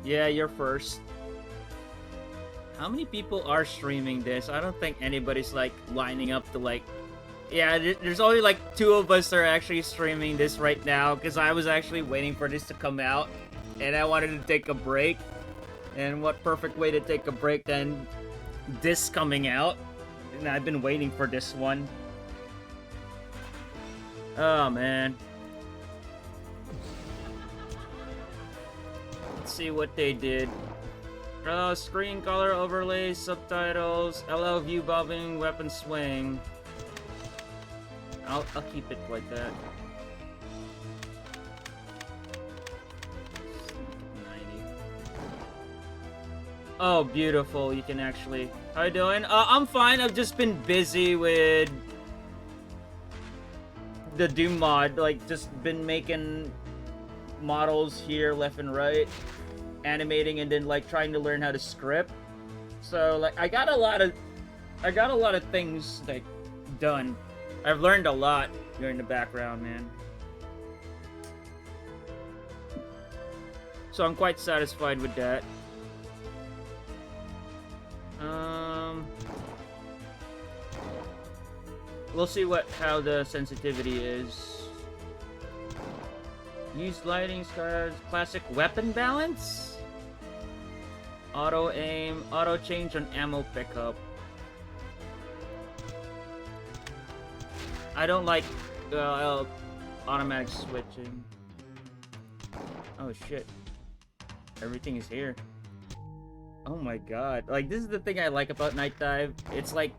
Yeah, you're first. How many people are streaming this? I don't think anybody's like lining up to like. Yeah, there's only like 2 of us that are actually streaming this right now because I was actually waiting for this to come out and I wanted to take a break. And what perfect way to take a break than this coming out? And I've been waiting for this one. Oh man. Let's see what they did. Screen color overlays, subtitles, LL view bobbing, weapon swing. I'll keep it like that. 90. Oh, beautiful. You can actually... How you doing? I'm fine. I've just been busy with the Doom mod. Like, just been making models here left and right. Animating and then, like, trying to learn how to script. So, like, I got a lot of things, like, done. I've learned a lot during the background, man. So I'm quite satisfied with that. We'll see how the sensitivity is. Use lighting, stars, classic weapon balance? Auto aim, auto change on ammo pickup. I don't like automatic switching. Oh shit. Everything is here. Oh my god. Like, this is the thing I like about Nightdive. It's like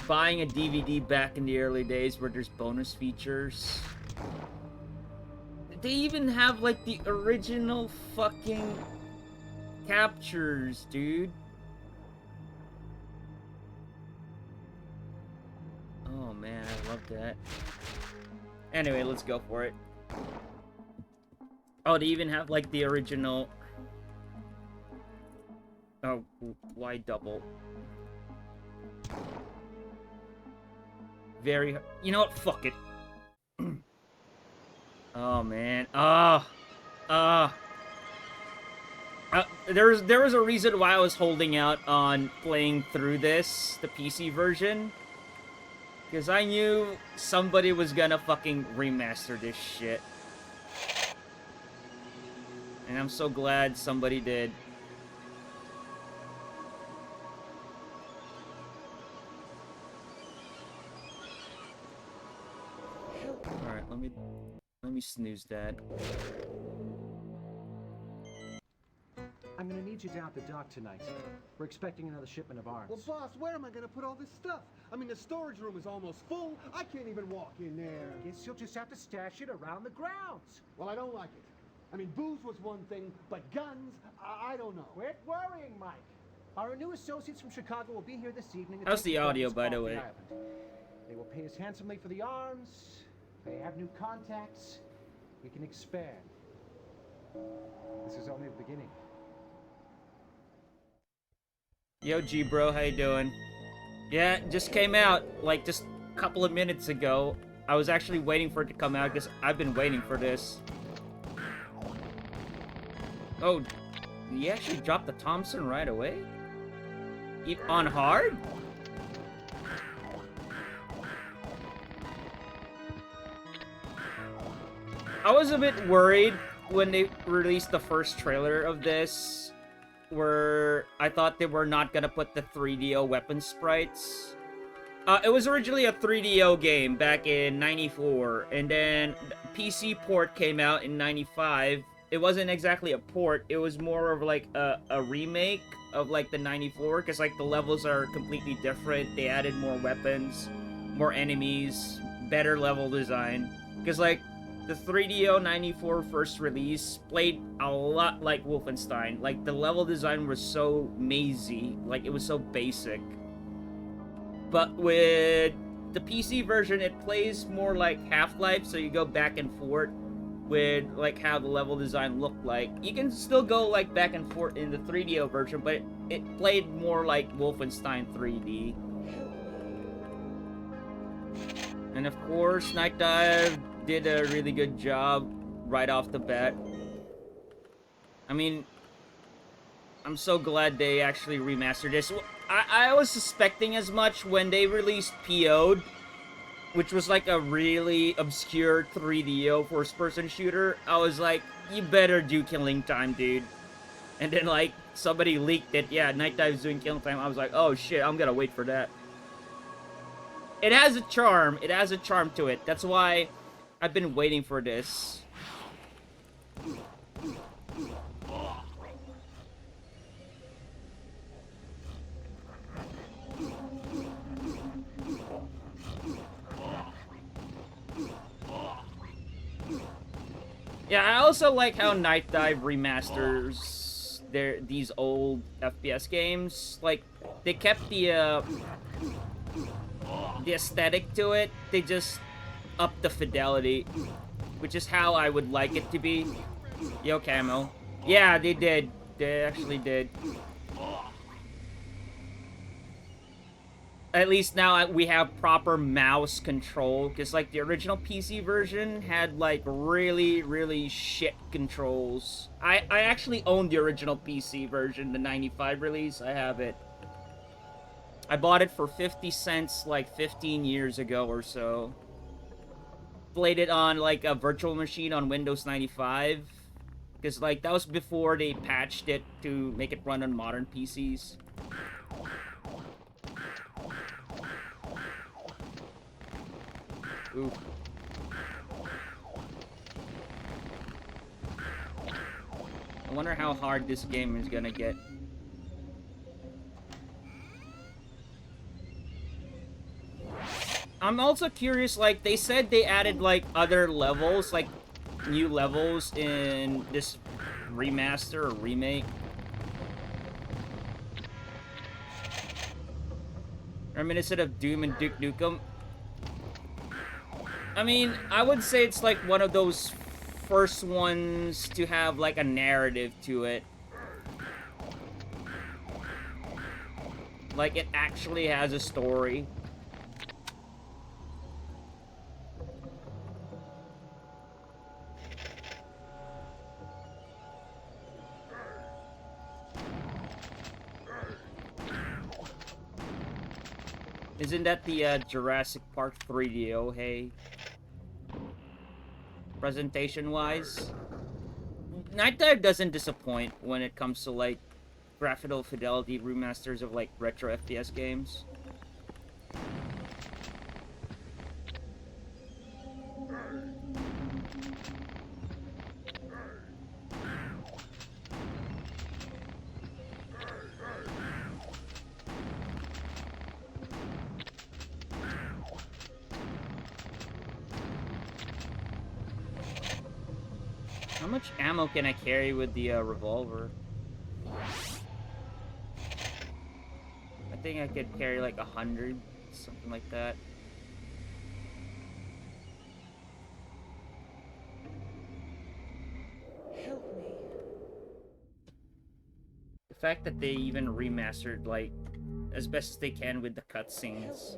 buying a DVD back in the early days where there's bonus features. They even have like the original fucking captures, dude. Oh man, I love that. Anyway, let's go for it. Oh, they even have like the original. Oh, why double? Very. You know what? Fuck it. Oh man. There was a reason why I was holding out on playing through this, the PC version. Because I knew somebody was gonna fucking remaster this shit. And I'm so glad somebody did. Alright, let me snooze that. I'm gonna need you down at the dock tonight. We're expecting another shipment of arms. Well, boss, where am I gonna put all this stuff? I mean, the storage room is almost full. I can't even walk in there. Guess you'll just have to stash it around the grounds. Well, I don't like it. I mean, booze was one thing, but guns, I don't know. Quit worrying, Mike. Our new associates from Chicago will be here this evening. How's the audio, by the way? They will pay us handsomely for the arms. They have new contacts. We can expand. This is only the beginning. Yo, G bro, how you doing? Yeah, it just came out like just a couple of minutes ago. I was actually waiting for it to come out because I've been waiting for this. Oh, he actually dropped the Thompson right away? On hard? I was a bit worried when they released the first trailer of this, where I thought they were not gonna put the 3DO weapon sprites. It was originally a 3DO game back in '94, and then the PC port came out in '95. It wasn't exactly a port, it was more of like a remake of like the '94, because like the levels are completely different. They added more weapons, more enemies, better level design. Because like the 3DO '94 first release played a lot like Wolfenstein. Like the level design was so mazy, like it was so basic. But with the PC version, it plays more like Half-Life, so you go back and forth with like how the level design looked like. You can still go like back and forth in the 3DO version, but it played more like Wolfenstein 3D. And of course, Nightdive did a really good job right off the bat. I mean, I'm so glad they actually remastered this. I was suspecting as much when they released PO'd, which was like a really obscure 3DO first-person shooter. I was like, you better do Killing Time, dude. And then, like, somebody leaked it. Yeah, Nightdive's doing Killing Time. I was like, oh shit, I'm gonna wait for that. It has a charm. It has a charm to it. That's why I've been waiting for this. Yeah, I also like how Nightdive remasters these old FPS games. Like, they kept the aesthetic to it. They just upped the fidelity, which is how I would like it to be. Yo, Camo. Yeah, they did. They actually did. At least now we have proper mouse control, because like the original PC version had like really, really shit controls. I actually own the original PC version, the 95 release. I have it. I bought it for 50 cents like 15 years ago or so. Played it on like a virtual machine on Windows 95. Because like that was before they patched it to make it run on modern PCs. Ooh. I wonder how hard this game is gonna get. I'm also curious, like, they said they added, like, other levels, like, new levels in this remaster or remake. Reminiscent of Doom and Duke Nukem. I mean, I would say it's like one of those first ones to have like a narrative to it. Like it actually has a story. Isn't that the Jurassic Park 3DO, hey? Presentation-wise? Nightdive doesn't disappoint when it comes to, like, graphical fidelity remasters of, like, retro FPS games. How much ammo can I carry with the revolver? I think I could carry like 100, something like that. Help me. The fact that they even remastered like as best as they can with the cutscenes.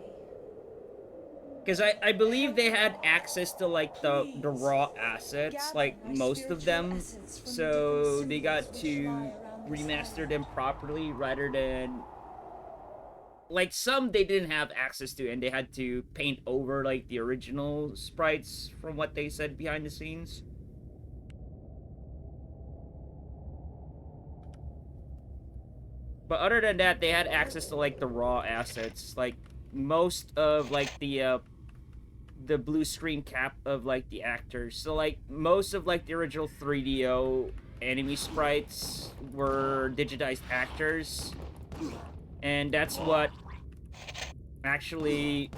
Because I believe they had access to, like, the raw assets, like, most of them. So they got to remaster them properly rather than... Like, some they didn't have access to, and they had to paint over, like, the original sprites from what they said behind the scenes. But other than that, they had access to, like, the raw assets. Like, most of, like, the blue screen cap of like the actors. So like most of like the original 3DO enemy sprites were digitized actors. And that's what actually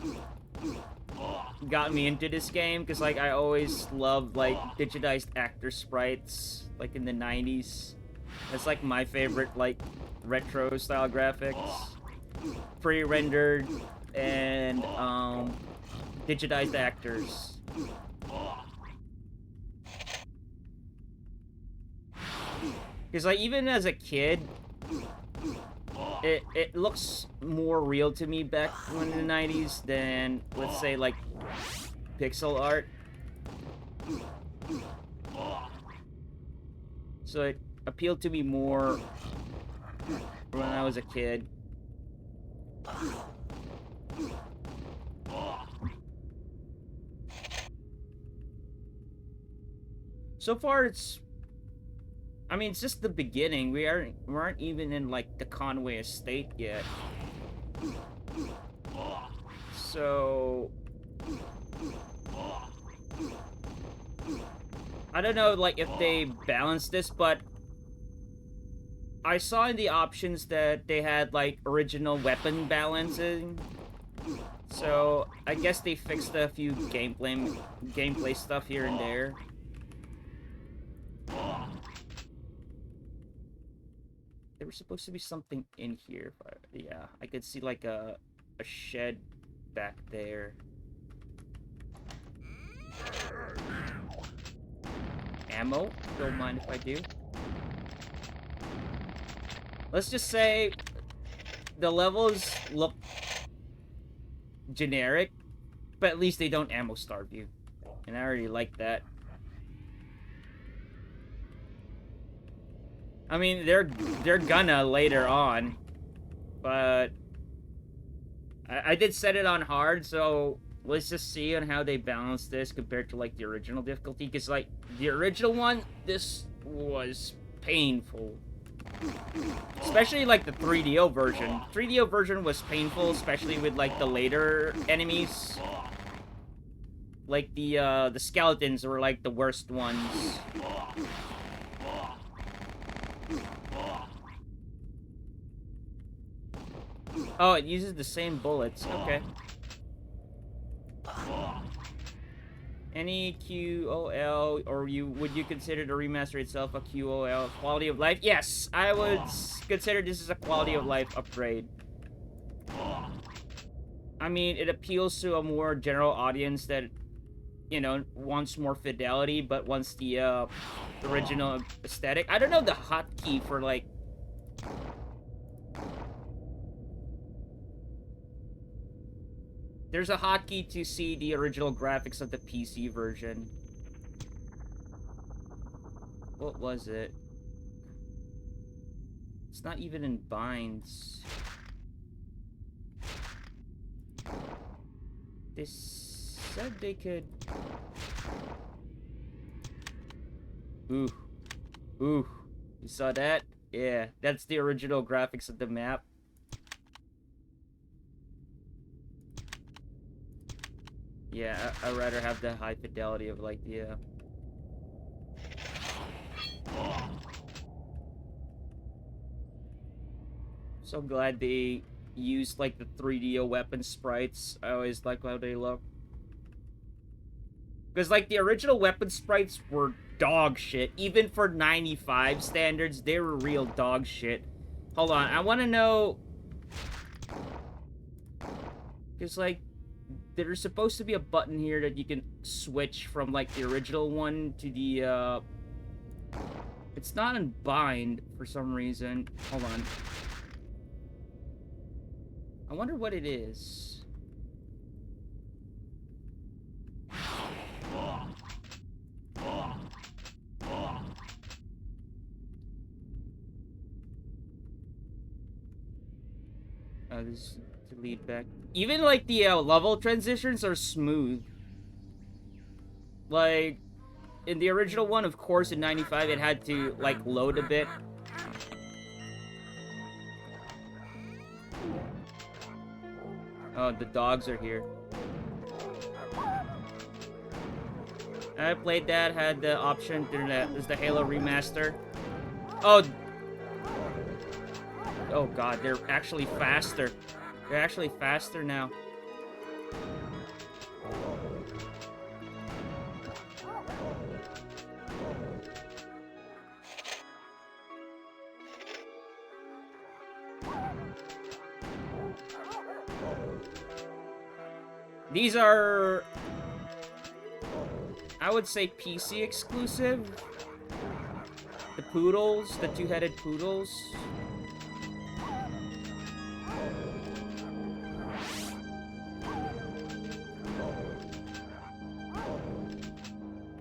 got me into this game, because like I always loved like digitized actor sprites like in the 90s. That's like my favorite like retro style graphics. Pre-rendered and digitized actors. Because like even as a kid, it looks more real to me back when in the 90s than let's say like pixel art. So it appealed to me more when I was a kid. So far, I mean, it's just the beginning. We aren't even in like the Conway estate yet. So I don't know, like, if they balanced this, but I saw in the options that they had like original weapon balancing. So I guess they fixed a few gameplay stuff here and there. There was supposed to be something in here, but yeah, I could see like a shed back there. Ammo? Don't mind if I do. Let's just say the levels look generic, but at least they don't ammo starve you. And I already like that. I mean, they're gonna later on, but I did set it on hard, so let's just see on how they balance this compared to like the original difficulty. Because like the original one, this was painful, especially like the 3DO version. 3DO version was painful, especially with like the later enemies. Like the skeletons were like the worst ones. Oh, it uses the same bullets. Okay. Any QOL, or would you consider the remaster itself a QOL? Quality of life? Yes, I would consider this as a quality of life upgrade. I mean, it appeals to a more general audience that, you know, wants more fidelity, but wants the original aesthetic. I don't know the hotkey for like. There's a hotkey to see the original graphics of the PC version. What was it? It's not even in binds. They said they could... Ooh. Ooh. You saw that? Yeah, that's the original graphics of the map. Yeah, I'd rather have the high fidelity of like the So glad they used like the 3DO weapon sprites. I always like how they look. Because like the original weapon sprites were dog shit. Even for 95 standards, they were real dog shit. Hold on, I want to know... Because like, there's supposed to be a button here that you can switch from like the original one to the it's not in bind for some reason. Hold on. I wonder what it is. This to lead back. Even like the level transitions are smooth. Like in the original one, of course, in 95, it had to like load a bit. Oh, the dogs are here. I played that, had the option to is the Halo Remaster. Oh. Oh god, they're actually faster. They're actually faster now. These are, I would say, PC exclusive. The poodles, the two-headed poodles.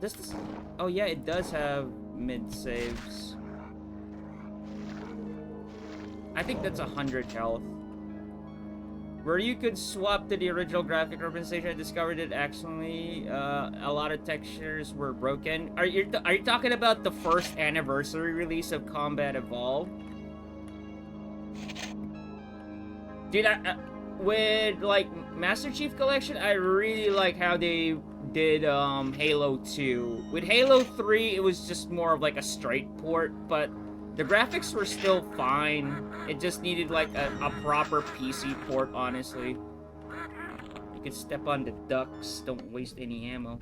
Does this... Oh yeah, it does have mid saves. I think that's 100 health. Where you could swap to the original graphic representation, I discovered it accidentally. A lot of textures were broken. Are you talking about the first anniversary release of Combat Evolved? Dude, with like Master Chief Collection, I really like how they did Halo 2. With Halo 3, it was just more of like a straight port, but the graphics were still fine. It just needed like a proper PC port, honestly. You can step on the ducks, don't waste any ammo.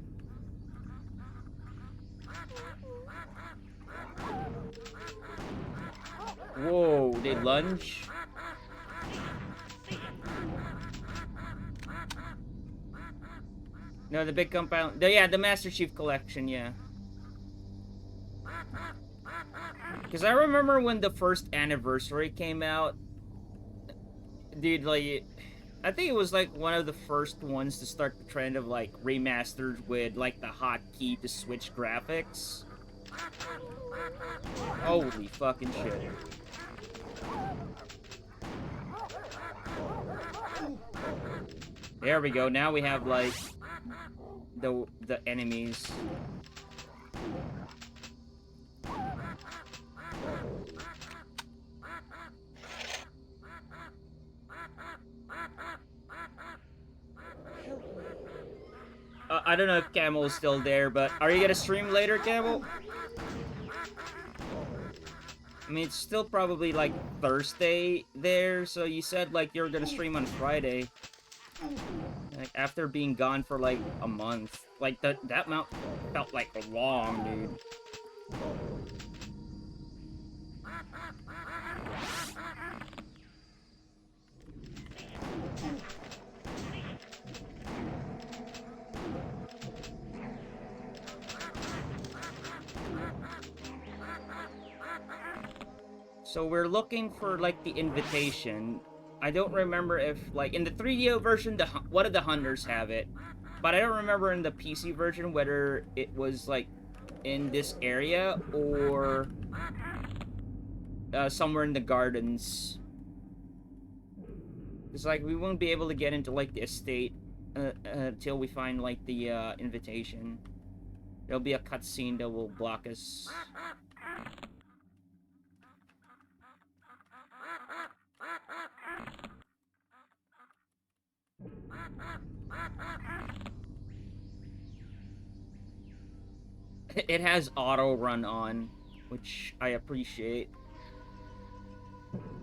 Whoa, they lunge? No, the big compound. Yeah, the Master Chief Collection, yeah. Because I remember when the first anniversary came out, dude, like, I think it was like one of the first ones to start the trend of like remasters with like the hotkey to switch graphics. Holy fucking shit. There we go. Now we have like the enemies. I don't know if Camel is still there, but are you gonna stream later, Camel? I mean, it's still probably like Thursday there, so you said like you're gonna stream on Friday. Like after being gone for like a month. Like that amount felt like long, dude. So we're looking for like the invitation. I don't remember if like in the 3DO version one of the hunters have it, but I don't remember in the PC version whether it was like in this area or somewhere in the gardens. It's like we won't be able to get into like the estate until we find like the invitation. There'll be a cutscene that will block us. It has auto run on, which I appreciate.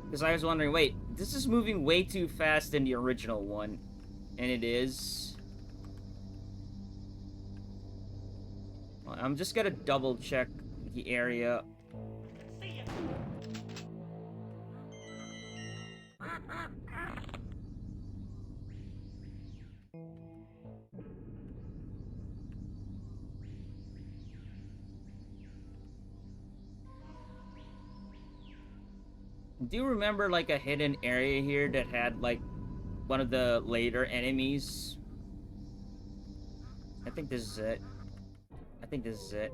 Because I was wondering, wait, this is moving way too fast than the original one. And it is. I'm just gonna double check the area. Do you remember like a hidden area here that had like one of the later enemies? I think this is it. I think this is it.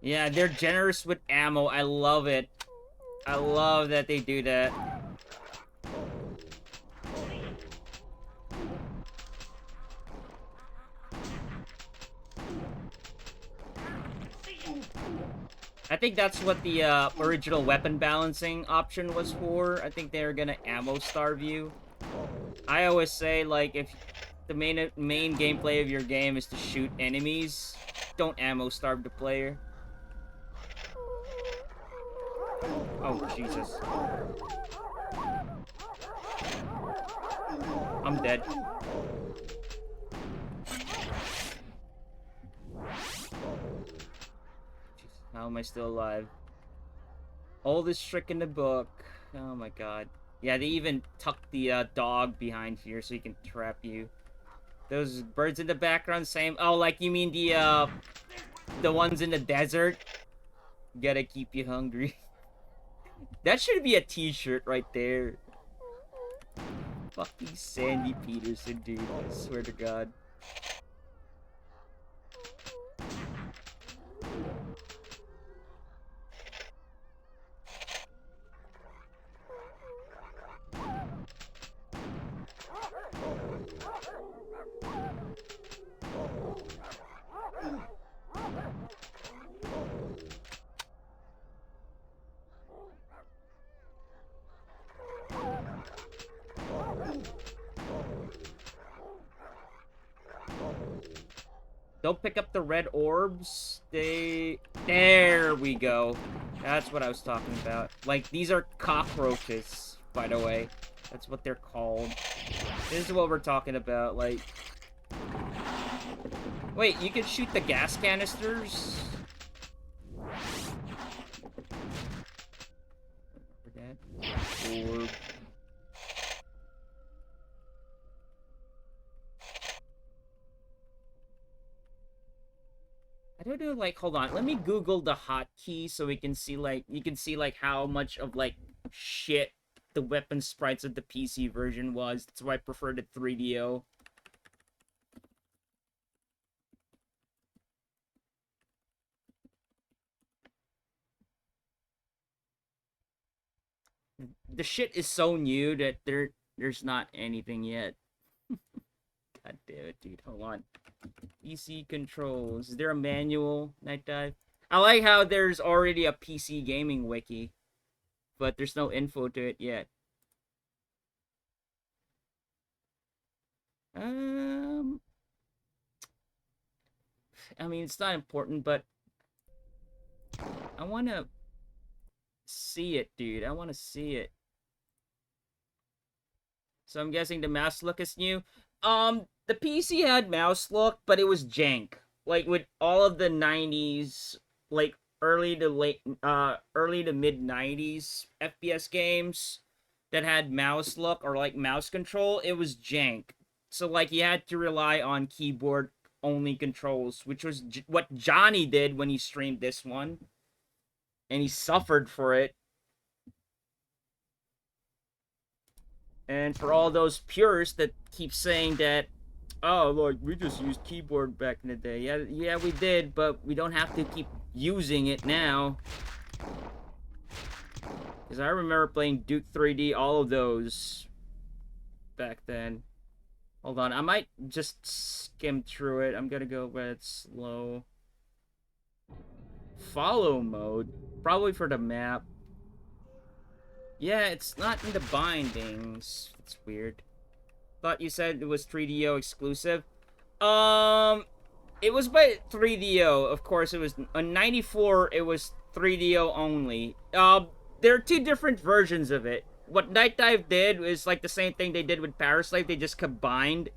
Yeah, they're generous with ammo. I love it. I love that they do that. I think that's what the original weapon balancing option was for. I think they're gonna ammo starve you. I always say, like, if the main gameplay of your game is to shoot enemies, don't ammo starve the player. Oh, Jesus. I'm dead. How am I still alive? Oldest trick in the book. Oh my god. Yeah, they even tucked the dog behind here so he can trap you. Those birds in the background, same. Oh, like you mean the ones in the desert? Gotta keep you hungry. That should be a t-shirt right there. Fucking Sandy Peterson, dude. I swear to God. Don't pick up the red orbs. There we go. That's what I was talking about. Like, these are cockroaches, by the way. That's what they're called. This is what we're talking about, like... Wait, you can shoot the gas canisters? Orb. I don't know, like, hold on. Let me Google the hotkey so we can see, like, you can see, like, how much of, like, shit the weapon sprites of the PC version was. That's why I prefer the 3DO. The shit is so new that there's not anything yet. God damn it, dude. Hold on. PC controls. Is there a manual, Nightdive? I like how there's already a PC gaming wiki, but there's no info to it yet. I mean, it's not important, but I want to see it, dude. I want to see it. So I'm guessing the mouse look is new. The PC had mouse look, but it was jank. Like, with all of the 90s, like, early to mid 90s FPS games that had mouse look or, like, mouse control, it was jank. So, like, you had to rely on keyboard-only controls, which was what Johnny did when he streamed this one. And he suffered for it. And for all those purists that keep saying that, oh, look, we just used keyboard back in the day. Yeah, we did, but we don't have to keep using it now. Because I remember playing Duke 3D, all of those back then. Hold on, I might just skim through it. I'm gonna go with slow. Follow mode, probably for the map. Yeah, it's not in the bindings. It's weird. Thought you said it was 3DO exclusive. It was by 3DO. Of course, it was on 94. It was 3DO only. There are two different versions of it. What Nightdive did is like the same thing they did with Paraslave. They just combined.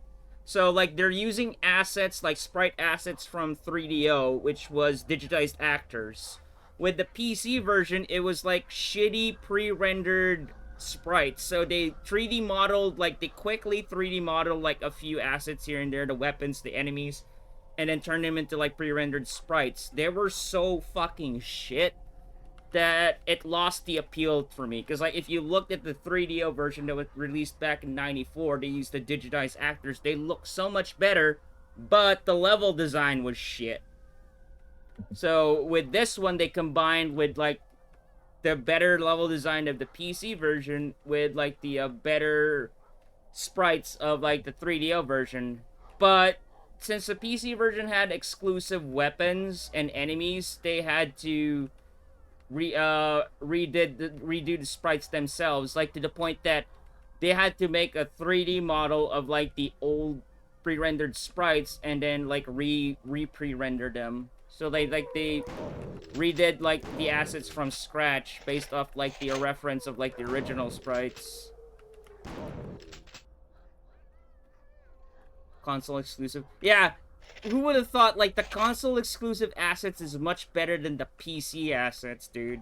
So like they're using assets like sprite assets from 3DO, which was digitized actors. With the PC version, it was like shitty pre-rendered sprites. So they 3D modeled, like they quickly 3D modeled like a few assets here and there, the weapons, the enemies, and then turned them into like pre-rendered sprites. They were so fucking shit that it lost the appeal for me. Because like if you looked at the 3DO version that was released back in 94, they used the digitized actors. They look so much better, but the level design was shit. So with this one, they combined with like the better level design of the PC version with like the better sprites of like the 3DO version. But since the PC version had exclusive weapons and enemies, they had to redo the sprites themselves, like to the point that they had to make a 3D model of like the old pre-rendered sprites and then like pre-render them. So they redid like the assets from scratch based off like the reference of like the original sprites. Console exclusive. Yeah, who would have thought like the console exclusive assets is much better than the PC assets, dude.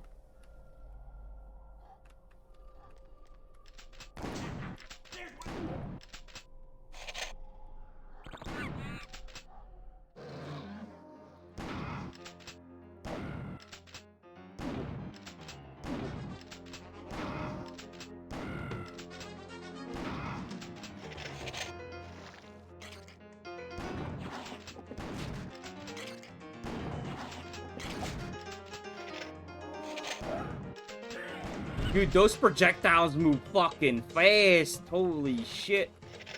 Dude, those projectiles move fucking fast. Holy shit.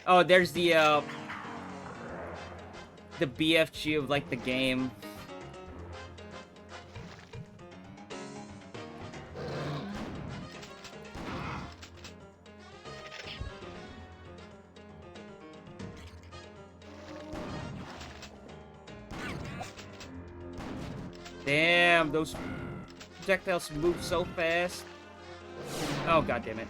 Oh, there's the BFG of, like, the game. Damn, those projectiles move so fast. Oh, god damn it.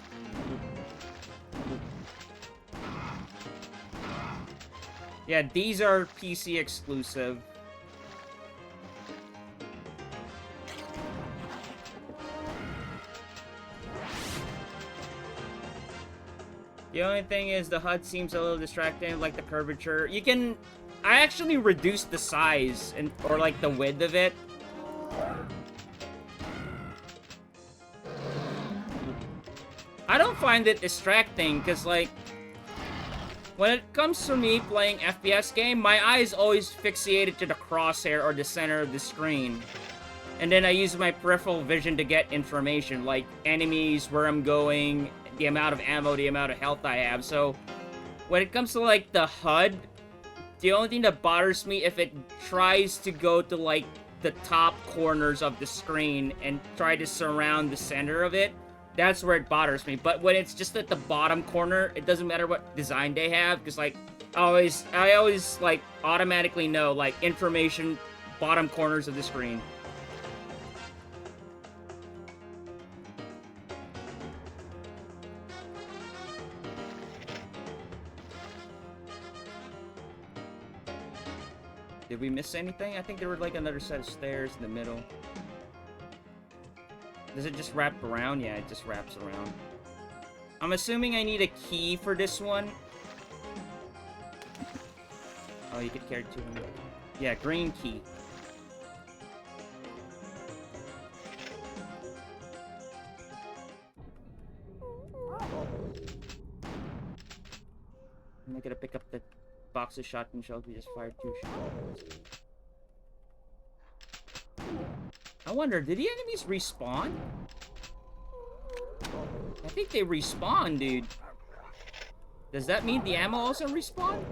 Yeah, these are PC exclusive. The only thing is the HUD seems a little distracting, like the curvature. You can... I actually reduced the size and or like the width of it. I don't find it distracting, because, like, when it comes to me playing FPS game, my eyes always fixated to the crosshair or the center of the screen. And then I use my peripheral vision to get information, like enemies, where I'm going, the amount of ammo, the amount of health I have. So, when it comes to, like, the HUD, the only thing that bothers me if it tries to go to, like, the top corners of the screen and try to surround the center of it, that's where it bothers me. But when it's just at the bottom corner, it doesn't matter what design they have, because, like, I always, like, automatically know, like, information, bottom corners of the screen. Did we miss anything? I think there were, like, another set of stairs in the middle. Does it just wrap around? Yeah, it just wraps around. I'm assuming I need a key for this one. Oh, you could carry 200. Yeah, green key. I'm gonna pick up the box of shotgun shells we just fired 2 shots. I wonder, did the enemies respawn? I think they respawn, dude. Does that mean the ammo also respawn?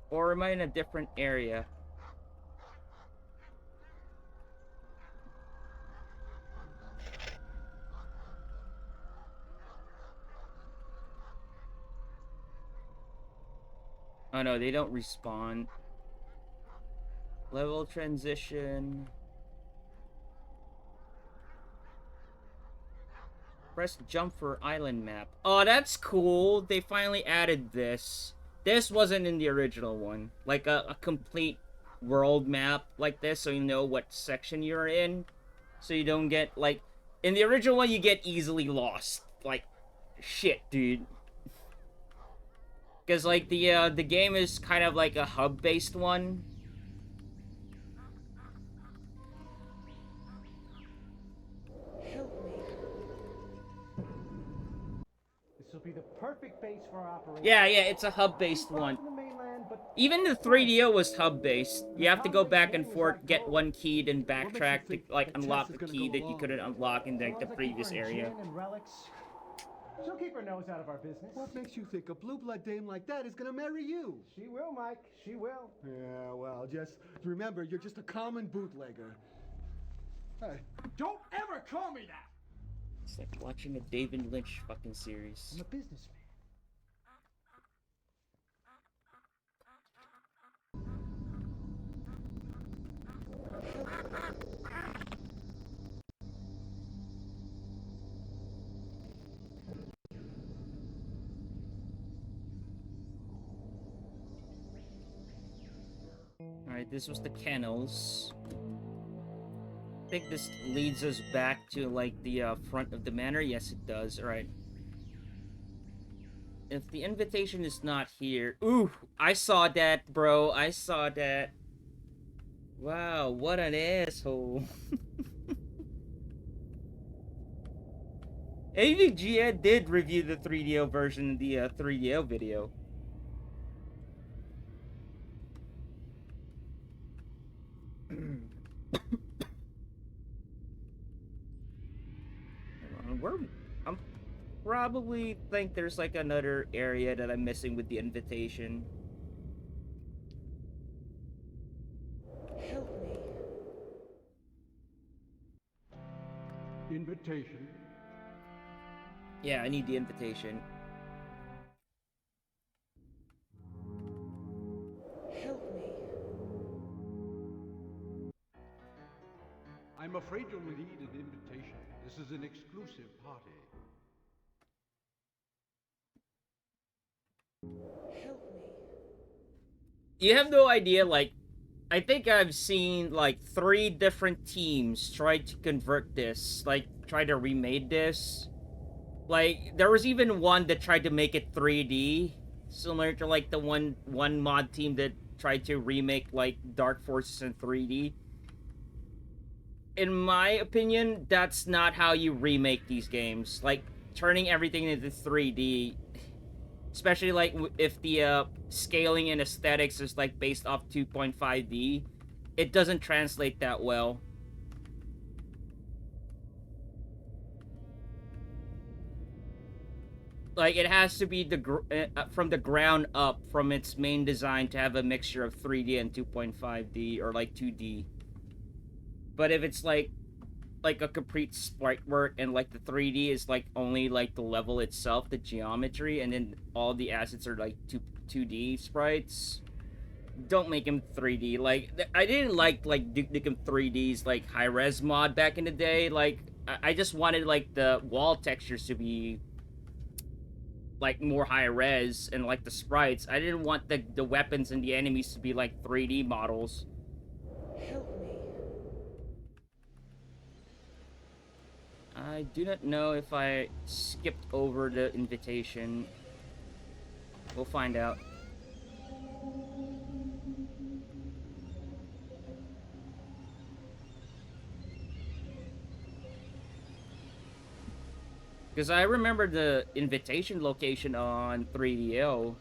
Or am I in a different area? Oh no, they don't respawn. Level transition. Press jump for island map. Oh, that's cool. They finally added this. This wasn't in the original one. Like a complete world map like this, so you know what section you're in. So you don't get, like... In the original one, you get easily lost. Like, shit, dude. Because, like, the game is kind of like a hub-based one. Help me. This will be the perfect base for our operation. Yeah, it's a hub-based one. Even the 3DO was hub-based. You have to go back and forth, get one key, then backtrack to, like, unlock the key that you couldn't unlock in, like, the previous area. She'll keep her nose out of our business. What makes you think a blue-blood dame like that is gonna marry you? She will, Mike. She will. Yeah, well, just remember, you're just a common bootlegger. Hey, don't ever call me that! It's like watching a David Lynch fucking series. I'm a businessman. Alright, this was the kennels. I think this leads us back to, like, the front of the manor. Yes, it does. Alright. If the invitation is not here... Ooh! I saw that, bro. I saw that. Wow, what an asshole. AVGN did review the 3DO version in the 3DO video. I'm probably think there's like another area that I'm missing with the invitation. Help me. Invitation. Yeah, I need the invitation. Help me. I'm afraid you'll need an invitation. This is an exclusive party. Help me. You have no idea, like, I think I've seen like 3 different teams try to convert this, like try to remake this. Like there was even one that tried to make it 3D, similar to like the one mod team that tried to remake like Dark Forces in 3D. In my opinion, that's not how you remake these games. Like turning everything into 3D, especially like if the scaling and aesthetics is like based off 2.5D, it doesn't translate that well. Like it has to be from the ground up, from its main design, to have a mixture of 3D and 2.5D or like 2D. But if it's like a complete sprite work and like the 3D is like only like the level itself, the geometry, and then all the assets are like 2D sprites, don't make him 3D. Like I didn't like Duke Nukem 3D's like high res mod back in the day. Like I just wanted like the wall textures to be like more high res, and like the sprites, I didn't want the weapons and the enemies to be like 3D models. Help me. I do not know if I skipped over the invitation. We'll find out. Because I remember the invitation location on 3DO.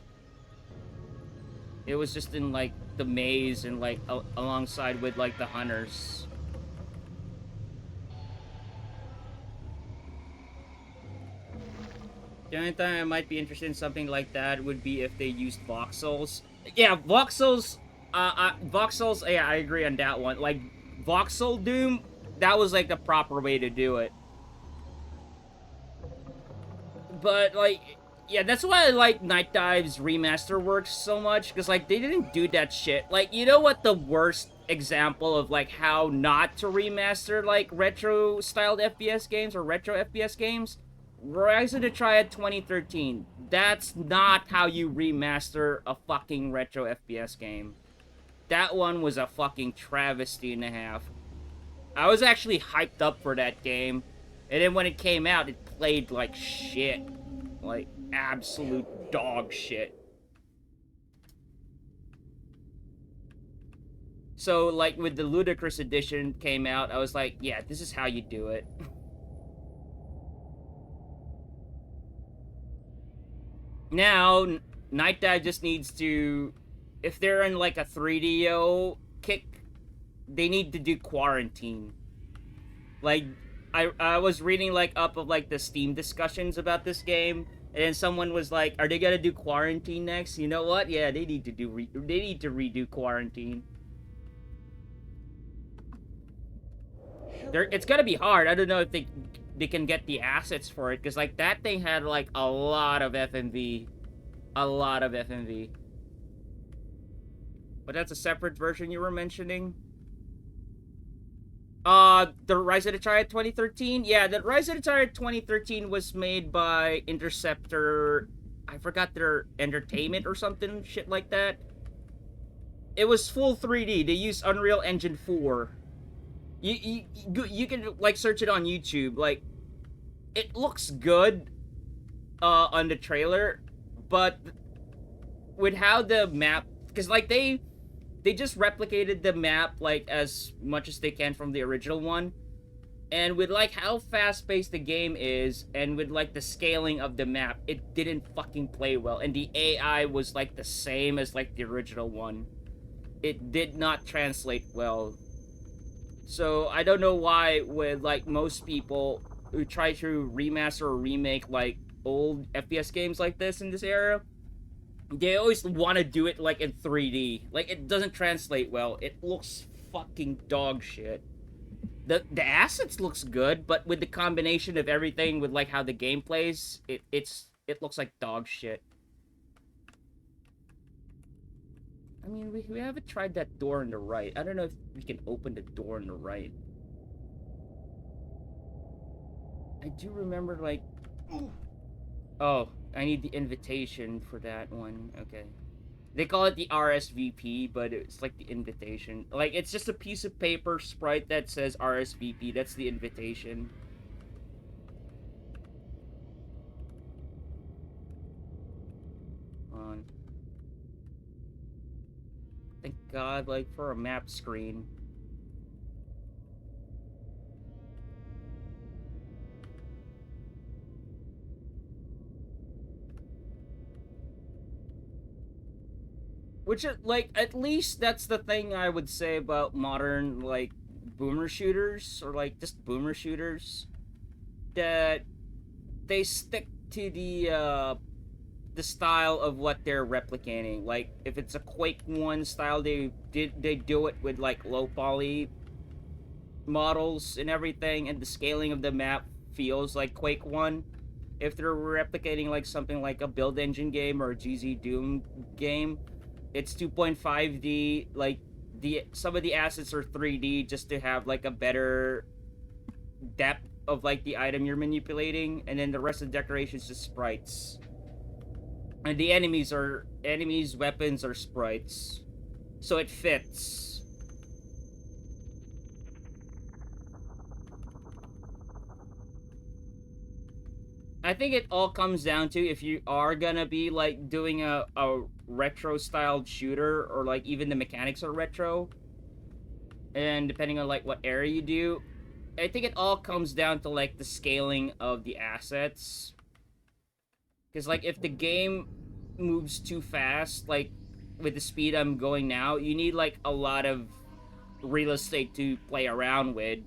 It was just in like the maze and like alongside with like the hunters. The only time I might be interested in something like that would be if they used voxels. Yeah, voxels. Voxels. Yeah, I agree on that one. Like voxel Doom, that was like the proper way to do it. But like, yeah, that's why I like Nightdive's remaster works so much, because like they didn't do that shit. Like, you know what the worst example of like how not to remaster like retro styled FPS games or retro FPS games? Rise of the Triad 2013. That's not how you remaster a fucking retro FPS game. That one was a fucking travesty and a half. I was actually hyped up for that game, and then when it came out, it played like shit. Like, absolute dog shit. So, like, with the Ludicrous Edition came out, I was like, yeah, this is how you do it. Now, Nightdive just needs to... If they're in, like, a 3DO kick, they need to do Quarantine. Like, I was reading, like, up of, like, the Steam discussions about this game, and then someone was like, are they gonna do Quarantine next? You know what? Yeah, they need to redo Quarantine. It's gonna be hard. I don't know if they can get the assets for it, because, like, that thing had, like, a lot of FMV. A lot of FMV. But that's a separate version you were mentioning? The Rise of the Triad 2013? Yeah, the Rise of the Triad 2013 was made by Interceptor... I forgot their entertainment or something, shit like that. It was full 3D. They used Unreal Engine 4. You can, like, search it on YouTube. Like, it looks good on the trailer, but with how the map... Because, like, they just replicated the map, like, as much as they can from the original one. And with, like, how fast-paced the game is, and with, like, the scaling of the map, it didn't fucking play well. And the AI was, like, the same as, like, the original one. It did not translate well. So, I don't know why, with, like, most people, who try to remaster or remake like old FPS games like this in this era, they always want to do it like in 3D. Like it doesn't translate well. It looks fucking dog shit. The assets looks good, but with the combination of everything with like how the game plays, it looks like dog shit. I mean, we haven't tried that door on the right. I don't know if we can open the door on the right. I do remember, like... Oh, I need the invitation for that one. Okay. They call it the RSVP, but it's like the invitation. Like, it's just a piece of paper sprite that says RSVP. That's the invitation. On. Thank God, like, for a map screen. Which, like, at least that's the thing I would say about modern, like, boomer shooters, or, like, just boomer shooters. That they stick to the style of what they're replicating. Like, if it's a Quake 1 style, they do it with, like, low poly models and everything, and the scaling of the map feels like Quake 1. If they're replicating, like, something like a Build Engine game or a GZ Doom game, it's 2.5D, like, some of the assets are 3D just to have, like, a better depth of, like, the item you're manipulating, and then the rest of the decorations just sprites. And the enemies' weapons are sprites. So it fits. I think it all comes down to if you are gonna be, like, doing a retro-styled shooter, or, like, even the mechanics are retro, and depending on, like, what area you do, I think it all comes down to, like, the scaling of the assets. Because, like, if the game moves too fast, like, with the speed I'm going now, you need, like, a lot of real estate to play around with.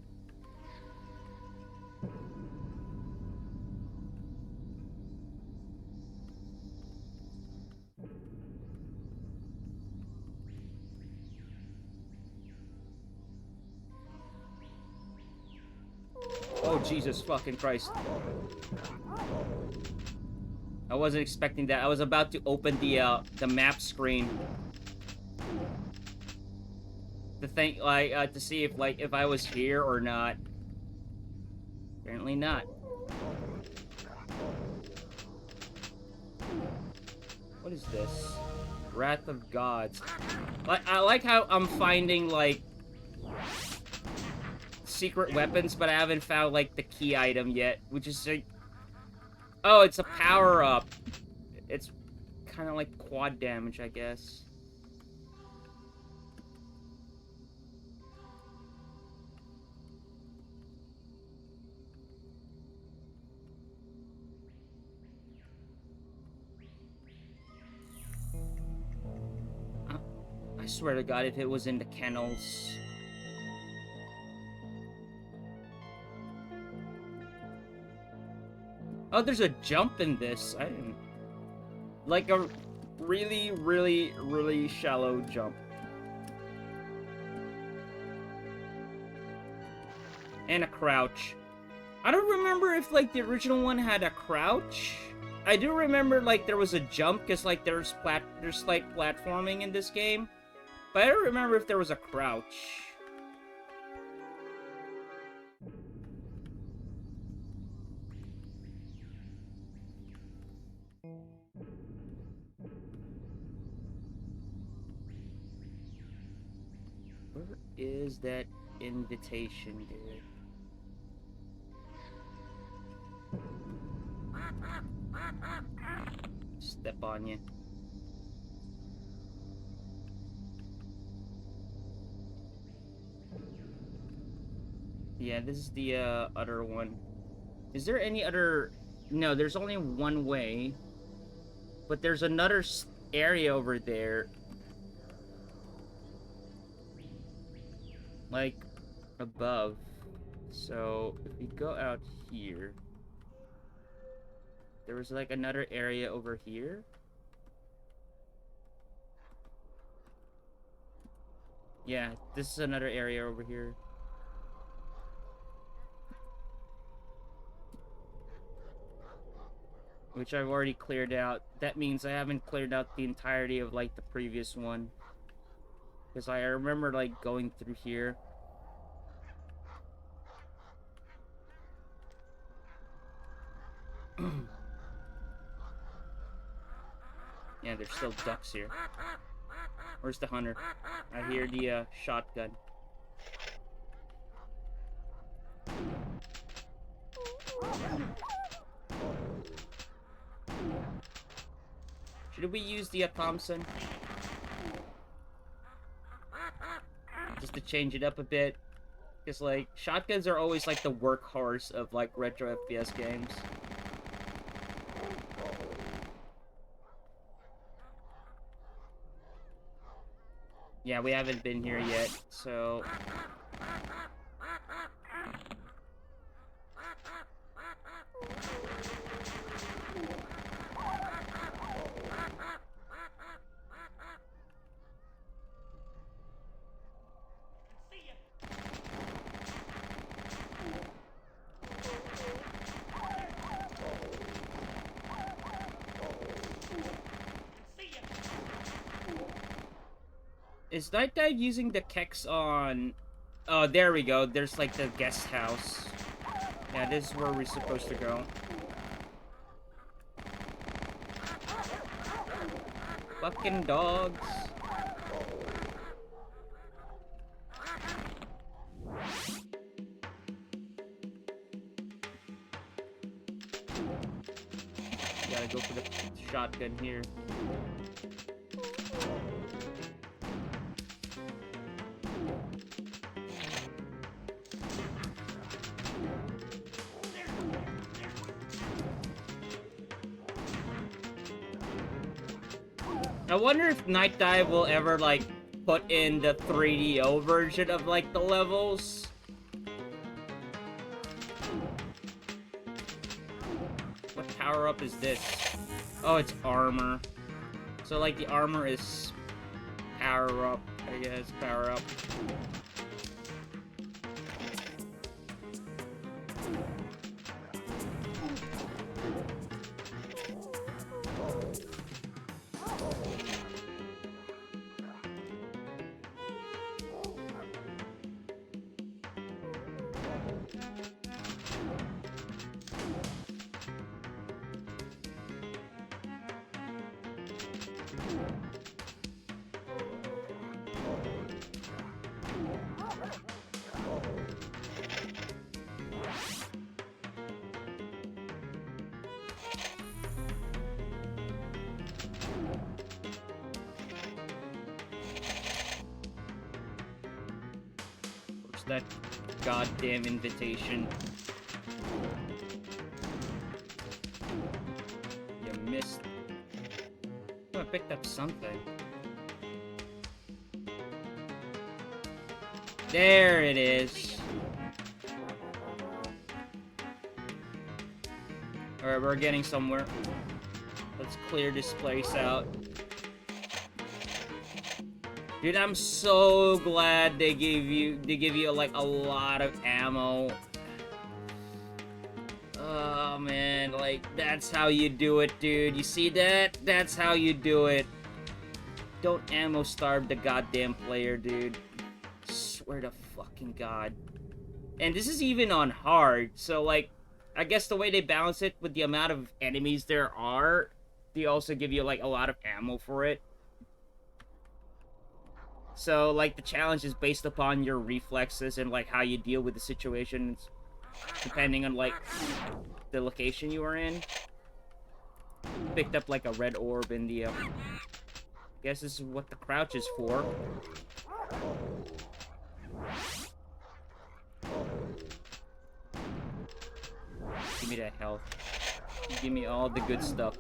Oh, Jesus fucking Christ. I wasn't expecting that. I was about to open the map screen. To think, like, to see if, like, if I was here or not. Apparently not. What is this? Wrath of Gods. Like, I like how I'm finding, like, secret weapons, but I haven't found, like, the key item yet, which is, like, oh, it's a power-up. It's kind of like quad damage, I guess. I swear to God, if it was in the kennels. Oh, there's a jump in this. I didn't... Like a really, really, really shallow jump. And a crouch. I don't remember if, like, the original one had a crouch. I do remember, like, there was a jump, because, like, there's like, platforming in this game. But I don't remember if there was a crouch. Where is that invitation, dude? Step on you. Yeah, this is the other one. Is there any other... No, there's only one way. But there's another area over there. Like, above. So if we go out here, there was like another area over here. Yeah, this is another area over here. Which I've already cleared out. That means I haven't cleared out the entirety of like the previous one. Because I remember like going through here. Yeah, there's still ducks here. Where's the hunter? I hear the shotgun. Should we use the Thompson? Just to change it up a bit. Because, like, shotguns are always, like, the workhorse of, like, retro FPS games. Yeah, we haven't been here yet, so... Is Nightdive using the Kex on... Oh, there we go. There's, like, the guest house. Yeah, this is where we're supposed to go. Fucking dogs. Gotta go for the shotgun here. I wonder if Nightdive will ever, like, put in the 3DO version of, like, the levels. What power-up is this? Oh, it's armor. So, like, the armor is power-up, I guess, power-up. That goddamn invitation. You missed. Oh, I picked up something. There it is. Alright, we're getting somewhere. Let's clear this place out. Dude, I'm so glad they give you like a lot of ammo. Oh man, like that's how you do it, dude. You see that? That's how you do it. Don't ammo starve the goddamn player, dude. Swear to fucking God. And this is even on hard, so like I guess the way they balance it with the amount of enemies there are, they also give you like a lot of ammo for it. So, like, the challenge is based upon your reflexes and, like, how you deal with the situations, depending on, like, the location you are in. Picked up, like, a red orb in the, guess this is what the crouch is for. Give me that health. Give me all the good stuff.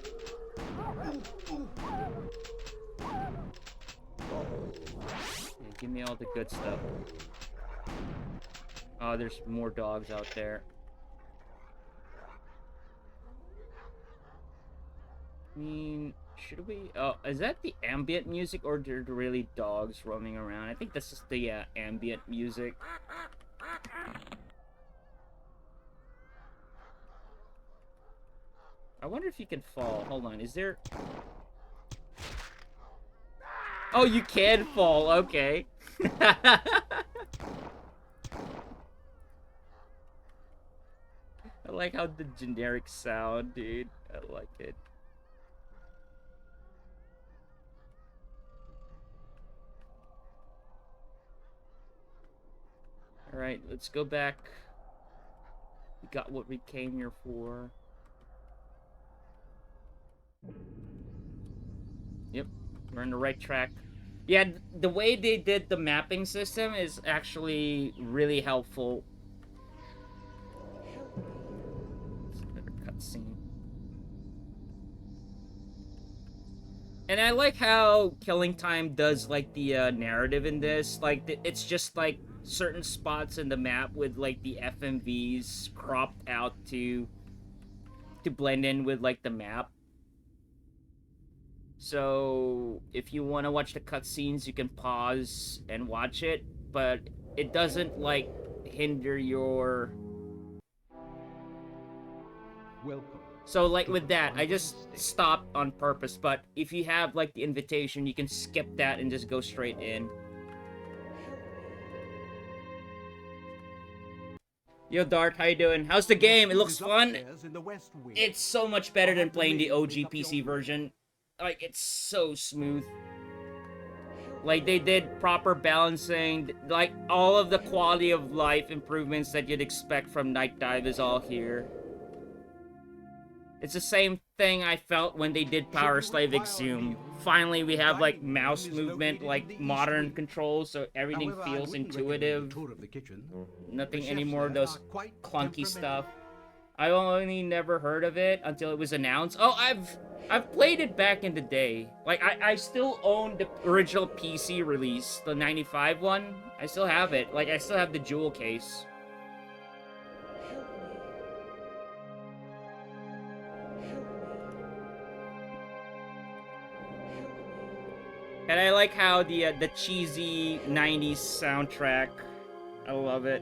Yeah, give me all the good stuff. Oh, there's more dogs out there. I mean, should we... Oh, is that the ambient music, or are there really dogs roaming around? I think this is the ambient music. I wonder if you can fall. Hold on, is there... Oh, you can fall, okay. I like how the generic sound, dude. I like it. Alright, let's go back. We got what we came here for. Yep, we're on the right track. Yeah, the way they did the mapping system is actually really helpful. It's another cutscene. And I like how Killing Time does, like, the narrative in this. Like, it's just, like, certain spots in the map with, like, the FMVs cropped out to blend in with, like, the map. So, if you want to watch the cutscenes, you can pause and watch it, but it doesn't, like, hinder your... Welcome. So, like, with that, I just stopped on purpose, but if you have, like, the invitation, you can skip that and just go straight in. Yo, Dart, how you doing? How's the game? It looks fun. It's so much better than playing the OG PC version. Like, it's so smooth. Like, they did proper balancing. Like, all of the quality of life improvements that you'd expect from Nightdive is all here. It's the same thing I felt when they did Power Slave Exhume. Finally, we have, like, mouse movement, like, modern controls, so everything feels intuitive. Nothing anymore of those clunky stuff. I only never heard of it until it was announced. Oh, I've played it back in the day. Like, I still own the original PC release, the 95 one. I still have it. Like, I still have the jewel case. And I like how the cheesy 90s soundtrack. I love it.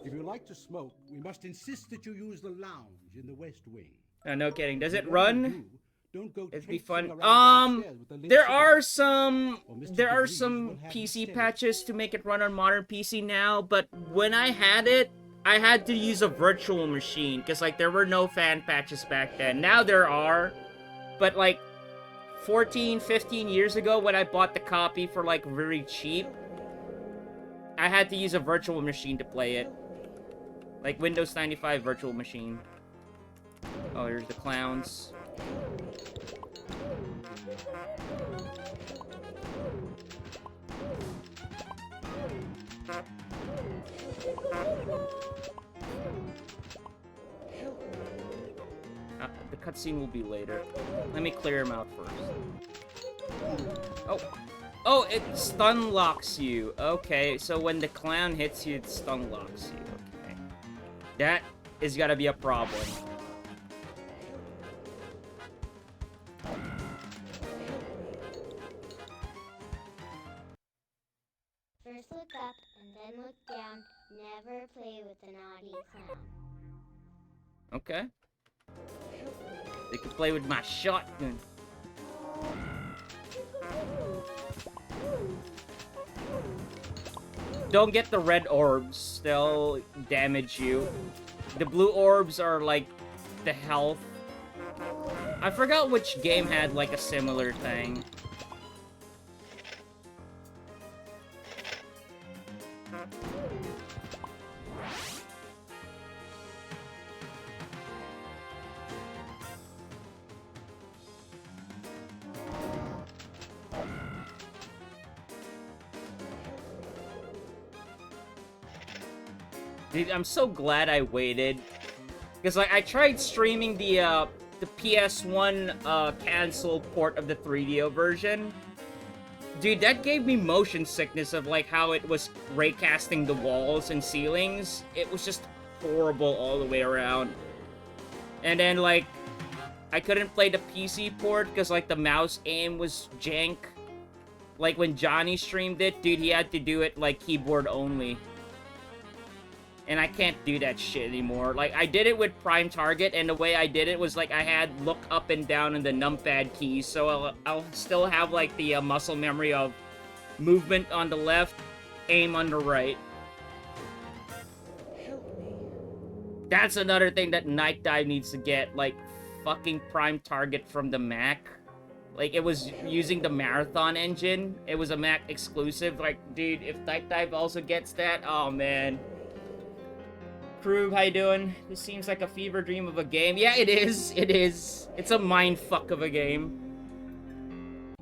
If you like to smoke, we must insist that you use the lounge in the West Wing. No kidding. Does it run? Don't go It'd be traipsing fun. around downstairs with the There lids are Degrees some will have you PC stay. patches to make it run on modern PC now, but when I had it, I had to use a virtual machine because, like, there were no fan patches back then. Now there are, but, like, 14, 15 years ago when I bought the copy for, like, very cheap, I had to use a virtual machine to play it. Like, Windows 95 virtual machine. Oh, here's the clowns. The cutscene will be later. Let me clear him out first. Oh. Oh, it stun locks you. Okay, so when the clown hits you, it stun locks you. Okay. That is gotta be a problem. First look up and then look down. Never play with a naughty clown. Okay. They can play with my shotgun. Don't get the red orbs. They'll damage you. The blue orbs are like the health. I forgot which game had like a similar thing. Dude, I'm so glad I waited. Because, like, I tried streaming the PS1 canceled port of the 3DO version. Dude, that gave me motion sickness of like how it was raycasting the walls and ceilings. It was just horrible all the way around. And then like, I couldn't play the PC port because like the mouse aim was jank. Like when Johnny streamed it, dude, he had to do it like keyboard only. And I can't do that shit anymore. Like, I did it with Prime Target, and the way I did it was, like, I had look up and down in the numpad keys, so I'll still have, like, the muscle memory of movement on the left, aim on the right. Help me. That's another thing that Nightdive needs to get, like, fucking Prime Target from the Mac. Like, it was using the Marathon engine. It was a Mac exclusive. Like, dude, if Nightdive also gets that, oh, man. Krug, how you doing? This seems like a fever dream of a game. Yeah, it is. It is. It's a mindfuck of a game.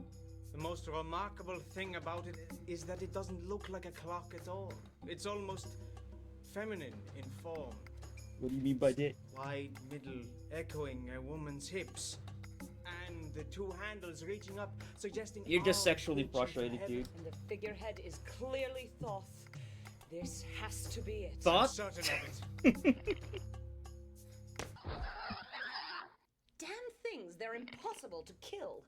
The most remarkable thing about it is that it doesn't look like a clock at all. It's almost feminine in form. What do you mean by that? Wide middle echoing a woman's hips. And the two handles reaching up, suggesting You're just arms sexually reaching frustrated, to dude. heaven. And the figurehead is clearly Thoth. This has to be it. Thought? I'm certain of it. Damn things, they're impossible to kill.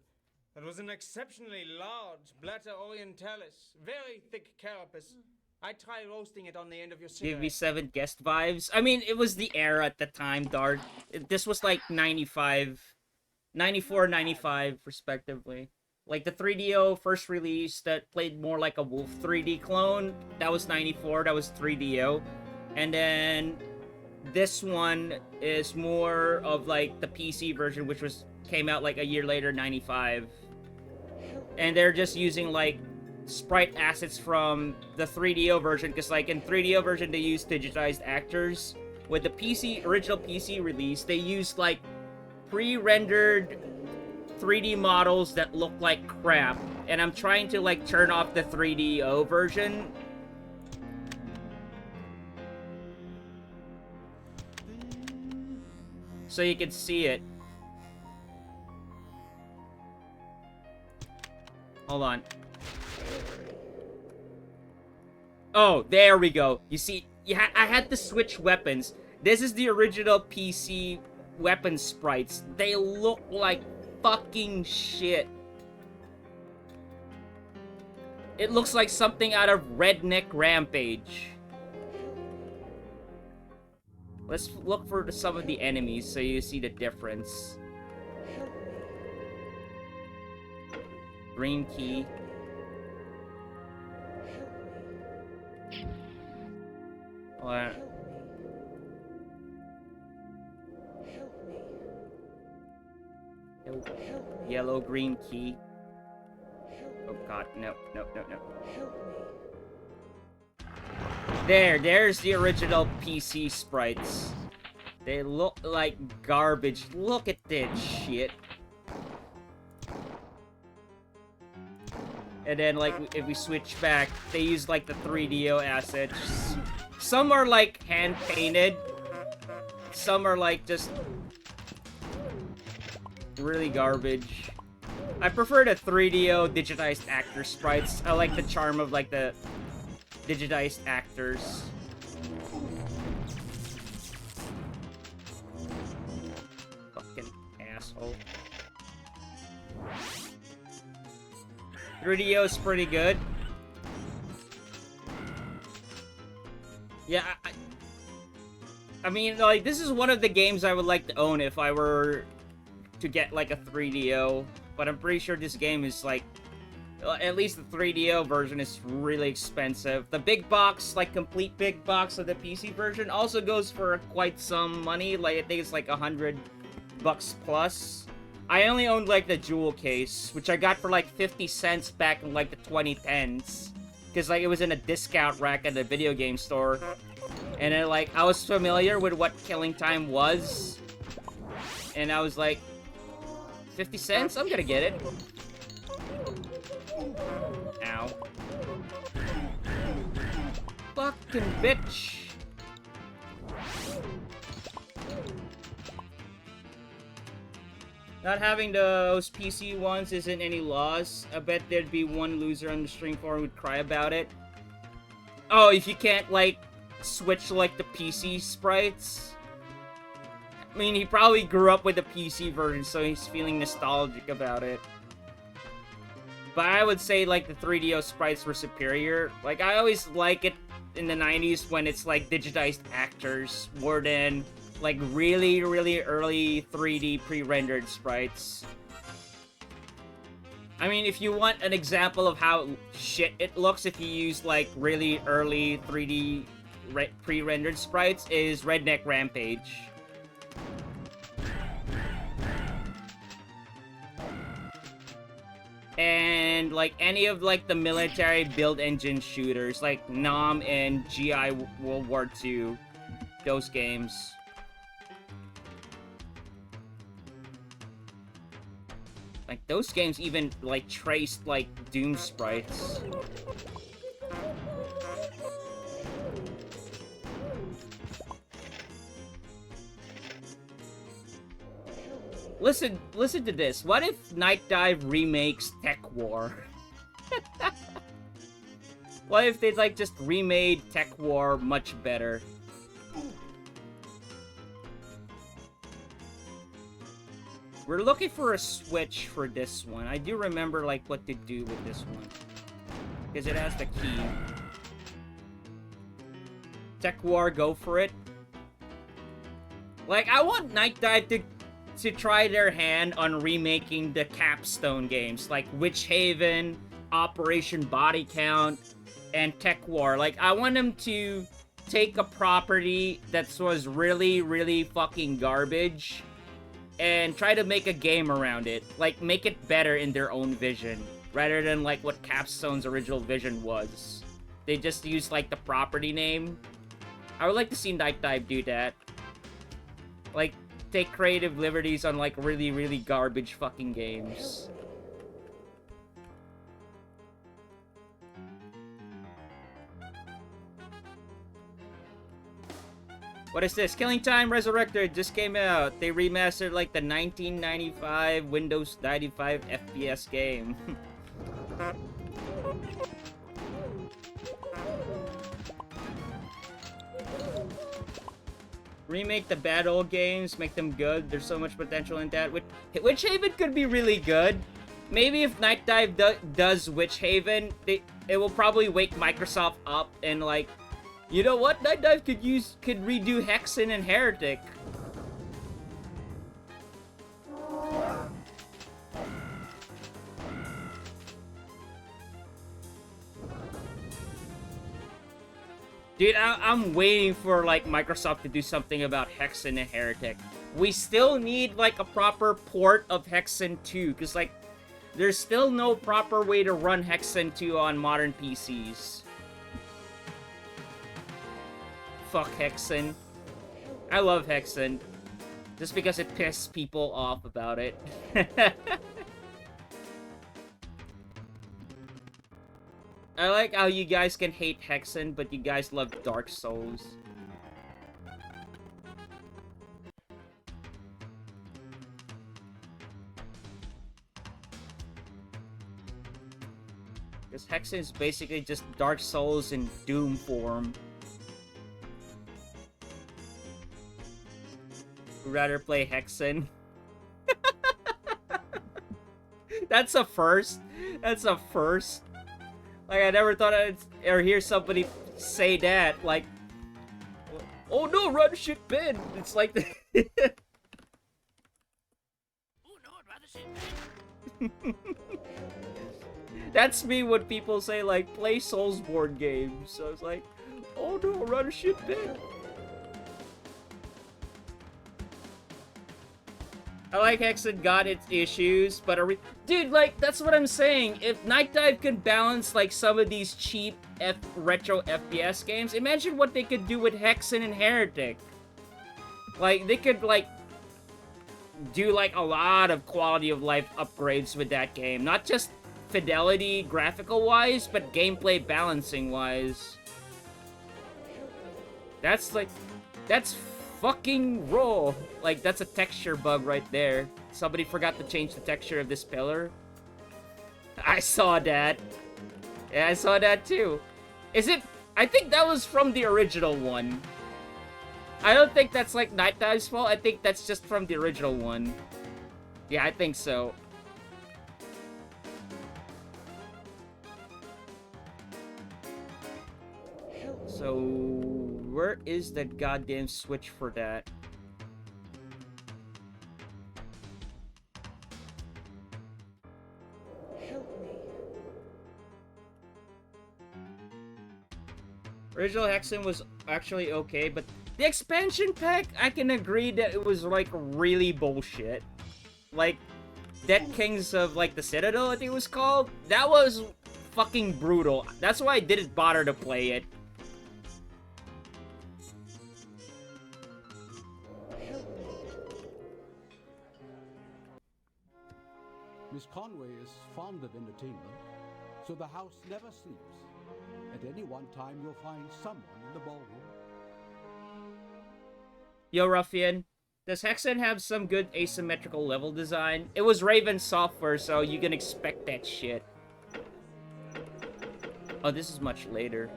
That was an exceptionally large Blatta orientalis, very thick carapace. I try roasting it on the end of your cigarette. TV7 guest vibes. I mean, it was the era at the time, Dart. This was like 95, 94, 95, respectively. Like the 3DO first release that played more like a Wolf 3D clone, that was 94, that was 3DO. And then this one is more of like the PC version, which came out like a year later, 95. And they're just using like sprite assets from the 3DO version, because like in 3DO version they used digitized actors. With the original PC release, they used like pre-rendered 3D models that look like crap, and I'm trying to like turn off the 3DO version. So you can see it. Hold on. Oh, there we go. You see, I had to switch weapons. This is the original PC weapon sprites. They look like fucking shit. It looks like something out of Redneck Rampage. Let's look for some of the enemies so you see the difference. Green key. What? Yellow, green key. Oh god, no. There's the original PC sprites. They look like garbage. Look at this shit. And then, like, if we switch back, they use, like, the 3DO assets. Some are, like, hand-painted. Some are, like, just really garbage. I prefer the 3DO digitized actor sprites. I like the charm of, like, the digitized actors. Fucking asshole. 3DO is pretty good. Yeah, I mean, like, this is one of the games I would like to own if I were to get, like, a 3DO. But I'm pretty sure this game is, like, at least the 3DO version is really expensive. The big box, like, complete big box of the PC version also goes for quite some money. Like, I think it's, like, $100 plus. I only owned, like, the jewel case, which I got for, like, 50 cents back in, like, the 2010s. Because, like, it was in a discount rack at the video game store. And then, like, I was familiar with what Killing Time was. And I was like, 50 cents? I'm gonna get it. Ow. Fucking bitch. Not having those PC ones isn't any loss. I bet there'd be one loser on the stream forum who'd cry about it. Oh, if you can't, like, switch, like, the PC sprites? I mean, he probably grew up with the PC version, so he's feeling nostalgic about it. But I would say, like, the 3DO sprites were superior. Like, I always like it in the 90s when it's, like, digitized actors more than, like, really, really early 3D pre-rendered sprites. I mean, if you want an example of how shit it looks if you use, like, really early 3D pre-rendered sprites is Redneck Rampage. And, like, any of, like, the military build engine shooters, like Nam and GI World War II, those games. Like, those games even, like, traced, like, Doom sprites. Listen to this. What if Nightdive remakes Tech War? What if they, like, just remade Tech War much better? We're looking for a switch for this one. I do remember, like, what to do with this one. Because it has the key. Tech War, go for it. Like, I want Nightdive to try their hand on remaking the Capstone games. Like, Witch Haven, Operation Body Count, and Tech War. Like, I want them to take a property that was really, really fucking garbage and try to make a game around it. Like, make it better in their own vision, rather than, like, what Capstone's original vision was. They just used, like, the property name. I would like to see Nightdive do that. Like, take creative liberties on, like, really, really garbage fucking games. What is this? Killing Time Resurrected just came out. They remastered, like, the 1995 Windows 95 FPS game. Remake the bad old games, make them good. There's so much potential in that. Witch Haven could be really good. Maybe if Nightdive does Witch Haven, it will probably wake Microsoft up and, like, you know what? Nightdive could redo Hexen and Heretic. Dude, I'm waiting for, like, Microsoft to do something about Hexen and Heretic. We still need, like, a proper port of Hexen 2, because, like, there's still no proper way to run Hexen 2 on modern PCs. Fuck Hexen. I love Hexen. Just because it pisses people off about it. I like how you guys can hate Hexen, but you guys love Dark Souls. Because Hexen is basically just Dark Souls in Doom form. Would rather play Hexen. That's a first. That's a first. Like, I never thought I'd ever hear somebody say that. Like, oh no, run shit Ben. It's like the oh no, I'd rather shit Ben. That's me when people say, like, play Soulsborne games. So it's like, oh no, run shit Ben. I like Hexen got its issues, but dude, like, that's what I'm saying. If Nightdive could balance, like, some of these cheap retro FPS games, imagine what they could do with Hexen and Heretic. Like, they could, like, do, like, a lot of quality of life upgrades with that game. Not just fidelity graphical-wise, but gameplay balancing-wise. That's, like, that's fucking raw. Like, that's a texture bug right there. somebody forgot to change the texture of this pillar. I saw that. Yeah, I saw that too. Is it? I think that was from the original one. I don't think that's like Nightdive's fault. I think that's just from the original one. Yeah, I think so. So, where is the goddamn switch for that? Original Hexen was actually okay, but the expansion pack, I can agree that it was like really bullshit. Like, Dead Kings of like the Citadel, I think it was called. That was fucking brutal. That's why I didn't bother to play it. Miss Conway is fond of entertainment, so the house never sleeps. At any one time, you'll find someone in the ballroom. Yo, Ruffian, does Hexen have some good asymmetrical level design? It was Raven software, so you can expect that shit. Oh, this is much later.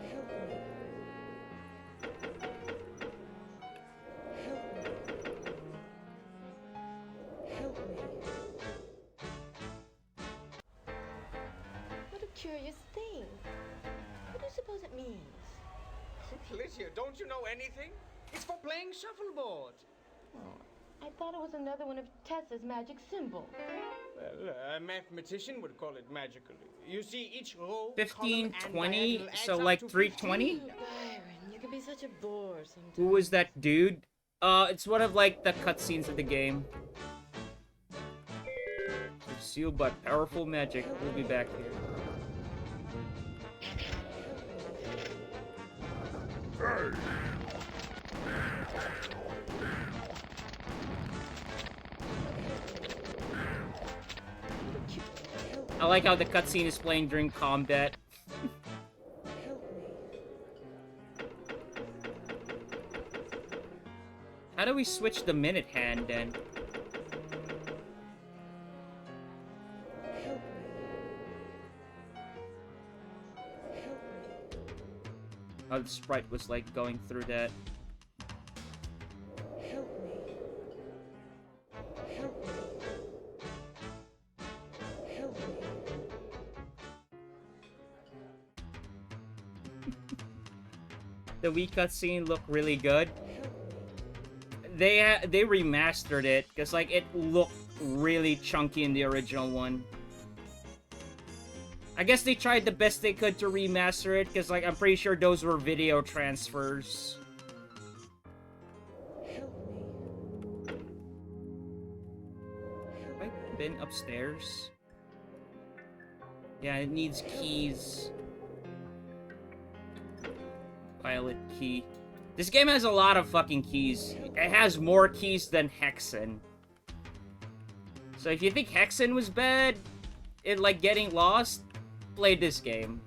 What a curious thing. What do you suppose it means? Felicia, don't you know anything? It's for playing shuffleboard. I thought it was another one of Tessa's magic symbols. Well, a mathematician would call it magical. You see, each row, 15, column, and 20, diagonal so adds up like to 320? 15. Byron, you can be such a bore sometimes. Who was that dude? It's one of like the cutscenes of the game. Sealed by powerful magic. We'll be back here. I like how the cutscene is playing during combat. How do we switch the minute hand then? Oh, the sprite was like going through that. The Wii cutscene looked really good. They remastered it because like it looked really chunky in the original one. I guess they tried the best they could to remaster it because like I'm pretty sure those were video transfers. Have I been upstairs? Yeah, it needs keys. Pilot key. This game has a lot of fucking keys. It has more keys than Hexen. So if you think Hexen was bad in like getting lost, play this game.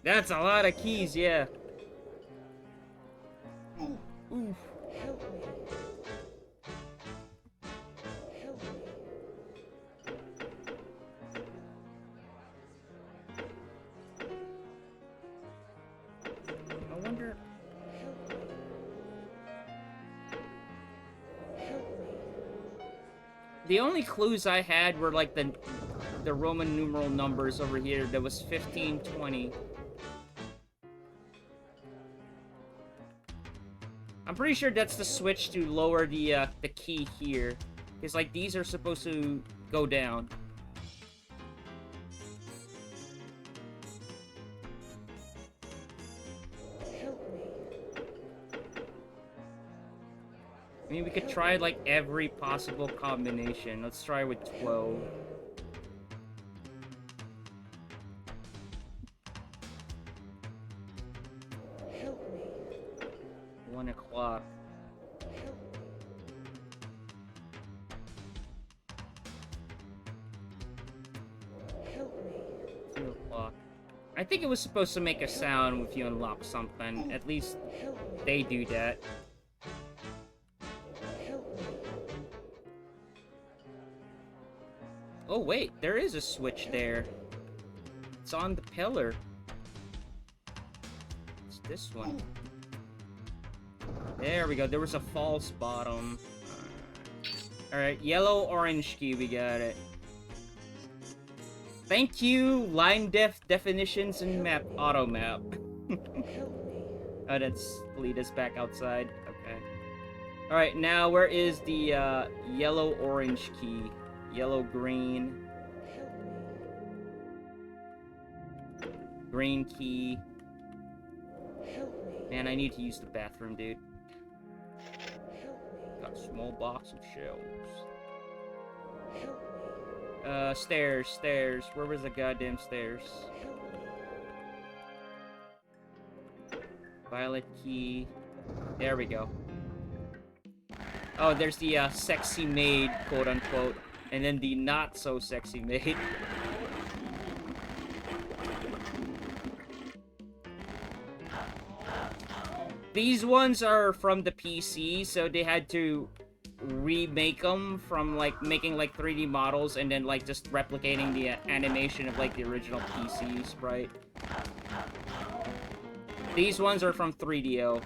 That's a lot of keys, yeah. Ooh. I wonder. The only clues I had were like the Roman numeral numbers over here. There was 15, 20. I'm pretty sure that's the switch to lower the key here. Because like these are supposed to go down. I mean, we could try like every possible combination. Let's try with 12. Help me. 1 o'clock. Help me. 2 o'clock. I think it was supposed to make a sound if you unlock something. At least they do that. Oh wait, there is a switch there. It's on the pillar. It's this one. There we go. There was a false bottom. Alright, yellow, orange key, we got it. Thank you, line definitions and map auto map. Oh, that's lead us back outside. Okay. Alright, now where is the yellow orange key? Yellow green. Green key. Man, I need to use the bathroom, dude. Got a small box of shells. Stairs. Where was the goddamn stairs? Violet key. There we go. Oh, there's the sexy maid, quote unquote, and then the not so sexy maid. These ones are from the PC, so they had to remake them from like making like 3D models and then like just replicating the animation of like the original PC sprite. These ones are from 3DO.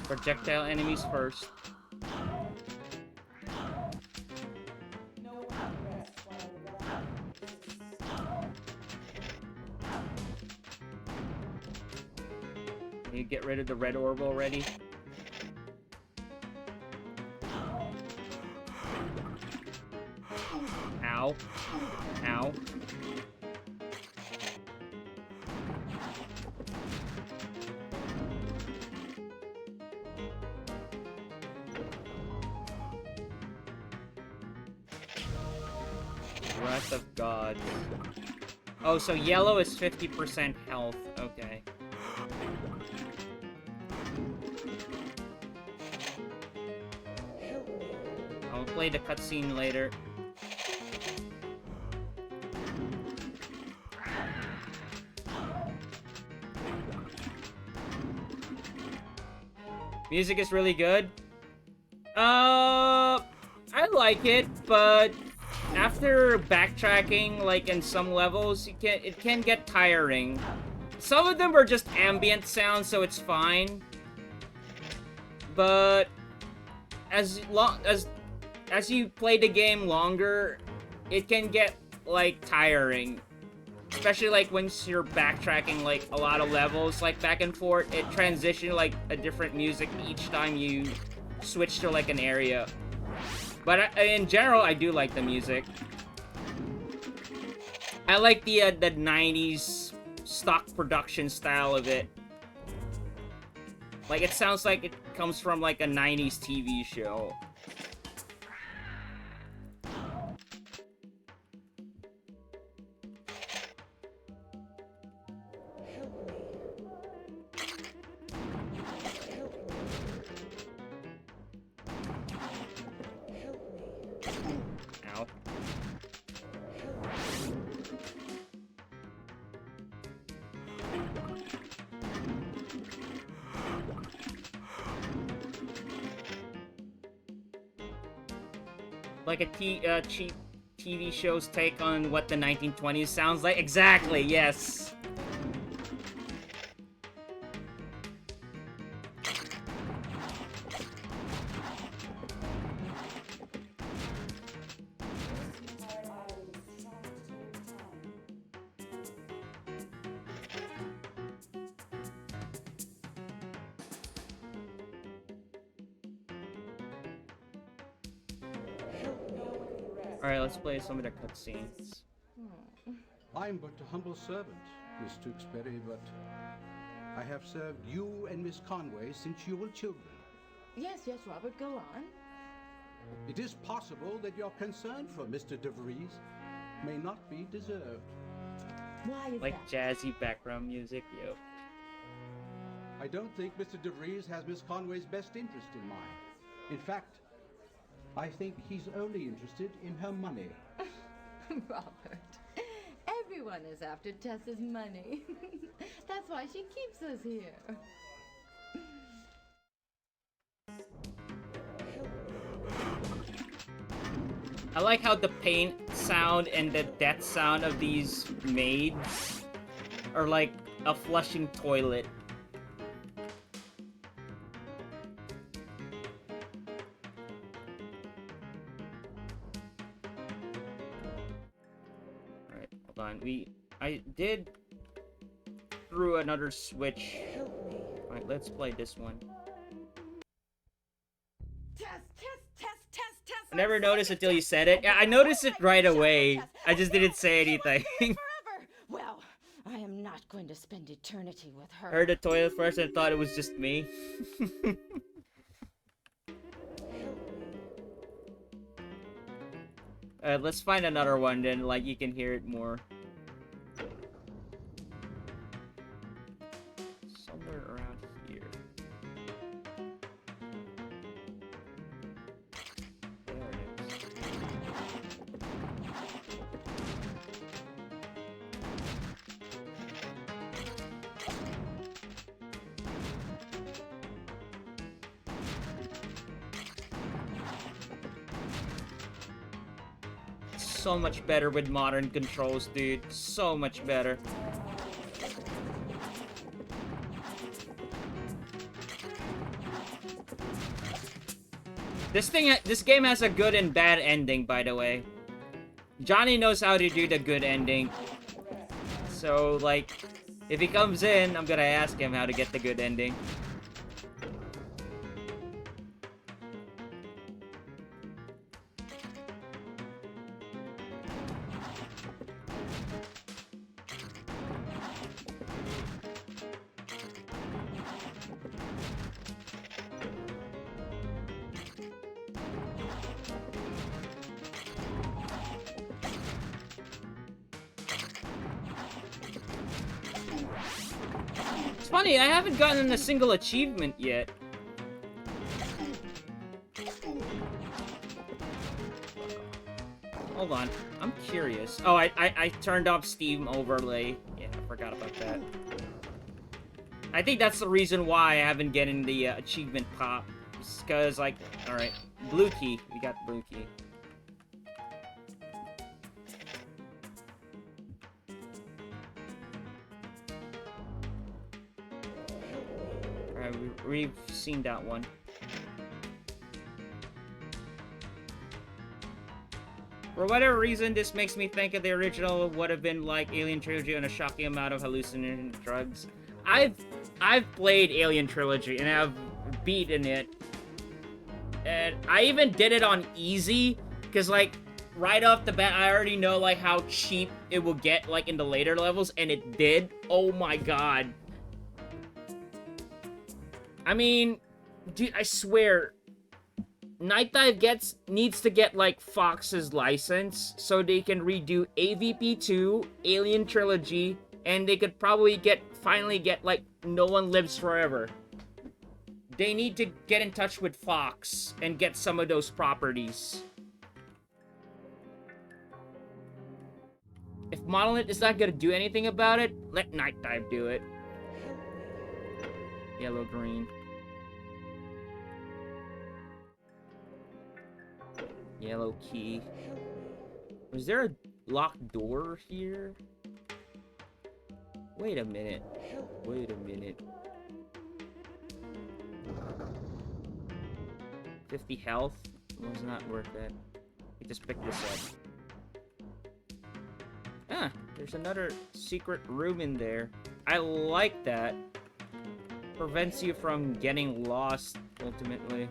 Projectile enemies first. Can you get rid of the red orb already? Ow. Ow. Wrath of God. Oh, so yellow is 50% health. Okay. I'll play the cutscene later. Music is really good. I like it, but after backtracking, like in some levels, it can get tiring. Some of them are just ambient sounds, so it's fine. But as you play the game longer, it can get like tiring. Especially like once you're backtracking like a lot of levels, like back and forth, it transitions like a different music each time you switch to like an area. But in general, I do like the music. I like the 90s stock production style of it. Like, it sounds like it comes from like a 90s TV show. Ow. Like a cheap TV show's take on what the 1920s sounds like? Exactly, yes. Alright, let's play some of the cutscenes. I'm but a humble servant, Miss Tewksbury, but I have served you and Miss Conway since you were children. Yes, Robert, go on. It is possible that your concern for Mr. DeVries may not be deserved. Why is Like that? jazzy background music, yo. I don't think Mr. DeVries has Miss Conway's best interest in mind. In fact, I think he's only interested in her money. Robert, everyone is after Tessa's money. That's why she keeps us here. I like how the paint sound and the death sound of these maids are like a flushing toilet. Alright, hold on. I did through another switch. Alright, let's play this one. I never noticed until you said it. Yeah, I noticed it right away. I just didn't say anything. Well, I am not going to spend eternity with her. I heard the toilet first and thought it was just me. Let's find another one then, like, you can hear it more. Somewhere around here. There it is. So much better with modern controls, dude. So much better. This game has a good and bad ending, by the way. Johnny knows how to do the good ending. So, like, if he comes in, I'm gonna ask him how to get the good ending. It's funny, I haven't gotten a single achievement yet. Hold on, I'm curious. Oh, I turned off Steam overlay. Yeah, I forgot about that. I think that's the reason why I haven't gotten the achievement pop. It's because, like, alright, blue key. We got blue key. Alright, we've seen that one. For whatever reason, this makes me think of the original would have been like Alien Trilogy and a shocking amount of hallucinogen drugs. I've played Alien Trilogy and I've beaten it. And I even did it on easy, because like right off the bat I already know like how cheap it will get like in the later levels, and it did. Oh my god. I mean, dude, I swear, Nightdive needs to get, like, Fox's license so they can redo AVP2, Alien Trilogy, and they could probably finally get, like, No One Lives Forever. They need to get in touch with Fox and get some of those properties. If Monolith is not gonna do anything about it, let Nightdive do it. Yellow, green. Yellow key. Was there a locked door here? Wait a minute. Wait a minute. 50 health? Was not worth it. We just picked this up. Ah, there's another secret room in there. I like that. Prevents you from getting lost, ultimately.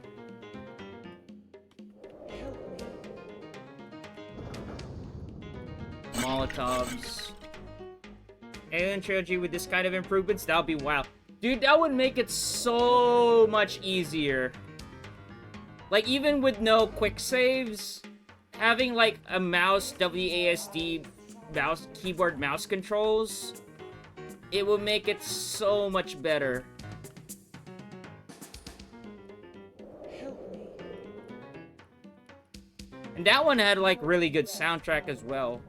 Molotovs. Alien Trilogy with this kind of improvements, that would be wild. Dude, that would make it so much easier. Like, even with no quick saves, having, like, a mouse, WASD mouse, keyboard mouse controls, it would make it so much better. Help me. And that one had, like, really good soundtrack as well.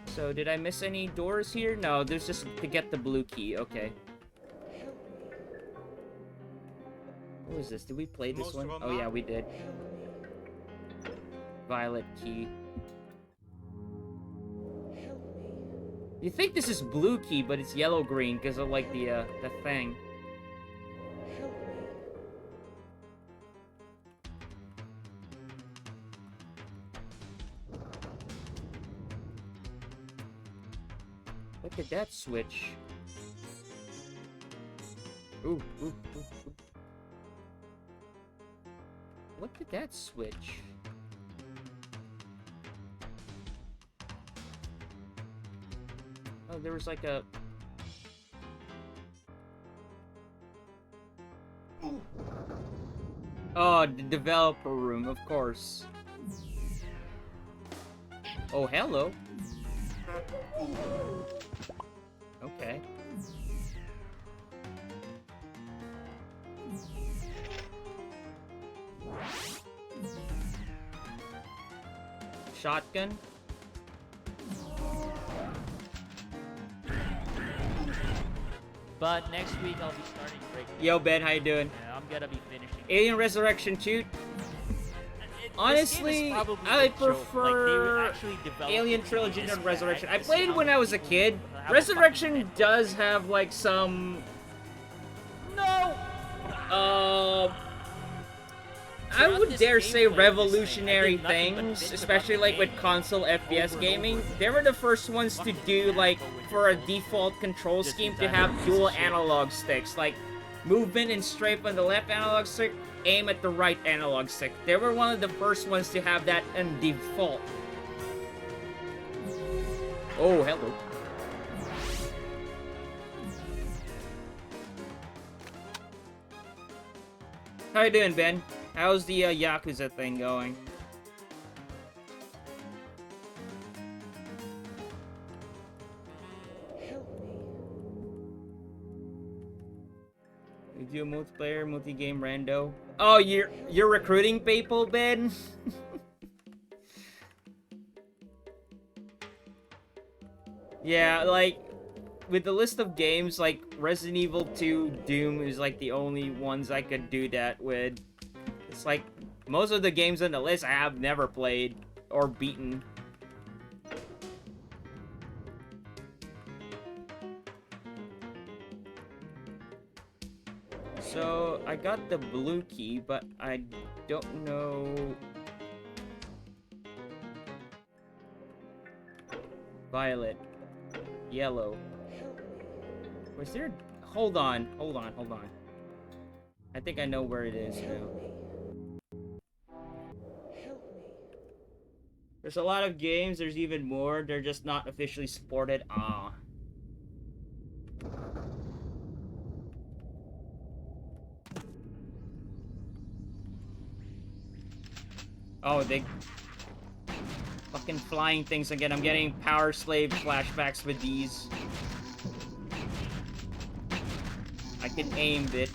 So, did I miss any doors here? No, there's just to get the blue key. Okay. What was this? Did we play this one? Oh, yeah, we did. Violet key. You think this is blue key, but it's yellow-green because of, like, the thing. Look at that switch. Ooh, ooh, ooh, ooh. What did that switch? Oh, there was like a... Oh, the developer room, of course. Oh, hello. Okay. Shotgun. But next week I'll be starting Breaking. Yo, Ben, how you doing? Yeah, I'm gonna be finishing. Alien Resurrection 2. Honestly, I prefer Alien Trilogy and Resurrection. I played when I was a kid. Resurrection does have like some... No! I would dare say revolutionary things, especially like with console FPS gaming. They were the first ones to do like, for a default control scheme, to have dual analog sticks. Like, movement and strafe on the left analog stick, aim at the right analog stick. They were one of the first ones to have that in default. Oh, hello. How you doing, Ben? How's the Yakuza thing going? We do multiplayer, multi-game rando. Oh, you're recruiting people, Ben? Yeah, like, with the list of games, like, Resident Evil 2, Doom is, like, the only ones I could do that with. It's like, most of the games on the list I have never played or beaten. So, I got the blue key, but I don't know... Violet. Yellow. Was there... Hold on. I think I know where it is now. There's a lot of games, there's even more, they're just not officially supported. Ah. Oh, they... Fucking flying things again. I'm getting Power Slave flashbacks with these. I can aim, bitch.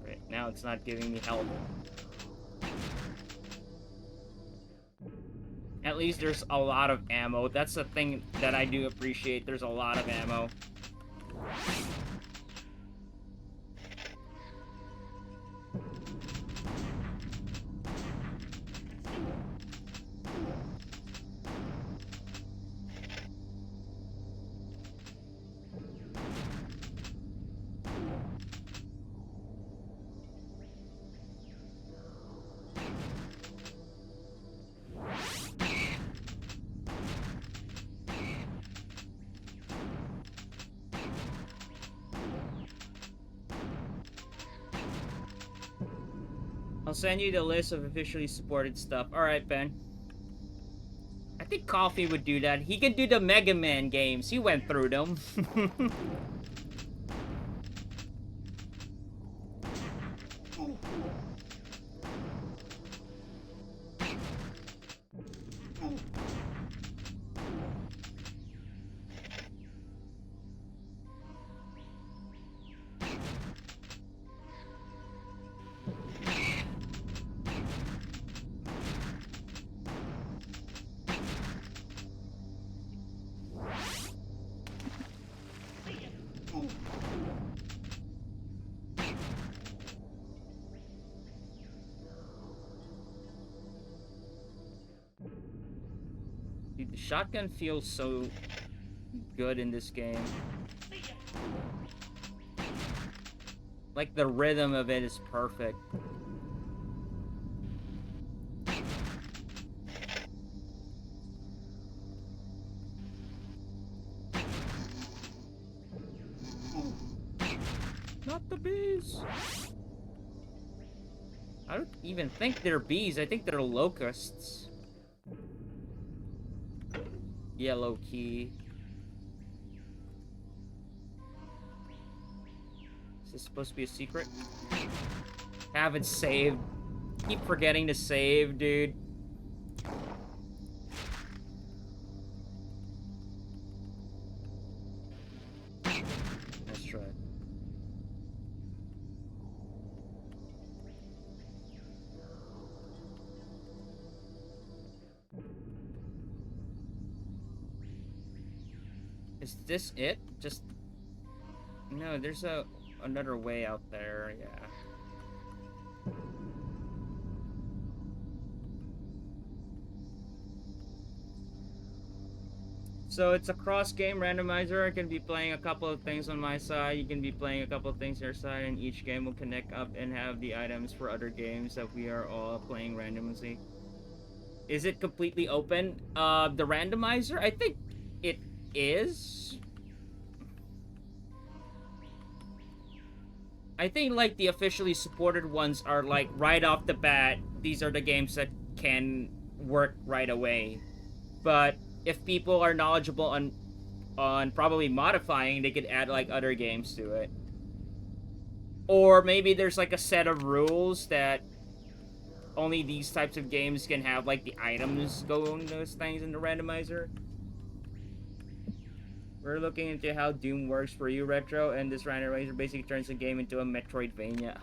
Right, now it's not giving me help. At least there's a lot of ammo. That's the thing that I do appreciate. There's a lot of ammo. I'll send you the list of officially supported stuff. Alright, Ben. I think Coffee would do that. He can do the Mega Man games. He went through them. Dude, the shotgun feels so good in this game. Like, the rhythm of it is perfect. Not the bees! I don't even think they're bees. I think they're locusts. Yellow key. Is this supposed to be a secret? Haven't saved. Keep forgetting to save, dude. Let's try. Is this it? Just... No, there's another way out there, yeah. So it's a cross-game randomizer. I can be playing a couple of things on my side, you can be playing a couple of things on your side, and each game will connect up and have the items for other games that we are all playing randomly. Is it completely open? The randomizer? I think it is. I think like the officially supported ones are like right off the bat, these are the games that can work right away. But if people are knowledgeable on probably modifying, they could add like other games to it. Or maybe there's like a set of rules that only these types of games can have like the items go on those things in the randomizer. We're looking into how Doom works for you, Retro, and this randomizer basically turns the game into a Metroidvania.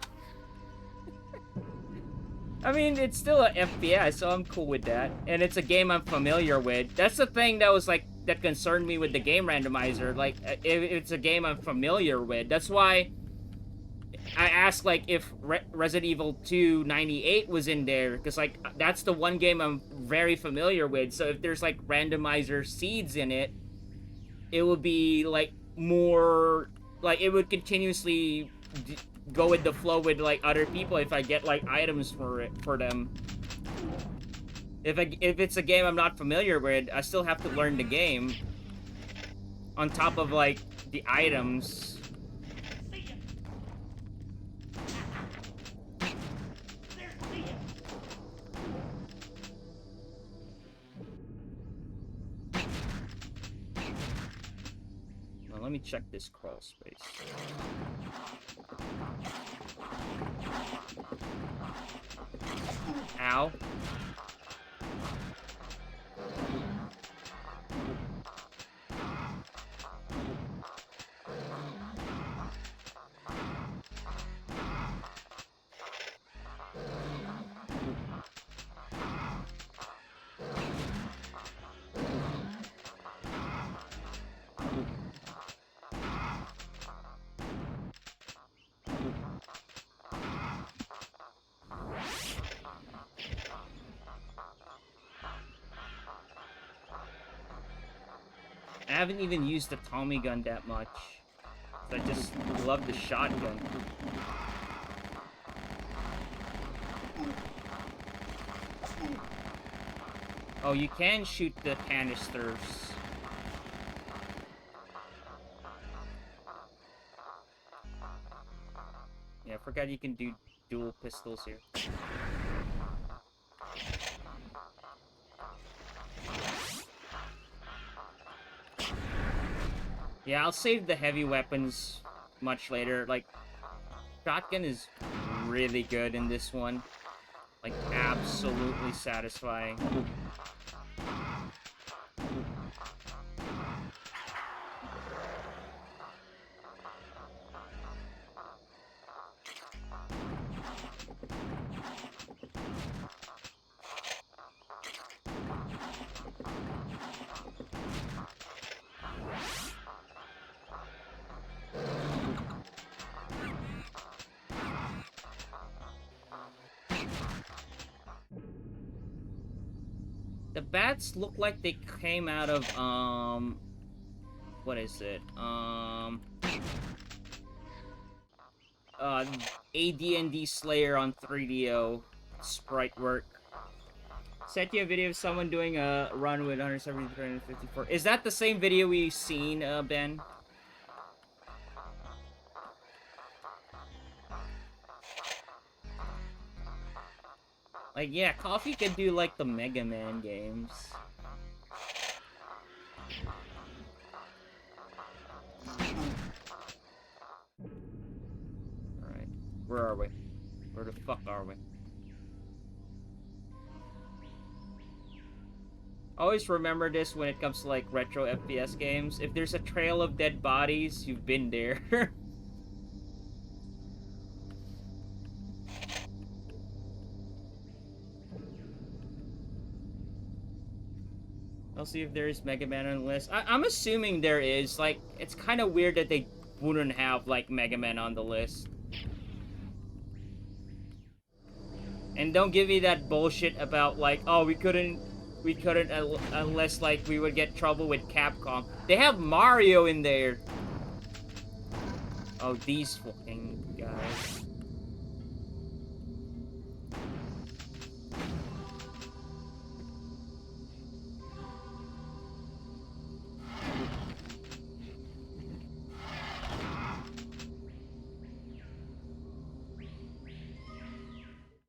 I mean, it's still a FPS, so I'm cool with that. And it's a game I'm familiar with. That's the thing that was like, that concerned me with the game randomizer. Like, if it's a game I'm familiar with. That's why I asked, like, if Resident Evil 2 98 was in there. Because, like, that's the one game I'm very familiar with. So if there's, like, randomizer seeds in it, it would be like more like it would continuously go with the flow with like other people if I get like items for them. If it's a game I'm not familiar with, I still have to learn the game on top of like the items. Let me check this crawl space. Ow. I haven't even used the Tommy gun that much. I just love the shotgun. Oh, you can shoot the canisters. Yeah, I forgot you can do dual pistols here. Yeah, I'll save the heavy weapons much later. Like, shotgun is really good in this one. Like, absolutely satisfying. The bats look like they came out of, what is it? AD&D Slayer on 3DO sprite work. Sent you a video of someone doing a run with 170, 354. Is that the same video we've seen, Ben? Like, yeah, Coffee could do, like, the Mega Man games. Alright. Where are we? Where the fuck are we? Always remember this when it comes to, like, retro FPS games. If there's a trail of dead bodies, you've been there. I'll see if there is Mega Man on the list. I'm assuming there is. Like, it's kind of weird that they wouldn't have, like, Mega Man on the list. And don't give me that bullshit about, like, oh, we couldn't unless, like, we would get trouble with Capcom. They have Mario in there. Oh, these fucking guys.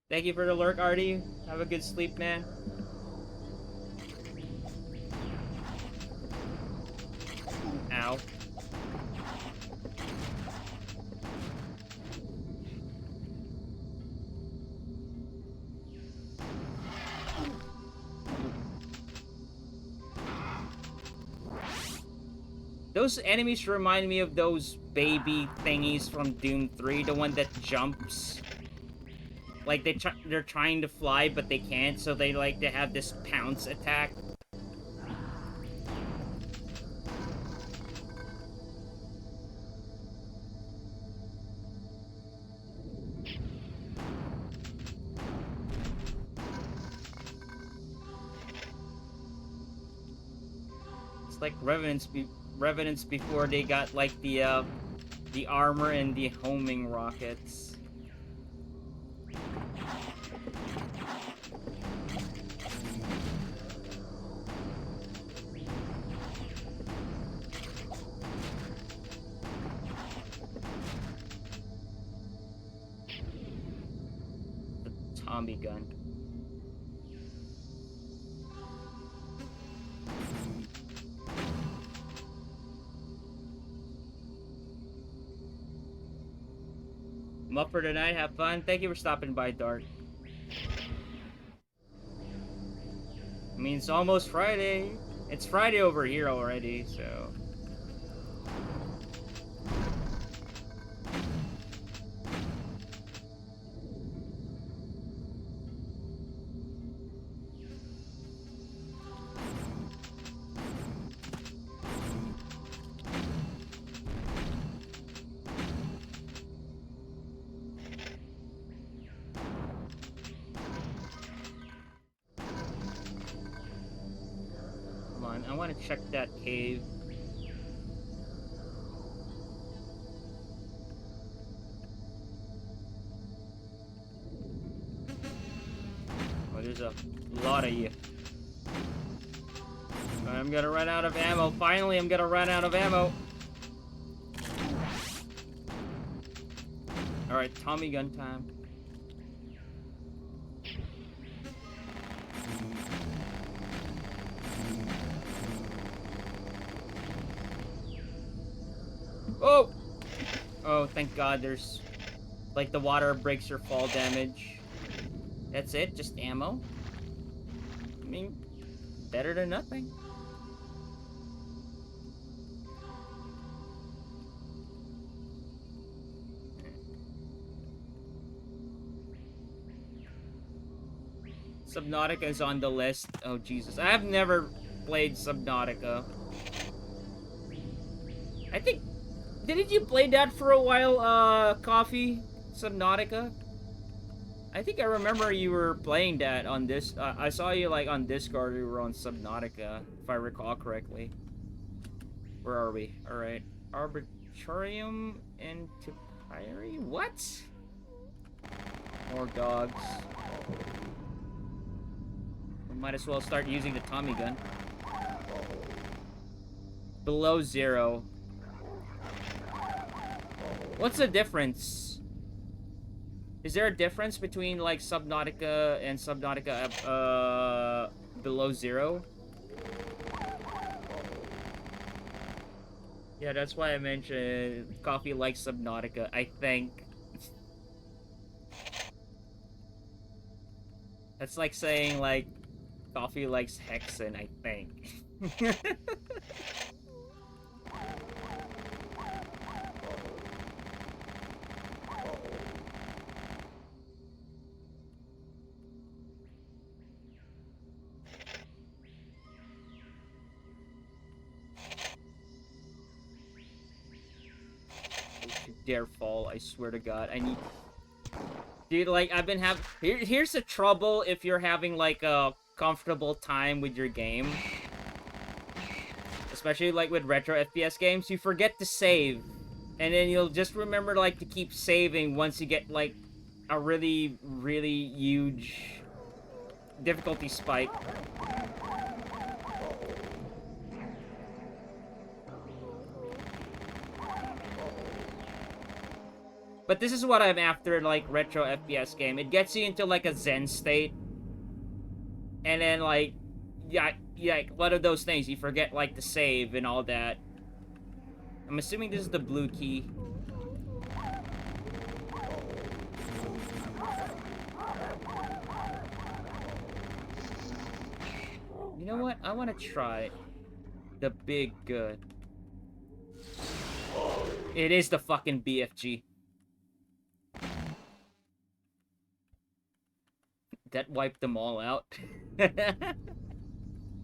Thank you for the lurk, Artie. Have a good sleep, man. Ow. Those enemies remind me of those baby thingies from Doom 3, the one that jumps. Like, they're trying to fly, but they can't, so they have this pounce attack. It's like Revenants before they got, like, the armor and the homing rockets. Tommy gun. I'm up for tonight. Have fun. Thank you for stopping by, Dart. I mean, it's almost Friday. It's Friday over here already, so... I want to check that cave. Oh, there's a lot of you. I'm gonna run out of ammo. Finally, I'm gonna run out of ammo. Alright, Tommy gun time. Oh! Oh, thank God there's... Like, the water breaks your fall damage. That's it? Just ammo? I mean, better than nothing. Subnautica is on the list. Oh, Jesus. I have never played Subnautica. I think... Didn't you play that for a while, Coffee? Subnautica? I think I remember you were playing that on this... I saw you, like, on Discord. You were on Subnautica, if I recall correctly. Where are we? Alright. Arbitrarium and Topiary? What? More dogs. We might as well start using the Tommy gun. Below 0. What's the difference? Is there a difference between, like, Subnautica and Subnautica, below 0? Yeah, that's why I mentioned Coffee likes Subnautica, I think. That's like saying, like, Coffee likes Hexen, I think. Dare fall, I swear to God. I need... Dude, like, I've been having... Here's the trouble if you're having, like, a comfortable time with your game. Especially, like, with retro FPS games. You forget to save. And then you'll just remember, like, to keep saving once you get, like, a really, really huge difficulty spike. But this is what I'm after, like, retro FPS game. It gets you into, like, a zen state. And then, like, yeah, one of those things. You forget, like, to save and all that. I'm assuming this is the blue key. You know what? I want to try the big good. It is the fucking BFG. That wiped them all out.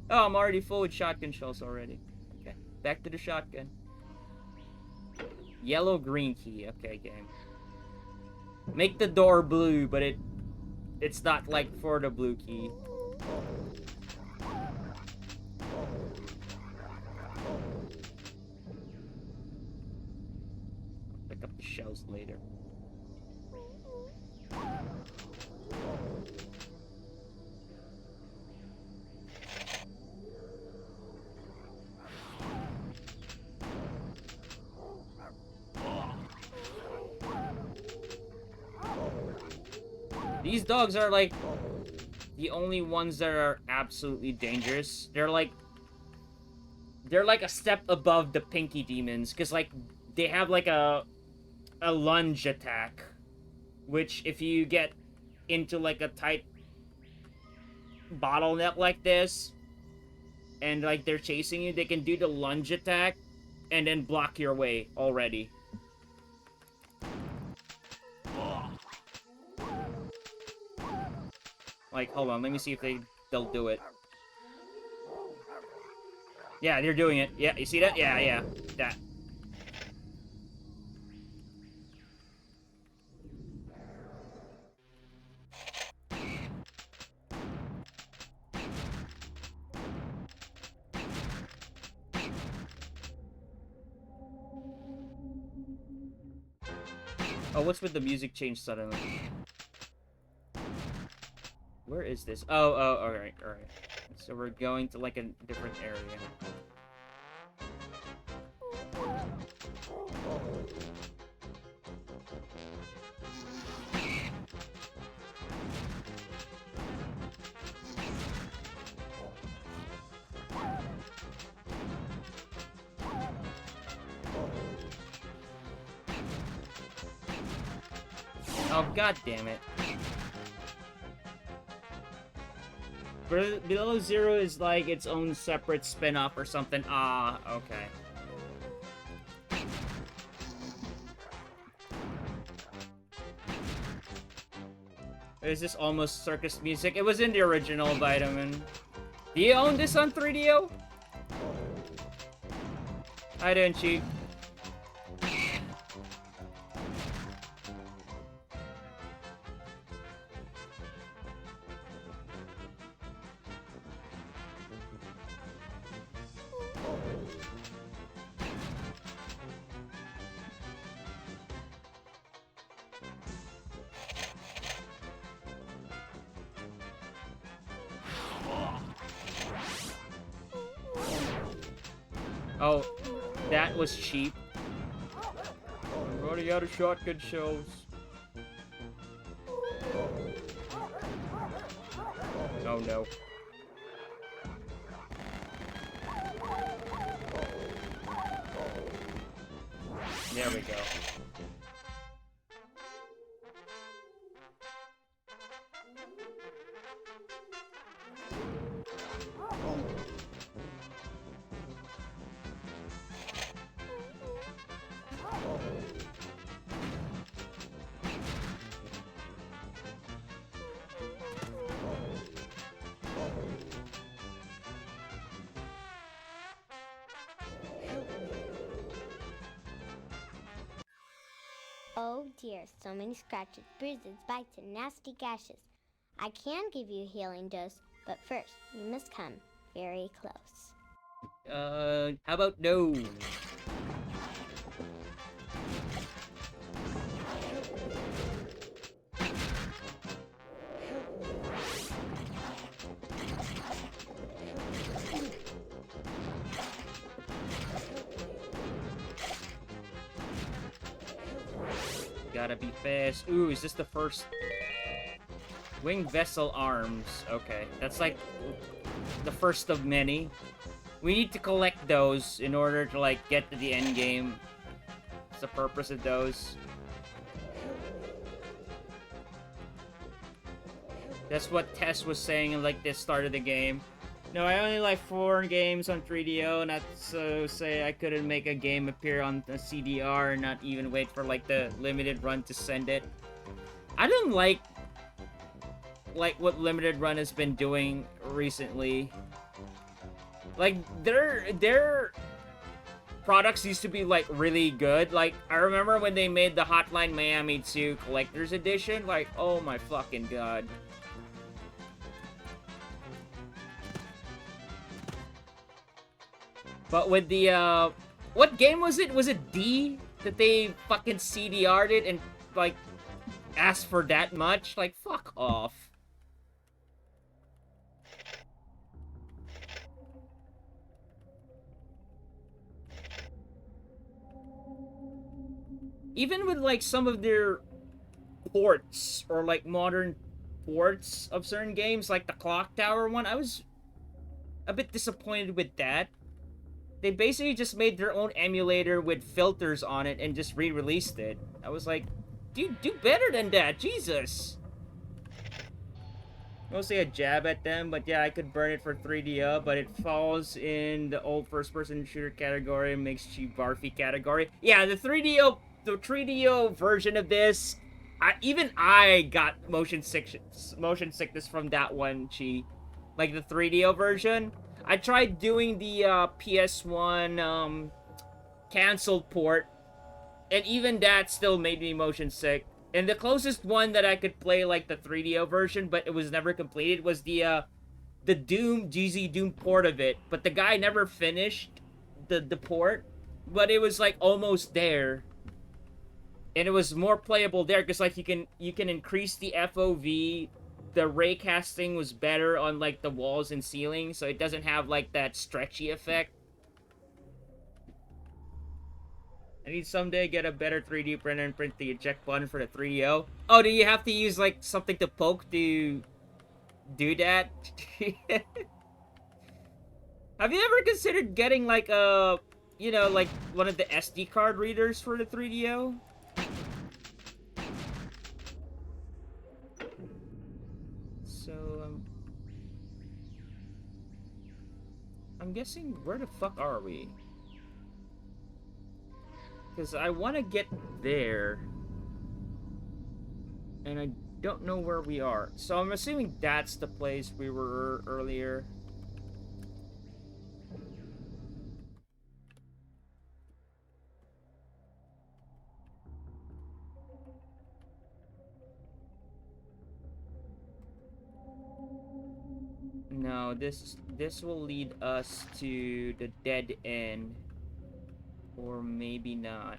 Oh, I'm already full with shotgun shells already. Okay, back to the shotgun. Yellow-green key. Okay, game. Make the door blue, but it's not like for the blue key. Pick up the shells later. These dogs are, like, the only ones that are absolutely dangerous. They're like a step above the pinky demons, because, like, they have, like, a lunge attack, which if you get into, like, a tight bottleneck like this, and, like, they're chasing you, they can do the lunge attack, and then block your way already. Like, hold on, let me see if they'll do it. Yeah, they're doing it. Yeah, you see that? Yeah, that. Oh, what's with the music change suddenly? Where is this? Oh, alright. So we're going to, like, a different area. Oh, god damn it. Below Zero is like its own separate spin-off or something. Ah, okay. Is this almost circus music? It was in the original Vitamin. Do you own this on 3DO? Hi, Denchi. Oh, that was cheap. I'm running out of shotgun shells. Oh no. There we go. Oh dear, so many scratches, bruises, bites, and nasty gashes. I can give you a healing dose, but first, you must come very close. How about no? Gotta be fast. Ooh, is this the first? Winged Vessel Arms. Okay, that's like the first of many. We need to collect those in order to like get to the end game. What's the purpose of those? That's what Tess was saying in like the start of the game. No, I only like 4 games on 3DO, not so say I couldn't make a game appear on the CDR and not even wait for like the limited run to send it. I don't like what limited run has been doing recently. Like their products used to be like really good. Like I remember when they made the Hotline Miami 2 Collector's Edition. Like, oh my fucking god. But with the, what game was it? Was it D that they fucking CDR'd it and, like, asked for that much? Like, fuck off. Even with, like, some of their ports, or, like, modern ports of certain games, like the Clock Tower one, I was a bit disappointed with that. They basically just made their own emulator with filters on it and just re-released it. I was like, dude, do better than that, Jesus! Mostly a jab at them, but yeah, I could burn it for 3DO, but it falls in the old first-person shooter category and makes cheap barfy category. Yeah, the 3DO version of this, even I got motion sickness from that one, Chi. Like the 3DO version. I tried doing the PS1 canceled port, and even that still made me motion sick. And the closest one that I could play like the 3DO version, but it was never completed, was the Doom, GZ Doom port of it. But the guy never finished the port, but it was like almost there. And it was more playable there, because like you can increase the FOV. The ray casting was better on like the walls and ceiling, so it doesn't have like that stretchy effect. I need someday get a better 3D printer and print the eject button for the 3DO. Oh, do you have to use like something to poke to do that? Have you ever considered getting like a, you know, like one of the SD card readers for the 3DO? I'm guessing, where the fuck are we? Because I want to get there. And I don't know where we are. So I'm assuming that's the place we were earlier. No, this will lead us to the dead end. Or maybe not.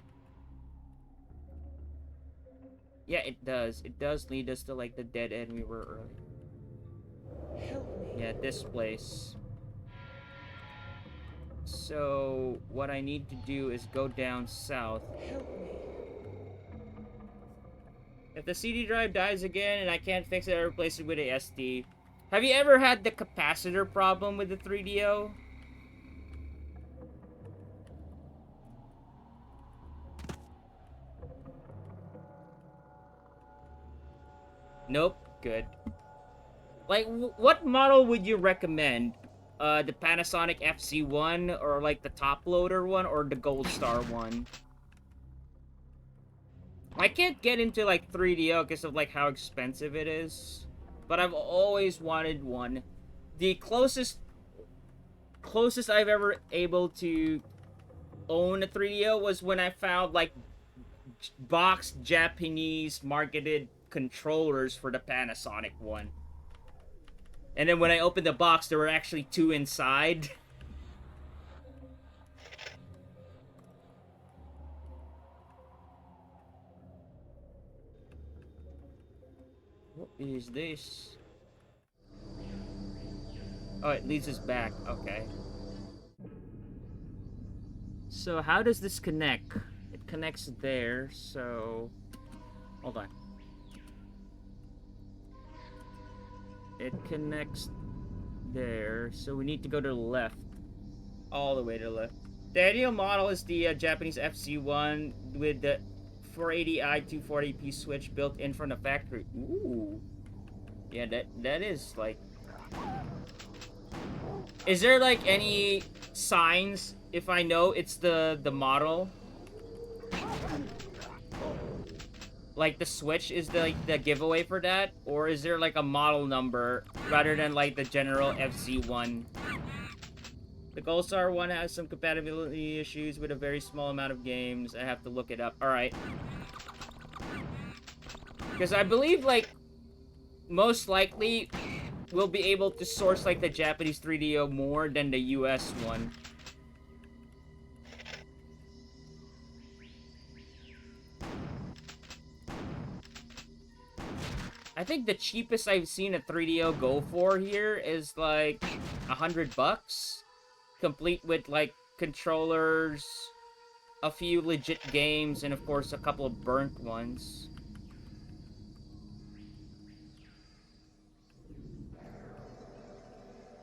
Yeah, it does. It does lead us to like the dead end we were earlier. Help me. Yeah, this place. So what I need to do is go down south. Help me. If the CD drive dies again and I can't fix it, I replace it with a SD. Have you ever had the capacitor problem with the 3DO? Nope. Good. Like, what model would you recommend? The Panasonic FC1, or like the top loader one, or the Gold Star one? I can't get into like 3DO because of like how expensive it is, but I've always wanted one. The closest I've ever able to own a 3DO was when I found like boxed Japanese marketed controllers for the Panasonic one. And then when I opened the box, there were actually 2 inside. What is this? Oh, it leads us back. Okay. So how does this connect? It connects there, so... Hold on. It connects there, so we need to go to the left. All the way to the left. The ideal model is the Japanese FC1 with the 480i 240p switch built in from the factory. Ooh. Yeah, that is like... Is there like any signs if I know it's the model? Like the switch is the giveaway for that, or is there like a model number rather than like the general FC1? The Gold Star one has some compatibility issues with a very small amount of games. I have to look it up. All right, because I believe like most likely we'll be able to source like the Japanese 3DO more than the US one. I think the cheapest I've seen a 3DO go for here is like $100, complete with like controllers, a few legit games, and of course a couple of burnt ones.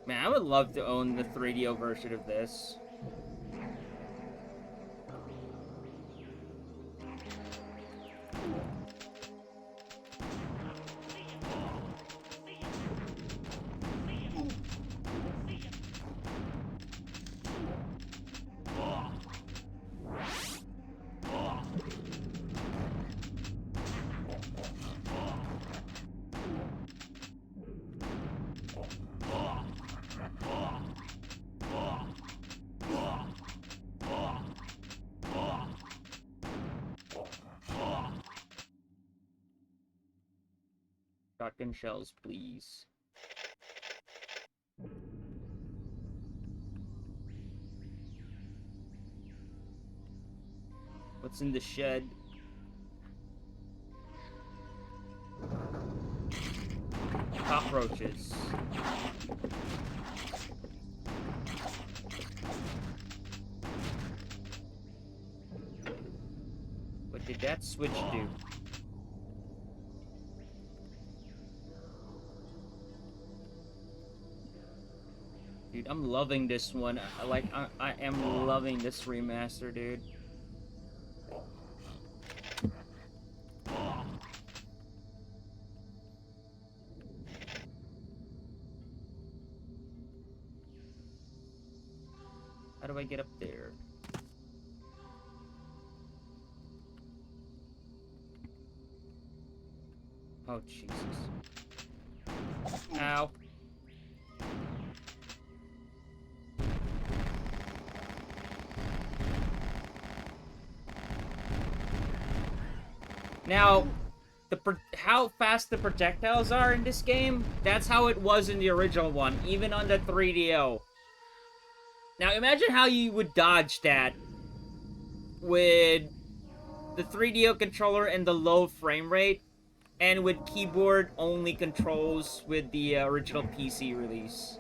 Man, I would love to own the 3DO version of this. Shotgun shells, please. What's in the shed? Cockroaches. What did that switch do? Dude, I'm loving this one. I am loving this remaster, dude. How do I get up there? Oh, Jesus. Ow. Now, how fast the projectiles are in this game, that's how it was in the original one, even on the 3DO. Now, imagine how you would dodge that with the 3DO controller and the low frame rate, and with keyboard-only controls with the original PC release.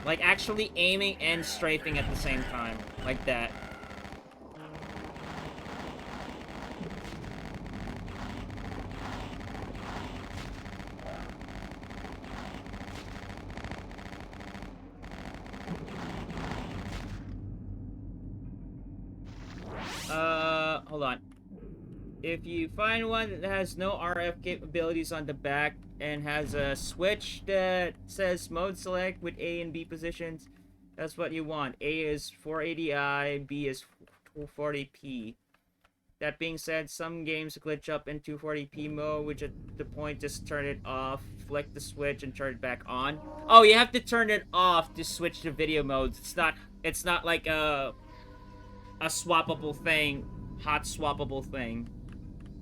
Like, actually aiming and strafing at the same time. Like that. Hold on. If you find one that has no RF capabilities on the back and has a switch that says mode select with A and B positions, that's what you want. A is 480i, B is 240p. That being said, some games glitch up in 240p mode, which at the point just turn it off, flick the switch, and turn it back on. Oh, you have to turn it off to switch to video modes. It's not like a swappable thing, hot swappable thing.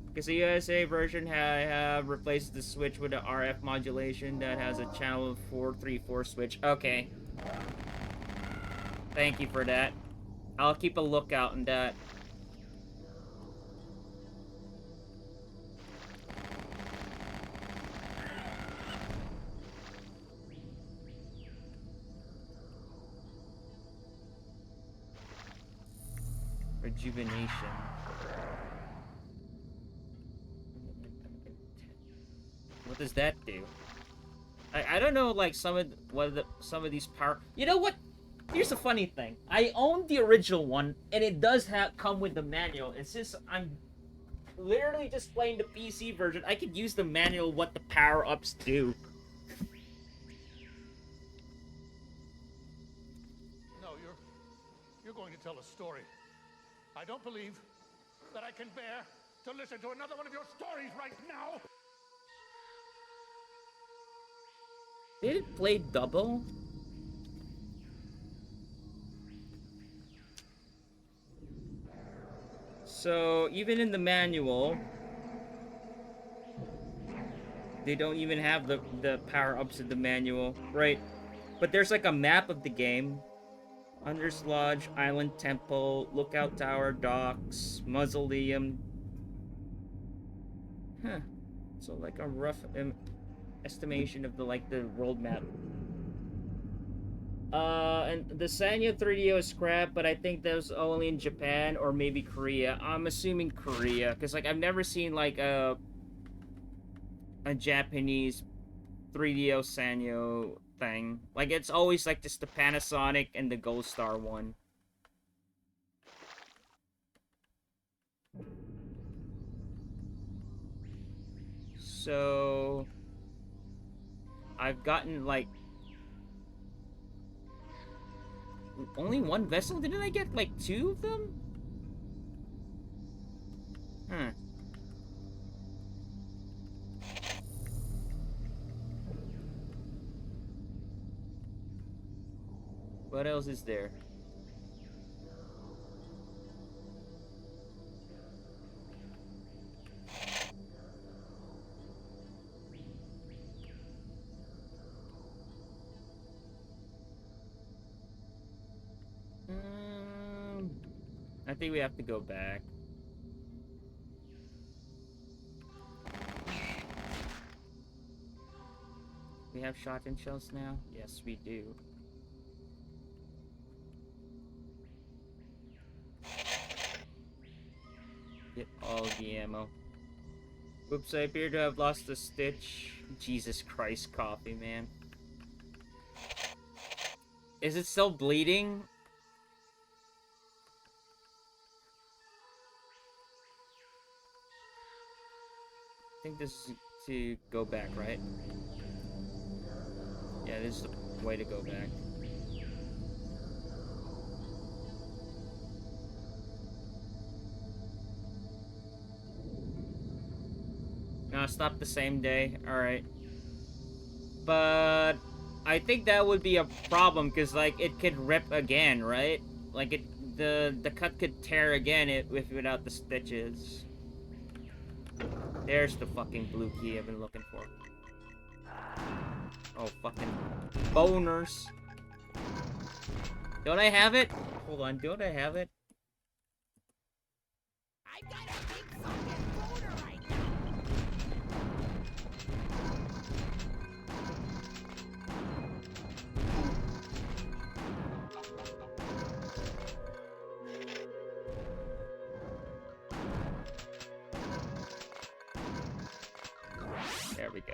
Because the USA version have replaced the switch with an RF modulation that has a channel 434 switch. Okay. Thank you for that. I'll keep a lookout on that. Rejuvenation. What does that do? I don't know, like, some of these power... You know what? Here's the funny thing. I own the original one, and it does come with the manual. It's just, I'm literally just playing the PC version. I could use the manual, what the power-ups do. No, you're going to tell a story. I don't believe that I can bear to listen to another one of your stories right now. Did it play double? So, even in the manual, they don't even have the power-ups in the manual. Right. But there's like a map of the game. Hunter's Lodge, Island Temple, Lookout Tower, Docks, Mausoleum. Huh. So like a rough estimation of the world map. And the Sanyo 3DO is scrap, but I think that was only in Japan or maybe Korea. I'm assuming Korea, because like I've never seen like a Japanese 3DO Sanyo thing. Like it's always like just the Panasonic and the Gold Star one. So I've gotten like only one vessel? Didn't I get like 2 of them? Huh. What else is there? I think we have to go back. We have shotgun shells now? Yes, we do. Get all the ammo. Whoops, I appear to have lost a stitch. Jesus Christ, coffee, man. Is it still bleeding? I think this is to go back, right? Yeah, this is way to go back. No, stop the same day. Alright. But I think that would be a problem because like it could rip again, right? Like the cut could tear again without the stitches. There's the fucking blue key I've been looking for. Oh, fucking boners. Don't I have it? Hold on, don't I have it? I got a big fucking boner right now. There we go.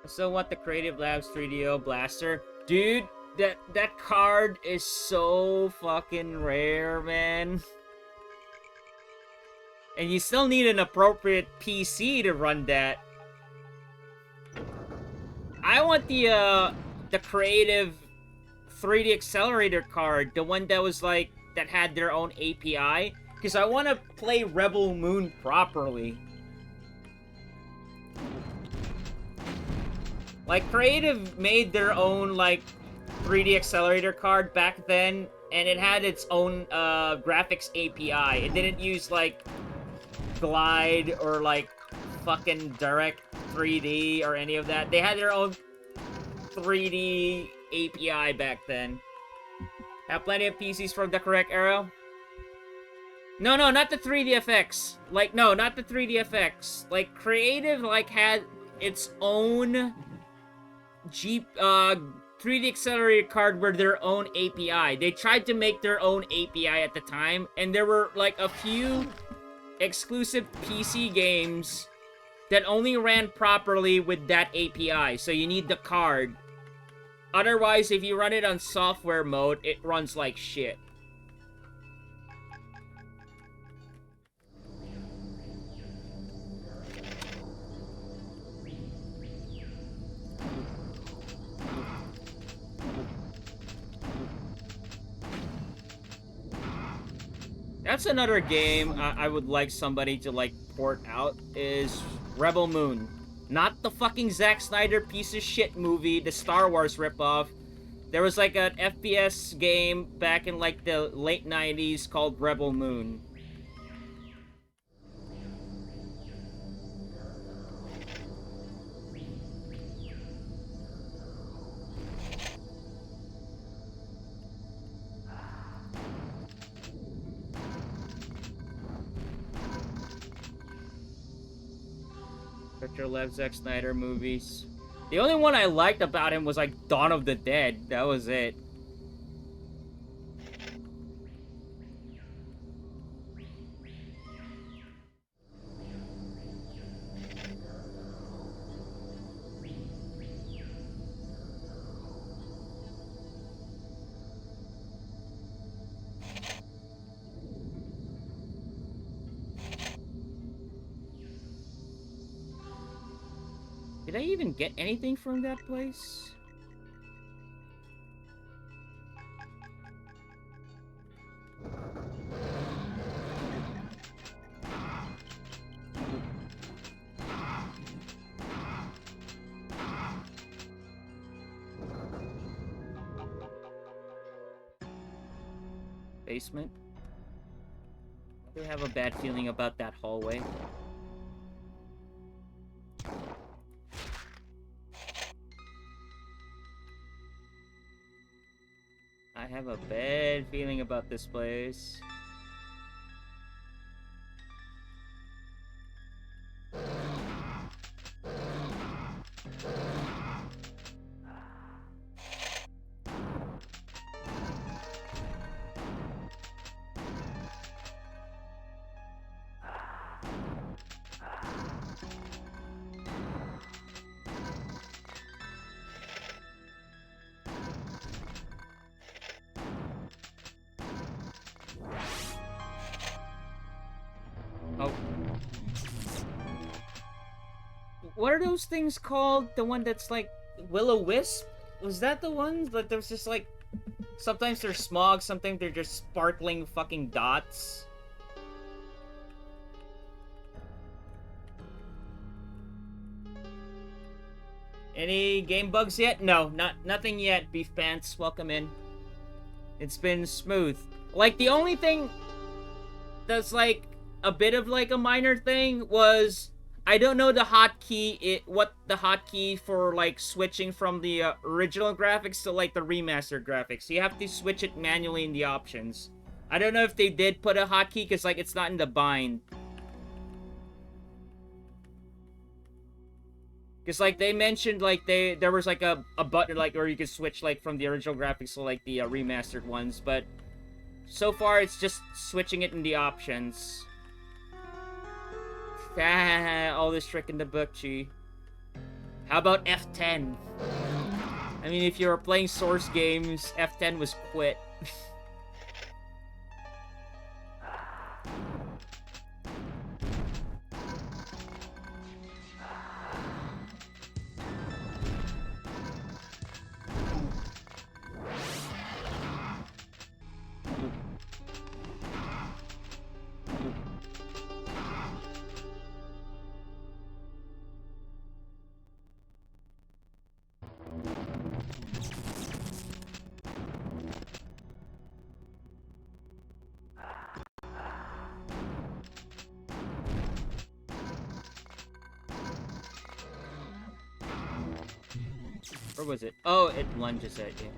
I still want the Creative Labs 3DO blaster. Dude, that card is so fucking rare, man. And you still need an appropriate PC to run that. I want the Creative 3D Accelerator card, the one that was like, that had their own API, because I want to play Rebel Moon properly. Like, Creative made their own, like, 3D Accelerator card back then, and it had its own graphics API. It didn't use, like, Glide or, like, fucking Direct 3D or any of that. They had their own 3D API back then. Have plenty of PCs from the correct era? No, not the 3DFX. Like, no, not the 3DFX. Like, Creative, like, had its own 3D Accelerator card were their own API. They tried to make their own API at the time, and there were, like, a few exclusive PC games that only ran properly with that API, so you need the card. Otherwise, if you run it on software mode, it runs like shit. That's another game I would like somebody to, like, port out, is Rebel Moon. Not the fucking Zack Snyder piece of shit movie, the Star Wars ripoff. There was, like, an FPS game back in, like, the late 90s called Rebel Moon. Victor loves Zack Snyder movies. The only one I liked about him was like Dawn of the Dead. That was it. Did I even get anything from that place? Basement? I have a bad feeling about that hallway. I have a bad feeling about this place. what are those things called? The one that's like will-o-wisp? Was that the one? That there's just like sometimes they're smog, sometimes they're just sparkling fucking dots. Any game bugs yet? No, nothing yet, Beef Pants. Welcome in. It's been smooth. Like, the only thing that's like a bit of like a minor thing was I don't know the hotkey, what the hotkey for like switching from the original graphics to like the remastered graphics. You have to switch it manually in the options. I don't know if they did put a hotkey because like it's not in the bind. Because, like, they mentioned, like, there was, like, a button, like, where you could switch, like, from the original graphics to, like, the remastered ones, but so far it's just switching it in the options. All this trick in the book, Chi. How about F10? I mean, if you were playing Source games, F10 was quit. Where was it? Oh, it lunges at you.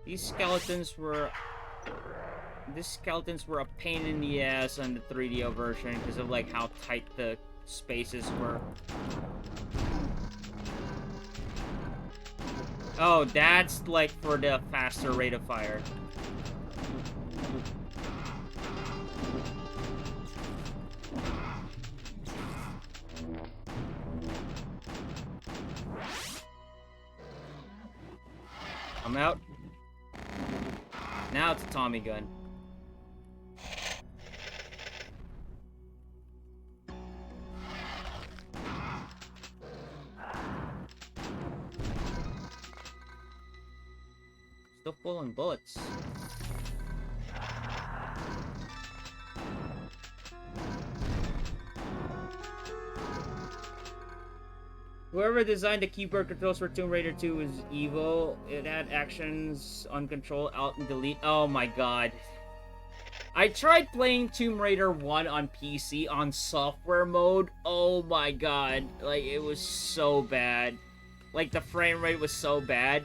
These skeletons were a pain in the ass on the 3DO version because of like how tight the spaces were. Oh, that's like for the faster rate of fire. I'm out. Now it's a Tommy gun. Still full on bullets. Whoever designed the keyboard controls for Tomb Raider 2 was evil. It had actions on control, alt, and delete. Oh my god. I tried playing Tomb Raider 1 on PC on software mode. Oh my god. Like, it was so bad. Like, the frame rate was so bad.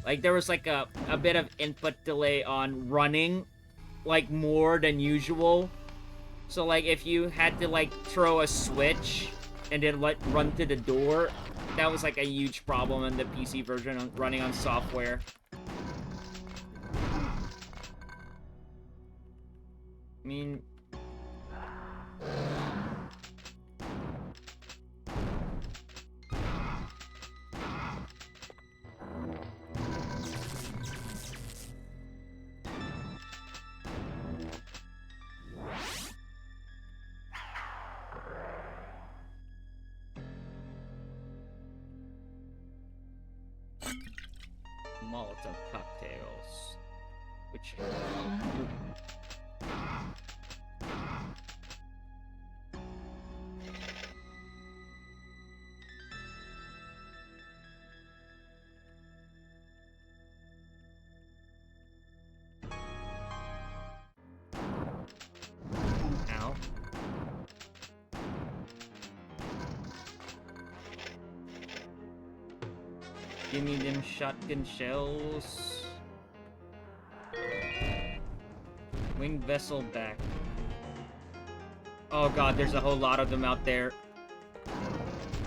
Like, there was like a bit of input delay on running. Like, more than usual. So, like, if you had to, like, throw a switch and then like run to the door, that was like a huge problem in the PC version running on software. I mean, Molotov cocktails, which ow. Give me them shotgun shells. Winged vessel back. Oh god, there's a whole lot of them out there.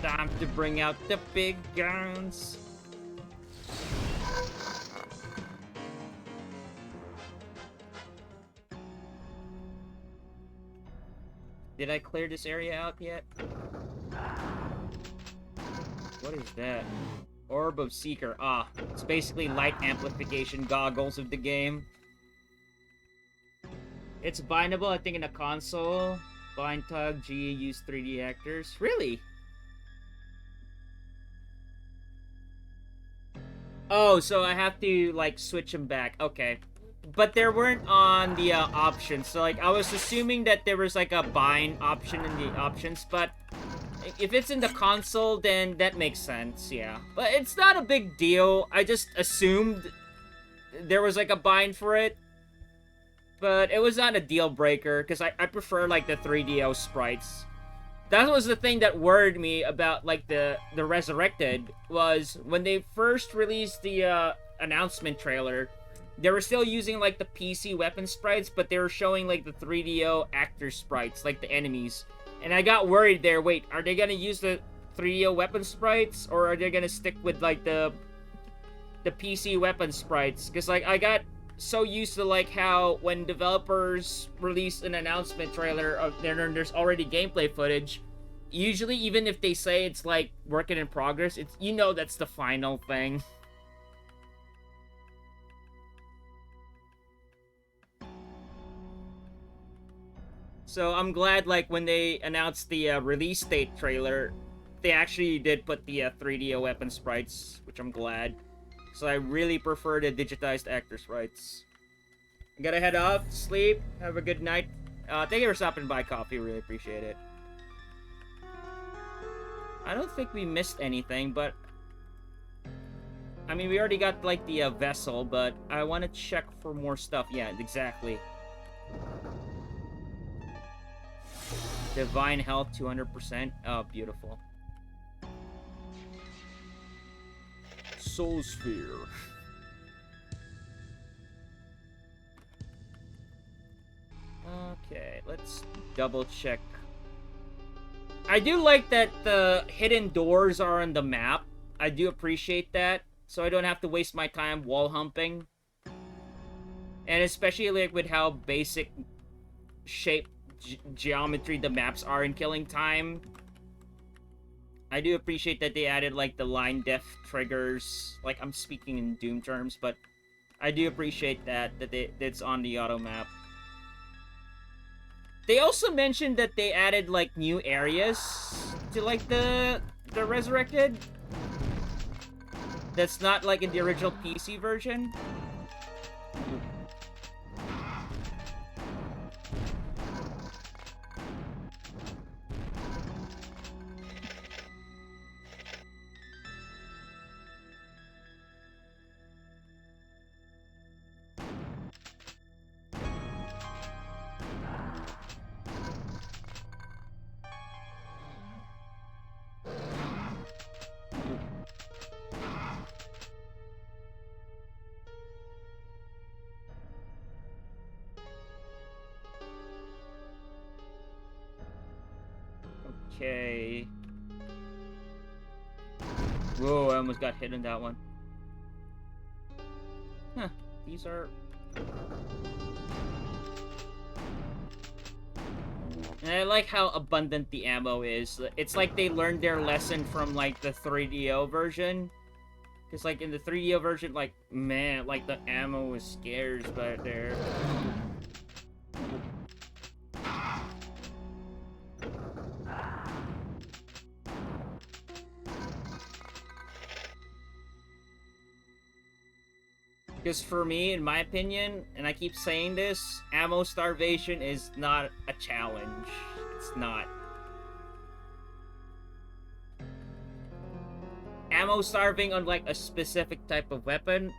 Time to bring out the big guns. Did I clear this area out yet? What is that? Orb of Seeker. Ah, it's basically light amplification goggles of the game. It's bindable, I think, in a console. Bind tug, G, use 3D actors. Really? Oh, so I have to, like, switch them back. Okay. But there weren't on the options. So, like, I was assuming that there was, like, a bind option in the options. But if it's in the console, then that makes sense, yeah. But it's not a big deal. I just assumed there was, like, a bind for it. But it was not a deal breaker, because I prefer, like, the 3DO sprites. That was the thing that worried me about, like, the Resurrected, was when they first released the announcement trailer, they were still using, like, the PC weapon sprites, but they were showing, like, the 3DO actor sprites, like the enemies. And I got worried there, wait, are they gonna use the 3DO weapon sprites, or are they gonna stick with, like, the PC weapon sprites? Because, like, I got so used to, like, how when developers release an announcement trailer of there's already gameplay footage, usually even if they say it's, like, working in progress, it's, you know, that's the final thing. So I'm glad, like, when they announced the release date trailer, they actually did put the 3DO weapon sprites, which I'm glad. So I really prefer the digitized actor sprites. I gotta head off, sleep, have a good night. Thank you for stopping by, Coffee, really appreciate it. I don't think we missed anything, but I mean, we already got, like, the vessel, but I want to check for more stuff. Yeah, exactly. Divine health, 200%. Oh, beautiful. Soul Sphere. Okay, let's double check. I do like that the hidden doors are on the map. I do appreciate that, so I don't have to waste my time wall humping. And especially, like, with how basic shape geometry the maps are in Killing Time. I do appreciate that they added, like, the line def triggers. Like, I'm speaking in Doom terms, but I do appreciate that it's on the auto map. They also mentioned that they added, like, new areas to, like, the Resurrected. That's not, like, in the original PC version. Okay. Whoa, I almost got hit on that one. Huh, these are... And I like how abundant the ammo is. It's like they learned their lesson from, like, the 3DO version. Because, like, in the 3DO version, like, man, like, the ammo was scarce right there. Because for me, in my opinion, and I keep saying this, ammo starvation is not a challenge. It's not. Ammo starving on, like, a specific type of weapon,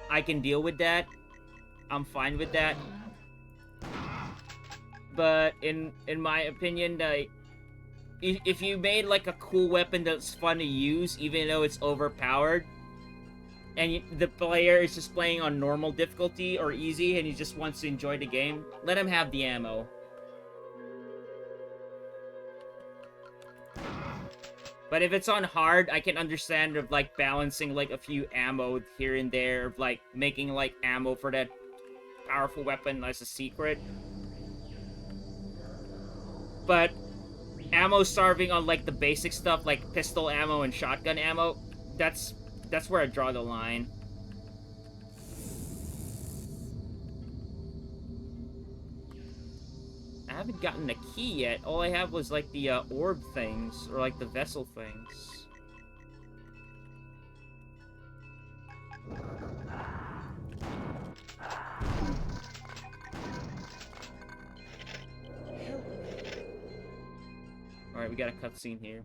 I can deal with that. I'm fine with that. But in my opinion, like, if you made like a cool weapon that's fun to use, even though it's overpowered, and the player is just playing on normal difficulty or easy, and he just wants to enjoy the game, let him have the ammo. But if it's on hard, I can understand of like balancing like a few ammo here and there, of like making like ammo for that powerful weapon as a secret. But ammo starving on like the basic stuff like pistol ammo and shotgun ammo, that's where I draw the line. I haven't gotten the key yet. All I have was like the orb things, or like the vessel things. Alright, we got a cutscene here.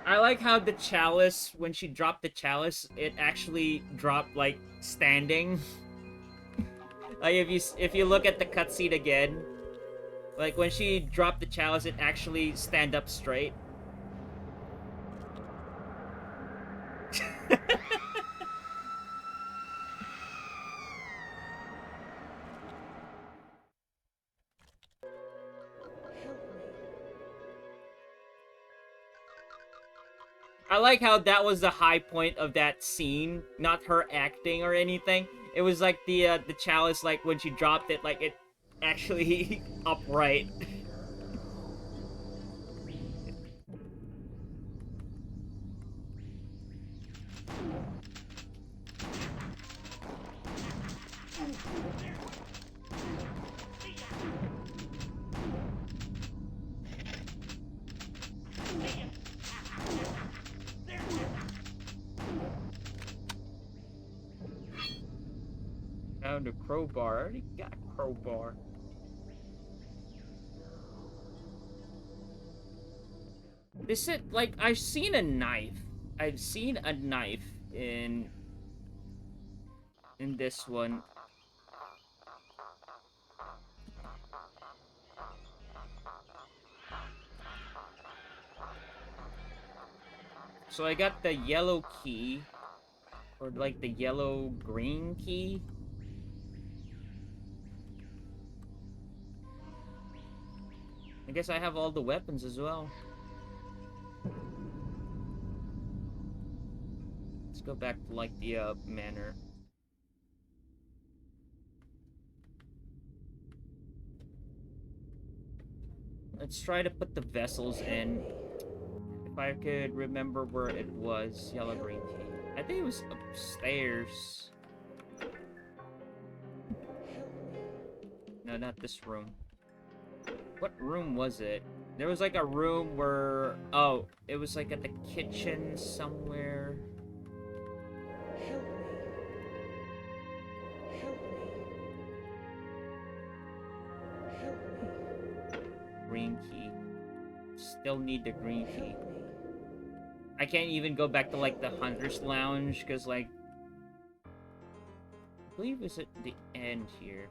I like how the chalice, when she dropped the chalice, it actually dropped, like, standing. Like, if you look at the cutscene again, like, when she dropped the chalice, it actually stand up straight. I like how that was the high point of that scene, not her acting or anything. It was like the chalice, like when she dropped it, like it actually upright. Found a crowbar. I already got a crowbar. This is like, I've seen a knife. I've seen a knife in this one. So I got the yellow key, or like the yellow-green key. I guess I have all the weapons as well. Let's go back to like the manor. Let's try to put the vessels in. If I could remember where it was, yellow green key. I think it was upstairs. No, not this room. What room was it? There was like a room where... Oh, it was like at the kitchen somewhere. Help me. Help me. Help me. Green key. Still need the green key. I can't even go back to like the Hunter's Lounge because like... I believe it's at the end here.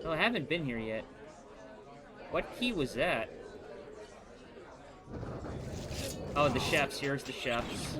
Oh, I haven't been here yet. What key was that? Oh, the chefs. Here's the chefs.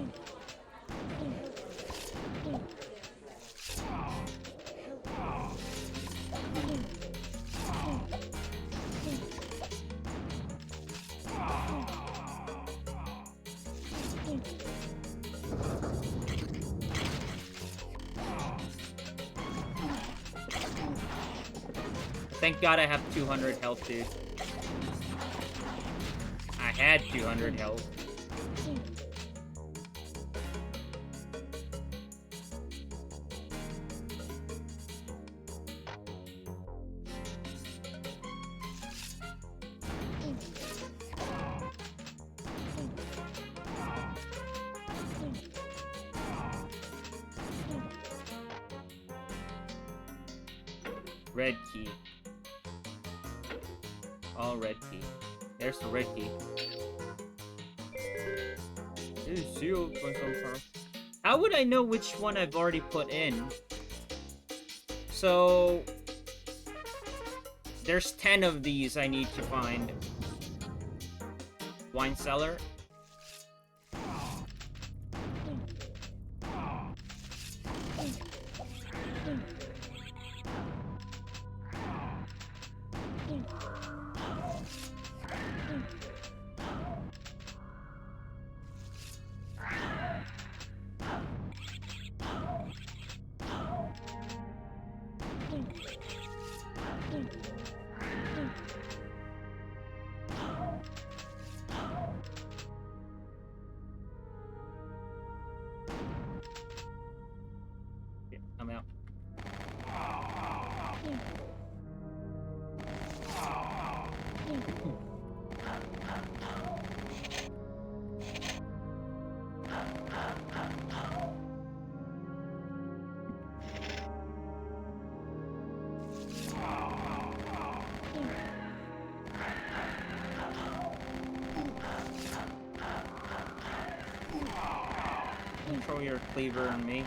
Thank God I have 200 health, dude. I had 200 health. Red key. All red key. There's the red key. It is sealed by some sort. How would I know which one I've already put in? So there's 10 of these I need to find. Wine cellar. I'm out. Control your cleaver on me.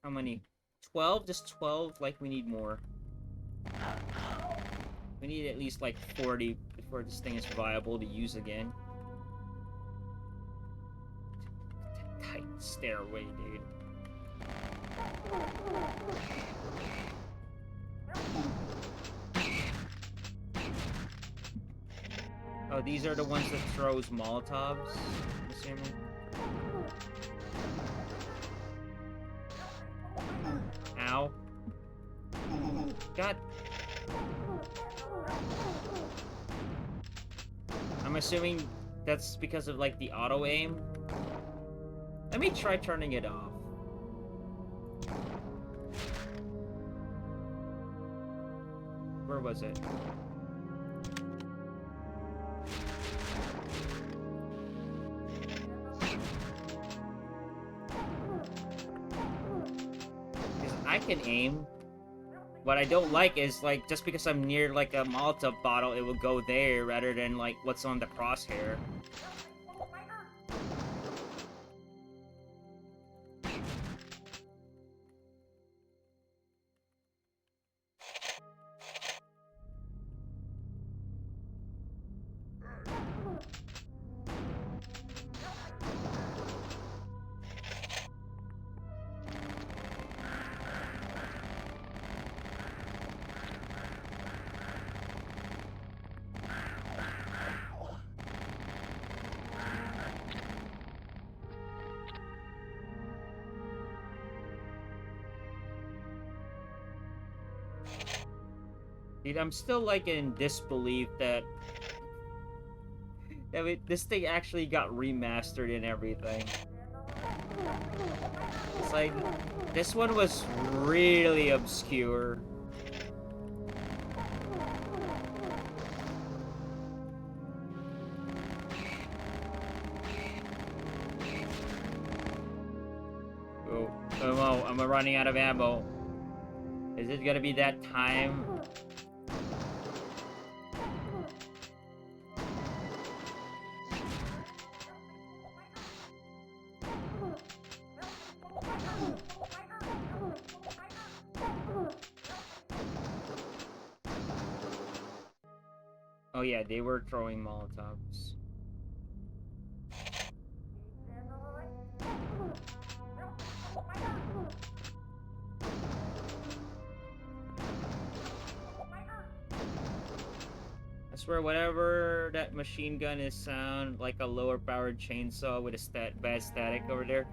How many? 12? Just 12? Like, we need more. We need at least, like, 40 before this thing is viable to use again. Tight stairway, dude. Oh, these are the ones that throws Molotovs, I'm assuming. Ow. God. I'm assuming that's because of, like, the auto-aim. Let me try turning it off. Where was it? I can aim. What I don't like is, like, just because I'm near, like, a Molotov bottle, it will go there rather than, like, what's on the crosshair. Dude, I'm still, like, in disbelief that this thing actually got remastered and everything. It's like, this one was really obscure. Oh, I'm running out of ammo. Is it gonna be that time? Oh yeah, they were throwing Molotovs. I swear, whatever that machine gun is sound like a lower powered chainsaw with a bad static over there.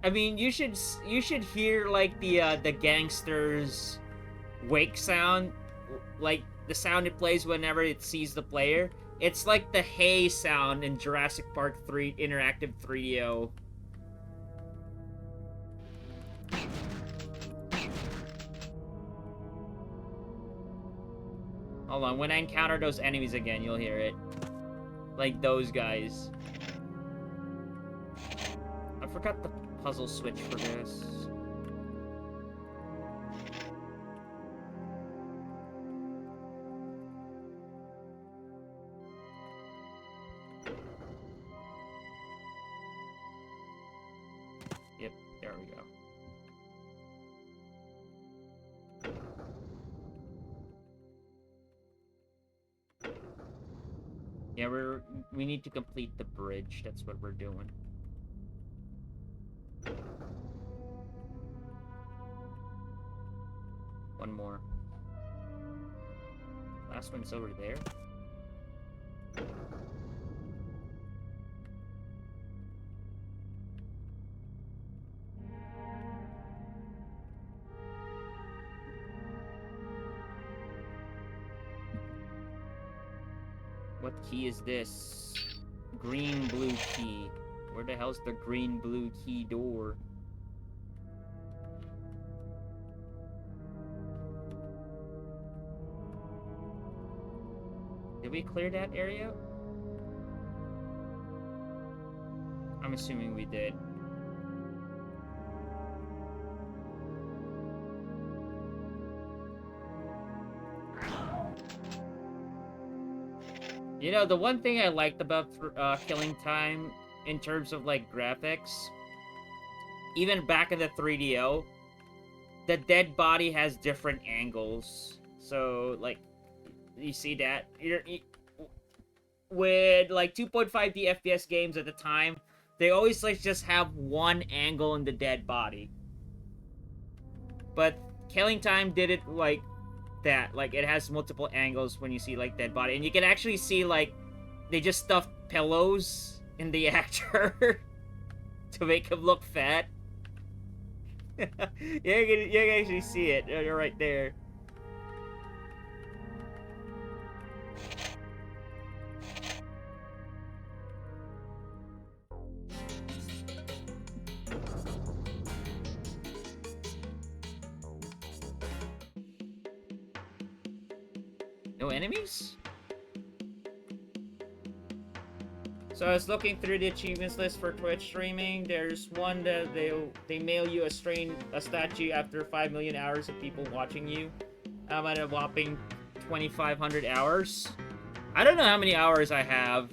I mean, you should hear like the gangster's wake sound, like the sound it plays whenever it sees the player. It's like the hay sound in Jurassic Park 3 Interactive 3DO. Hold on, when I encounter those enemies again, you'll hear it. Like those guys. I forgot the puzzle switch for this. There we go. Yeah, we need to complete the bridge. That's what we're doing. One more. Last one's over there. What key is this? Green blue key. Where the hell's the green blue key door? Did we clear that area? I'm assuming we did. You know, the one thing I liked about Killing Time in terms of, like, graphics, even back in the 3DO, the dead body has different angles. So, like, you see that? With, like, 2.5D FPS games at the time, they always, like, just have one angle in the dead body. But Killing Time did it, like, that. Like, it has multiple angles when you see, like, dead body. And you can actually see, like, they just stuffed pillows in the actor to make him look fat. You can actually see it. You're right there. No enemies? So I was looking through the achievements list for Twitch streaming. There's one that they mail you a statue after 5 million hours of people watching you. I'm at a whopping 2,500 hours. I don't know how many hours I have.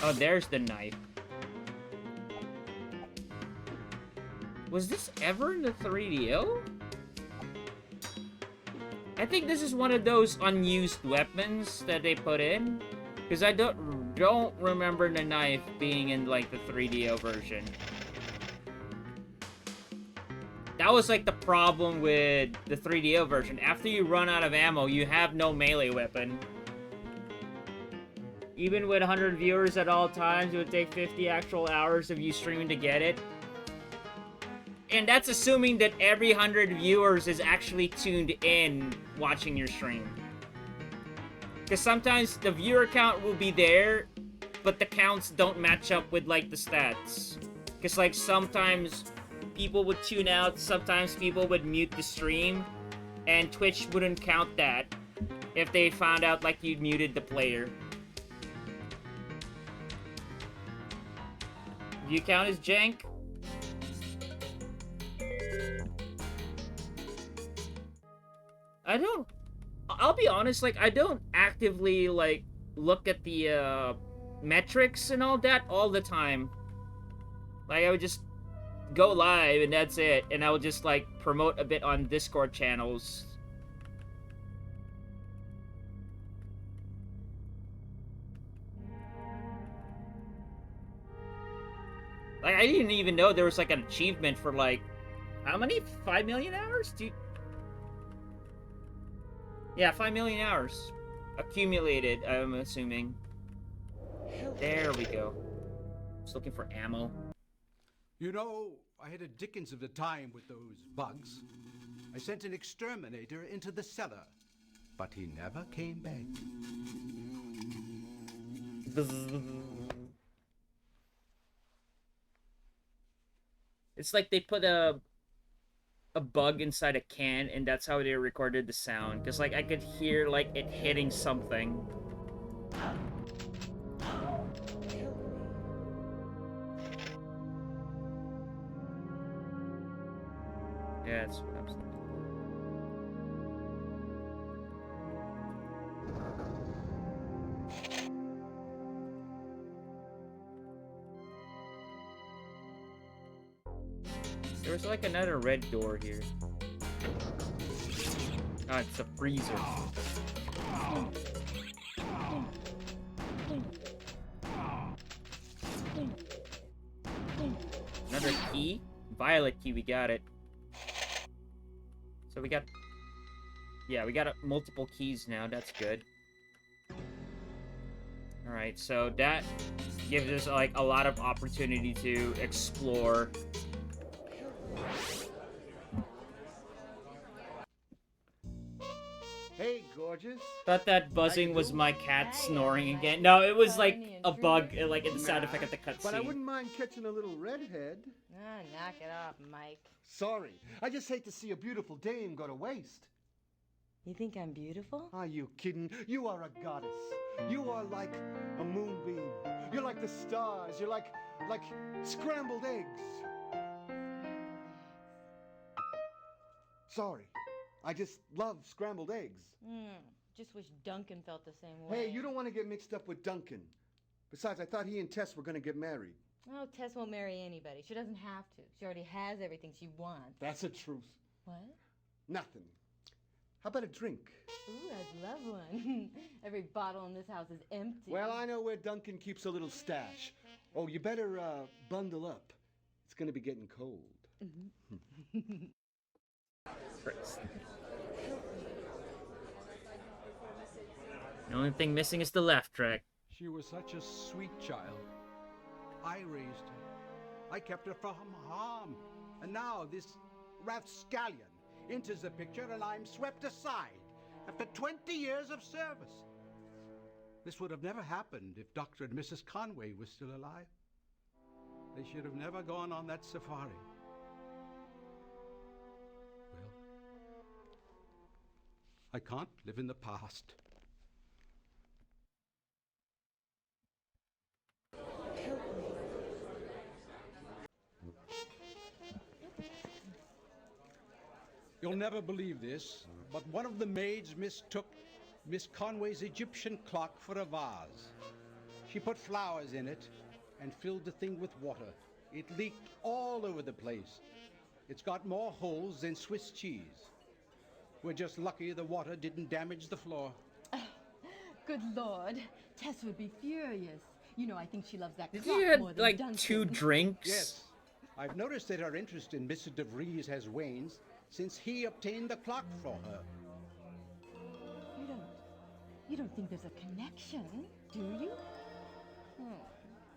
Oh, there's the knife. Was this ever in the 3DO? I think this is one of those unused weapons that they put in. Because I don't remember the knife being in, like, the 3DO version. That was, like, the problem with the 3DO version. After you run out of ammo, you have no melee weapon. Even with 100 viewers at all times, it would take 50 actual hours of you streaming to get it. And that's assuming that every 100 viewers is actually tuned in watching your stream. Because sometimes the viewer count will be there, but the counts don't match up with, like, the stats. Because, like, sometimes people would tune out, sometimes people would mute the stream, and Twitch wouldn't count that if they found out, like, you'd muted the player. View count is jank. I'll be honest, like, I don't actively, like, look at the, metrics and all that all the time. Like, I would just go live and that's it, and I would just, like, promote a bit on Discord channels. Like, I didn't even know there was, like, an achievement for, like, how many? 5 million hours? Yeah, 5 million hours. Accumulated, I'm assuming. There we go. Just looking for ammo. You know, I had a dickens of a time with those bugs. I sent an exterminator into the cellar, but he never came back. It's like they put a bug inside a can, and that's how they recorded the sound. Cause like I could hear like it hitting something. Yeah, that's what I was thinking. There was like another red door here. Ah, it's a freezer. Another key? Violet key, we got it. So we got... Yeah, we got multiple keys now, that's good. Alright, so that gives us like a lot of opportunity to explore. Hey, gorgeous. Thought that buzzing was my cat snoring again. No, it was like a bug, like in the sound effect of the But I cutscene. wouldn't mind catching a little redhead. Ah, knock it off, Mike. Sorry, I just hate to see a beautiful dame go to waste. You think I'm beautiful? Are you kidding? You are a goddess. You are like a moonbeam. You're like the stars. You're like scrambled eggs. Sorry, I just love scrambled eggs. Just wish Duncan felt the same way. Hey, you don't want to get mixed up with Duncan. Besides, I thought he and Tess were going to get married. Oh, Tess won't marry anybody. She doesn't have to. She already has everything she wants. That's the truth. What? Nothing. How about a drink? Ooh, I'd love one. Every bottle in this house is empty. Well, I know where Duncan keeps a little stash. Oh, you better bundle up. It's going to be getting cold. Christ. The only thing missing is the left track. She was such a sweet child. I raised her. I kept her from harm. And now this rapscallion enters the picture and I'm swept aside after 20 years of service. This would have never happened if Dr. and Mrs. Conway were still alive. They should have never gone on that safari. Well, I can't live in the past. You'll never believe this, but one of the maids mistook Miss Conway's Egyptian clock for a vase. She put flowers in it and filled the thing with water. It leaked all over the place. It's got more holes than Swiss cheese. We're just lucky the water didn't damage the floor. Good Lord. Tess would be furious. You know, I think she loves that Did clock you have more than like Duncan. 2 drinks? Yes. I've noticed that her interest in Mr. DeVries has waned since he obtained the clock for her. You don't think there's a connection, do you? Oh,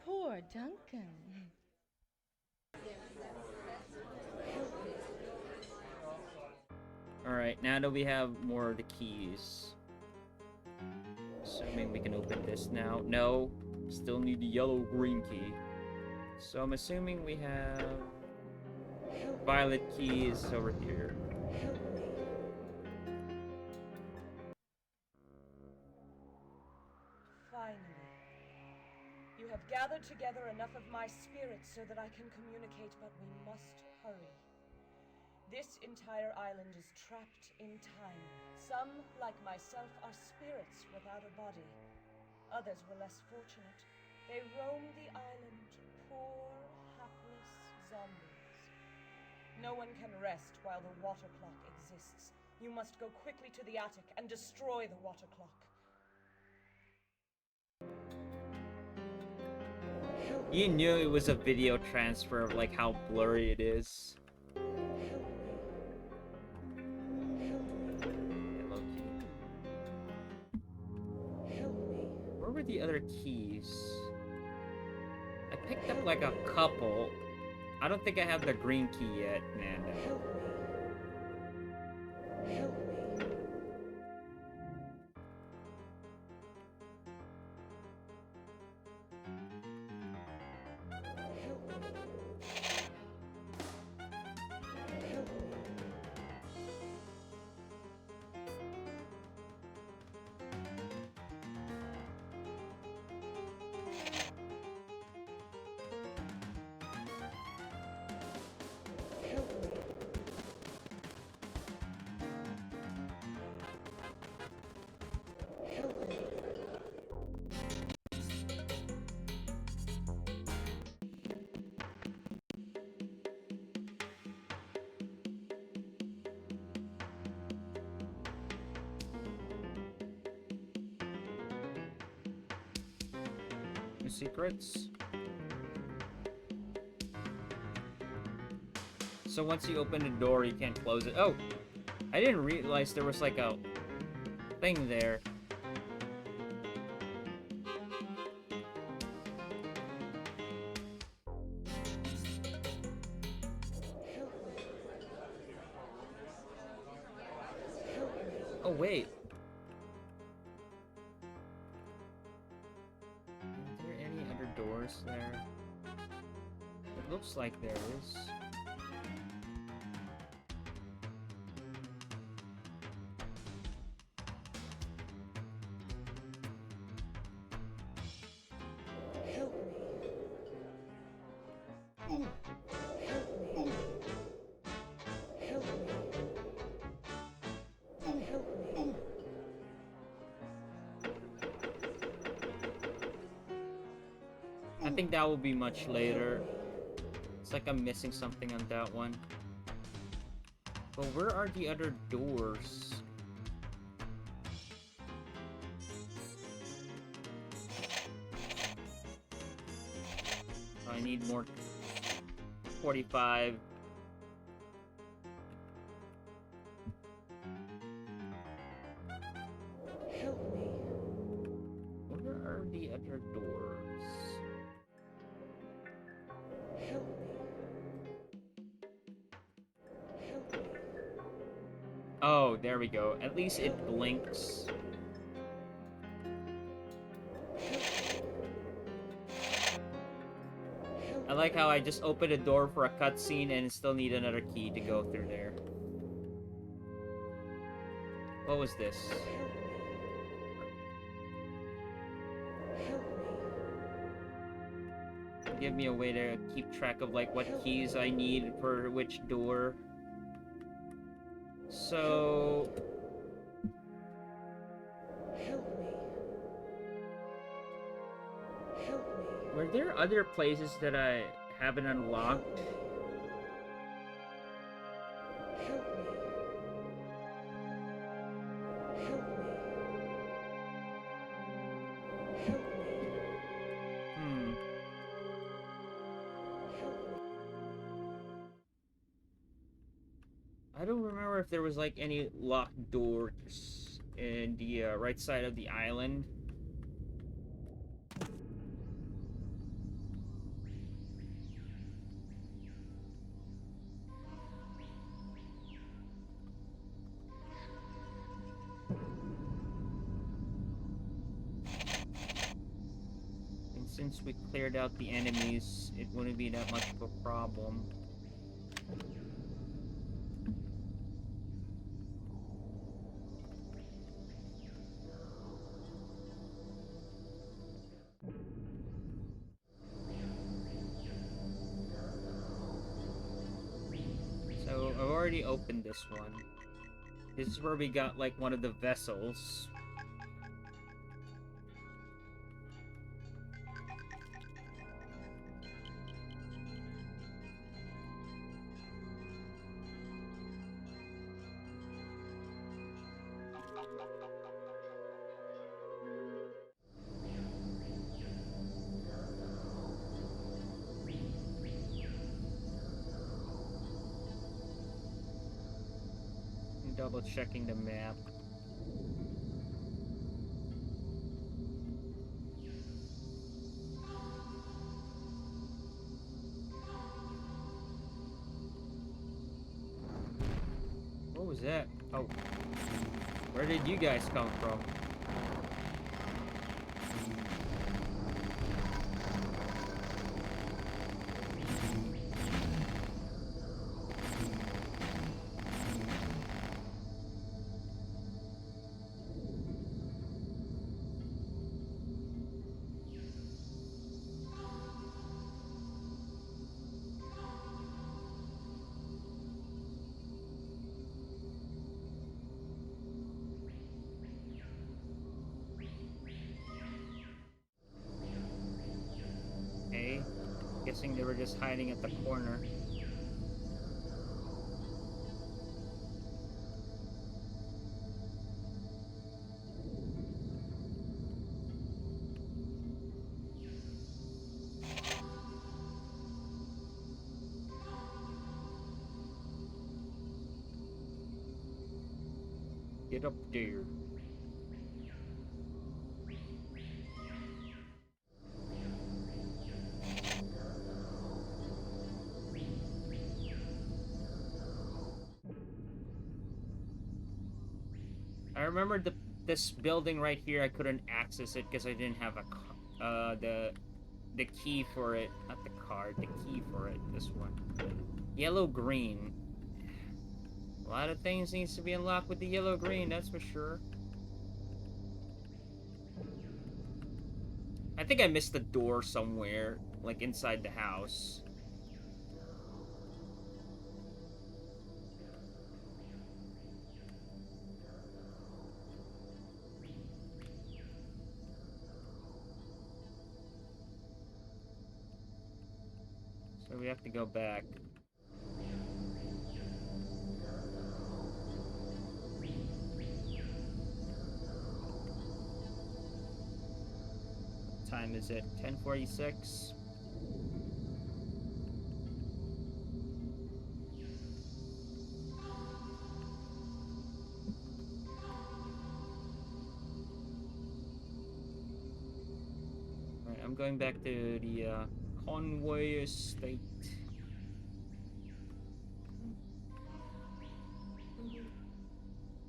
poor Duncan. Alright, now that we have more of the keys. Assuming we can open this now. No, still need the yellow-green key. So I'm assuming we have violet keys over here. Finally. You have gathered together enough of my spirit so that I can communicate, but we must hurry. This entire island is trapped in time. Some, like myself, are spirits without a body. Others were less fortunate. They roam the island, poor, hapless zombies. No one can rest while the water clock exists. You must go quickly to the attic and destroy the water clock. You knew it was a video transfer of like how blurry it is. Yellow key. Where were the other keys? I picked up like a couple. I don't think I have the green key yet, Nanda. Help me. Help me. Secrets. So once you open the door, you can't close it. Oh! I didn't realize there was like a thing there. Oh, wait. There. It looks like there is. Help me. Help me. Help me. Help me. I think that will be much later. It's like I'm missing something on that one. But where are the other doors? I need more 45. Help me. Where are the other doors? Help me. Help me. Oh, there we go. At least it blinks. I like how I just opened a door for a cutscene and still need another key to go through there. What was this? Give me a way to keep track of like what keys I need for which door. So Help me. Help me. were there other places that I haven't unlocked? Help me. Help me. Help me. Hmm. I don't remember if there was like any locked doors in the right side of the island. And since we cleared out the enemies, it wouldn't be that much of a problem. So I've already opened this one. This is where we got like one of the vessels. Double checking the map. is that? Oh. Where did you guys come from? Okay. Guessing they were just hiding at the corner. Get up there. I remember this building right here. I couldn't access it because I didn't have the key for it. Not the card, the key for it. This one. Yellow green. A lot of things needs to be unlocked with the yellow green, that's for sure. I think I missed the door somewhere, like inside the house. So we have to go back. What time is it? 10:46. Alright, I'm going back to the Conway Estate.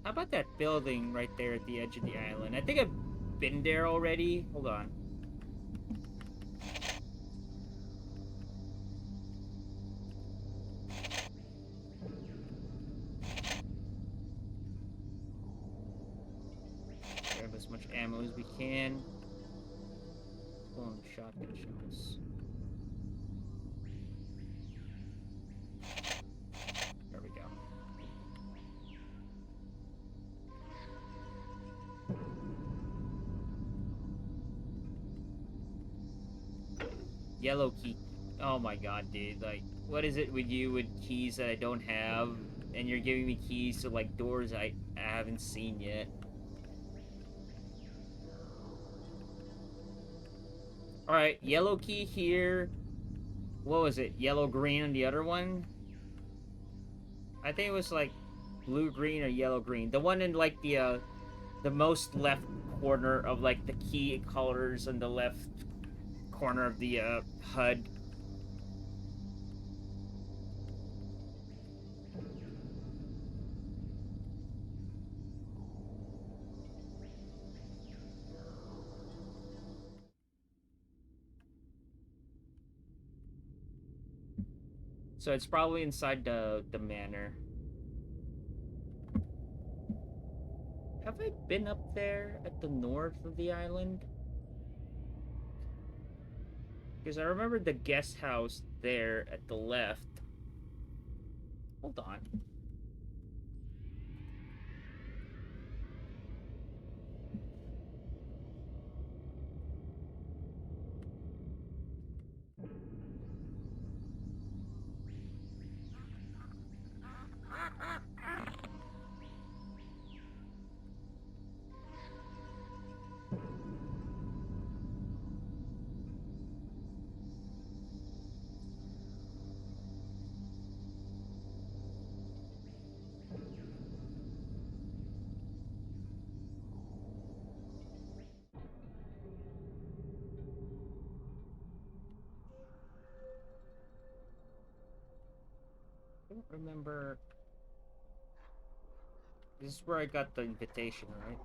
How about that building right there at the edge of the island? I think I've been there already. Hold on. Grab as much ammo as we can. Pulling shotgun shells. There we go. Yellow key. Oh my god, dude. Like, what is it with you with keys that I don't have? And you're giving me keys to, like, doors I haven't seen yet. Alright, yellow key here. What was it? Yellow-green on the other one? I think it was, like, blue-green or yellow-green. The one in, like, the most left corner of, like, the key colors on the left corner of the, HUD. So it's probably inside the manor. Have I been up there at the north of the island? Because I remember the guest house there at the left. Hold on. I don't remember. This is where I got the invitation, right?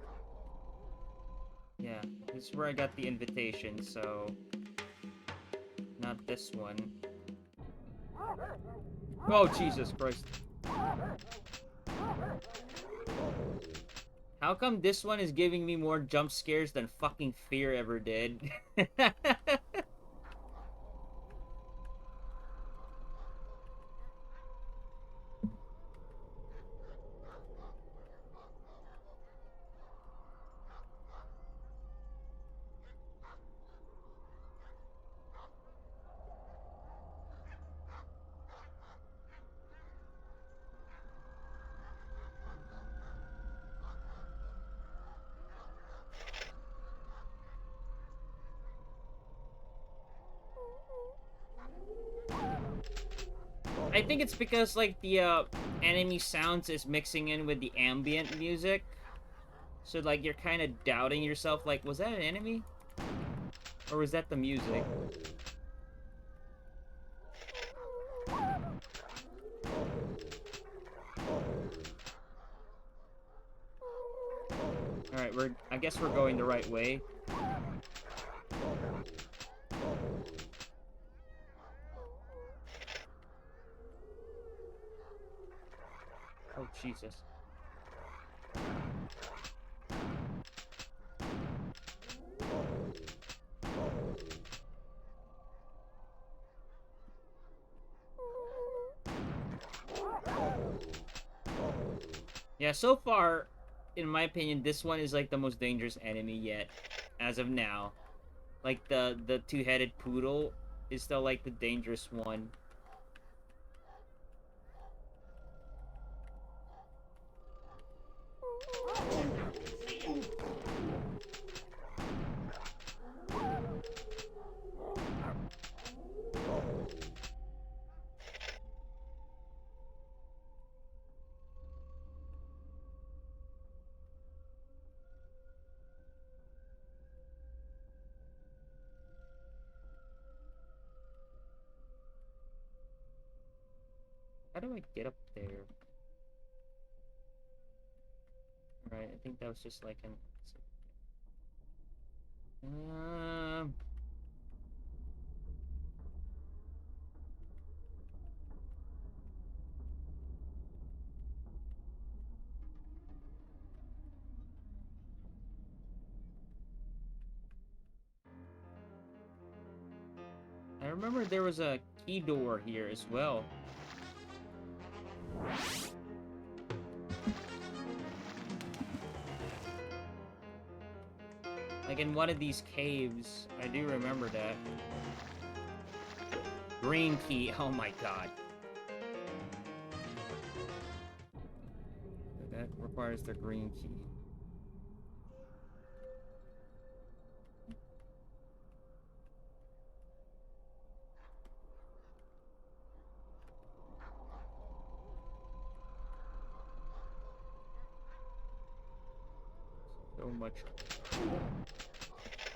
Yeah, this is where I got the invitation, so... Not this one. Oh, Jesus Christ. How come this one is giving me more jump scares than fucking Fear ever did? I think it's because, like, the enemy sounds is mixing in with the ambient music. So, like, you're kind of doubting yourself, like, was that an enemy? Or was that the music? Alright, I guess we're going the right way. Oh, Jesus. Yeah, so far, in my opinion, this one is like the most dangerous enemy yet, as of now. Like the two-headed poodle is still like the dangerous one. How do I get up there? Alright, I think that was just like an... I remember there was a key door here as well. Like in one of these caves. I do remember that. Green key. Oh my god. That requires the green key.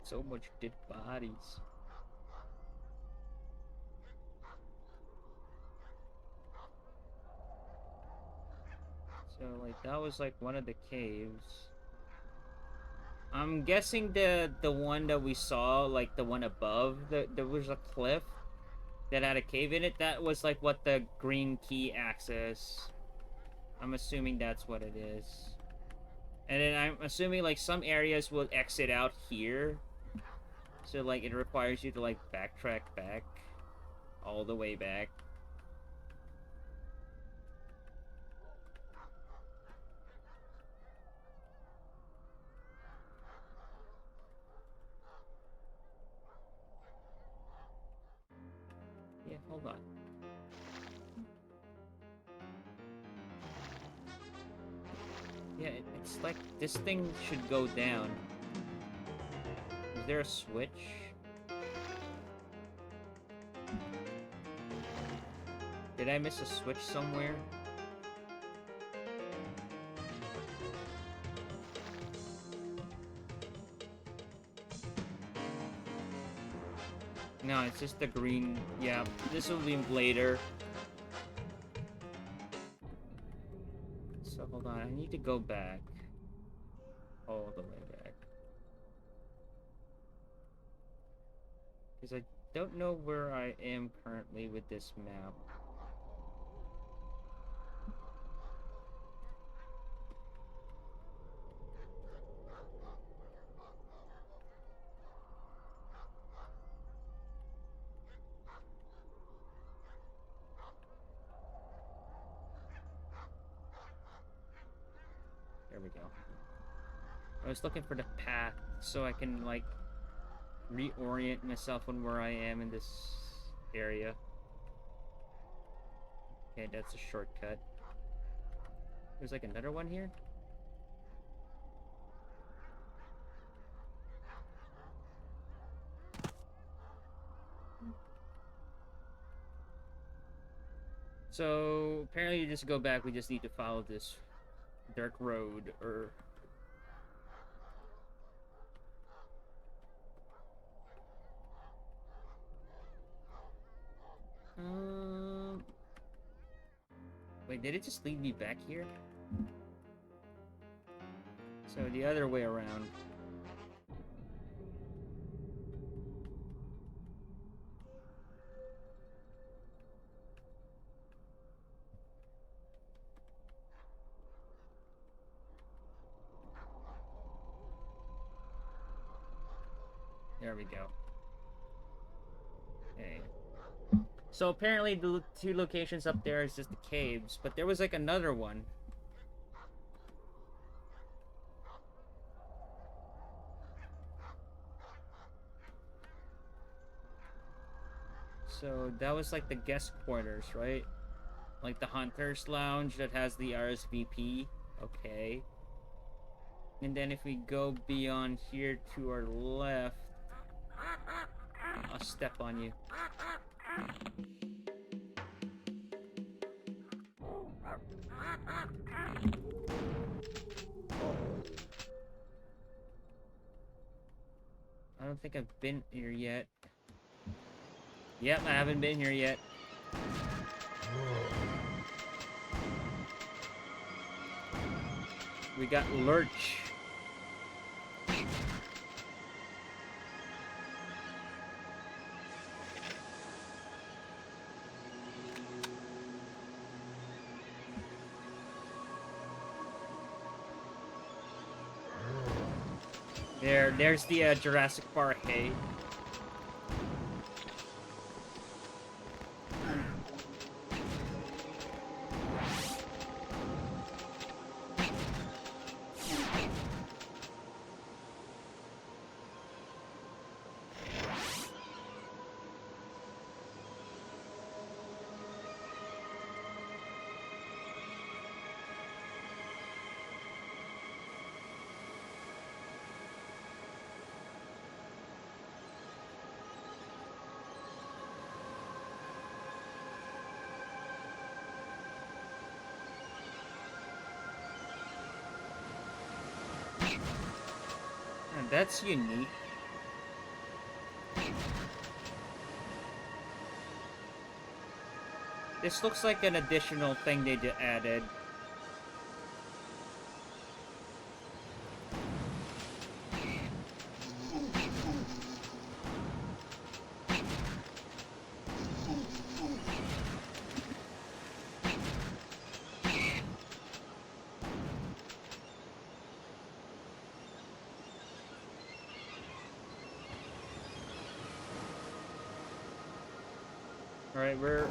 So much dead bodies. So like that was like one of the caves. I'm guessing the one that we saw, like the one above, there was a cliff that had a cave in it. That was like what the green key access. I'm assuming that's what it is. And then I'm assuming like some areas will exit out here. So like it requires you to like backtrack back all the way back. Yeah, hold on. Yeah, it's like this thing should go down. Is there a switch? Did I miss a switch somewhere? No, it's just the green. Yeah, this will be later. So hold on, I need need to go back. All the way back. Because I don't know where I am currently with this map. There we go. I was looking for the path so I can, like, reorient myself on where I am in this area. Okay, that's a shortcut. There's like another one here. So apparently, you just go back. We just need to follow this dark road, or wait, did it just lead me back here? So the other way around. There we go. Okay. So apparently the two locations up there is just the caves, but there was like another one. So that was like the guest quarters, right? Like the Hunter's Lounge that has the RSVP. Okay. And then if we go beyond here to our left, I'll step on you. I don't think I've been here yet. Yep, I haven't been here yet. We got Lurch. There's the Jurassic Park hay. That's unique. This looks like an additional thing they added. Alright,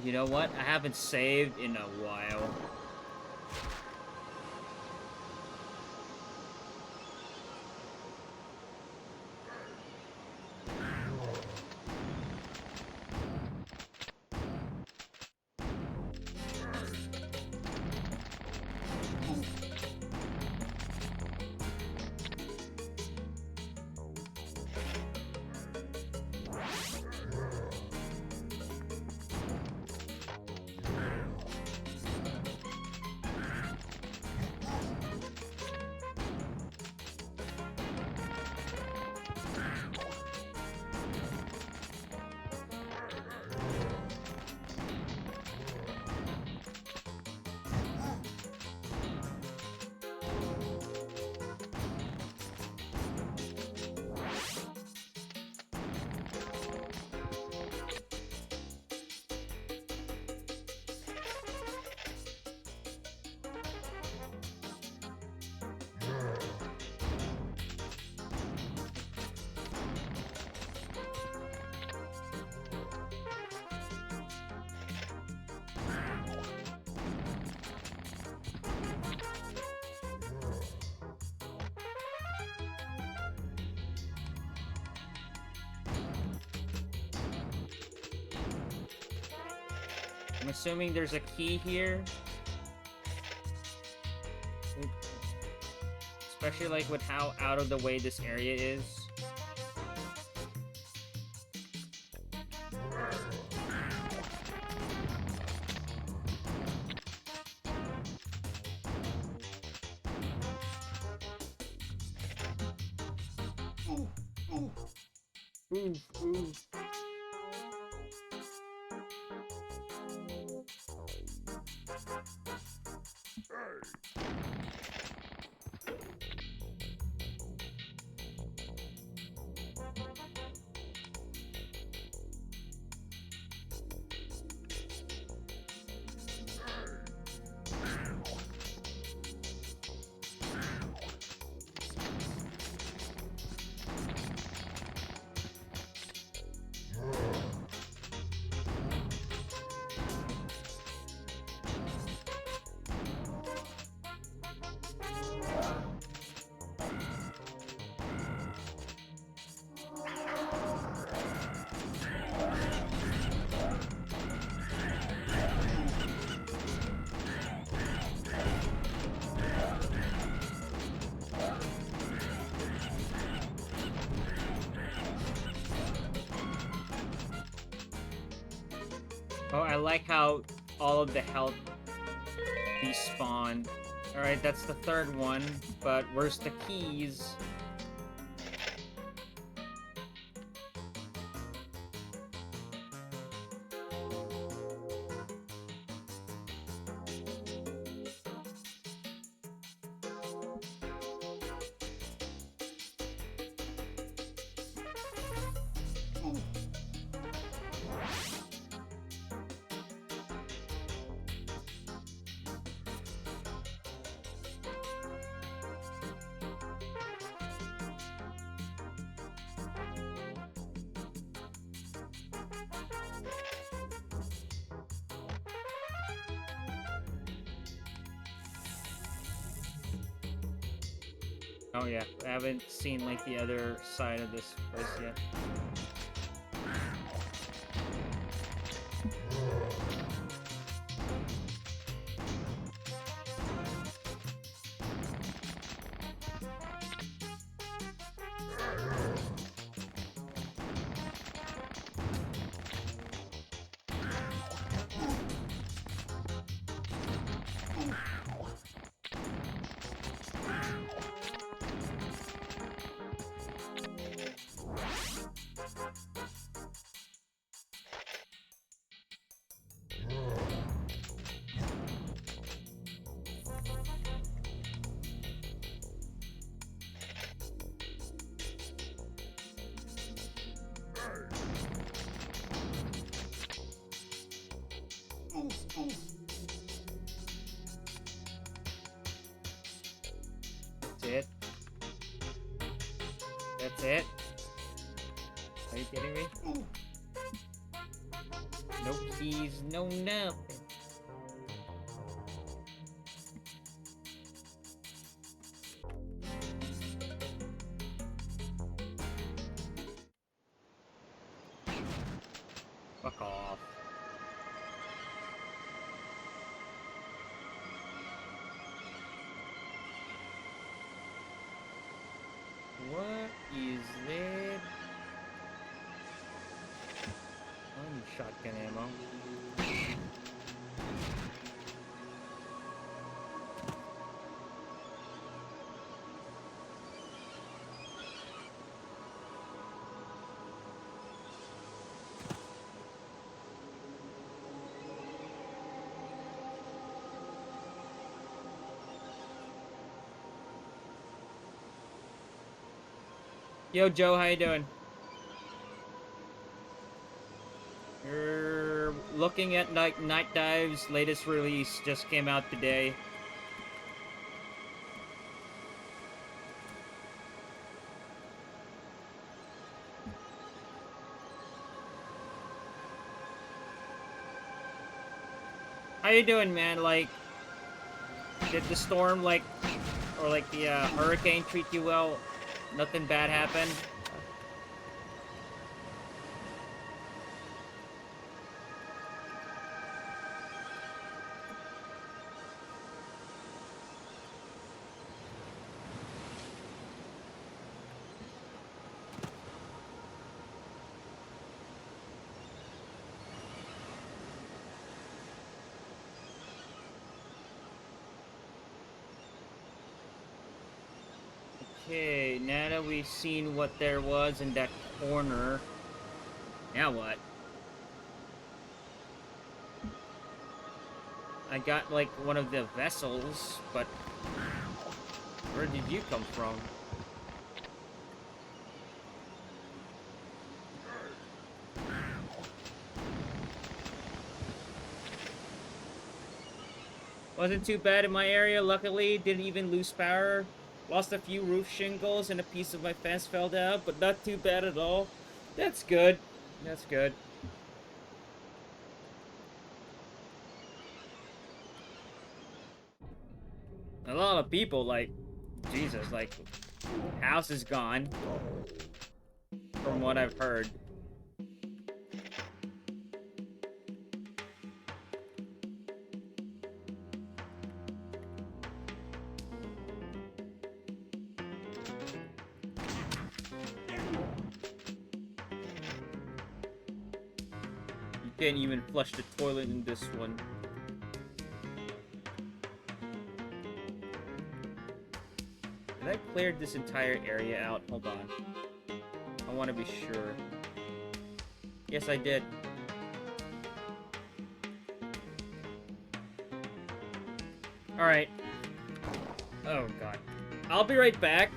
you know what? I haven't saved in a while. I'm assuming there's a key here. Especially like with how out of the way this area is. Ooh. Oh, I like how all of the health despawned. Alright, that's the third one, but where's the keys? Oh yeah, I haven't seen like the other side of this place yet. That's it. That's it. Are you kidding me? No keys, no nothing. Fuck off. What is that? I need shotgun ammo. Yo, Joe, how you doing? You're looking at like Nightdive's latest release, just came out today. How you doing, man? Like, did the storm, like, or like the hurricane treat you well? Nothing bad happened? Okay, now that we've seen what there was in that corner, now what? I got, like, one of the vessels, but where did you come from? Wasn't too bad in my area, luckily. Didn't even lose power. Lost a few roof shingles and a piece of my fence fell down, but not too bad at all. That's good. That's good. A lot of people, like, Jesus, like, house is gone. From what I've heard. You can't even flush the toilet in this one. Did I clear this entire area out? Hold on. I want to be sure. Yes, I did. Alright. Oh, God. I'll be right back.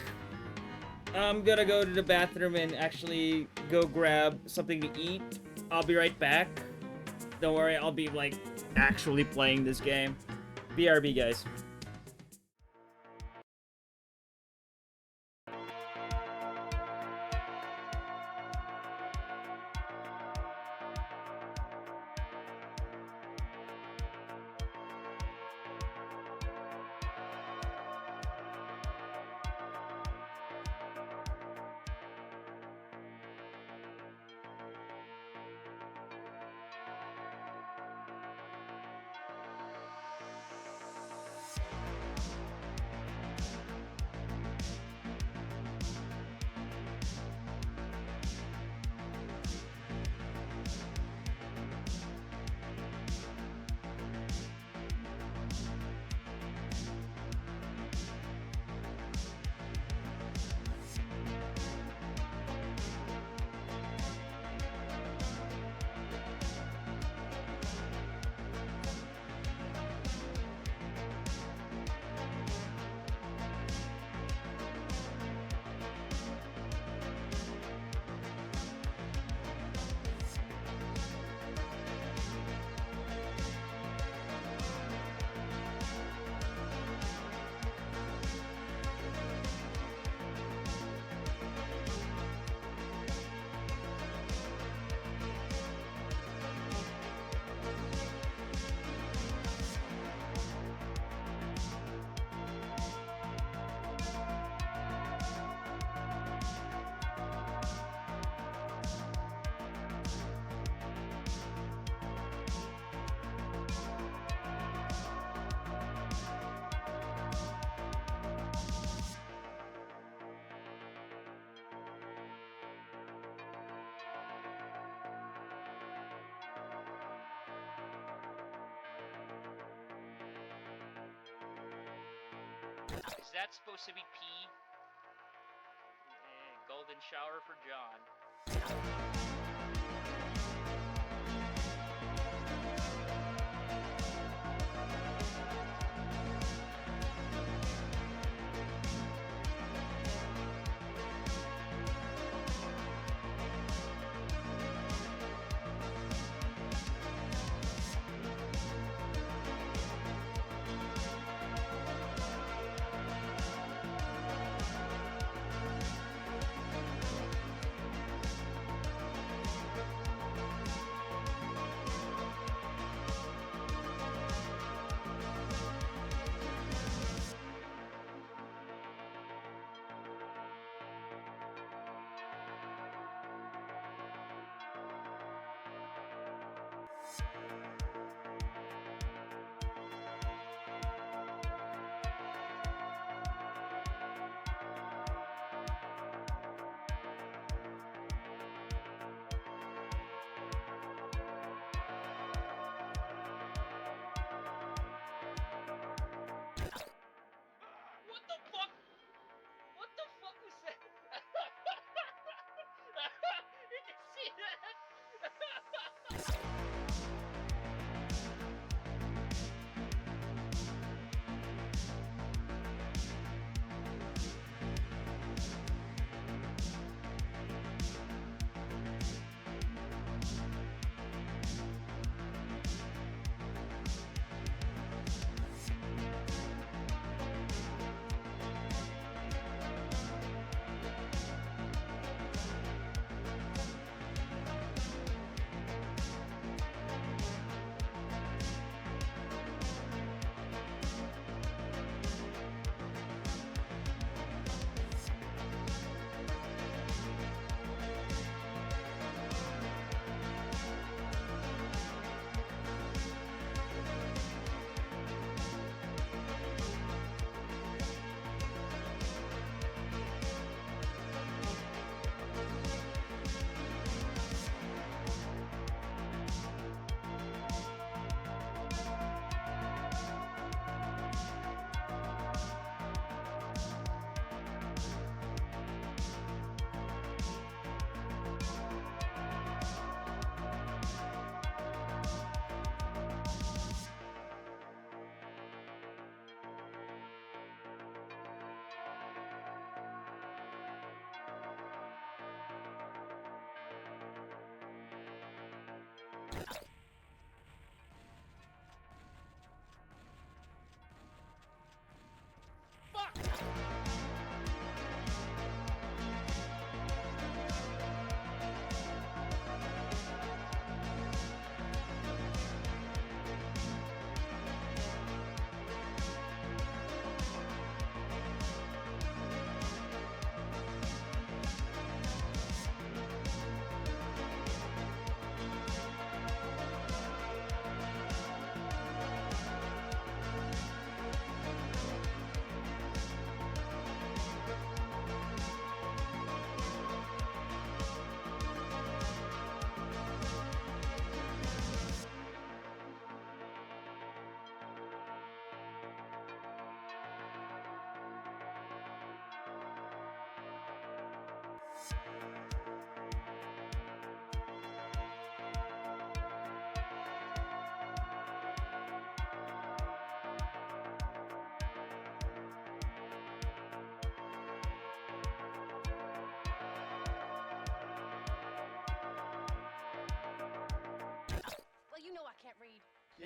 I'm gonna go to the bathroom and actually go grab something to eat. I'll be right back. Don't worry, I'll be, like, actually playing this game. BRB, guys. Is that supposed to be P? Golden shower for John.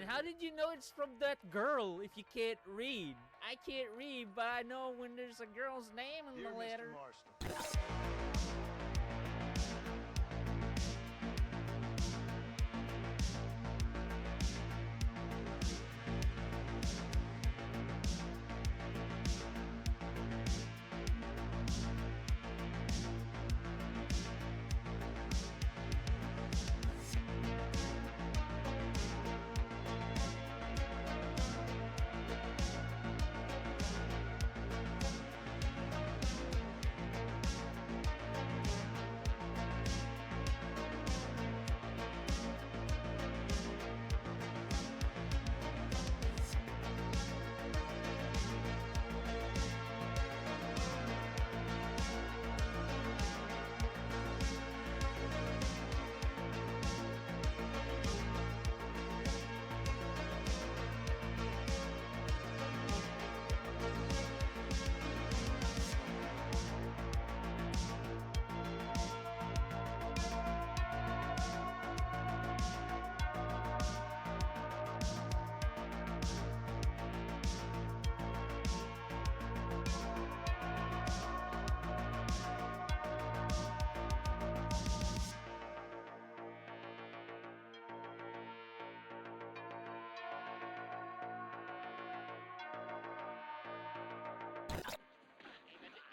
And how did you know it's from that girl if you can't read? I can't read, but I know when there's a girl's name in Dear the letter. Mr. Marston.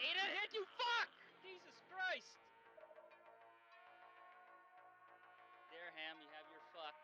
Ada hit you, fuck! Jesus Christ! There, Ham, you have your fuck.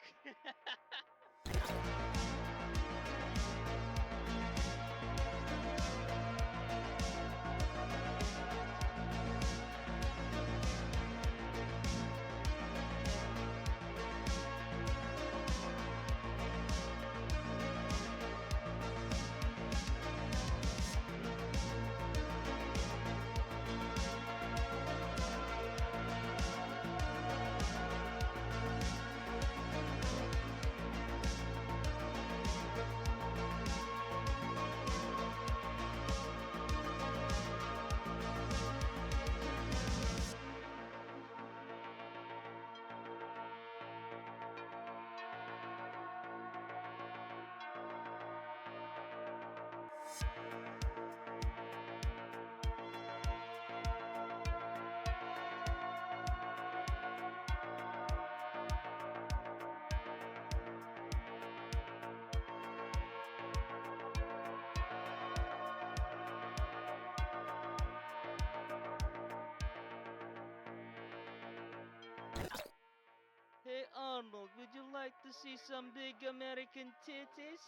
Hey Arnold, would you like to see some big American titties?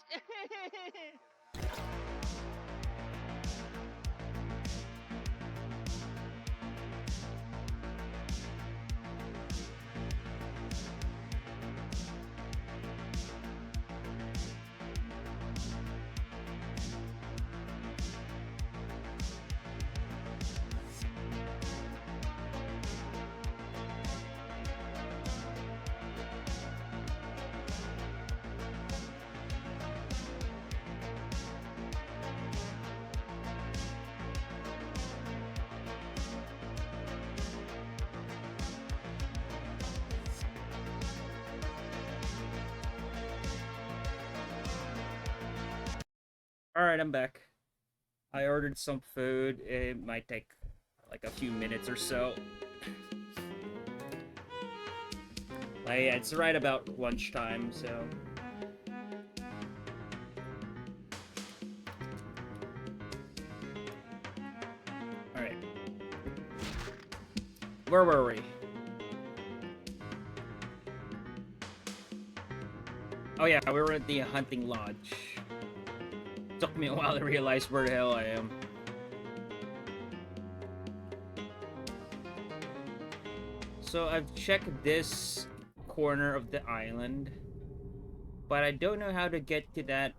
Alright, I'm back. I ordered some food. It might take like a few minutes or so. Yeah, it's right about lunchtime, so... Alright. Where were we? Oh yeah, we were at the hunting lodge. Took me a while to realize where the hell I am. So I've checked this corner of the island, but I don't know how to get to that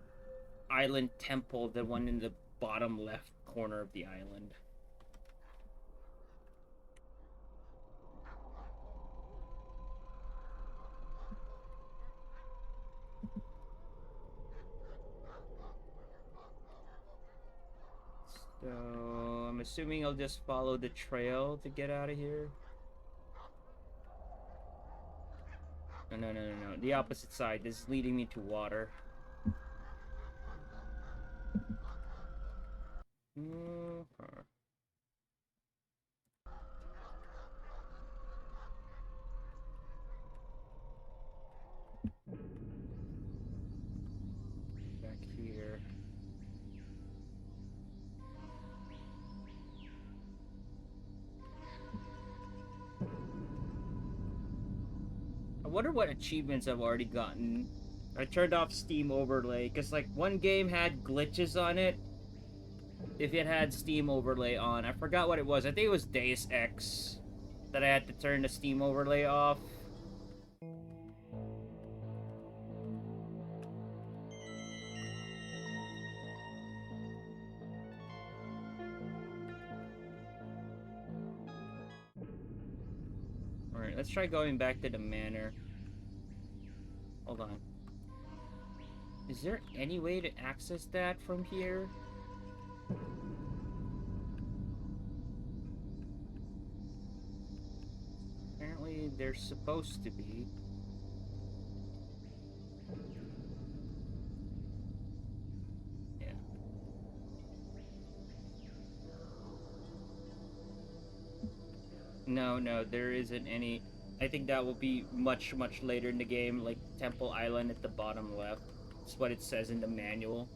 island temple, the one in the bottom left corner of the island. So, I'm assuming I'll just follow the trail to get out of here. No. The opposite side. This is leading me to water. Back here. I wonder what achievements I've already gotten. I turned off Steam Overlay, because like one game had glitches on it. If it had Steam Overlay on. I forgot what it was. I think it was Deus Ex that I had to turn the Steam Overlay off. Alright, let's try going back to the manor. Hold on. Is there any way to access that from here? Apparently there's supposed to be. Yeah. No, there isn't any. I think that will be much later in the game, like Temple Island at the bottom left. That's what it says in the manual.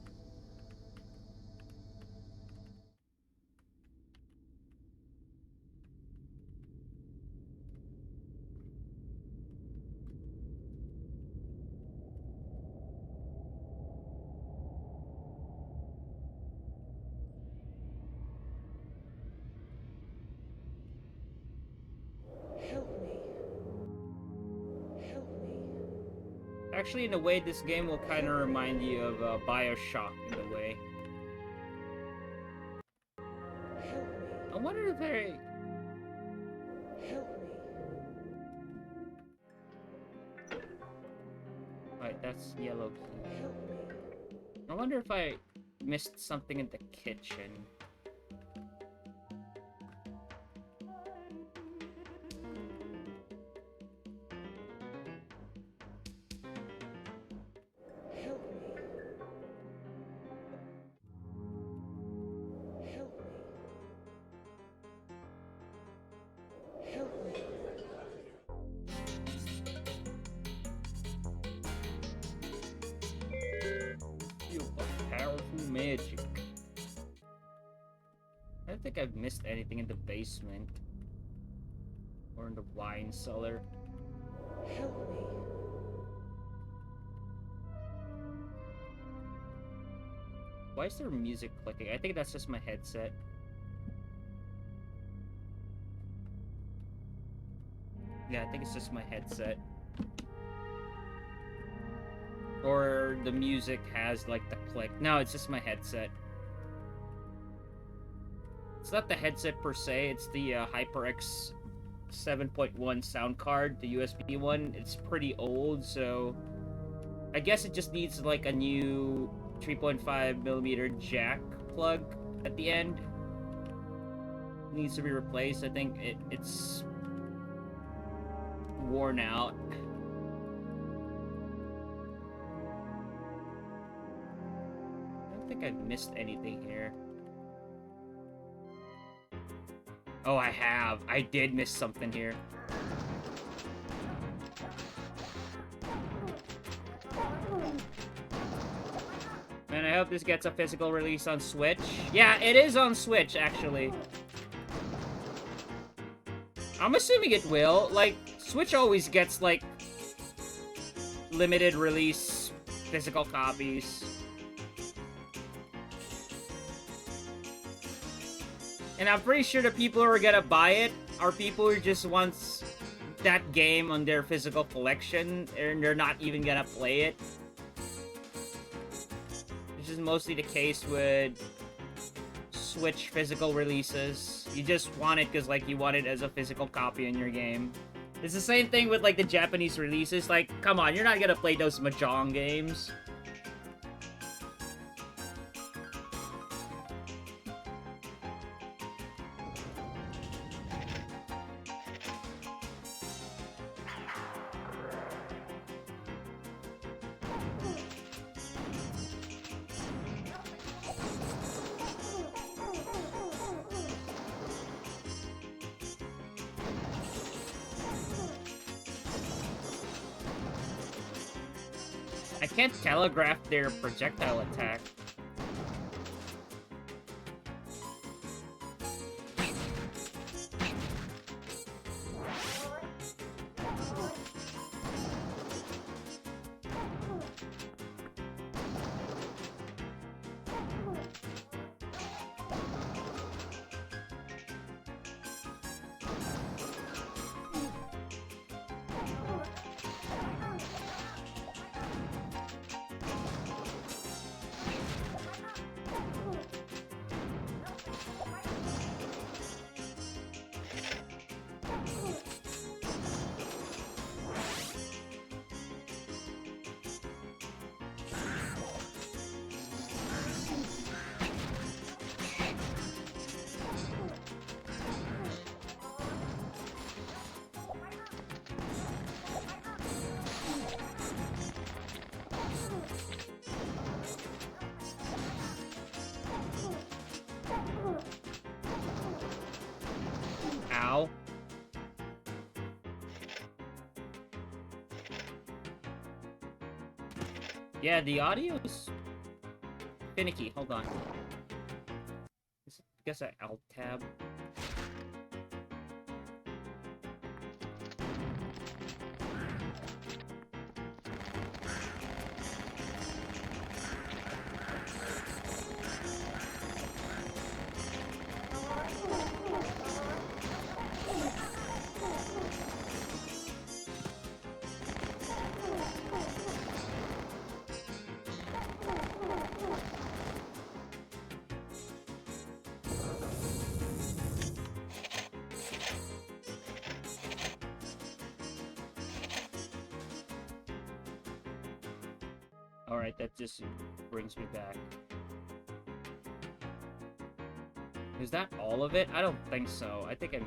Help me. Help me. Actually, in a way, this game will kind of remind you of Bioshock in a way. Help me. I wonder if they... Help me. Alright, that's yellow key. Help me. I wonder if I missed something in the kitchen. Help me. Help me. Help me. Feel a powerful magic. I don't think I've missed anything in the basement. Or in the wine cellar. Help me. Why is there music clicking? I think that's just my headset. Yeah, I think it's just my headset. Or the music has like the click. No, it's just my headset. It's not the headset per se, it's the HyperX 7.1 sound card, the USB one. It's pretty old, so I guess it just needs like a new 3.5mm jack plug at the end. It needs to be replaced. I think it's worn out. I don't think I've missed anything here. Oh, I have. I did miss something here. Man, I hope this gets a physical release on Switch. Yeah, it is on Switch, actually. I'm assuming it will. Like, Switch always gets, like, limited release physical copies. And I'm pretty sure the people who are gonna buy it are people who just want that game on their physical collection, and they're not even gonna play it. This is mostly the case with Switch physical releases. You just want it because, like, you want it as a physical copy in your game. It's the same thing with, like, the Japanese releases. Like, come on, you're not gonna play those Mahjong games. I can't telegraph their projectile attack. Ow. Yeah, the audio's finicky. Hold on. I guess I alt tab. Alright, that just brings me back. Is that all of it? I don't think so. I think I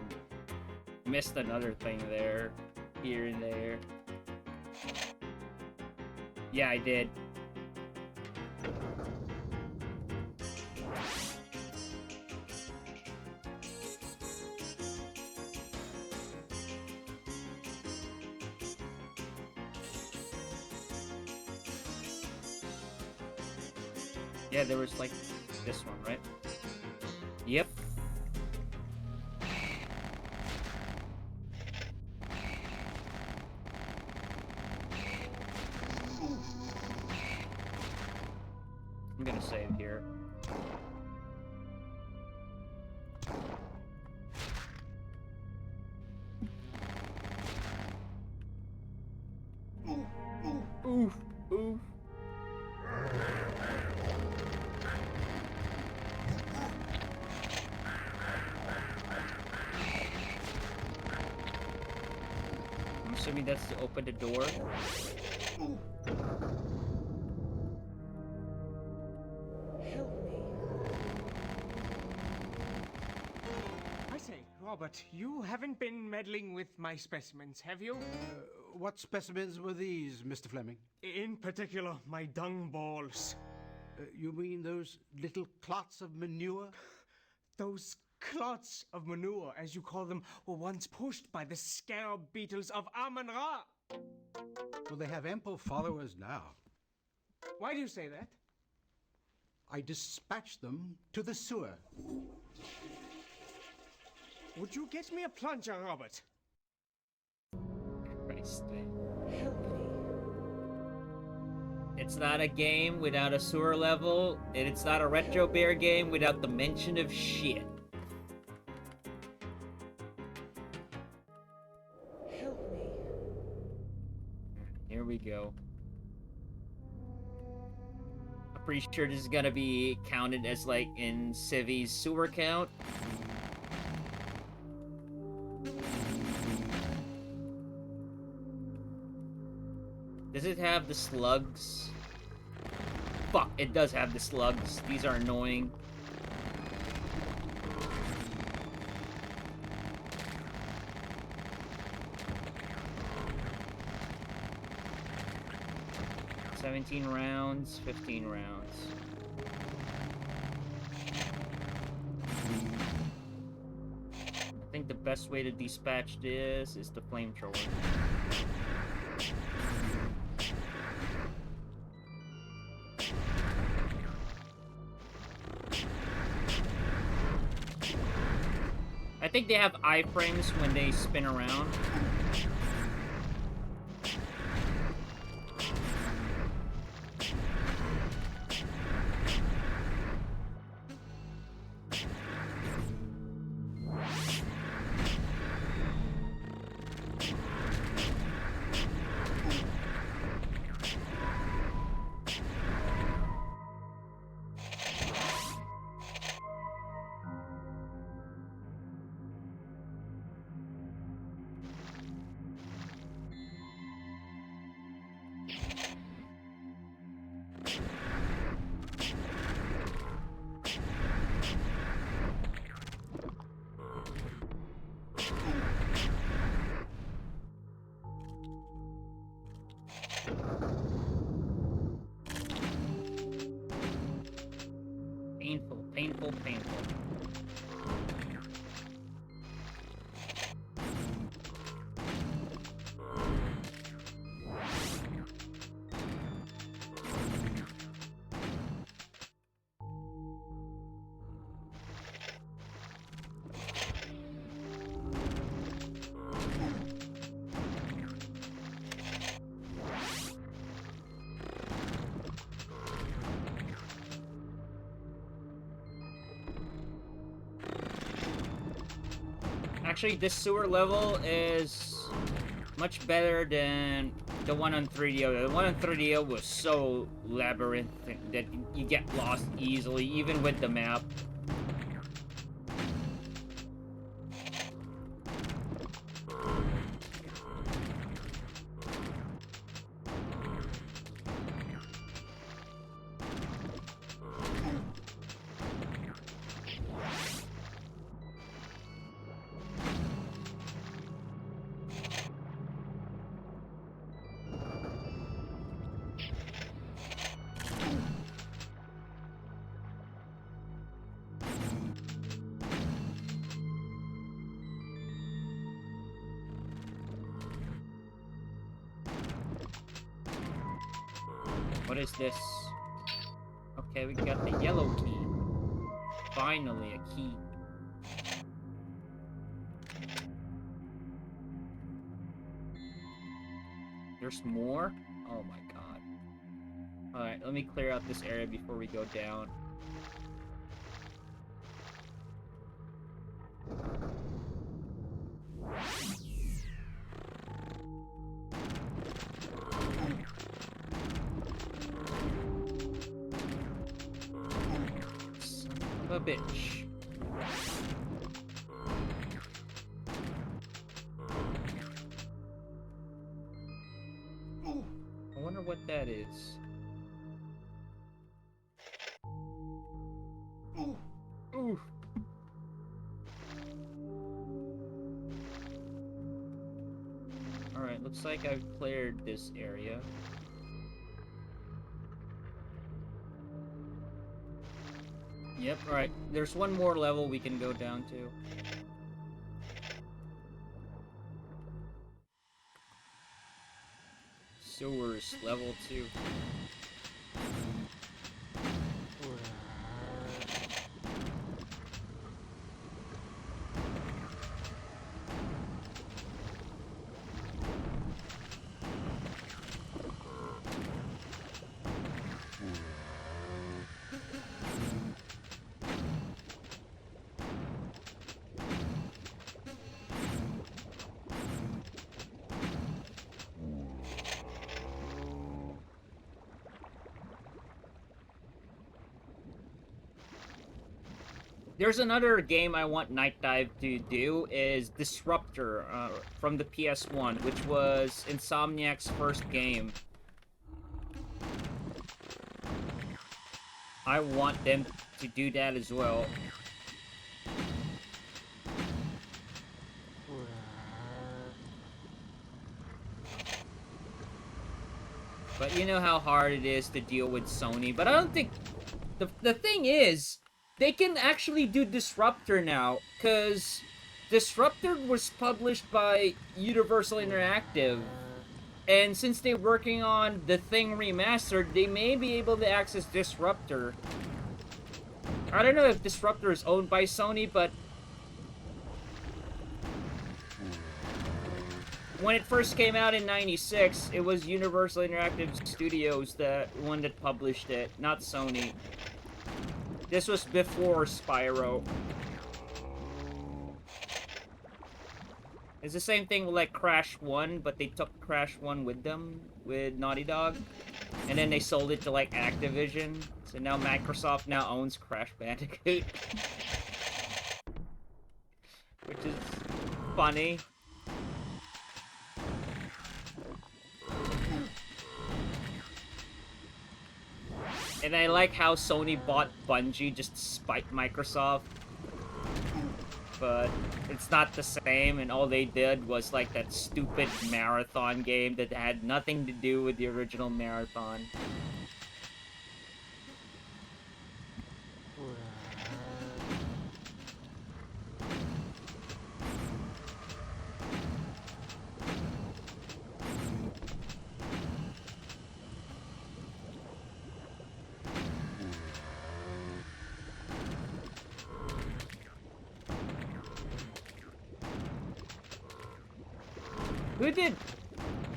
missed another thing there. Here and there. Yeah, I did. Yeah, there was like this one, right? Yep. I'm gonna save here. Oof, oof. I'm assuming that's to open the door. Help me. I say, Robert, you haven't been meddling with my specimens, have you? What specimens were these, Mr. Fleming? In particular, my dung balls. You mean those little clots of manure? Those clots of manure, as you call them, were once pushed by the scarab beetles of Amun-Ra. Well, they have ample followers now. Why do you say that? I dispatched them to the sewer. Would you get me a plunger, Robert? Christ. Help me. It's not a game without a sewer level, and it's not a Retro Bear game without the mention of shit. Help me. Here we go. I'm pretty sure this is gonna be counted as like in Civi's sewer count. Does it have the slugs? Fuck, it does have the slugs. These are annoying. $17 rounds, 15 rounds. I think the best way to dispatch this is the flamethrower. think they have iframes when they spin around. Painful, painful, painful. Actually, this sewer level is much better than the one on 3DO. The one on 3DO was so labyrinthic that you get lost easily, even with the map. What is this? Okay, we got the yellow key. Finally, a key. There's more? Oh my god. Alright, let me clear out this area before we go down. A bitch. I wonder what that is. Ooh. Alright, looks like I've cleared this area. Yep, alright. There's one more level we can go down to. Sewers, level 2. There's another game I want Nightdive to do, is Disruptor from the PS1, which was Insomniac's first game. I want them to do that as well. But you know how hard it is to deal with Sony, but I don't think... The thing is, they can actually do Disruptor now, because Disruptor was published by Universal Interactive, and since they're working on The Thing Remastered, they may be able to access Disruptor. I don't know if Disruptor is owned by Sony, but when it first came out in '96, it was Universal Interactive Studios, the one that published it, not Sony. This was before Spyro. It's the same thing with like Crash 1, but they took Crash 1 with them, with Naughty Dog. And then they sold it to like Activision. So now Microsoft now owns Crash Bandicoot. Which is funny. And I like how Sony bought Bungie just to spite Microsoft. But it's not the same, and all they did was like that stupid marathon game that had nothing to do with the original marathon.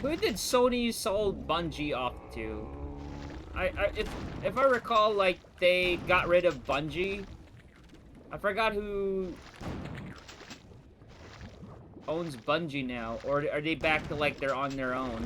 Who did Sony sold Bungie off to? If I recall, like, they got rid of Bungie. I forgot who owns Bungie now, or are they back to, like, they're on their own?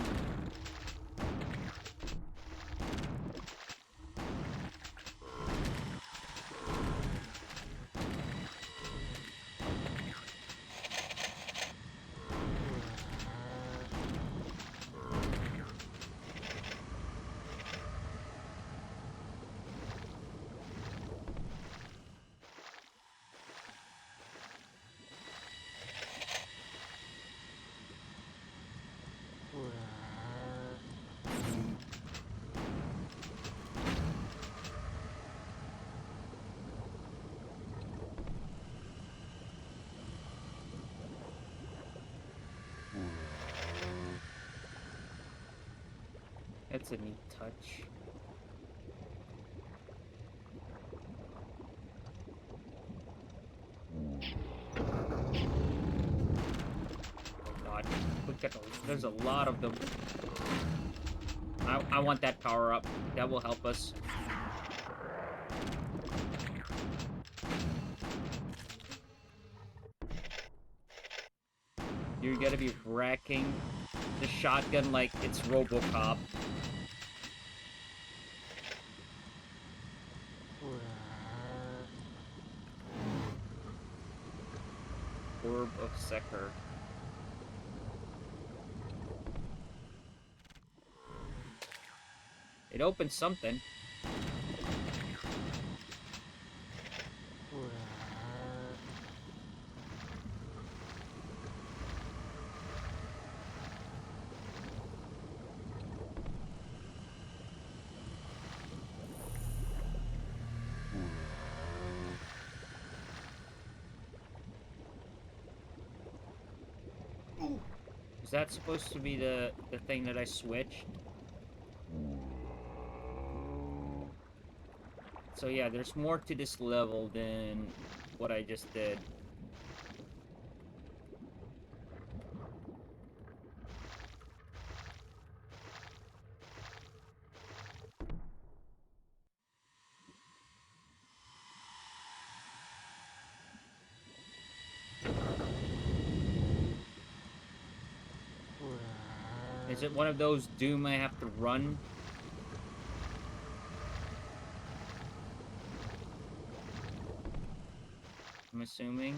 That's a neat touch. Oh god, look at those. There's a lot of them. I want that power up. That will help us. You're gonna be wrecking the shotgun like it's RoboCop. Orb of Secker. It opened something. Is that supposed to be the thing that I switched? So yeah, there's more to this level than what I just did. Is it one of those Doom I have to run? I'm assuming.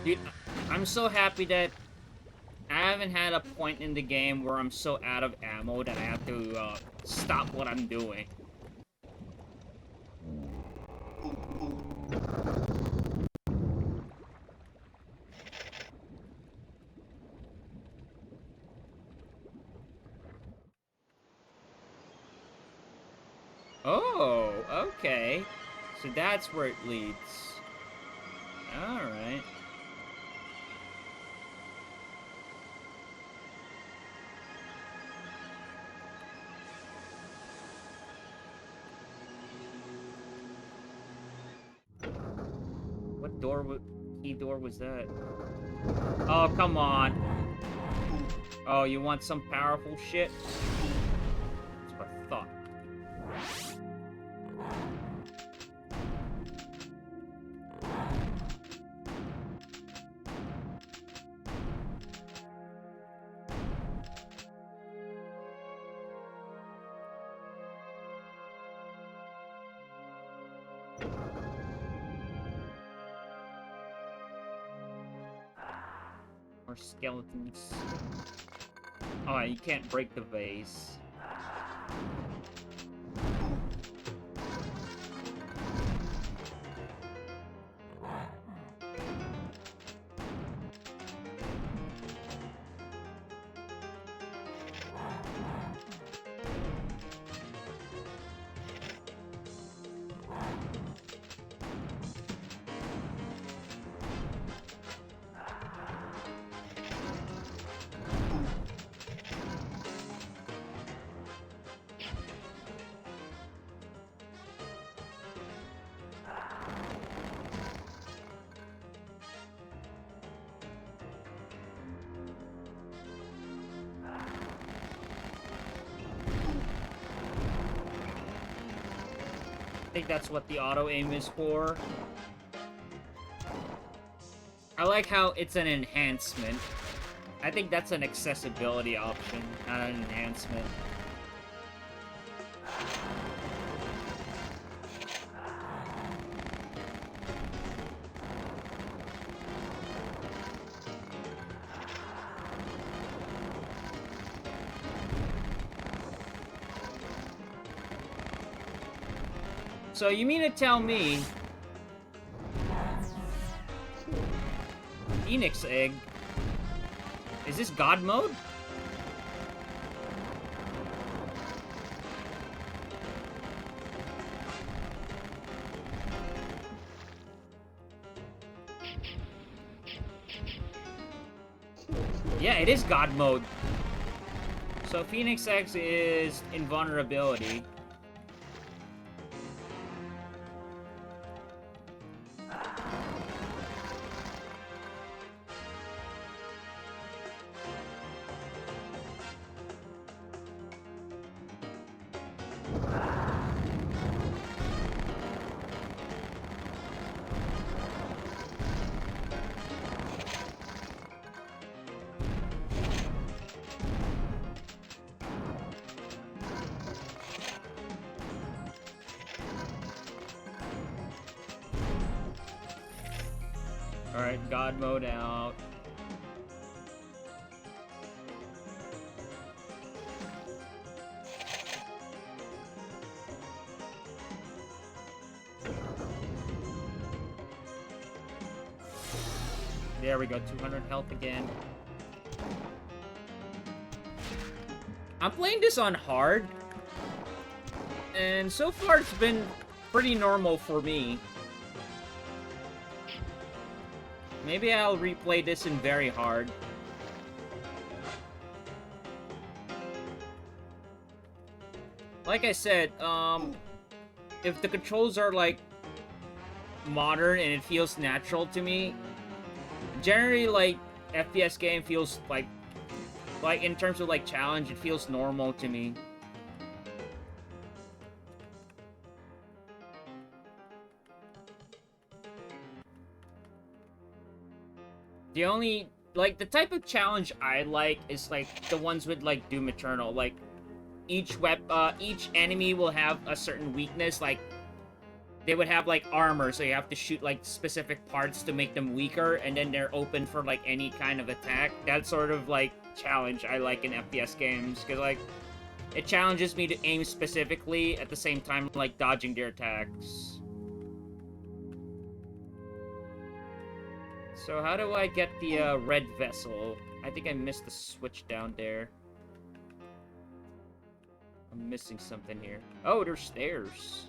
Dude, I'm so happy that I haven't had a point in the game where I'm so out of ammo that I have to stop what I'm doing. Oh, okay. So that's where it leads. What door was... key door was that? Oh, come on. Oh, you want some powerful shit? That's what I thought. More skeletons. Oh, you can't break the vase. I think that's what the auto aim is for. I like how it's an enhancement. I think that's an accessibility option, not an enhancement. So you mean to tell me Phoenix Egg, is this God mode? Yeah, it is God mode. So Phoenix X is invulnerability. Alright, God mode out. There we go, 200 health again. I'm playing this on hard, and so far it's been pretty normal for me. Maybe I'll replay this in very hard. Like I said, if the controls are like modern and it feels natural to me, generally like FPS game feels like in terms of like challenge, it feels normal to me. The only, like, the type of challenge I like is, like, the ones with, like, Doom Eternal. Like, each enemy will have a certain weakness. Like, they would have, like, armor, so you have to shoot, like, specific parts to make them weaker, and then they're open for, like, any kind of attack. That sort of, like, challenge I like in FPS games, because, like, it challenges me to aim specifically at the same time, like, dodging their attacks. So how do I get the red vessel? I think I missed the switch down there. I'm missing something here. Oh, there's stairs.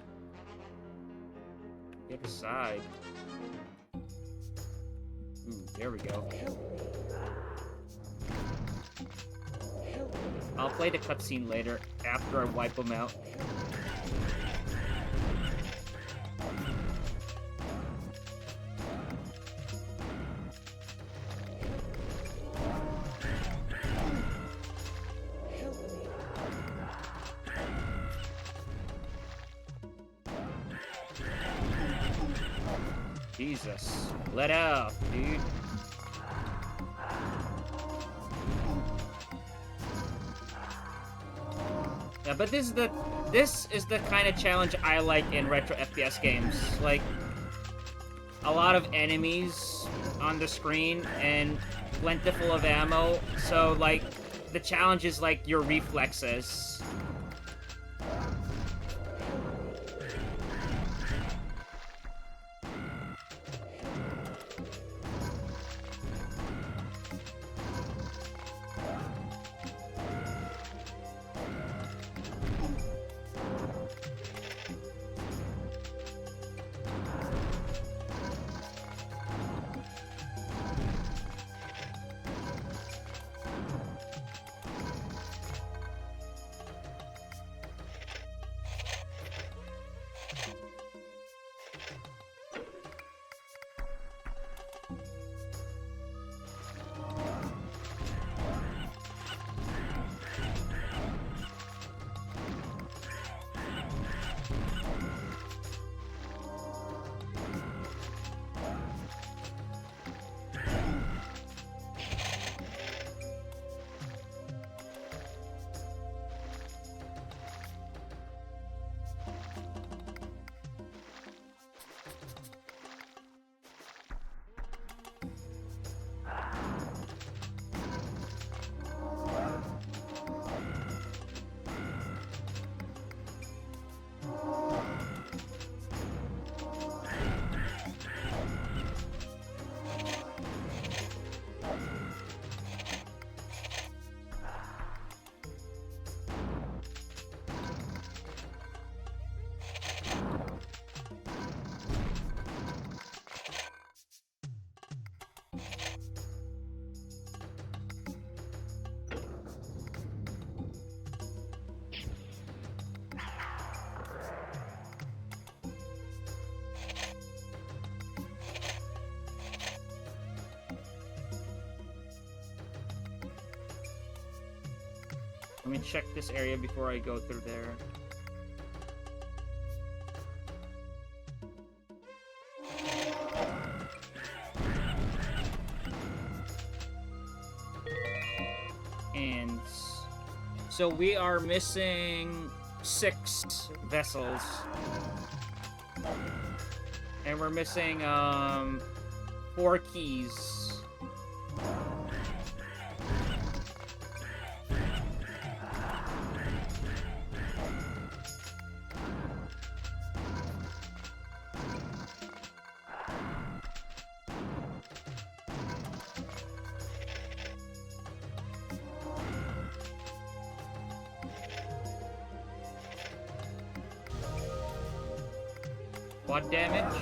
The other side. Ooh, there we go. I'll play the cutscene later, after I wipe them out. Jesus. Let out, dude. Yeah, but this is the kind of challenge I like in retro FPS games. Like, a lot of enemies on the screen and plentiful of ammo, so like the challenge is like your reflexes. Let me check this area before I go through there. And so we are missing 6 vessels. And we're missing 4 keys. What damage?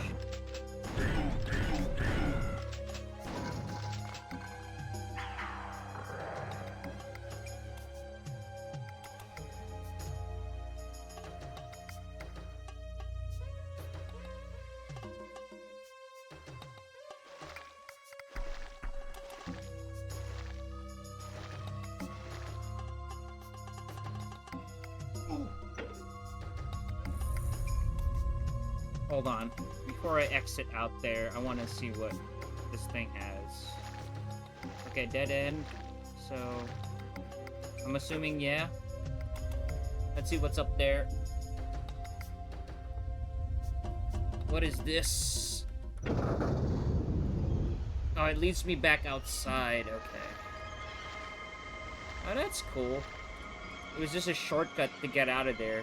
Hold on. Before I exit out there, I want to see what this thing has. Okay, dead end. So, I'm assuming, yeah. Let's see what's up there. What is this? Oh, it leads me back outside. Okay. Oh, that's cool. It was just a shortcut to get out of there.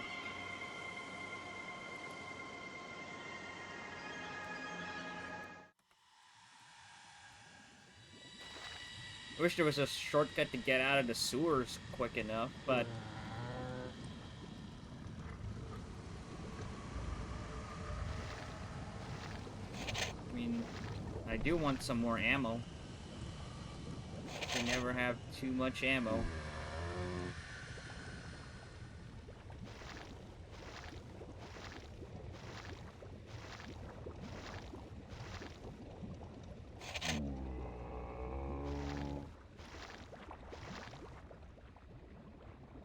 I wish there was a shortcut to get out of the sewers quick enough, but... I mean, I do want some more ammo. We never have too much ammo.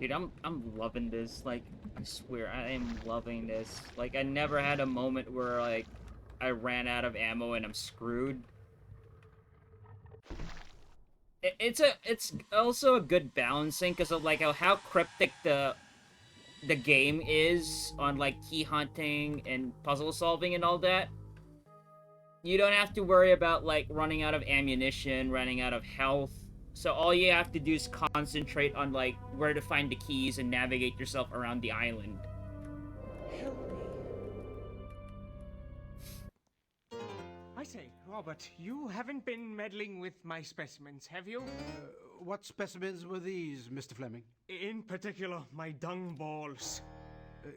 Dude, I'm loving this. Like, I swear, I am loving this. Like, I never had a moment where, like, I ran out of ammo and I'm screwed. It's also a good balancing because of like how cryptic the game is on like key hunting and puzzle solving and all that. You don't have to worry about like running out of ammunition, running out of health. So all you have to do is concentrate on like where to find the keys and navigate yourself around the island. I say, Robert, you haven't been meddling with my specimens, have you? What specimens were these, Mr. Fleming? In particular, my dung balls.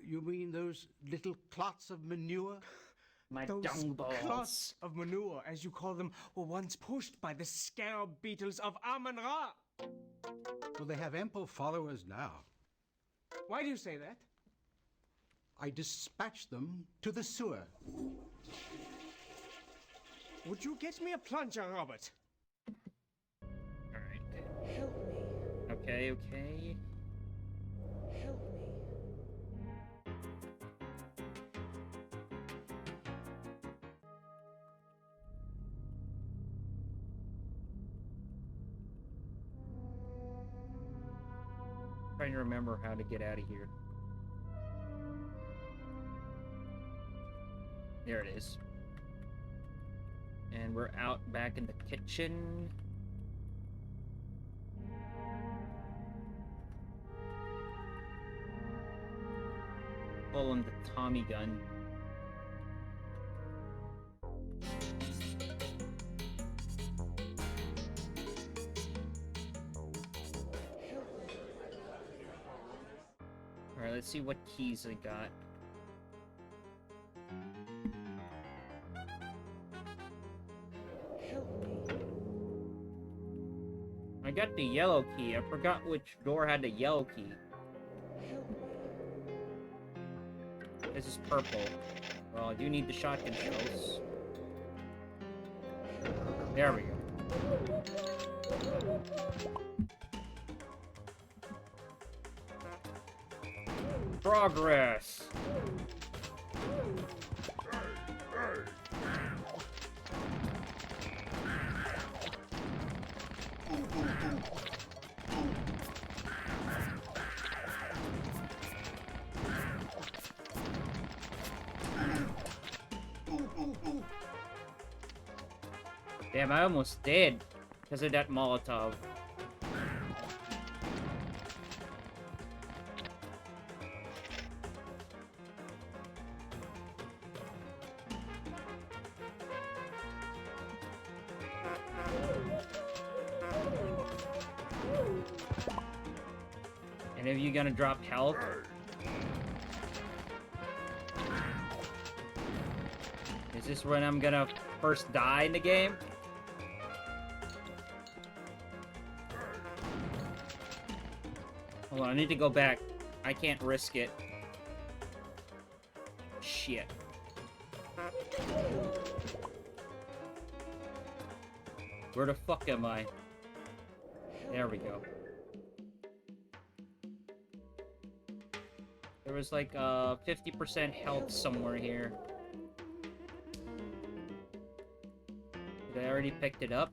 You mean those little clots of manure? My Those dung balls. clots of manure, as you call them, were once pushed by the scarab beetles of Amun-Ra. Well, they have ample followers now. Why do you say that? I dispatched them to the sewer. Would you get me a plunger, Robert? Alright. Help me. Okay, okay. Help me. Trying to remember how to get out of here. There it is. And we're out back in the kitchen. Pull on the Tommy gun. Alright, let's see what keys I got. I got the yellow key. I forgot which door had the yellow key. This is purple. Well, I do need the shotgun shells. There we go. Progress! Damn, I almost did because of that Molotov. And if you're gonna drop health, is this when I'm gonna first die in the game? Hold on, I need to go back. I can't risk it. Shit. Where the fuck am I? There we go. There was like 50% health somewhere here. Did I already picked it up?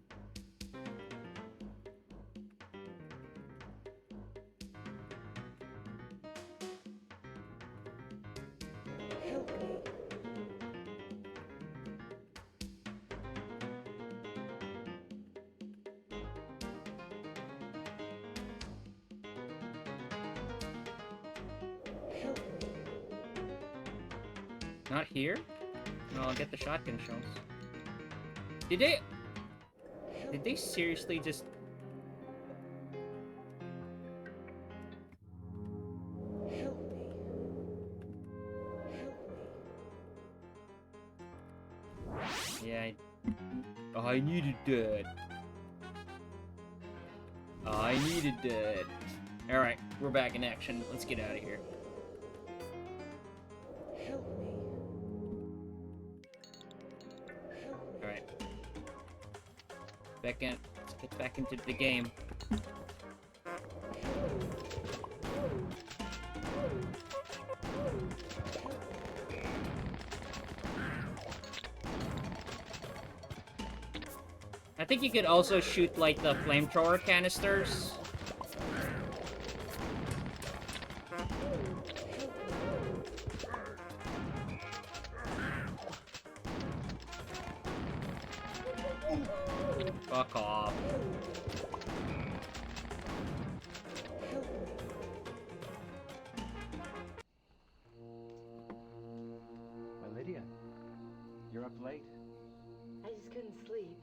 Not here? No, I'll get the shotgun shells. Did they seriously just... Yeah, I needed that. I needed that. Alright, we're back in action. Let's get out of here. Alright. Back in. Let's get back into the game. I think you could also shoot, like, the flamethrower canisters. Fuck off. Well, Lydia, you're up late. I just couldn't sleep.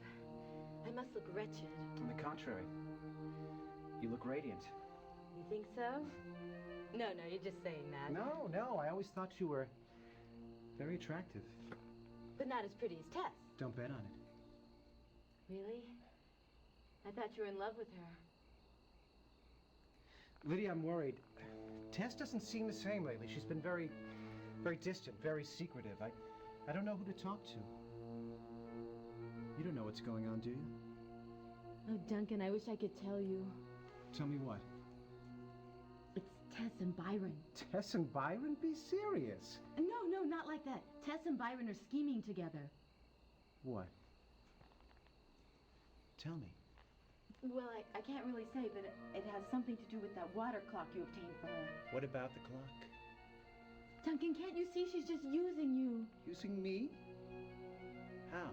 I must look wretched. On the contrary, you look radiant. You think so? No, you're just saying that. No, I always thought you were very attractive. But not as pretty as Tess. Don't bet on it. Really? I thought you were in love with her. Lydia, I'm worried. Tess doesn't seem the same lately. She's been very distant, very secretive. I don't know who to talk to. You don't know what's going on, do you? Oh, Duncan, I wish I could tell you. Tell me what? It's Tess and Byron. Tess and Byron? Be serious. No, not like that. Tess and Byron are scheming together. What? Tell me. Well, I can't really say, but it has something to do with that water clock you obtained for her. What about the clock? Duncan, can't you see she's just using you? Using me? How?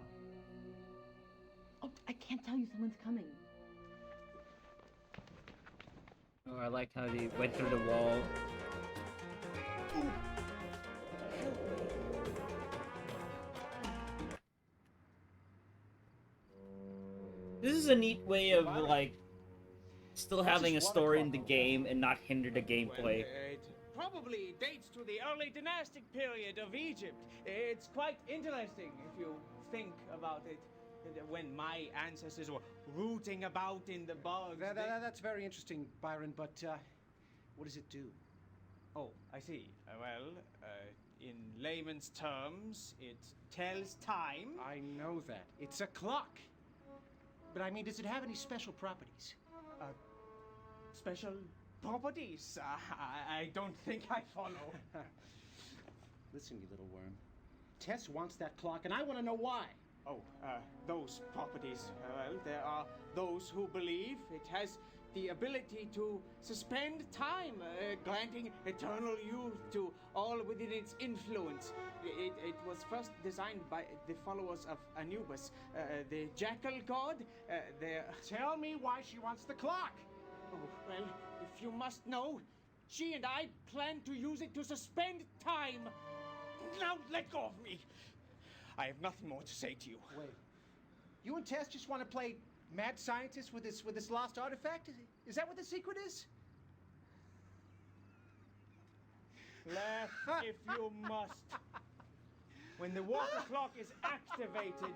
Oh, I can't tell you, someone's coming. Oh, I like how they went through the wall. This is a neat way of, like, still having a story in the game and not hinder the gameplay. Well, it probably dates to the early dynastic period of Egypt. It's quite interesting if you think about it. When my ancestors were rooting about in the bogs. That's very interesting, Byron, but what does it do? Oh, I see. In layman's terms, it tells time. I know that. It's a clock. But I mean, does it have any special properties? Special properties? I don't think I follow. Listen, you little worm. Tess wants that clock, and I want to know why. Oh, those properties. Well, there are those who believe it has the ability to suspend time, granting eternal youth to all within its influence. It was first designed by the followers of Anubis, the jackal god. Tell me why she wants the clock. Oh, well, if you must know, she and I plan to use it to suspend time. Now let go of me. I have nothing more to say to you. Wait. You and Tess just want to play mad scientist with this lost artifact? Is that what the secret is? Laugh if you must. When the water clock is activated,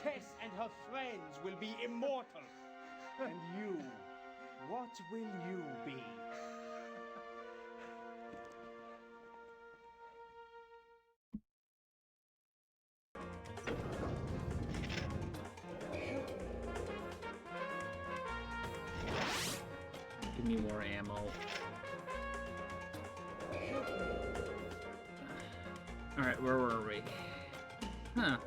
Tess and her friends will be immortal. And you, what will you be? Give me more ammo. Alright, where were we? Huh.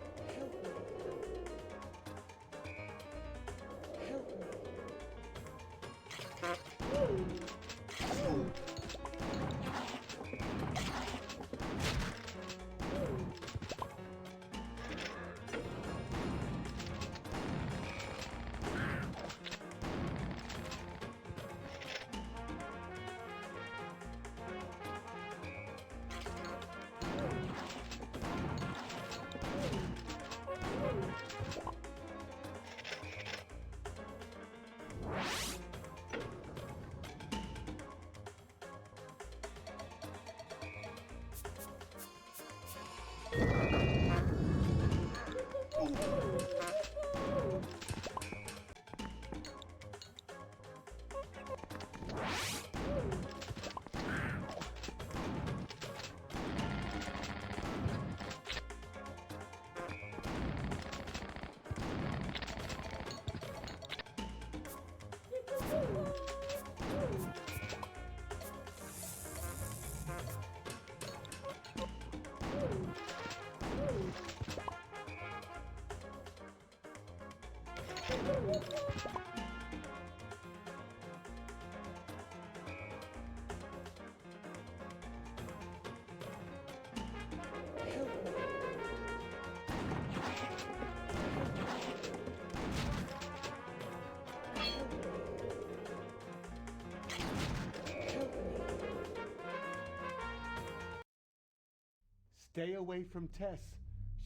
Stay away from Tess.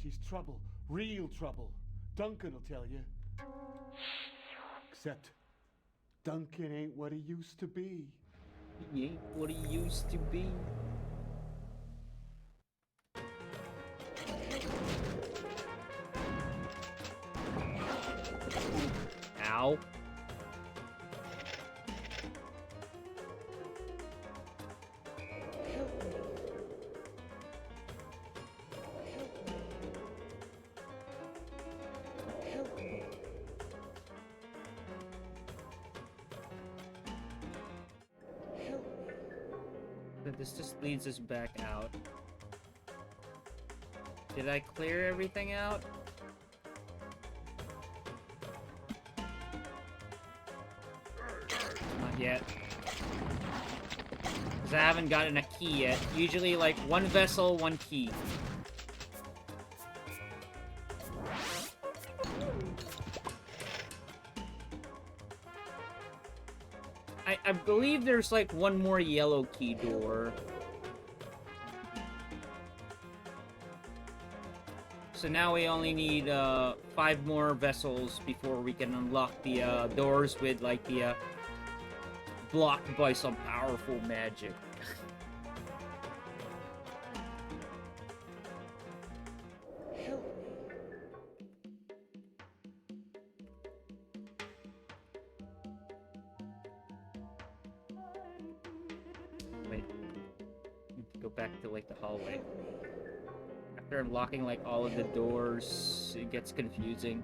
She's trouble. Real trouble. Duncan will tell you. Except, Duncan ain't what he used to be. He ain't what he used to be. Ow. This just leads us back out. Did I clear everything out? Not yet. Because I haven't gotten a key yet. Usually, like, one vessel, one key. I believe there's, like, one more yellow key door. So now we only need, 5 more vessels before we can unlock the, doors with, like, the, blocked by some powerful magic. Wait. Go back to, like, the hallway. After unlocking, like, all of the doors, it gets confusing.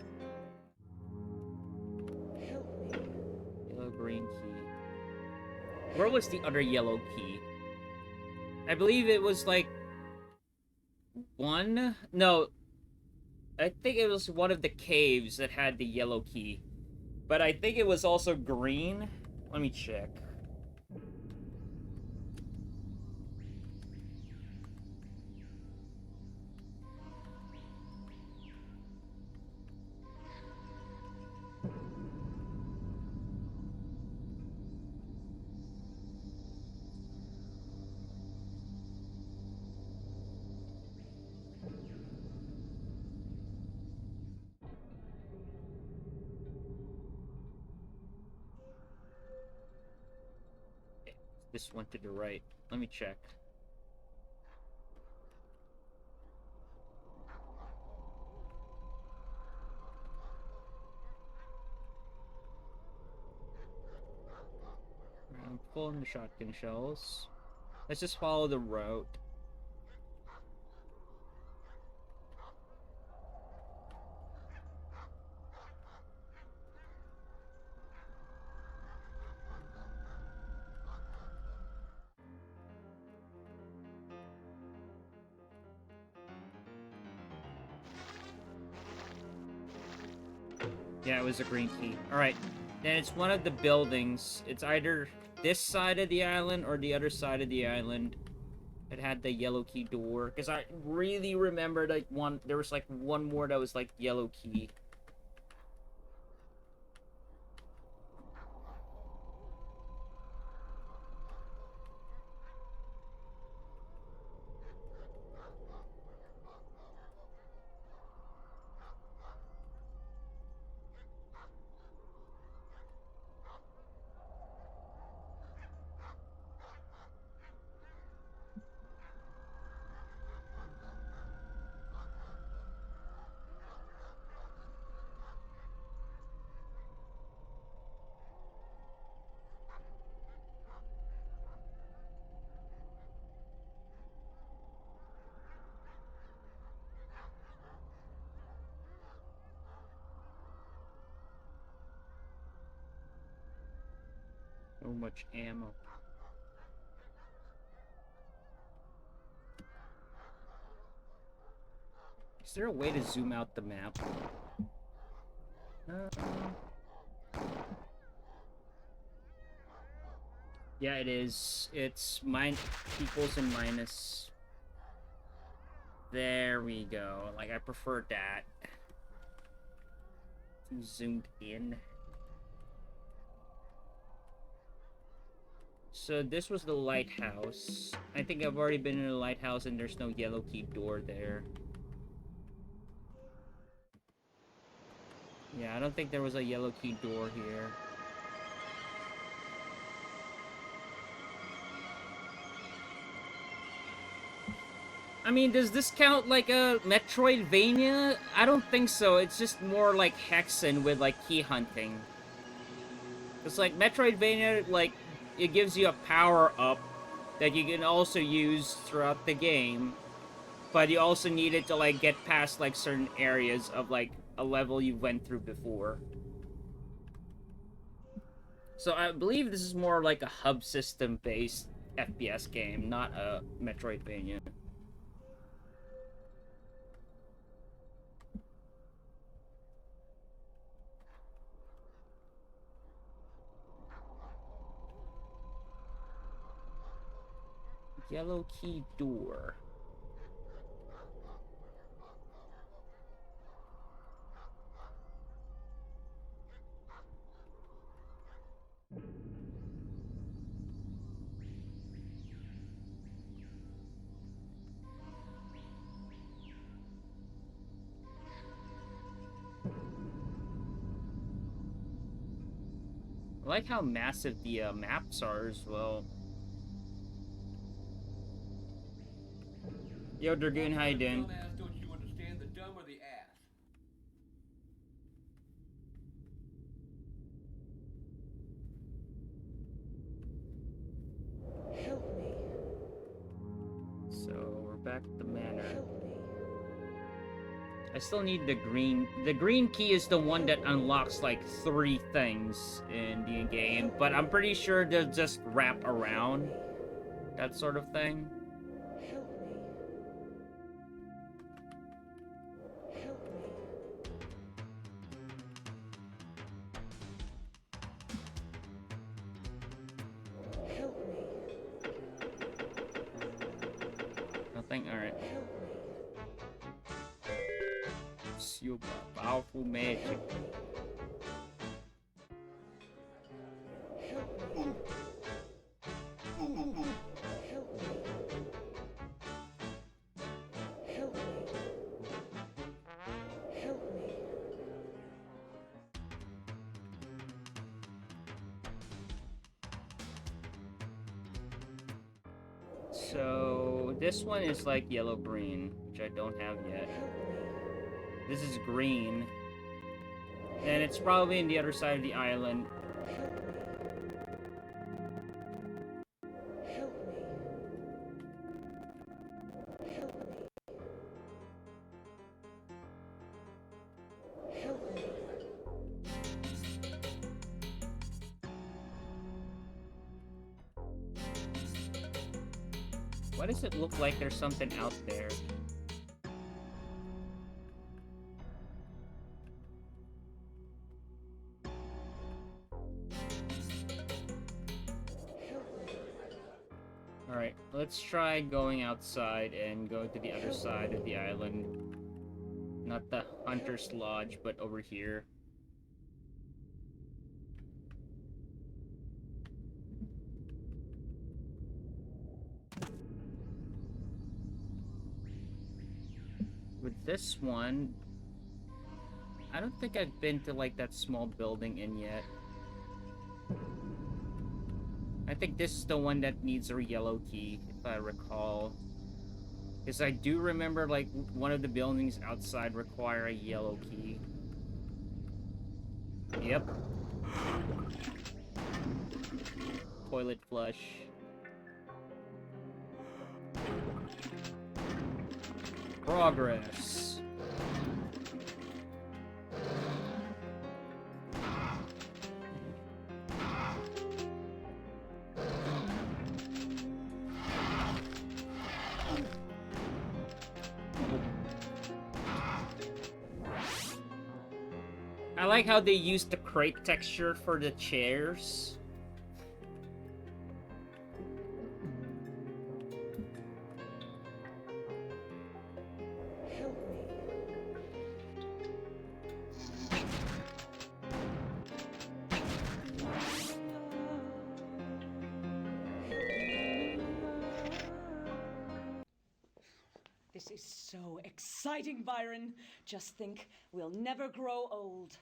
Yellow, green key. Where was the other yellow key? I believe it was, like... one? No. I think it was one of the caves that had the yellow key. But I think it was also green. Let me check. This one to the right. Let me check. I'm pulling the shotgun shells. Let's just follow the route. Yeah, it was a green key. Alright, then it's one of the buildings. It's either this side of the island or the other side of the island. It had the yellow key door. Because I really remember, like, there was, like, one more that was, like, yellow key. So much ammo. Is there a way to zoom out the map? Yeah, it is. It's equals and minus. There we go. Like, I prefer that. Zoomed in. So this was the lighthouse. I think I've already been in the lighthouse and there's no yellow key door there. Yeah, I don't think there was a yellow key door here. I mean, does this count like a Metroidvania? I don't think so. It's just more like Hexen with like key hunting. It's like Metroidvania, like, it gives you a power-up that you can also use throughout the game. But you also need it to like get past like certain areas of like a level you went through before. So I believe this is more like a hub system-based FPS game, not a Metroidvania. Yellow key door. I like how massive the maps are as well. Yo, Dragoon, how you doing? Don't you understand the dumb or the ass? Help me. So, we're back at the manor. Help me. I still need the green. The green key is the one that unlocks like 3 things in the game, but I'm pretty sure they'll just wrap around that sort of thing. Help me. Help me. Help me. Nothing? Alright. Help me. Super powerful magic. Help me. Help me. Help me. Help me. So, this one is like yellow-green, which I don't have yet. This is green. And it's probably in the other side of the island. Help me. Help me. Help me. Why does it look like there's something out there? Alright, let's try going outside and go to the other side of the island. Not the Hunter's Lodge, but over here. With this one, I don't think I've been to like that small building in yet. I think this is the one that needs a yellow key, if I recall. Because I do remember, like, one of the buildings outside require a yellow key. Yep. Toilet flush. Progress. I like how they used the crate texture for the chairs. Help me. This is so exciting, Byron. Just think, we'll never grow old.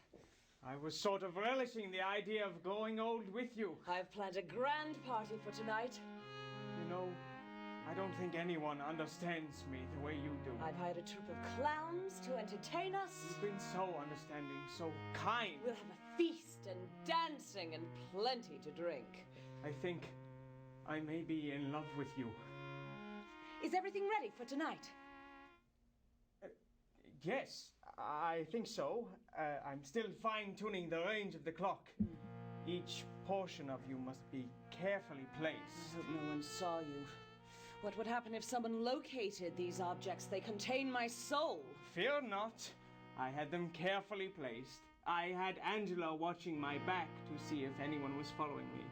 I was sort of relishing the idea of growing old with you. I've planned a grand party for tonight. You know, I don't think anyone understands me the way you do. I've hired a troupe of clowns to entertain us. You've been so understanding, so kind. We'll have a feast and dancing and plenty to drink. I think I may be in love with you. Is everything ready for tonight? Yes, I think so. I'm still fine-tuning the range of the clock. Each portion of you must be carefully placed. I hope no one saw you. What would happen if someone located these objects? They contain my soul. Fear not. I had them carefully placed. I had Angela watching my back to see if anyone was following me.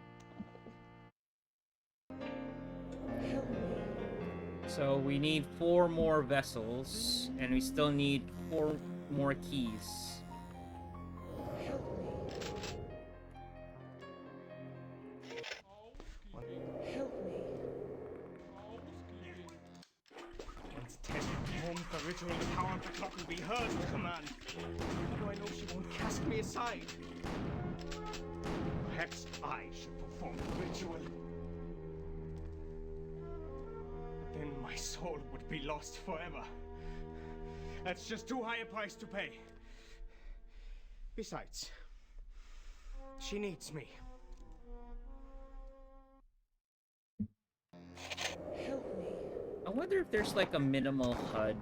So we need 4 more vessels, and we still need 4 more keys. Help me. Once Tess performs the ritual, the power of the clock will be hers to command. How do I know she won't cast me aside? Perhaps I should perform the ritual. But then my soul would be lost forever. That's just too high a price to pay. Besides, she needs me. Help me. I wonder if there's like a minimal HUD.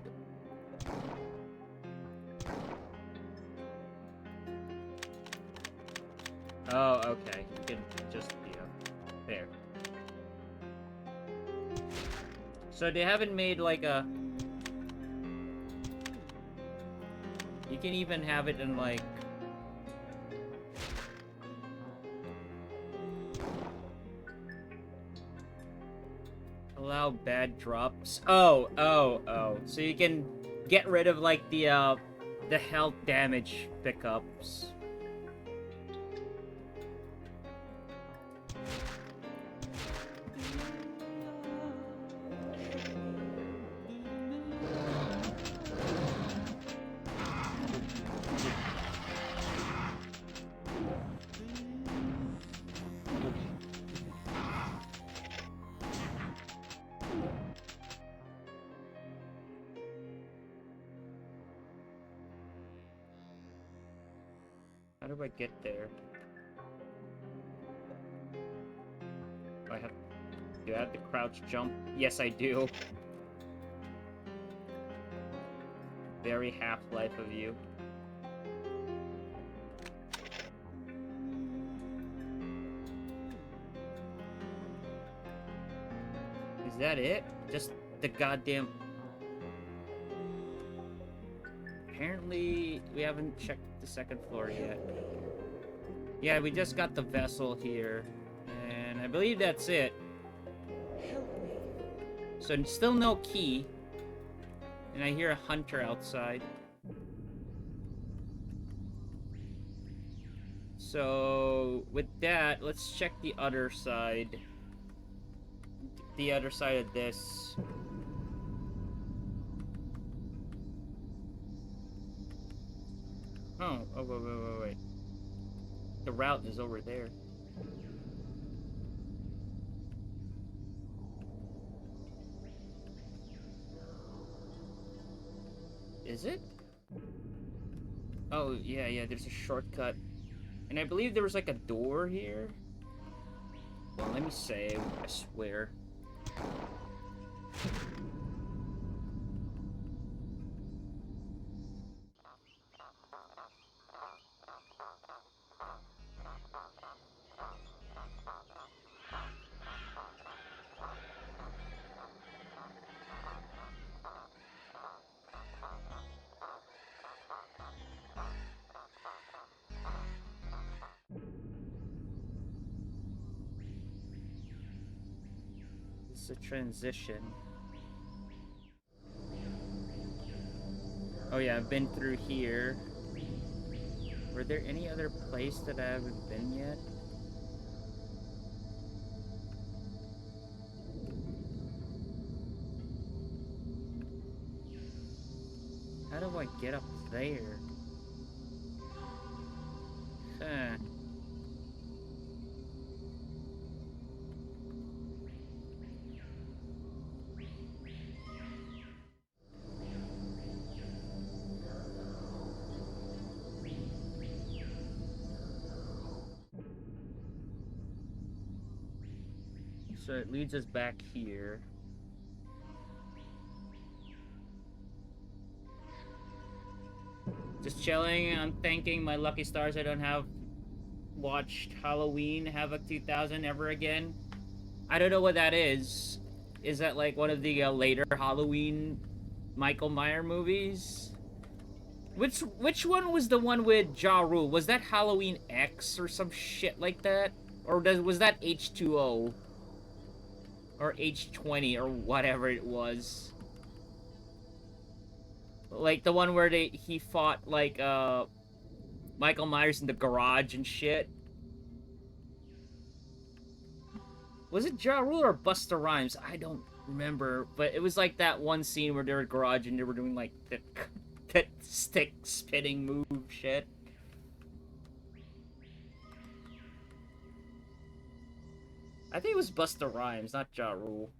Oh, okay. You can just, there. So they haven't made like a... You can even have it in like... Allow bad drops. Oh. So you can get rid of like the health damage pickups. How do I get there? Do I have to crouch jump? Yes, I do. Very Half-Life of you. Is that it? Just the goddamn... Apparently, we haven't checked the second floor yet. Yeah, we just got the vessel here. And I believe that's it. So still no key. And I hear a hunter outside. So with that, let's check the other side. The other side of this. Oh, wait. The route is over there. Is it? Oh, yeah, there's a shortcut. And I believe there was like a door here. Well, let me save, I swear. It's a transition. Oh yeah, I've been through here. Were there any other place that I haven't been yet? How do I get up there? Huh. So it leads us back here. Just chilling. I'm thanking my lucky stars I don't have watched Halloween Havoc 2000 ever again. I don't know what that is. Is that like one of the later Halloween Michael Myers movies? Which one was the one with Ja Rule? Was that Halloween X or some shit like that? Or was that H2O? Or H20 or whatever it was? Like the one where he fought like Michael Myers in the garage and shit. Was it Ja Rule or Busta Rhymes? I don't remember, but it was like that one scene where they were in a garage and they were doing like that stick spinning move shit. I think it was Busta Rhymes, not Ja Rule.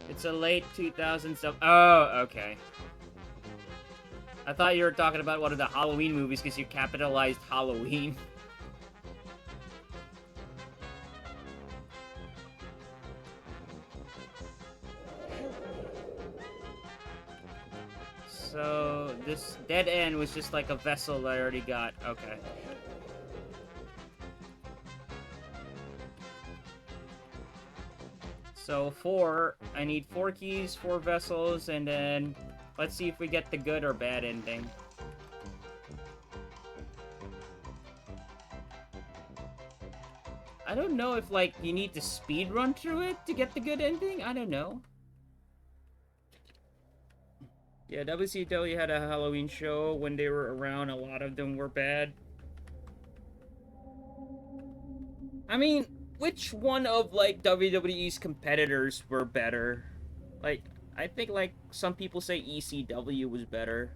It's a late 2000s stuff. Oh, okay. I thought you were talking about one of the Halloween movies because you capitalized Halloween. So, this dead end was just like a vessel that I already got. Okay. So, I need 4 keys, 4 vessels, and then let's see if we get the good or bad ending. I don't know if, like, you need to speed run through it to get the good ending? I don't know. Yeah, WCW had a Halloween show when they were around. A lot of them were bad. I mean, which one of, like, WWE's competitors were better? Like, I think, like, some people say ECW was better.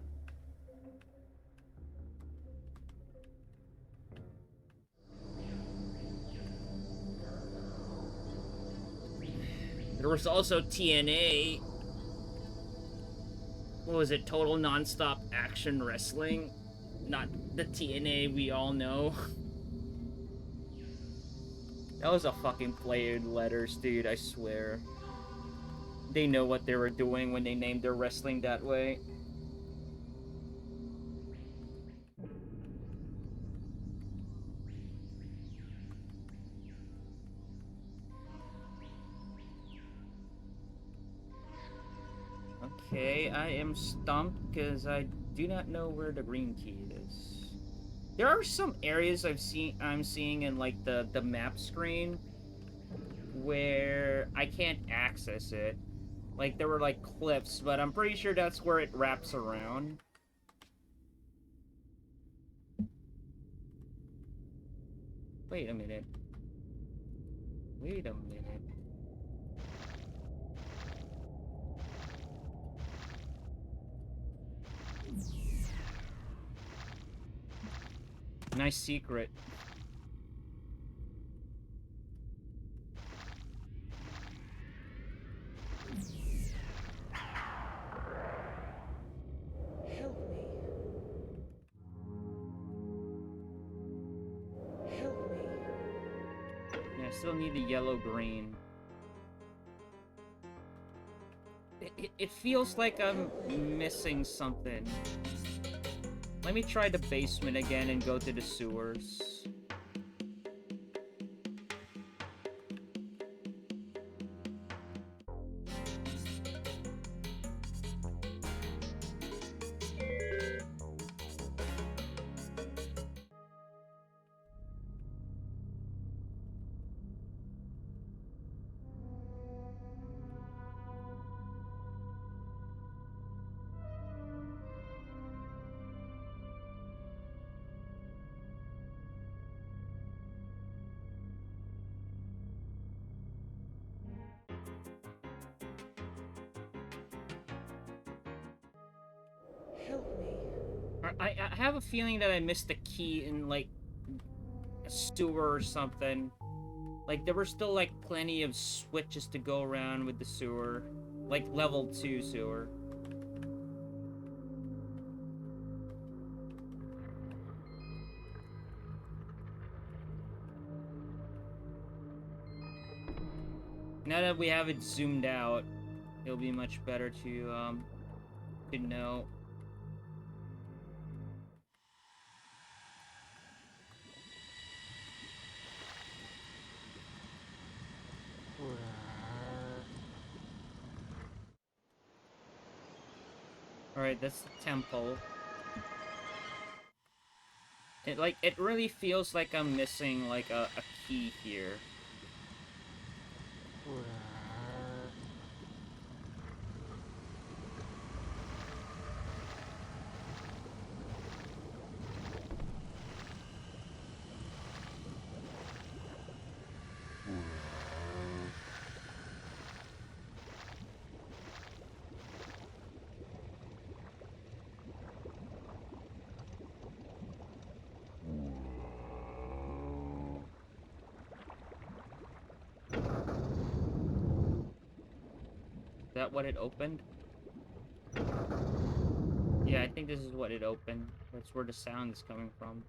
There was also TNA. What was it? Total Non-Stop Action Wrestling? Not the TNA we all know. That was a fucking play in letters, dude, I swear. They know what they were doing when they named their wrestling that way. Okay, I am stumped because I do not know where the green key is. There are some areas I'm seeing in like the map screen where I can't access it. Like there were like cliffs, but I'm pretty sure that's where it wraps around. Wait a minute. Wait a minute. Nice secret. Help me. Help me. Yeah, I still need the yellow-green. It feels like I'm missing something. Let me try the basement again and go to the sewers. Help me. I have a feeling that I missed the key in, like, a sewer or something. Like, there were still, like, plenty of switches to go around with the sewer. Like, level 2 sewer. Now that we have it zoomed out, it'll be much better to know. Alright, that's the temple. It really feels like I'm missing, like, a key here. Is that what it opened? Yeah, I think this is what it opened. That's where the sound is coming from.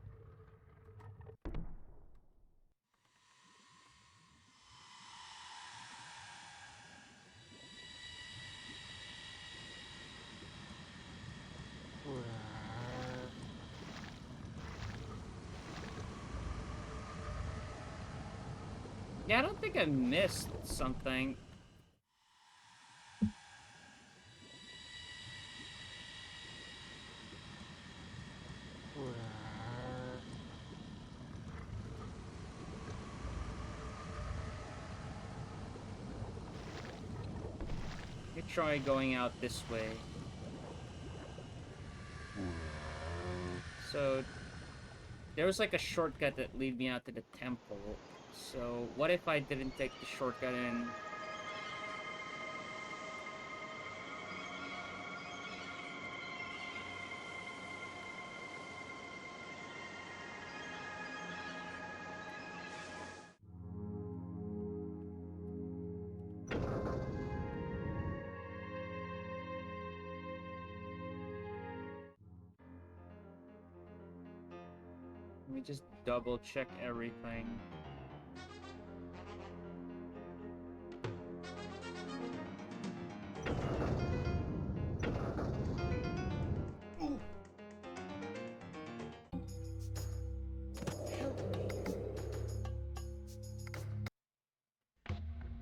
Yeah, I don't think I missed something. Let me try going out this way. So, there was like a shortcut that lead me out to the temple. So, what if I didn't take the shortcut in? Let me just double check everything.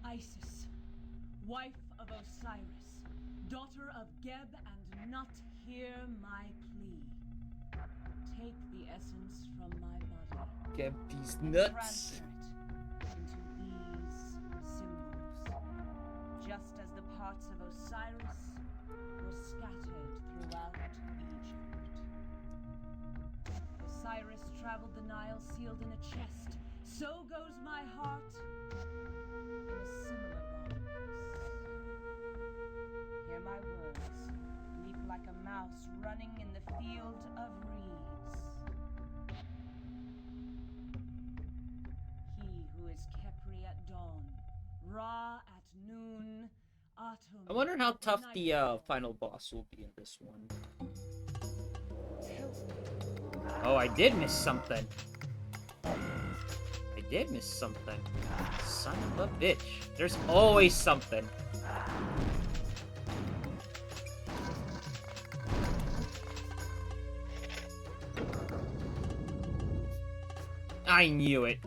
Isis, wife of Osiris, daughter of Geb, and not hear my plea. Take the essence from my body. Get these nuts. Transfer it into these symbols. Just as the parts of Osiris were scattered throughout Egypt. Osiris traveled the Nile sealed in a chest. So goes my heart in a similar box. Hear my words. Leap like a mouse running in the field of reeds. He who is Khepri at dawn, Ra at noon, Atum. I wonder how at tough night. the final boss will be in this one. Oh, I did miss something. I did miss something. Son of a bitch. There's always something. I knew it.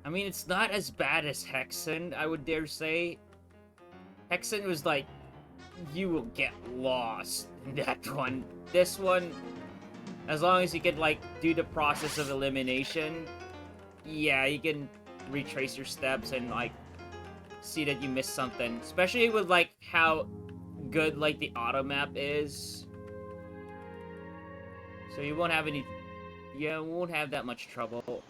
I mean, it's not as bad as Hexen, I would dare say. Hexen was like, you will get lost in that one. This one, as long as you can, like, do the process of elimination, yeah, you can retrace your steps and, like, see that you missed something. Especially with, like, how good, like, the auto map is. So you won't have any... Yeah, won't have that much trouble.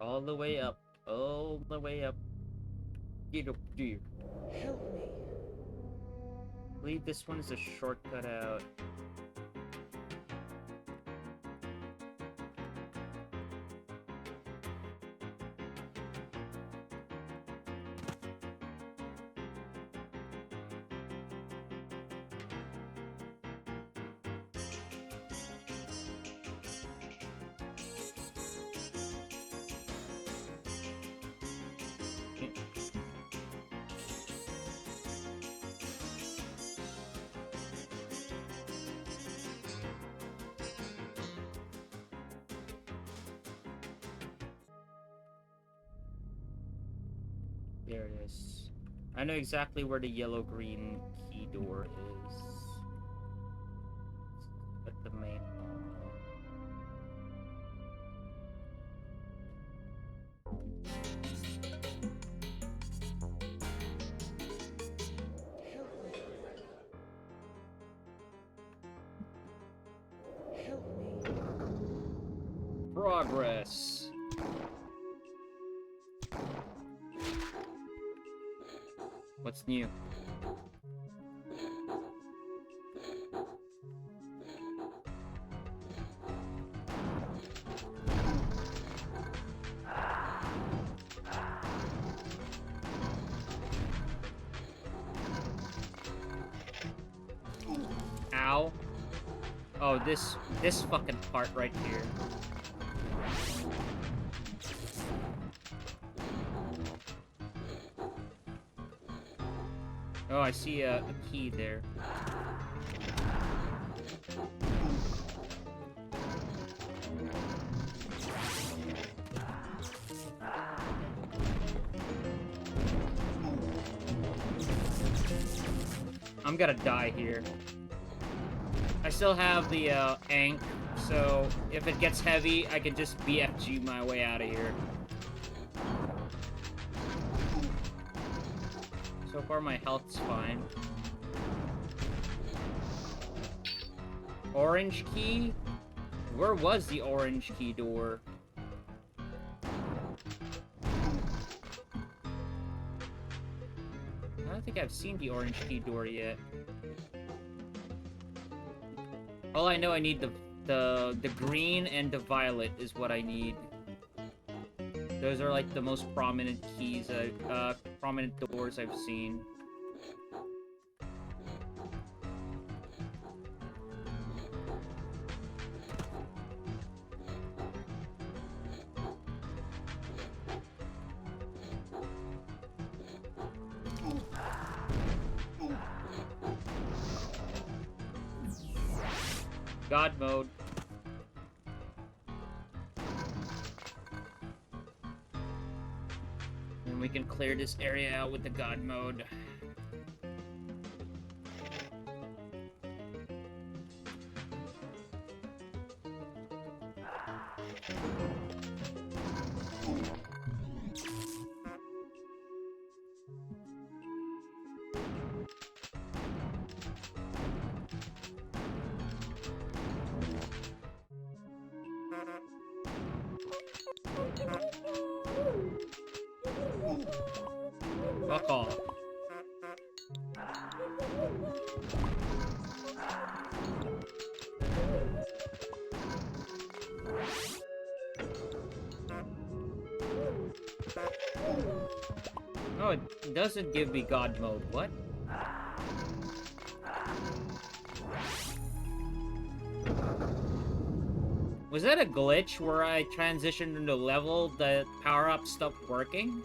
All the way up. All the way up. Get up, dear. Help me. I believe this one is a shortcut out. There it is. I know exactly where the yellow-green key door is. It's at the main hall. Help me. Help me. Progress. What's new? Ow. Oh, this fucking part right here. Oh, I see a key there. I'm gonna die here. I still have the Ankh, so if it gets heavy, I can just BFG my way out of here. So far, my health's fine. Orange key? Where was the orange key door? I don't think I've seen the orange key door yet. All I know, I need the green and the violet is what I need. Those are like the most prominent keys, prominent doors I've seen. God mode. And we can clear this area out with the God mode. Fuck off. Oh, it doesn't give me God mode. What? Was that a glitch where I transitioned into a level, the power-up stopped working?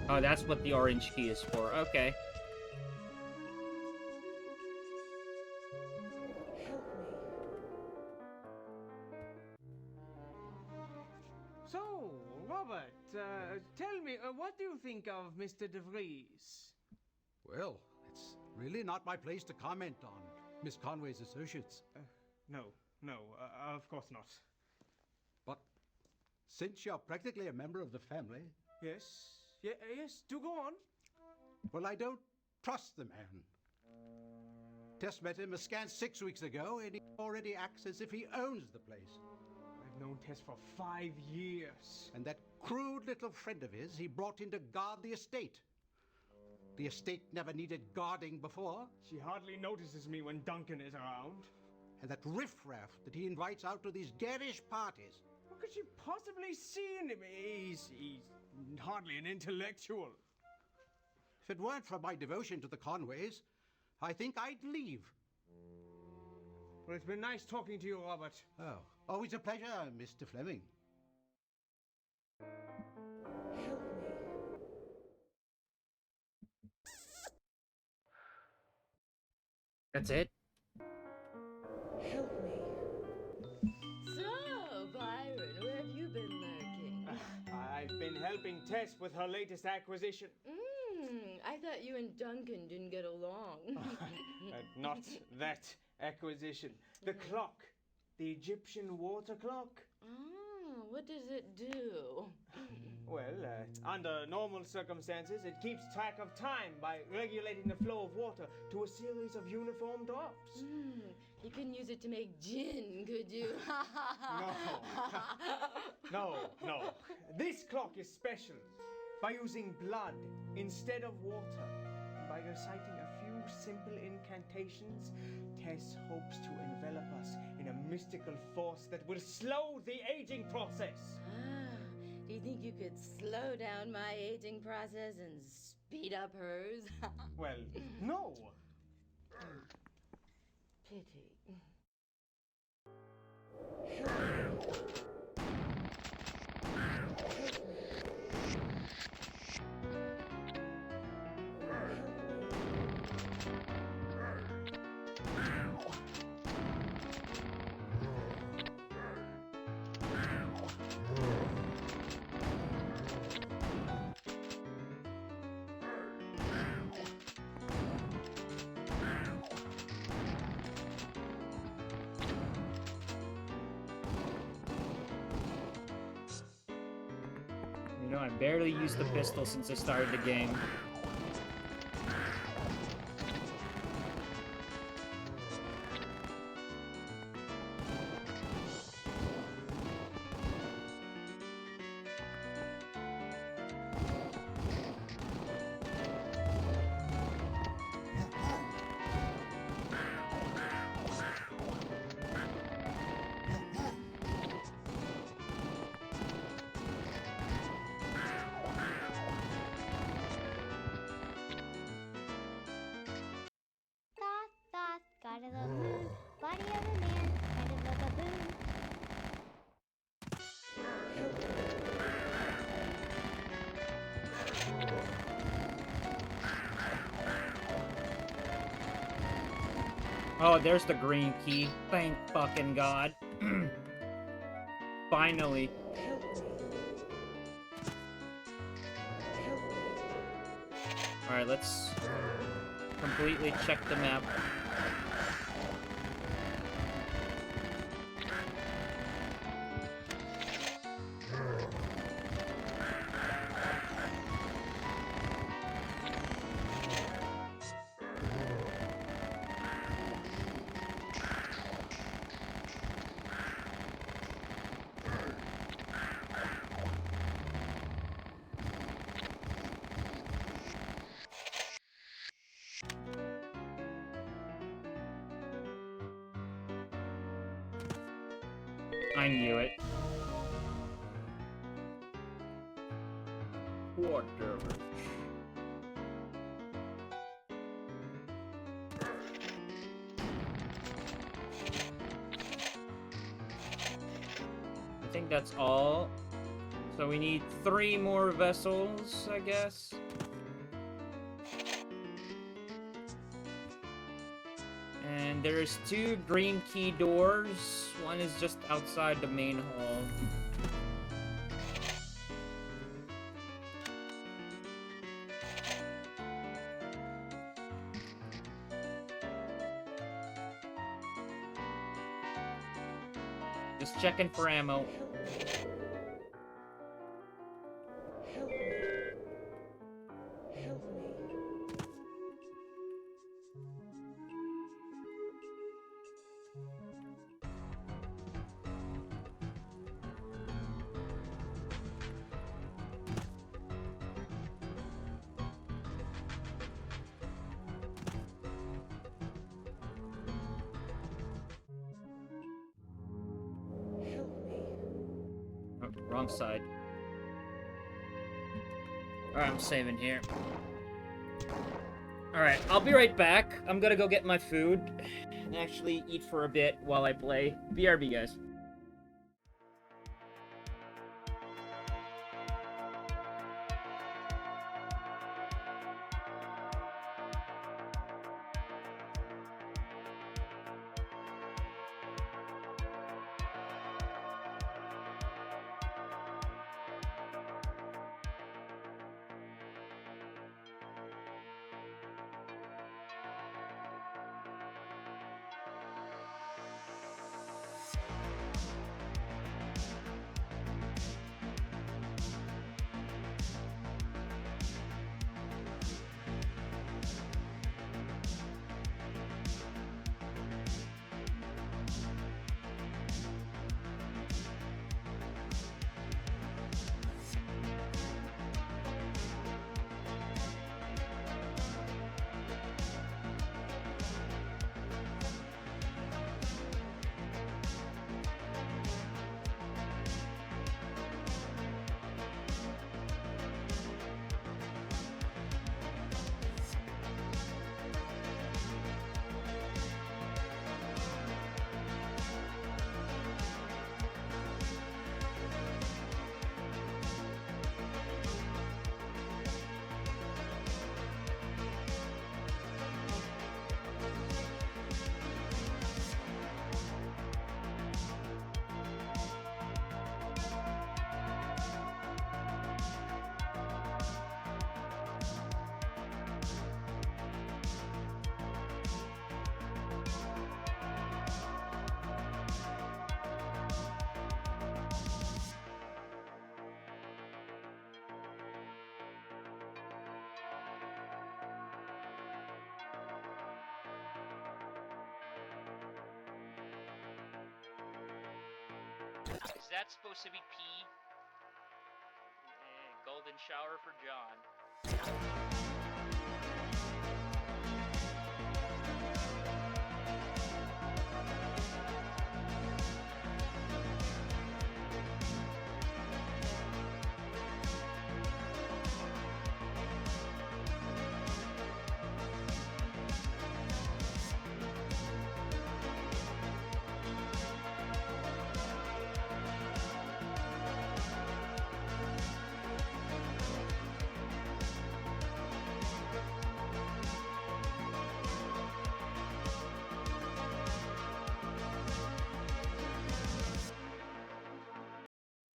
Oh, that's what the orange key is for. Okay. Help me. Robert, tell me, what do you think of Mr. De Vries? Well, it's really not my place to comment on Miss Conway's associates. No, of course not. But since you're practically a member of the family... Yes, yes, do go on. Well, I don't trust the man. Tess met him a scant 6 weeks ago, and he already acts as if he owns the place. I've known Tess for 5 years. And that crude little friend of his he brought in to guard the estate. The estate never needed guarding before. She hardly notices me when Duncan is around. And that riffraff that he invites out to these garish parties. What could she possibly see in him? He's hardly an intellectual. If it weren't for my devotion to the Conways, I think I'd leave. Well, it's been nice talking to you, Robert. Oh, always a pleasure, Mr. Fleming. Help me. That's it? Help me. So, Byron, where have you been lurking? I've been helping Tess with her latest acquisition. I thought you and Duncan didn't get along. Not that acquisition. The clock. The Egyptian water clock. Oh, what does it do? Well, under normal circumstances, it keeps track of time by regulating the flow of water to a series of uniform drops. You couldn't use it to make gin, could you? No. This clock is special. By using blood instead of water, and by reciting a few simple incantations, Tess hopes to envelop us in a mystical force that will slow the aging process. Do you think you could slow down my aging process and speed up hers? Well, no. Pity. You know, I barely used the pistol since I started the game. God of the moon, body of a man, head of a baboon. Oh, there's the green key. Thank fucking God. Finally. Alright, let's completely check the map. I knew it. Whatever. I think that's all. So we need 3 more vessels, I guess. And there's 2 green key doors. One is just outside the main hall. Just checking for ammo. Help me. Help me. Oh, wrong side. Alright, I'm saving here. Alright, I'll be right back. I'm gonna go get my food and actually eat for a bit while I play. BRB, guys. Is that supposed to be pee? Golden shower for John.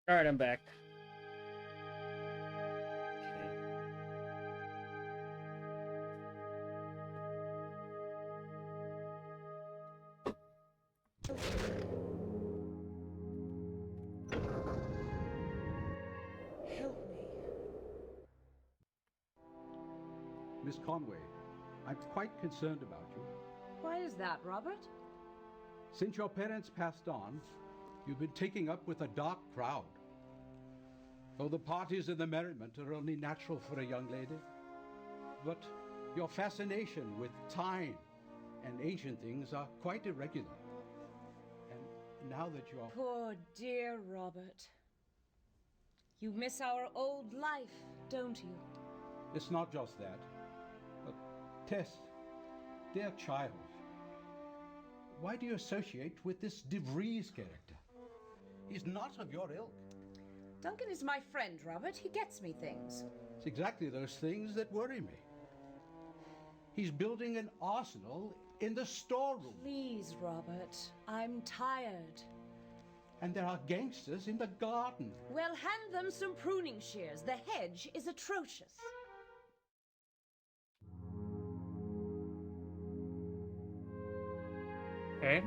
Alright, I'm back. Help me. Miss Conway, I'm quite concerned about you. Why is that, Robert? Since your parents passed on, you've been taking up with a dark crowd. Though the parties and the merriment are only natural for a young lady, but your fascination with time and ancient things are quite irregular. And now that you're... Poor dear Robert. You miss our old life, don't you? It's not just that. But Tess, dear child, why do you associate with this DeVries character? He's not of your ilk. Duncan is my friend, Robert. He gets me things. It's exactly those things that worry me. He's building an arsenal in the storeroom. Please, Robert. I'm tired. And there are gangsters in the garden. Well, hand them some pruning shears. The hedge is atrocious. Okay.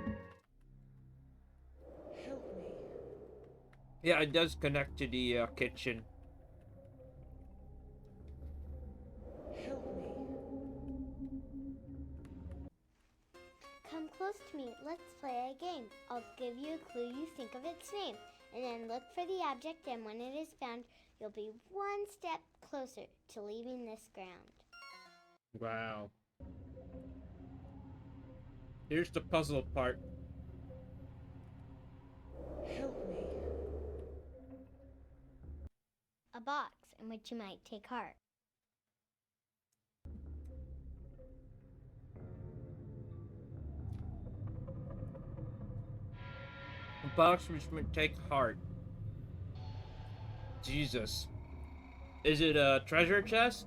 Help me. Yeah, it does connect to the kitchen. Help me. Come close to me. Let's play a game. I'll give you a clue you think of its name, and then look for the object, and when it is found, you'll be one step closer to leaving this ground. Wow. Here's the puzzle part. Help me. A box in which you might take heart. A box which might take heart. Jesus. Is it a treasure chest?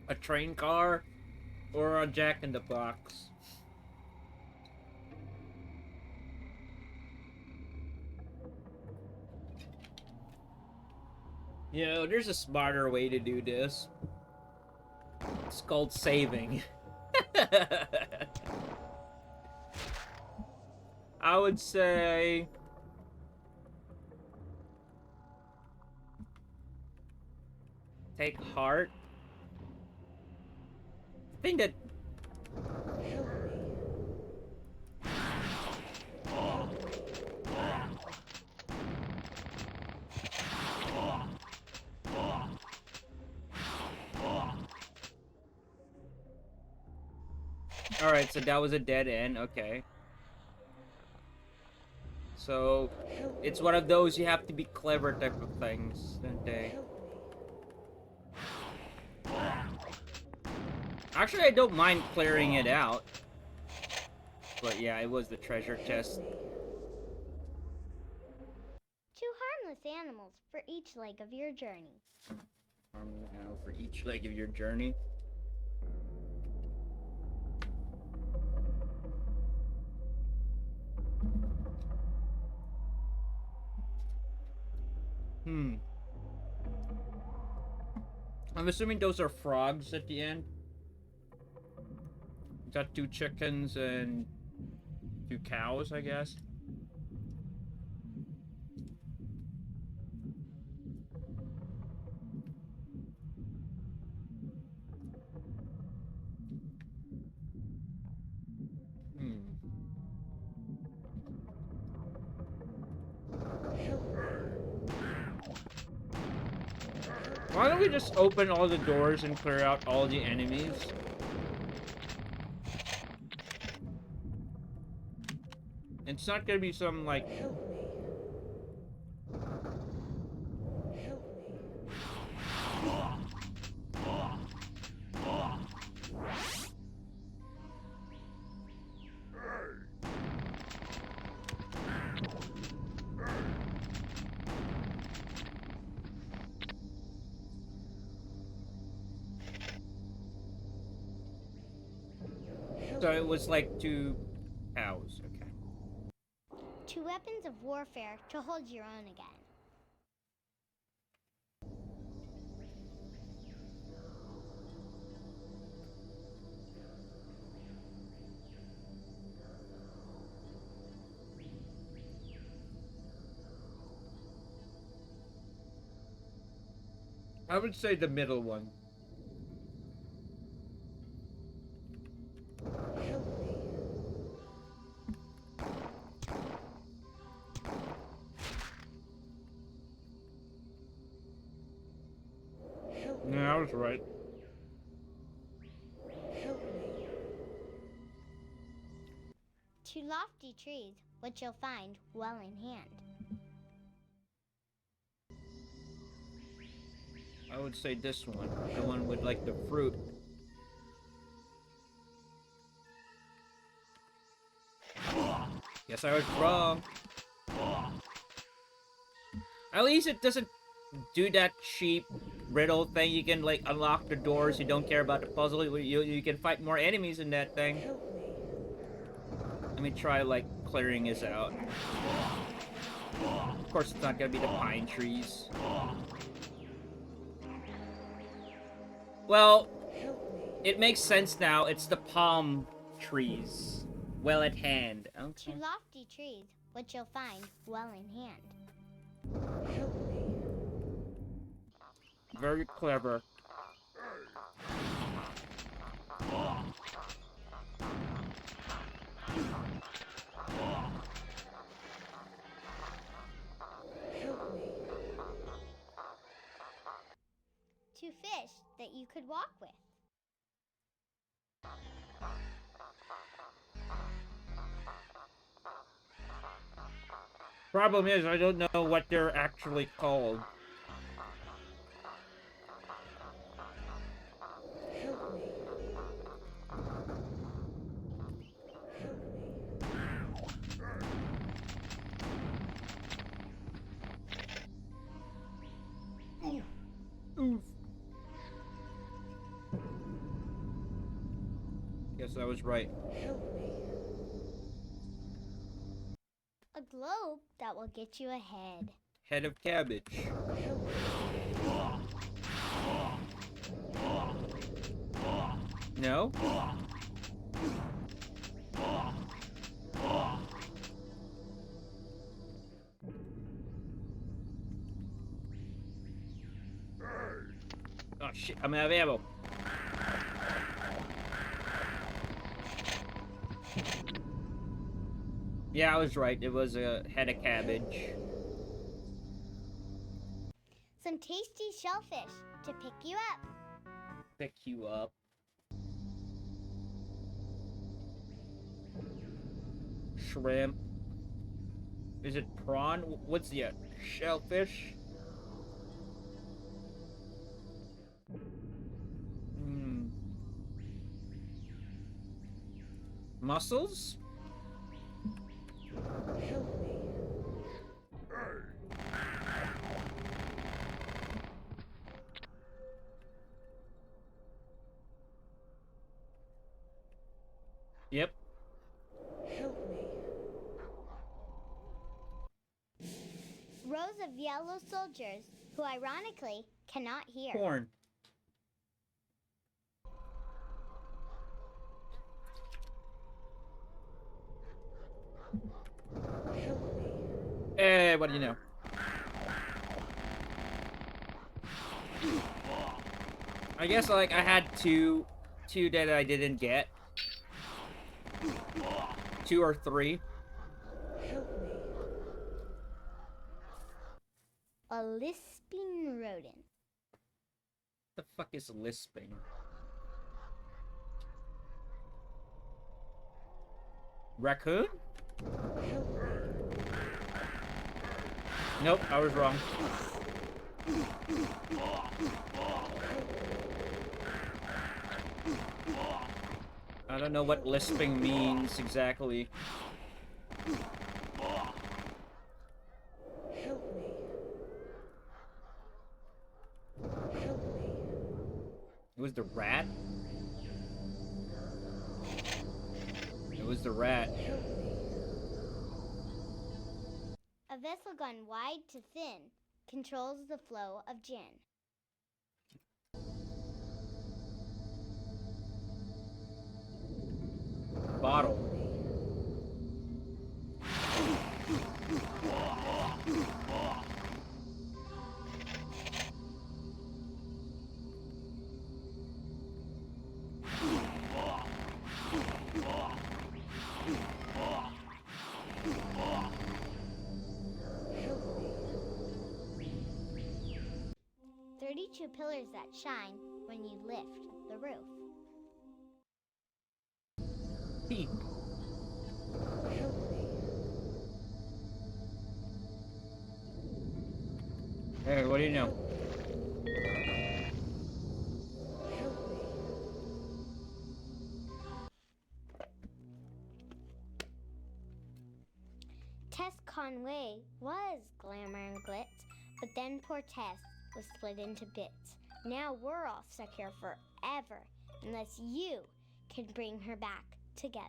A train car? Or a jack-in-the-box? You know, there's a smarter way to do this. It's called saving. I would say... take heart. I think that... Alright, so that was a dead end, okay. So, it's one of those you have to be clever type of things, don't they? Actually, I don't mind clearing it out. But yeah, it was the treasure chest. 2 harmless animals for each leg of your journey. Now for each leg of your journey. I'm assuming those are frogs at the end. Got 2 chickens and 2 cows, I guess. Why don't we just open all the doors and clear out all the enemies? It's not gonna be some, like... So it was like 2 cows, okay. 2 weapons of warfare to hold your own again. I would say the middle one. Yeah, I was right. Two lofty trees, which you'll find well in hand. I would say this one. The one with, like, the fruit. Guess I was wrong. At least it doesn't do that cheap riddle thing. You can, like, unlock the doors. You don't care about the puzzle. You can fight more enemies in that thing. Let me try, like, clearing this out. Of course, it's not gonna be the pine trees. Well, it makes sense now. It's the palm trees. Well at hand. Okay. Two lofty trees, which you'll find well in hand. Very clever. Two fish that you could walk with. Problem is, I don't know what they're actually called. Oof. Guess I was right. A globe that will get you ahead. Head of cabbage. No? Oh shit, I'm out of ammo. Yeah, I was right. It was a head of cabbage. Some tasty shellfish to pick you up. Pick you up. Shrimp. Is it prawn? What's the shellfish? Mussels? Yep. Rows of yellow soldiers who ironically cannot hear. Corn. Hey, what do you know? I guess like I had two that I didn't get. 2 or 3. A lisping rodent. The fuck is lisping? Raccoon? Nope, I was wrong. I don't know what lisping means exactly. It was the rat? It was the rat. A vessel gone wide to thin controls the flow of gin. Bottle. Two pillars that shine when you lift the roof. Peak. Hey, what do you know? Tess Conway was glamour and glitz, but then poor Tess was split into bits. Now we're all stuck here forever, unless you can bring her back together.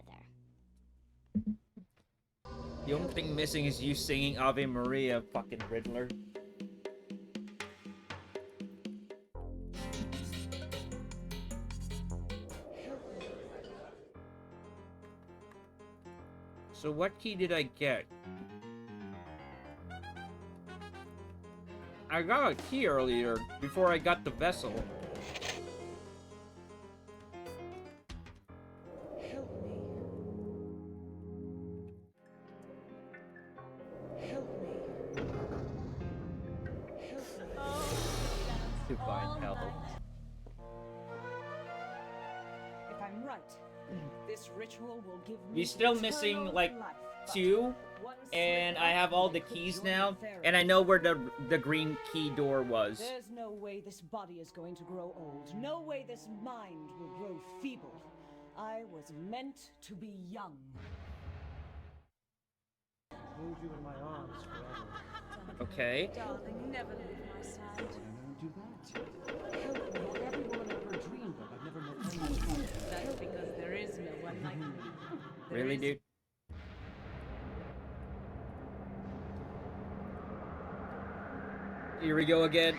The only thing missing is you singing Ave Maria, fucking Riddler. So what key did I get? I got a key earlier before I got the vessel. Help me. Help me. Help me. Divine help. If I'm right, this ritual will give me We're still missing eternal like life. 2, One and slip I have up all and the I could keys join now, fairies. and I know where the green key door was. There's no way this body is going to grow old. No way this mind will grow feeble. I was meant to be young. Hold you in my arms forever. Okay. Darling, never leave my side. Never do that. You're every woman I've ever dreamed of. I've never met anyone. That's because there is no one like me. Really, dude? Here we go again.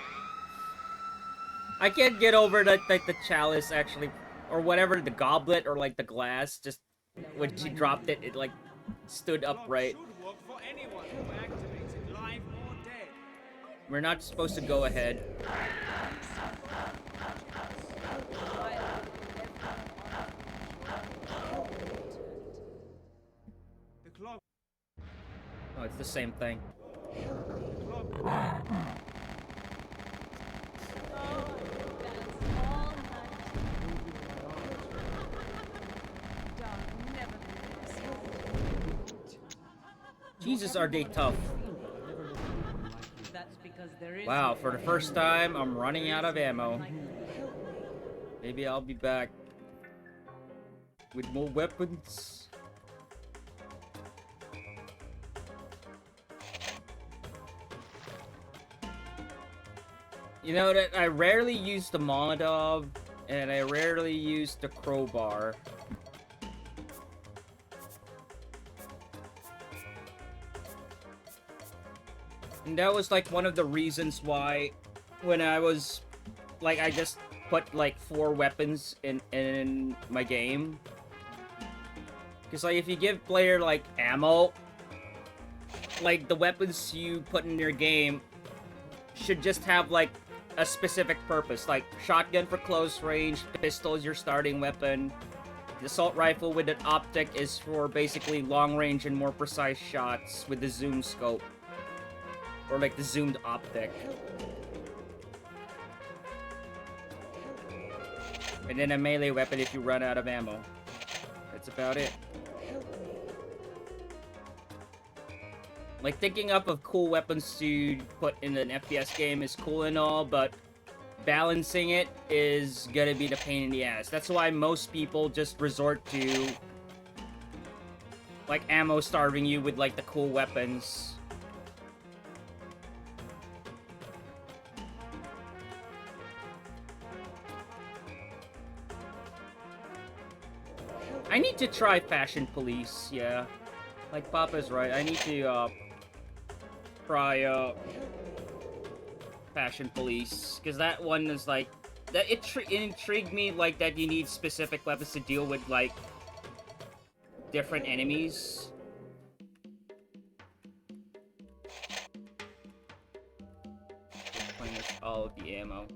I can't get over that, like, the chalice actually, or whatever, the goblet or like the glass. Just when she dropped it, it like stood upright. Should work for anyone who activates it, live or dead. We're not supposed to go ahead. The clock. Oh, it's the same thing. Jesus, are they tough? That's because there is Wow, for the first time, I'm running out of ammo. Maybe I'll be back with more weapons. You know that I rarely use the Molotov, and I rarely use the crowbar. And that was like one of the reasons why when I was like I just put like 4 weapons in my game. Cause like if you give player like ammo, like the weapons you put in your game should just have like a specific purpose. Like shotgun for close range, pistol is your starting weapon. The assault rifle with an optic is for basically long range and more precise shots with the zoom scope. Or like the zoomed optic. And then a melee weapon if you run out of ammo. That's about it. Like thinking up of cool weapons to put in an FPS game is cool and all, but balancing it is gonna be the pain in the ass. That's why most people just resort to like ammo starving you with like the cool weapons. I need to try Fashion Police, yeah. Like Papa's right, I need to try Fashion Police, because that one is like that it intrigued me like that you need specific weapons to deal with like different enemies. Playing with all of the ammo.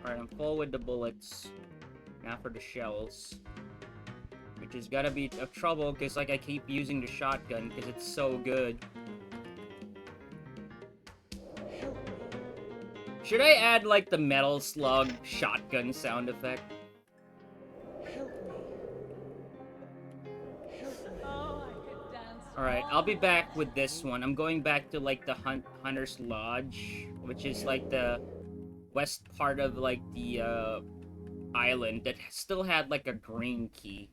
Alright, I'm full with the bullets. Now for the shells. Which is gotta be a trouble, because like I keep using the shotgun, because it's so good. Should I add like the metal slug shotgun sound effect? Alright, I'll be back with this one. I'm going back to like the Hunter's Lodge, which is like the west part of like the island that still had like a green key.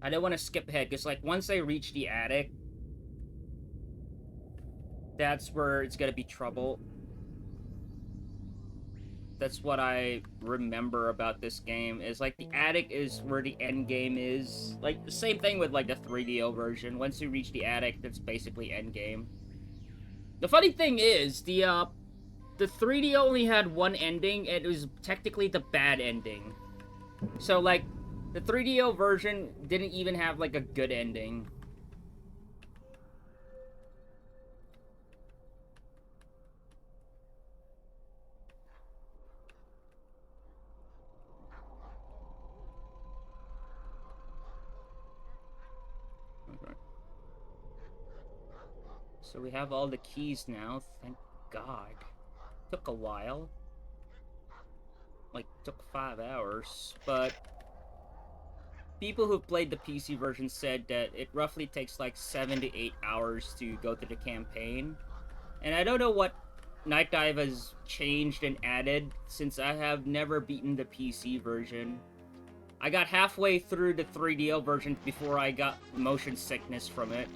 I don't want to skip ahead because like once I reach the attic, that's where it's gonna be trouble. That's what I remember about this game, is like the attic is where the end game is. Like the same thing with like the 3DO version. Once you reach the attic, that's basically end game. The funny thing is, the 3D only had one ending, and it was technically the bad ending. So, like, The 3DO version didn't even have like a good ending. Okay. So we have all the keys now, thank God. Took a while. Like, took 5 hours, but people who played the PC version said that it roughly takes like 7 to 8 hours to go through the campaign. And I don't know what Nightdive has changed and added since I have never beaten the PC version. I got halfway through the 3DO version before I got motion sickness from it.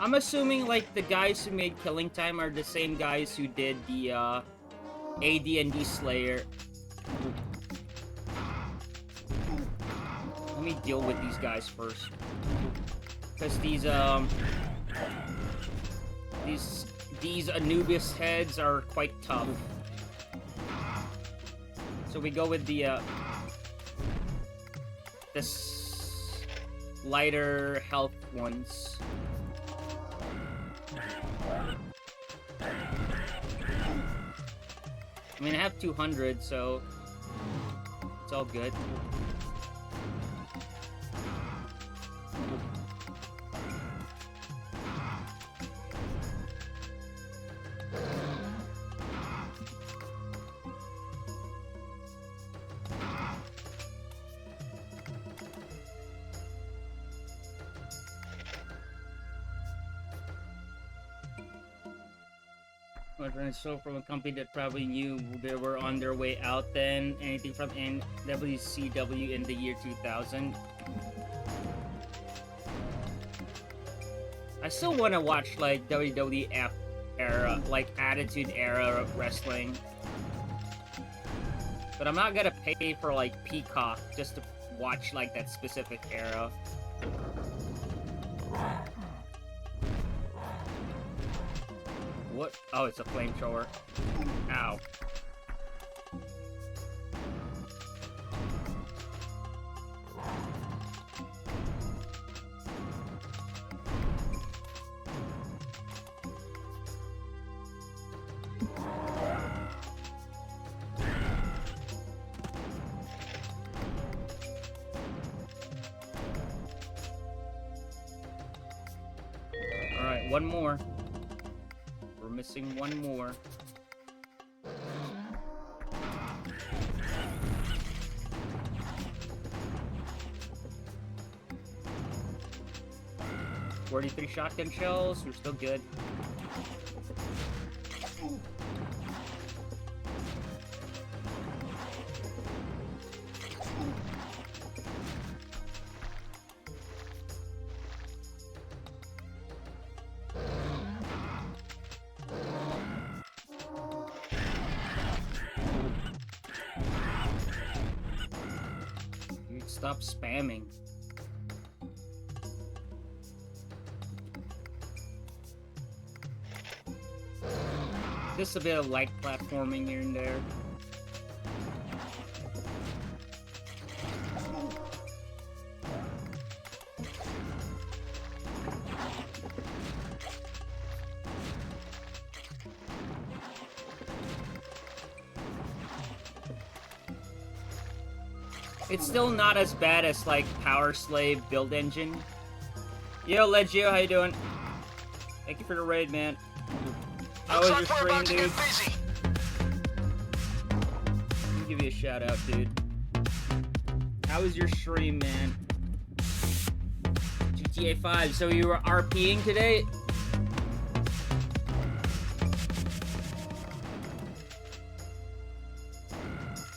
I'm assuming, like, the guys who made Killing Time are the same guys who did the, AD&D Slayer. Let me deal with these guys first. Because these Anubis heads are quite tough. So we go with the lighter health ones. I mean, I have 200, so it's all good. So from a company that probably knew they were on their way out then. Anything from WCW in the year 2000. I still want to watch like WWF era, like Attitude Era wrestling. But I'm not gonna pay for like Peacock just to watch like that specific era. What? Oh, it's a flamethrower. Ow. Alright, one more. Missing one more. $43 shotgun shells, we're still good. Stop spamming. Just a bit of light platforming here and there. It's still not as bad as, like, Power Slave Build Engine. Yo, Legio, how you doing? Thank you for the raid, man. How was your stream, dude? Let me give you a shout out, dude. How was your stream, man? GTA 5, so you were RPing today?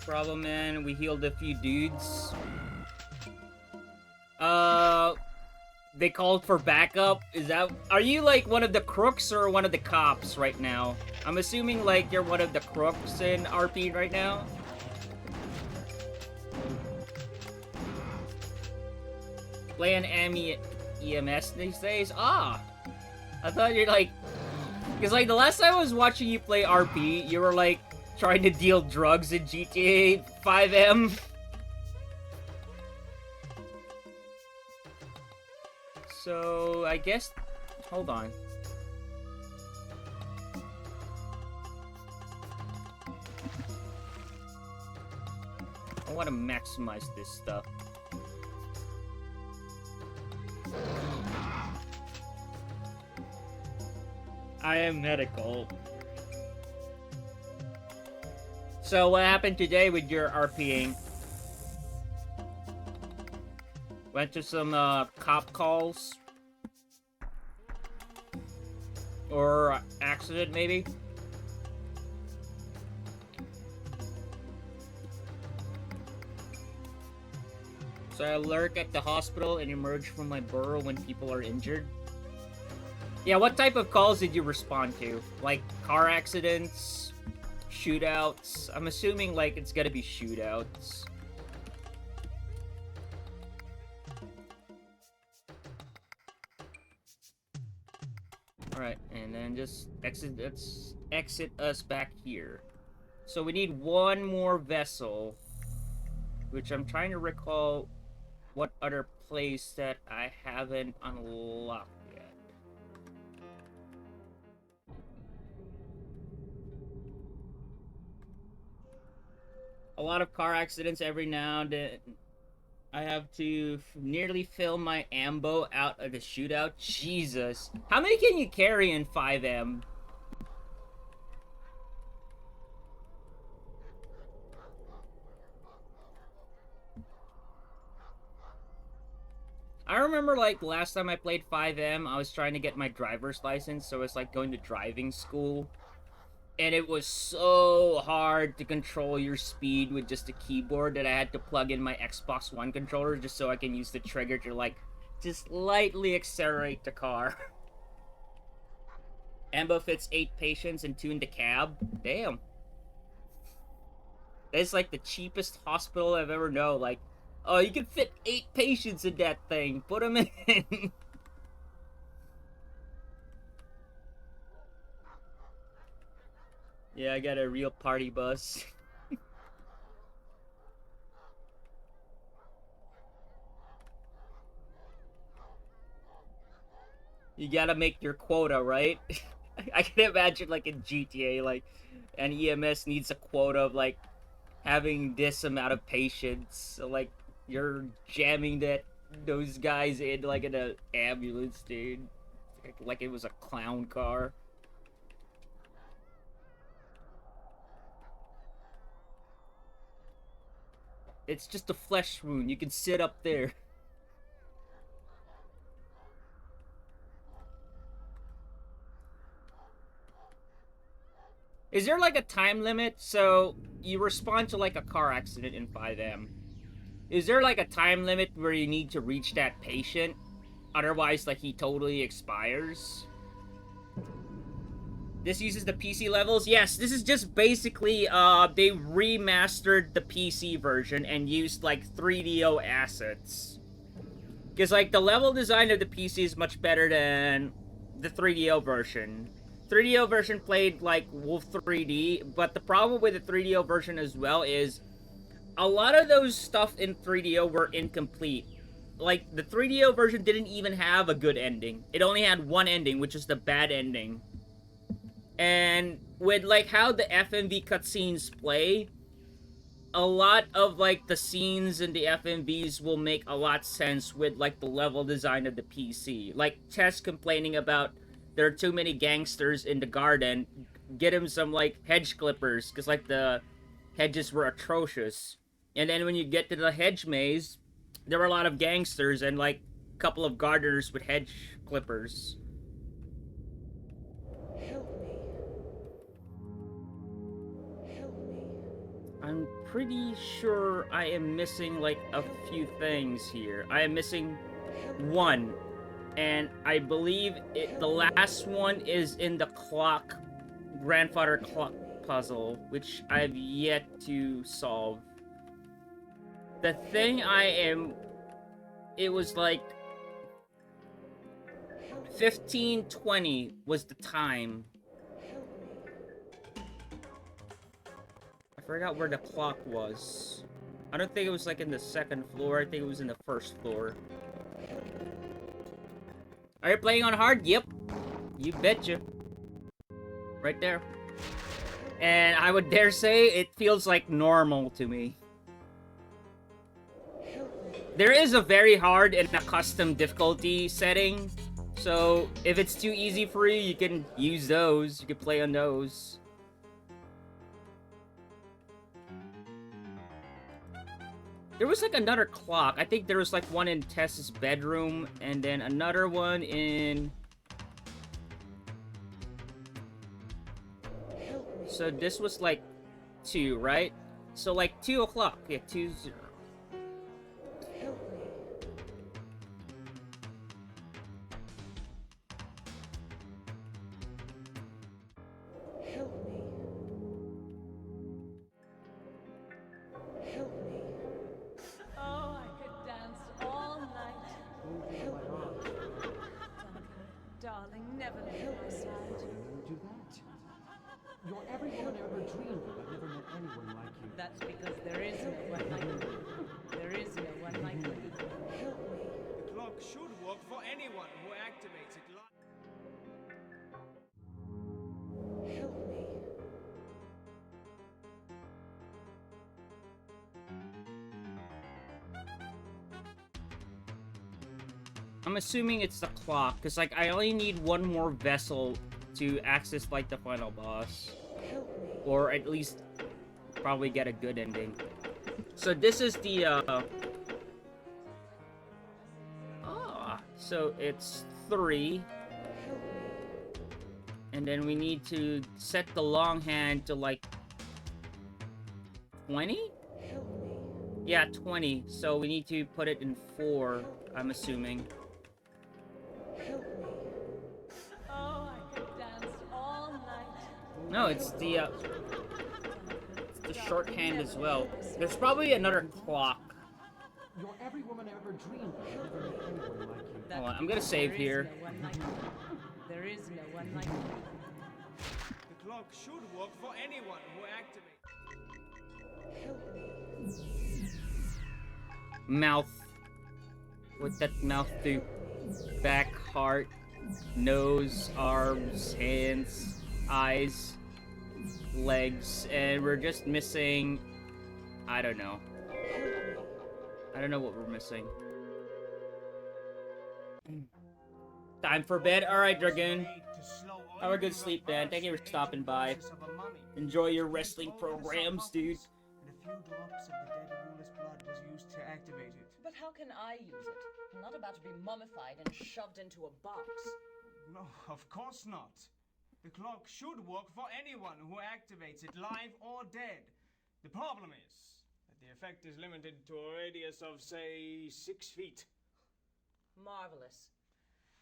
Problem, man. We healed a few dudes. They called for backup? Is that... Are you, like, one of the crooks or one of the cops right now? I'm assuming, like, you're one of the crooks in RP right now? Playing EMS these days? Ah! I thought you're, like... Because, like, the last time I was watching you play RP, you were, like, trying to deal drugs in GTA 5M. So, I guess... Hold on. I want to maximize this stuff. I am medical. So, what happened today with your RPing? Went to some cop calls? Or accident, maybe? So I lurk at the hospital and emerge from my burrow when people are injured. Yeah, what type of calls did you respond to? Like, car accidents? Shootouts? I'm assuming, like, it's gotta be shootouts. Alright, and then just exit us back here. So we need one more vessel, which I'm trying to recall what other place that I haven't unlocked yet. A lot of car accidents every now and then. I have to nearly fill my ambo out of the shootout. Jesus. How many can you carry in 5M? I remember, like, last time I played 5M, I was trying to get my driver's license, so it's like going to driving school. And it was so hard to control your speed with just a keyboard that I had to plug in my Xbox One controller just so I can use the trigger to, like, just lightly accelerate the car. Ambo fits 8 patients and 2 in the cab. Damn. That's like the cheapest hospital I've ever known. Like, oh, you can fit 8 patients in that thing. Put them in. Yeah, I got a real party bus. You gotta make your quota, right? I can imagine, like, in GTA, like, an EMS needs a quota of, like, having this amount of patients. So, like, you're jamming those guys in, like, in an ambulance, dude. Like it was a clown car. It's just a flesh wound. You can sit up there. Is there like a time limit? So you respond to like a car accident in 5M. Is there like a time limit where you need to reach that patient? Otherwise, like, he totally expires? This uses the PC levels? Yes, this is just basically, they remastered the PC version and used, like, 3DO assets. Because, like, the level design of the PC is much better than the 3DO version. 3DO version played, like, Wolf 3D, but the problem with the 3DO version as well is a lot of those stuff in 3DO were incomplete. Like, the 3DO version didn't even have a good ending. It only had one ending, which is the bad ending. And with, like, how the FMV cutscenes play, a lot of, like, the scenes in the FMVs will make a lot sense with, like, the level design of the PC. Like, Tess complaining about there are too many gangsters in the garden. Get him some, like, hedge clippers, because, like, the hedges were atrocious. And then when you get to the hedge maze, there were a lot of gangsters and, like, a couple of gardeners with hedge clippers. Help me. Help me. I'm pretty sure I am missing, like, a few things here. I am missing one. And I believe the last one is in the grandfather clock puzzle, which I've yet to solve. The thing it was like 15:20 was the time. I forgot where the clock was. I don't think it was like in the second floor. I think it was in the first floor. Are you playing on hard? Yep. You betcha. Right there. And I would dare say it feels like normal to me. There is a very hard and a custom difficulty setting. So if it's too easy for you, you can use those. You can play on those. There was like another clock. I think there was like one in Tess's bedroom and then another one in... So this was like 2, right? So like 2 o'clock. Yeah, 2-0. Oh, I could dance all night. Darling, never leave my side. Do that. You're every woman I ever dreamed of. I've never met anyone like you. That's because there is no one like you. There is no one like you. The clock should work for anyone who activates it live. I'm assuming it's the clock, because like I only need one more vessel to access like the final boss. Or at least probably get a good ending. So this is the so it's 3. And then we need to set the long hand to like 20? Yeah, 20. So we need to put it in 4, I'm assuming. Oh, I could dance all night. No, it's the shorthand as well. There's probably another clock. You're every woman I ever dreamed of. I've never met anyone like you. Hold on, I'm gonna save here. There is no one like you. The clock should work for anyone who activates. Mouth. With that mouth to back, heart, nose, arms, hands, eyes, legs, and we're just missing... I don't know. I don't know what we're missing. Time for bed? Alright, Dragoon. Have a good sleep, man. Thank you for stopping by. Enjoy your wrestling programs, dude. And a few drops of the dead ruler's blood was used to activate it. But how can I use it? I'm not about to be mummified and shoved into a box. No, of course not. The clock should work for anyone who activates it, live or dead. The problem is that the effect is limited to a radius of, say, 6 feet. Marvelous.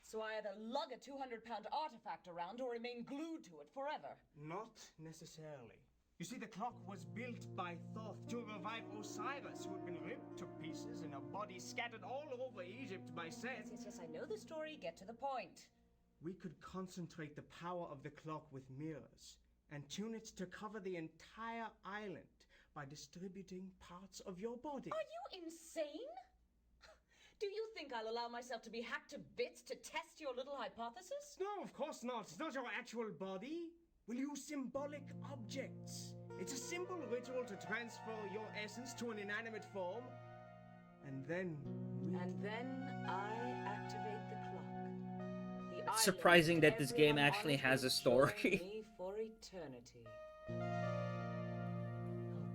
So I either lug a 200-pound artifact around or remain glued to it forever. Not necessarily. You see, the clock was built by Thoth to revive Osiris, who had been ripped to pieces and a body scattered all over Egypt by Seth. Yes, I know the story. Get to the point. We could concentrate the power of the clock with mirrors and tune it to cover the entire island by distributing parts of your body. Are you insane? Do you think I'll allow myself to be hacked to bits to test your little hypothesis? No, of course not. It's not your actual body. We'll use symbolic objects. It's a simple ritual to transfer your essence to an inanimate form. And then I activate the clock. It's surprising that this game actually has a story. For eternity. Oh,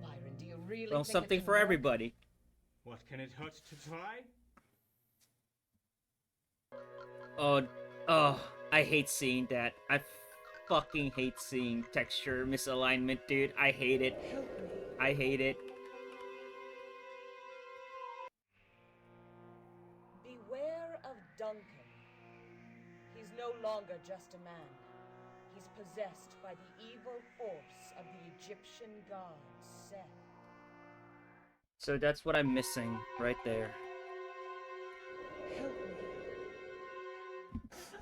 Byron, do you really Well, think something it can for work? everybody. What can it hurt to try? Oh, I hate seeing that. I fucking hate seeing texture misalignment, dude. I hate it. I hate it. Beware of Duncan, no longer just a man. He's possessed by the evil force of the Egyptian god Seth. So that's what I'm missing right there. Help me.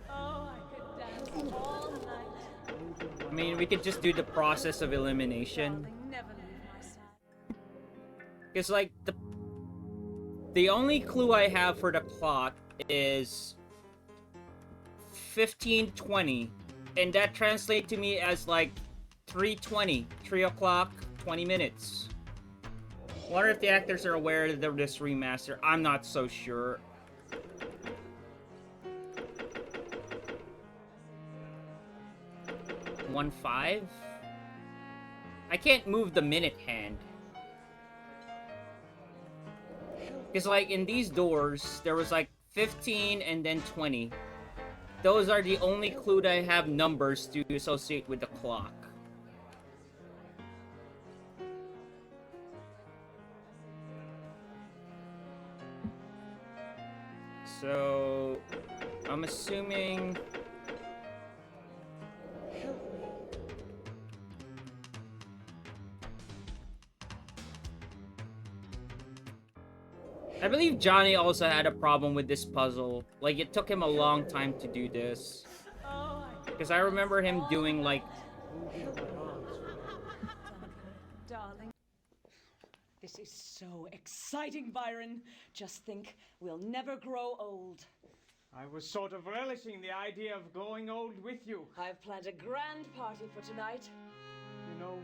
Oh, I could dance all night. I mean, we could just do the process of elimination. Darling, never leave my side. Because, like, the only clue I have for the clock is 15:20, and that translates to me as, like, 3:20, 3 o'clock, 20 minutes. Wonder if the actors are aware of this remaster. I'm not so sure. One 5? I can't move the minute hand. Because, like, in these doors, there was, like, 15 and then 20. Those are the only clue that I have numbers to associate with the clock. So, I'm assuming... I believe Johnny also had a problem with this puzzle. Like, it took him a long time to do this. Because I remember him doing, like... Darling. This is so exciting, Byron. Just think, we'll never grow old. I was sort of relishing the idea of growing old with you. I've planned a grand party for tonight. You know,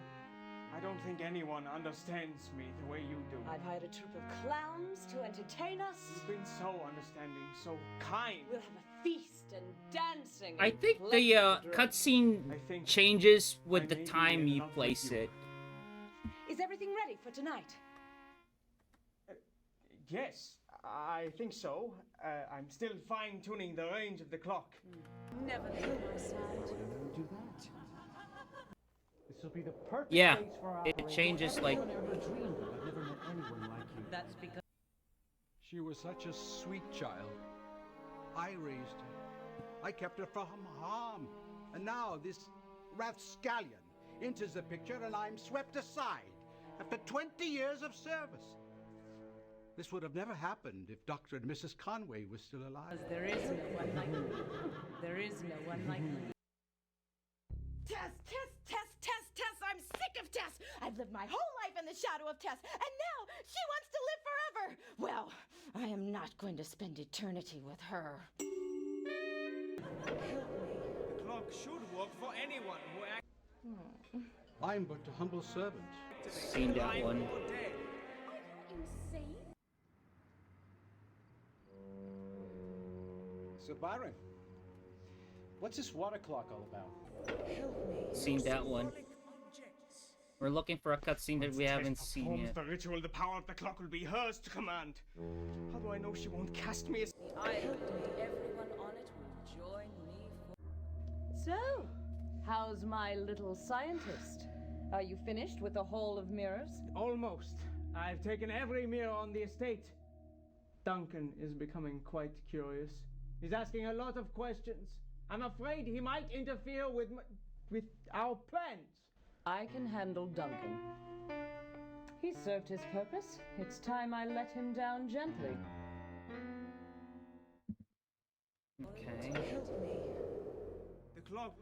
I don't think anyone understands me the way you do. I've hired a troupe of clowns to entertain us. You've been so understanding, so kind. We'll have a feast and dancing. I think the cutscene changes with the time you place it. Is everything ready for tonight? Yes, I think so. I'm still fine-tuning the range of the clock. Never leave my side. Do that. This will be the perfect Yeah, place for our it changes, like... Everyone ever dreamed of. I've never met anyone like you. That's because She was such a sweet child. I raised her. I kept her from harm. And now this rapscallion enters the picture and I'm swept aside after 20 years of service. This would have never happened if Dr. and Mrs. Conway was still alive. there is no one like me. There is no one like me. Tess, Tess, Tess, Tess, Tess, I'm sick of Tess. I've lived my whole life in the shadow of Tess, and now she wants to live forever. Well, I am not going to spend eternity with her. The clock should work for anyone who acts. I'm but a humble servant. Seen that one. Insane? So, Byron, what's this water clock all about? Seen that one. We're looking for a cutscene that we haven't seen yet. The ritual, the power of the clock will be hers to command. How do I know she won't cast me as... The island and everyone on it will join me for... So, how's my little scientist? Are you finished with the Hall of Mirrors? Almost. I've taken every mirror on the estate. Duncan is becoming quite curious. He's asking a lot of questions. I'm afraid he might interfere with our plans. I can handle Duncan. He served his purpose. It's time I let him down gently. Okay. The clock.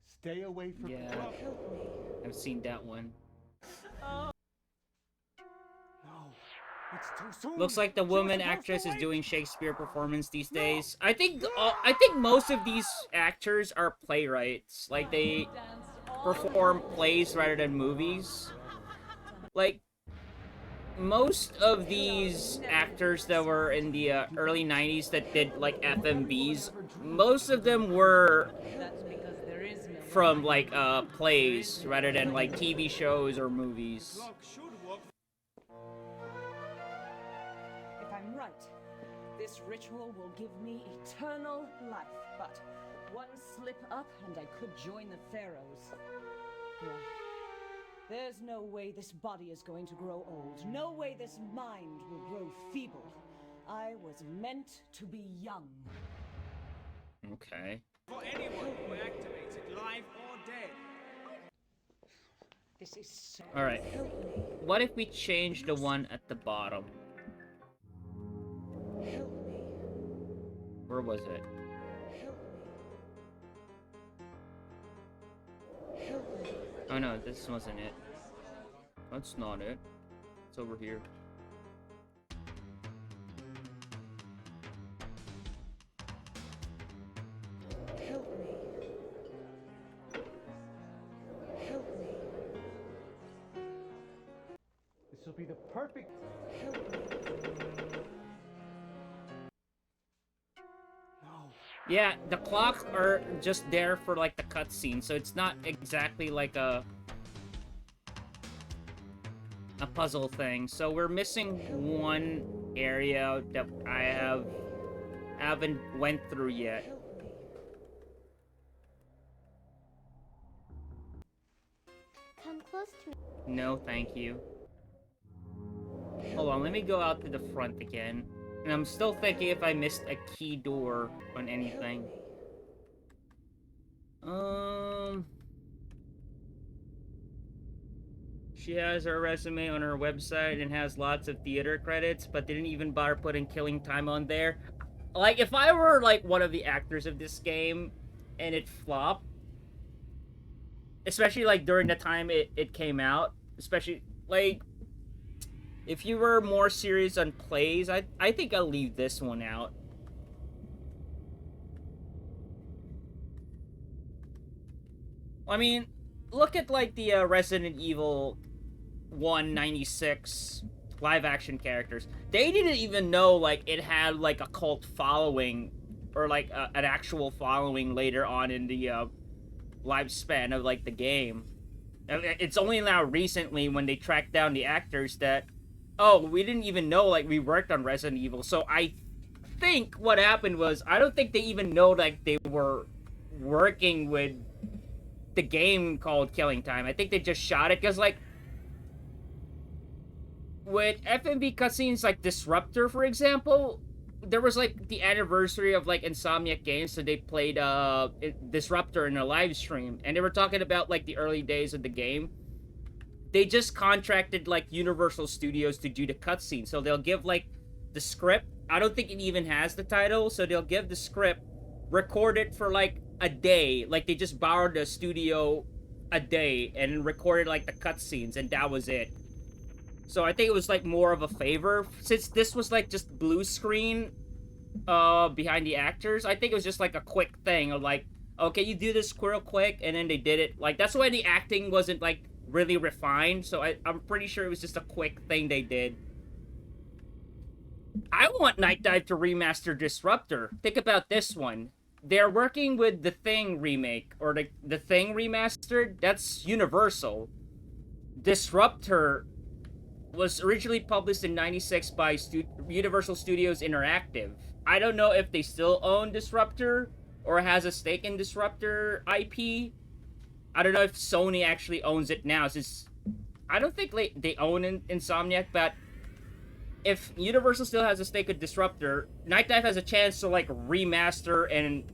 Stay away from Yeah. the clock. I've seen that one. It's too soon. Looks like the She was woman supposed to actress is wait. doing Shakespeare performance these days. I think most of these actors are playwrights. Like, they perform plays rather than movies. Like, most of these actors that were in the early 90s that did, like, FMVs, most of them were from, like, plays rather than, like, TV shows or movies. If I'm right, this ritual will give me eternal life. But one slip up and I could join the pharaohs. Yeah. There's no way this body is going to grow old. No way this mind will grow feeble. I was meant to be young. Okay. For anyone who activates it, live or dead. This is so... Alright. What if we change the one at the bottom? Where was it? Oh no, this wasn't it. That's not it. It's over here. This will be the perfect. Yeah, the clocks are just there for like the cutscene, so it's not exactly like a puzzle thing. So we're missing one area that I haven't went through yet. Come close to me. No, thank you. Hold on, let me go out to the front again. And I'm still thinking if I missed a key door on anything. She has her resume on her website and has lots of theater credits, but didn't even bother putting Killing Time on there. Like, if I were, like, one of the actors of this game, and it flopped, especially, like, during the time it came out, especially, like, if you were more serious on plays, I think I'll leave this one out. I mean, look at, like, the Resident Evil 196 live-action characters. They didn't even know, like, it had, like, a cult following, or, like, an actual following later on in the lifespan of, like, the game. It's only now recently when they tracked down the actors that, oh, we didn't even know, like, we worked on Resident Evil. So I think what happened was, I don't think they even know, like, they were working with the game called Killing Time. I think they just shot it, because, like, with FMV cutscenes like Disruptor, for example, there was, like, the anniversary of, like, Insomniac Games, so they played, Disruptor in a live stream, and they were talking about, like, the early days of the game. They just contracted, like, Universal Studios to do the cutscene, so they'll give, like, the script. I don't think it even has the title, so they'll give the script, record it for, like, a day. Like, they just borrowed the studio a day, and recorded, like, the cutscenes, and that was it. So I think it was, like, more of a favor. Since this was, like, just blue screen behind the actors, I think it was just, like, a quick thing of, like, okay, you do this real quick, and then they did it. Like, that's why the acting wasn't, like, really refined, so I'm pretty sure it was just a quick thing they did. I want Nightdive to remaster Disruptor. Think about this one. They're working with The Thing remake, or the Thing remastered. That's Universal. Disruptor was originally published in '96 by Universal Studios Interactive. I don't know if they still own Disruptor, or has a stake in Disruptor IP. I don't know if Sony actually owns it now, since I don't think they own Insomniac, but if Universal still has a stake in Disruptor, Nightdive has a chance to, like, remaster and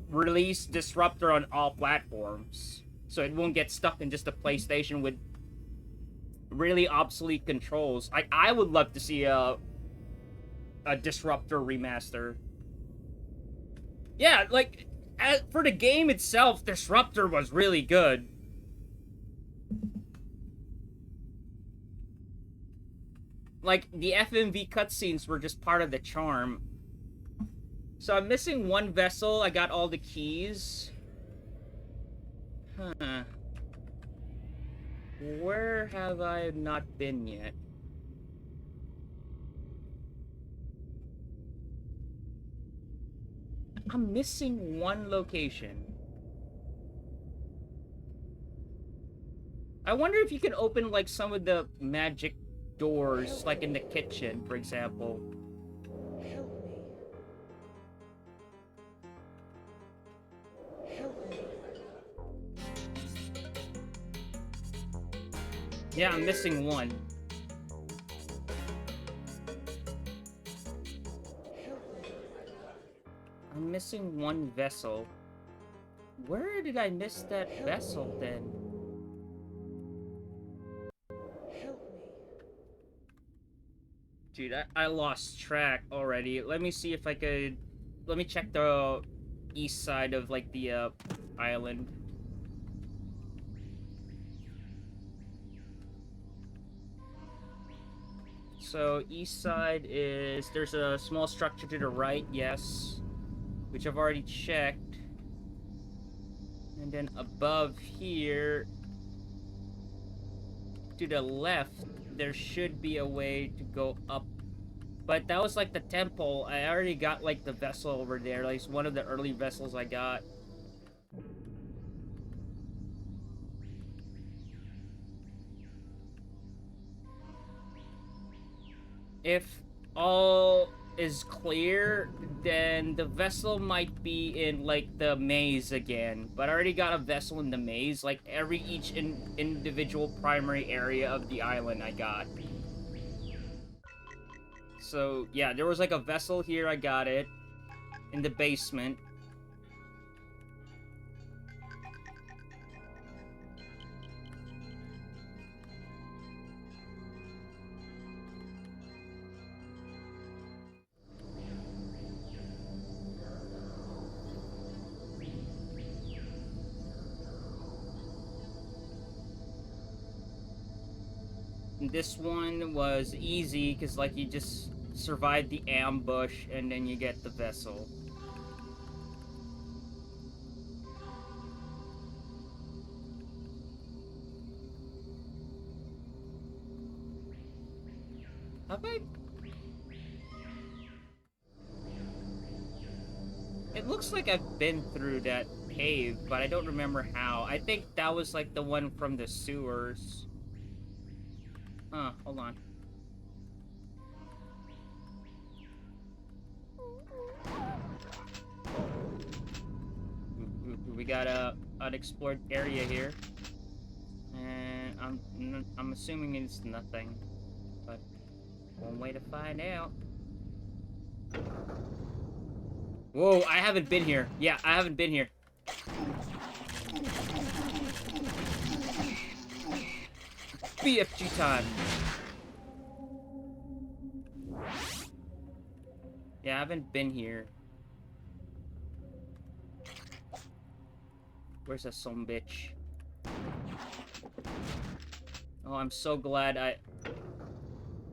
release Disruptor on all platforms, so it won't get stuck in just a PlayStation with really obsolete controls. I would love to see a Disruptor remaster. Yeah, like, for the game itself, Disruptor was really good. Like, the FMV cutscenes were just part of the charm. So I'm missing one vessel. I got all the keys. Huh. Where have I not been yet? I'm missing one location. I wonder if you can open, like, some of the magic doors, like in the kitchen, for example. Yeah, I'm missing one. I'm missing missing one vessel. Where did I miss that vessel then? Help me. Dude, I lost track already. Let me see if I could... Let me check the east side of, like, the, island. So, east side is... There's a small structure to the right, yes. Which I've already checked. And then above here... To the left, there should be a way to go up. But that was like the temple. I already got like the vessel over there. Like it's one of the early vessels I got. If all is clear, then the vessel might be in like the maze again. But I already got a vessel in the maze. Like each individual primary area of the island I got. So, yeah, there was like a vessel here, I got it. In the basement. And this one was easy, because like you just survive the ambush and then you get the vessel. Have I? It looks like I've been through that cave, but I don't remember how. I think that was like the one from the sewers. Huh, hold on. We got a unexplored area here, and I'm assuming it's nothing, but one way to find out. Whoa, I haven't been here. Yeah, I haven't been here. BFG time. Yeah, I haven't been here. Where's that son bitch? Oh, I'm so glad I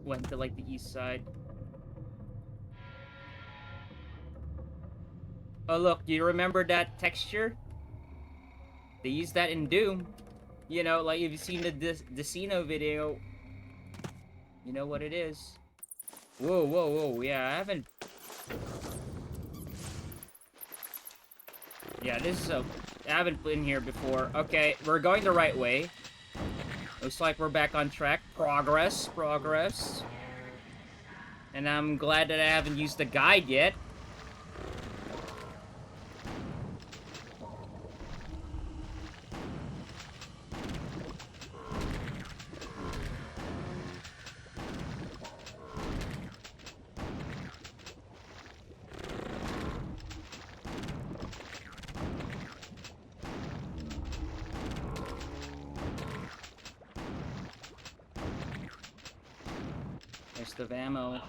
went to, like, the east side. Oh, look, do you remember that texture? They used that in Doom. You know, like, if you've seen the Decino video, you know what it is. Whoa, whoa, whoa, yeah, I haven't... Yeah, this is a... I haven't been here before. Okay, we're going the right way. Looks like we're back on track. Progress, progress. And I'm glad that I haven't used the guide yet. Waste of ammo.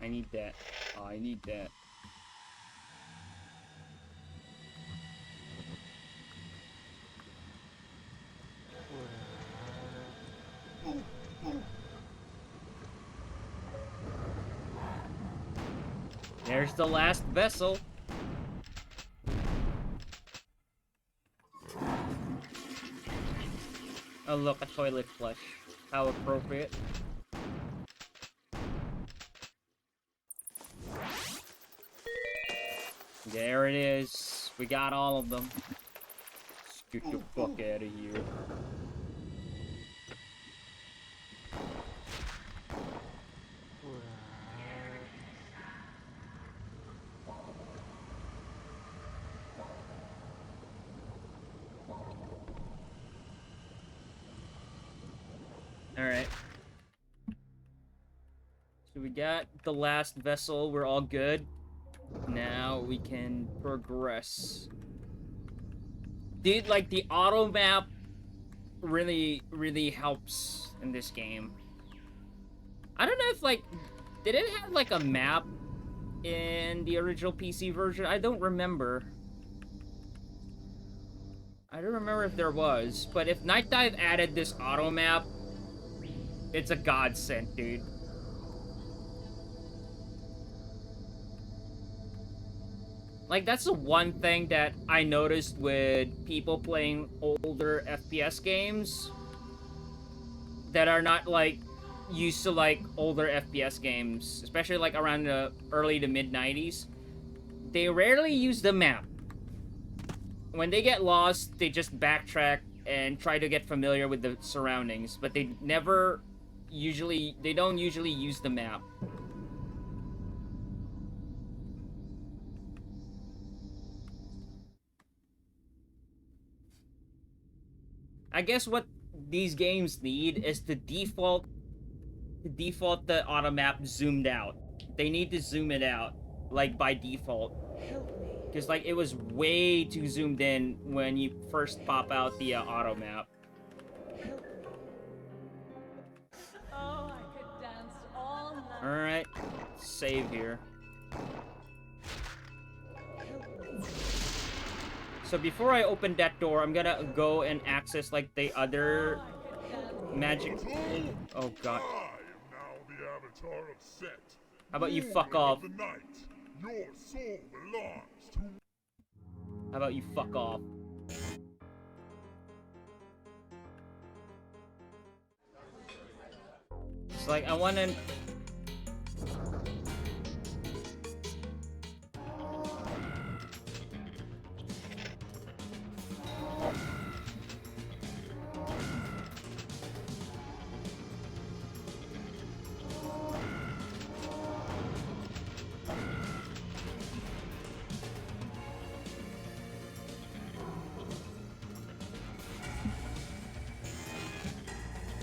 I need that. Oh, I need that. There's the last vessel. Oh look, a toilet flush. How appropriate. There it is. We got all of them. Let's get the fuck out of here. Alright. So we got the last vessel. We're all good. Now we can progress. Dude, like, the auto map really helps in this game. I don't know if, like, did it have, like, a map in the original PC version? I don't remember. I don't remember if there was, but if Nightdive added this auto map, it's a godsend, dude. Like, that's the one thing that I noticed with people playing older FPS games that are not, like, used to, like, older FPS games, especially, like, around the early to mid-90s. They rarely use the map. When they get lost, they just backtrack and try to get familiar with the surroundings, but they don't usually use the map. I guess what these games need is to default the auto map zoomed out. They need to zoom it out, like, by default. Because, like, it was way too zoomed in when you first pop out the auto map. Oh, I could dance all night. Alright, save here. So before I open that door, I'm gonna go and access, like, the other magic... Oh, God. The avatar of Set. How about you fuck off? The night. Your soul belongs to... How about you fuck off? It's like, I wanna...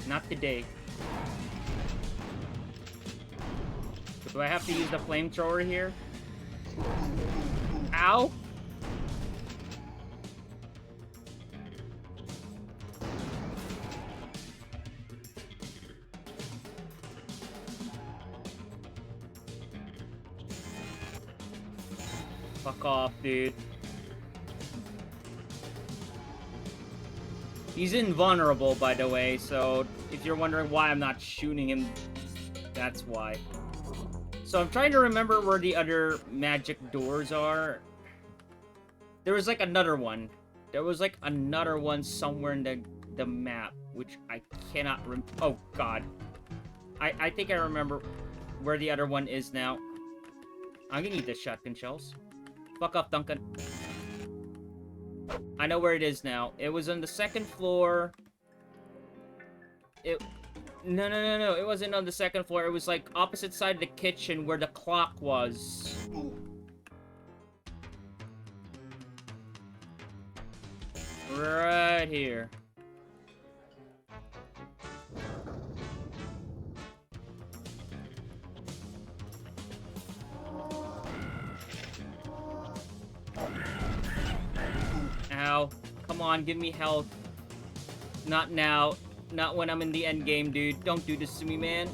Not today. Do I have to use the flamethrower here? Ow! Fuck off, dude. He's invulnerable, by the way, so if you're wondering why I'm not shooting him, that's why. So I'm trying to remember where the other magic doors are. There was, like, another one. There was, like, another one somewhere in the map, which I cannot oh, God. I think I remember where the other one is now. I'm gonna need the shotgun shells. Fuck off, Duncan. I know where it is now. It was on the second floor. No. It wasn't on the second floor. It was, like, opposite side of the kitchen where the clock was. Right here. Ow. Come on, give me health. Not now. Not when I'm in the end game, dude. Don't do this to me, man.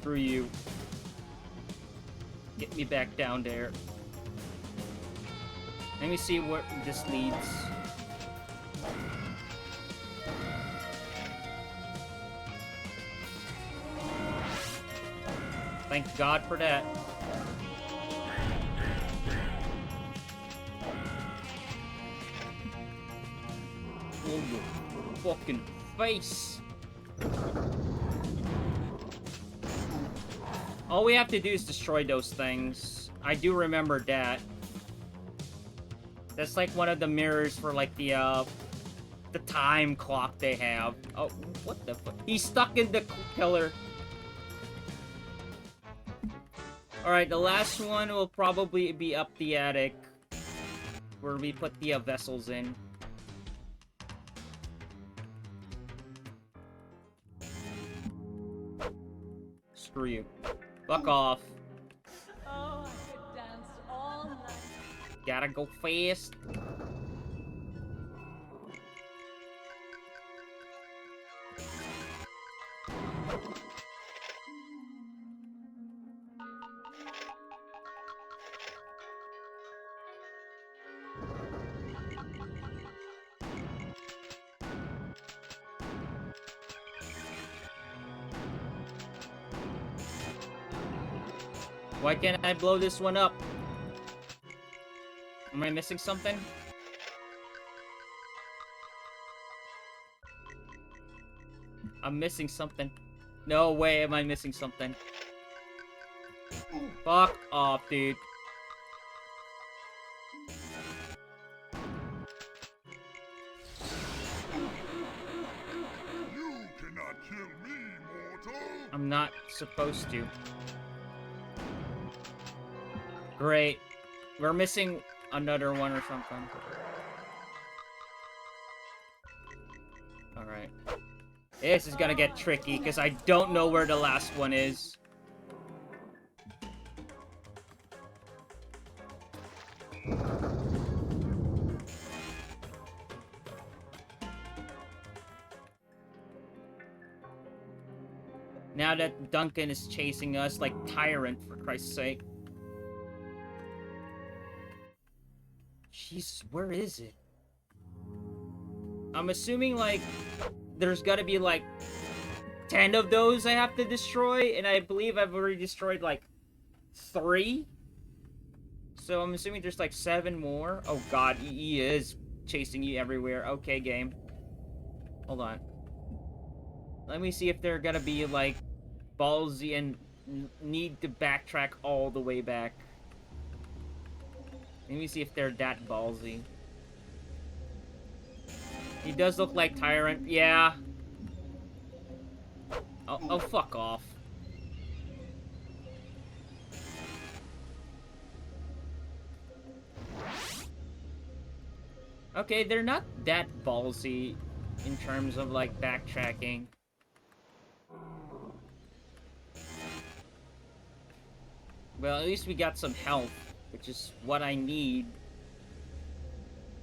Screw you. Get me back down there. Let me see where this leads. Thank God for that. Oh, your fucking face. All we have to do is destroy those things. I do remember that. That's like one of the mirrors for like the time clock they have. Oh, what the fuck? He's stuck in the pillar. Alright, the last one will probably be up the attic. Where we put the vessels in. Screw you. Fuck off. Oh, I could dance all night. Gotta go fast. Why can't I blow this one up? Am I missing something? I'm missing something. No way am I missing something. Fuck off, dude. You cannot kill me, mortal. I'm not supposed to. Great. We're missing another one or something. Alright. This is gonna get tricky, because I don't know where the last one is. Now that Duncan is chasing us like Tyrant, for Christ's sake. Jesus, where is it? I'm assuming, like, there's gotta be, like, 10 of those I have to destroy, and I believe I've already destroyed, like, 3? So I'm assuming there's, like, 7 more. Oh god, he is chasing you everywhere. Okay, game. Hold on. Let me see if they're gonna be, like, ballsy and need to backtrack all the way back. Let me see if they're that ballsy. He does look like Tyrant. Yeah. Oh, fuck off. Okay, they're not that ballsy in terms of, like, backtracking. Well, at least we got some health, which is what I need.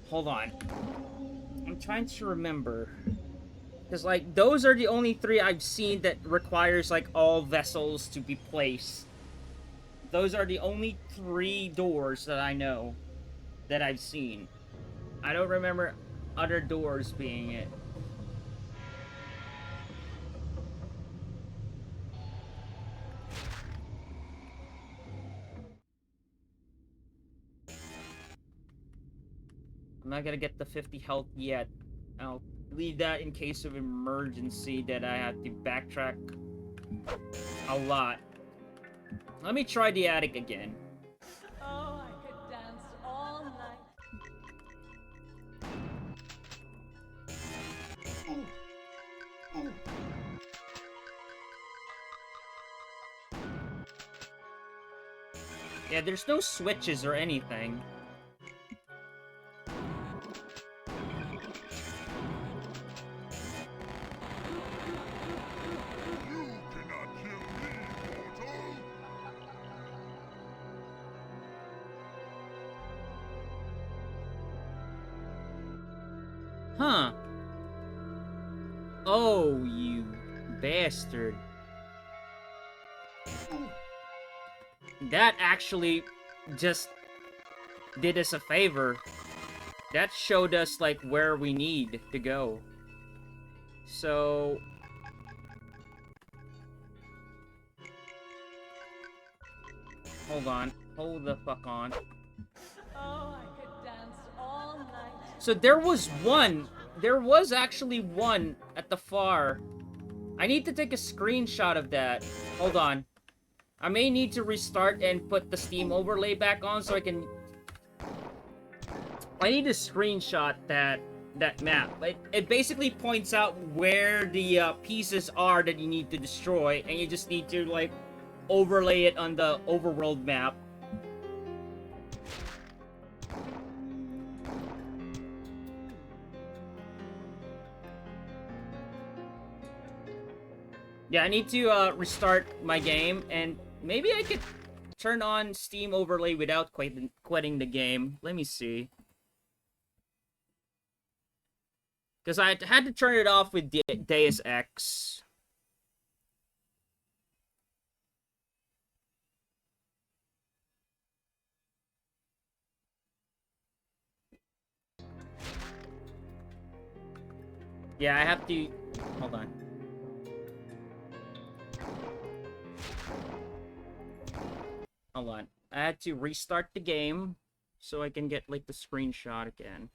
Hold on. I'm trying to remember. Because, like, those are the only 3 I've seen that requires, like, all vessels to be placed. Those are the only 3 doors that I know that I've seen. I don't remember other doors being it. I'm not gonna get the 50 health yet. I'll leave that in case of emergency that I have to backtrack a lot. Let me try the attic again. Oh, I could dance all night. Yeah, there's no switches or anything. Huh. Oh, you bastard. That actually just did us a favor. That showed us, like, where we need to go. So... hold on. Hold the fuck on. Oh, I could dance all night. So there was one. There was actually one at the far. I need to take a screenshot of that. Hold on. I may need to restart and put the Steam overlay back on so I can... I need to screenshot that map. It basically points out where the pieces are that you need to destroy, and you just need to, like, overlay it on the overworld map. Yeah, I need to restart my game, and maybe I could turn on Steam overlay without quitting the game. Let me see. Because I had to turn it off with Deus Ex. Yeah, I have to... Hold on. Hold on. I had to restart the game so I can get, like, the screenshot again.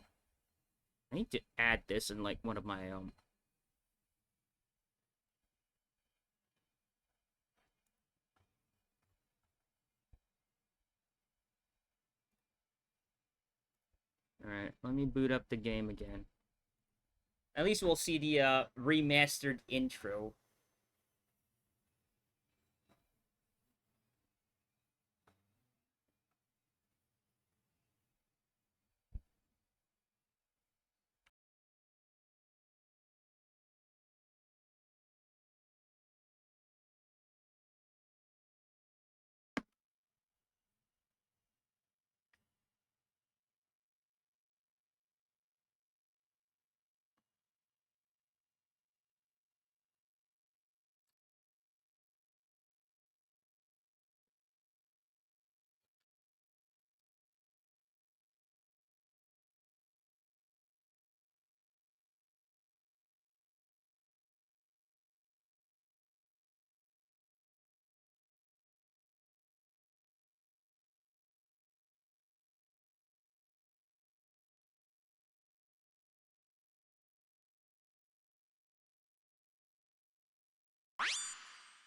I need to add this in, like, one of my, Alright, let me boot up the game again. At least we'll see the, remastered intro.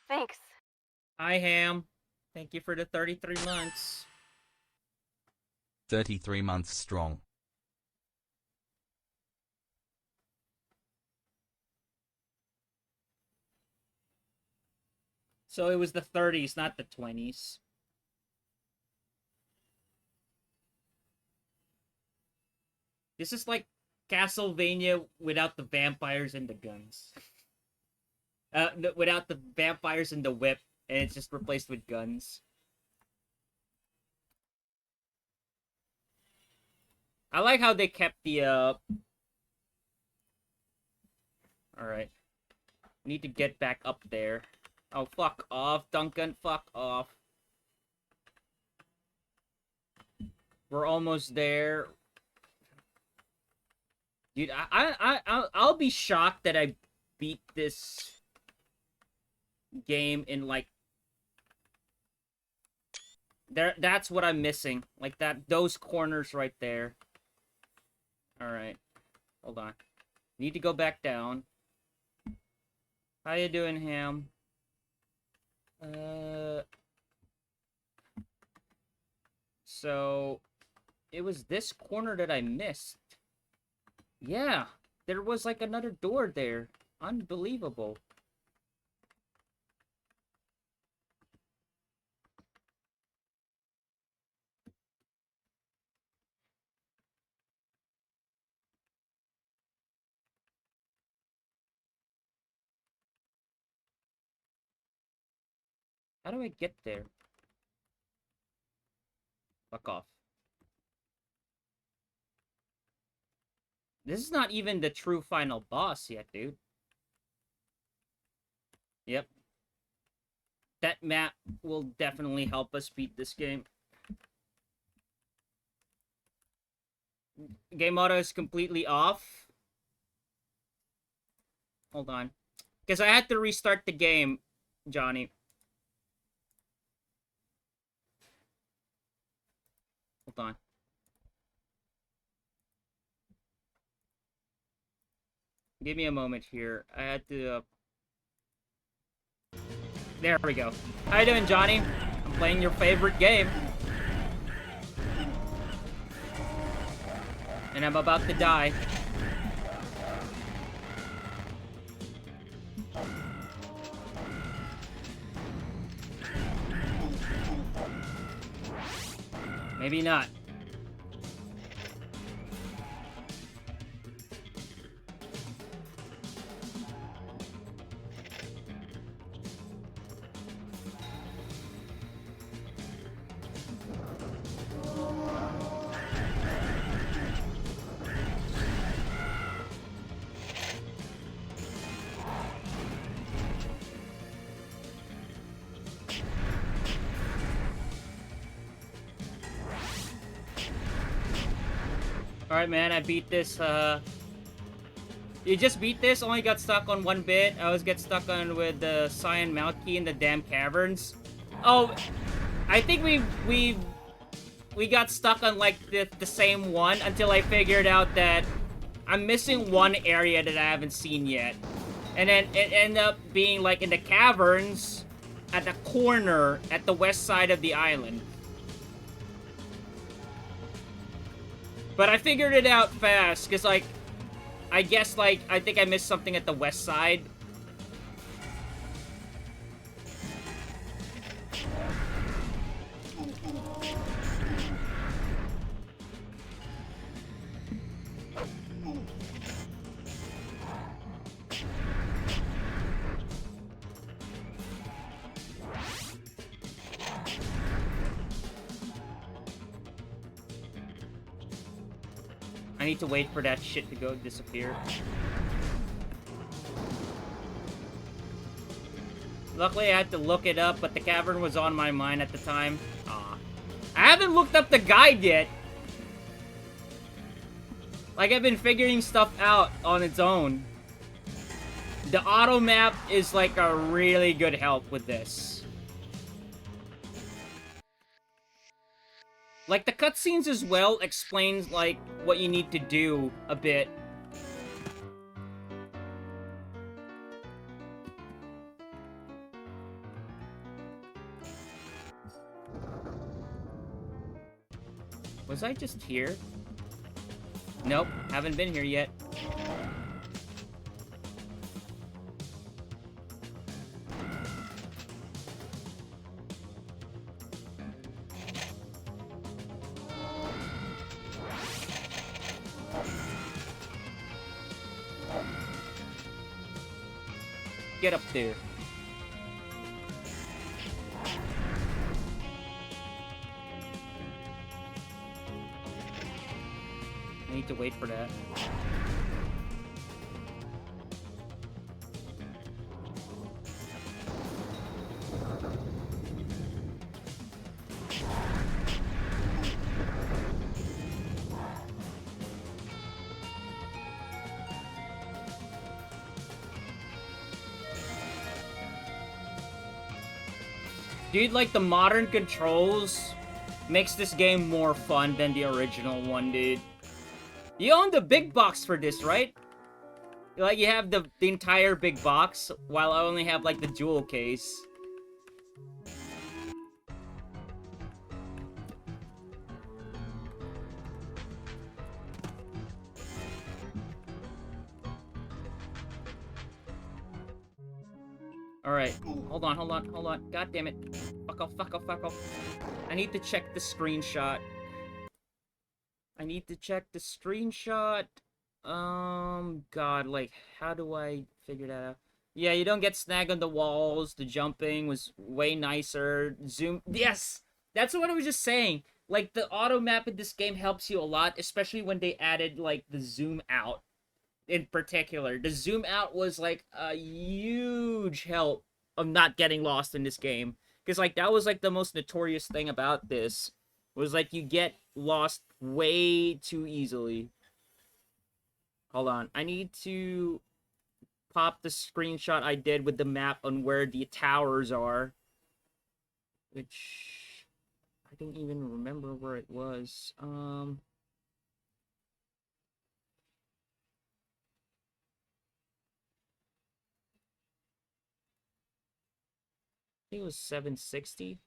Thanks. Hi, Ham. Thank you for the 33 months. 33 months strong. So it was the 30s, not the 20s. This is like Castlevania without the vampires and the guns. Without the vampires and the whip, and it's just replaced with guns. I like how they kept the, Alright. Need to get back up there. Oh, fuck off, Duncan. Fuck off. We're almost there. Dude, I'll be shocked that I beat this game in, like... That's what I'm missing. Like, those corners right there. Alright. Hold on. Need to go back down. How you doing, Ham? So... It was this corner that I missed. Yeah. There was, like, another door there. Unbelievable. How do I get there? Fuck off. This is not even the true final boss yet, dude. Yep. That map will definitely help us beat this game. Game auto is completely off. Hold on. Because I had to restart the game, Johnny. Hold on. Give me a moment here. I had to... There we go. How you doing, Johnny? I'm playing your favorite game. And I'm about to die. Maybe not. Alright, man, I beat this, You just beat this? Only got stuck on one bit. I always get stuck on with the Cyan Mount Key in the damn caverns. Oh, I think we got stuck on, like, the same one until I figured out that I'm missing one area that I haven't seen yet. And then it ended up being, like, in the caverns at the corner at the west side of the island. But I figured it out fast, because, like, I guess, like, I think I missed something at the west side. I need to wait for that shit to go disappear. Luckily, I had to look it up, but the cavern was on my mind at the time. Aw. I haven't looked up the guide yet! Like, I've been figuring stuff out on its own. The auto map is, like, a really good help with this. Like, the cutscenes as well explains, like, what you need to do a bit. Was I just here? Nope, haven't been here yet. Get up there. I need to wait for that. Dude, like, the modern controls makes this game more fun than the original one, dude. You own the big box for this, right? Like, you have the entire big box, while I only have, like, the jewel case. Alright, hold on. God damn it. Fuck off. I need to check the screenshot. God, like, how do I figure that out? Yeah, you don't get snagged on the walls. The jumping was way nicer. Zoom. Yes! That's what I was just saying. Like, the auto map in this game helps you a lot, especially when they added, like, the zoom out. In particular, the zoom out was like a huge help of not getting lost in this game, because like that was like the most notorious thing about this, was like you get lost way too easily. Hold on, I need to pop the screenshot I did with the map on where the towers are, which I don't even remember where it was. think it was 760.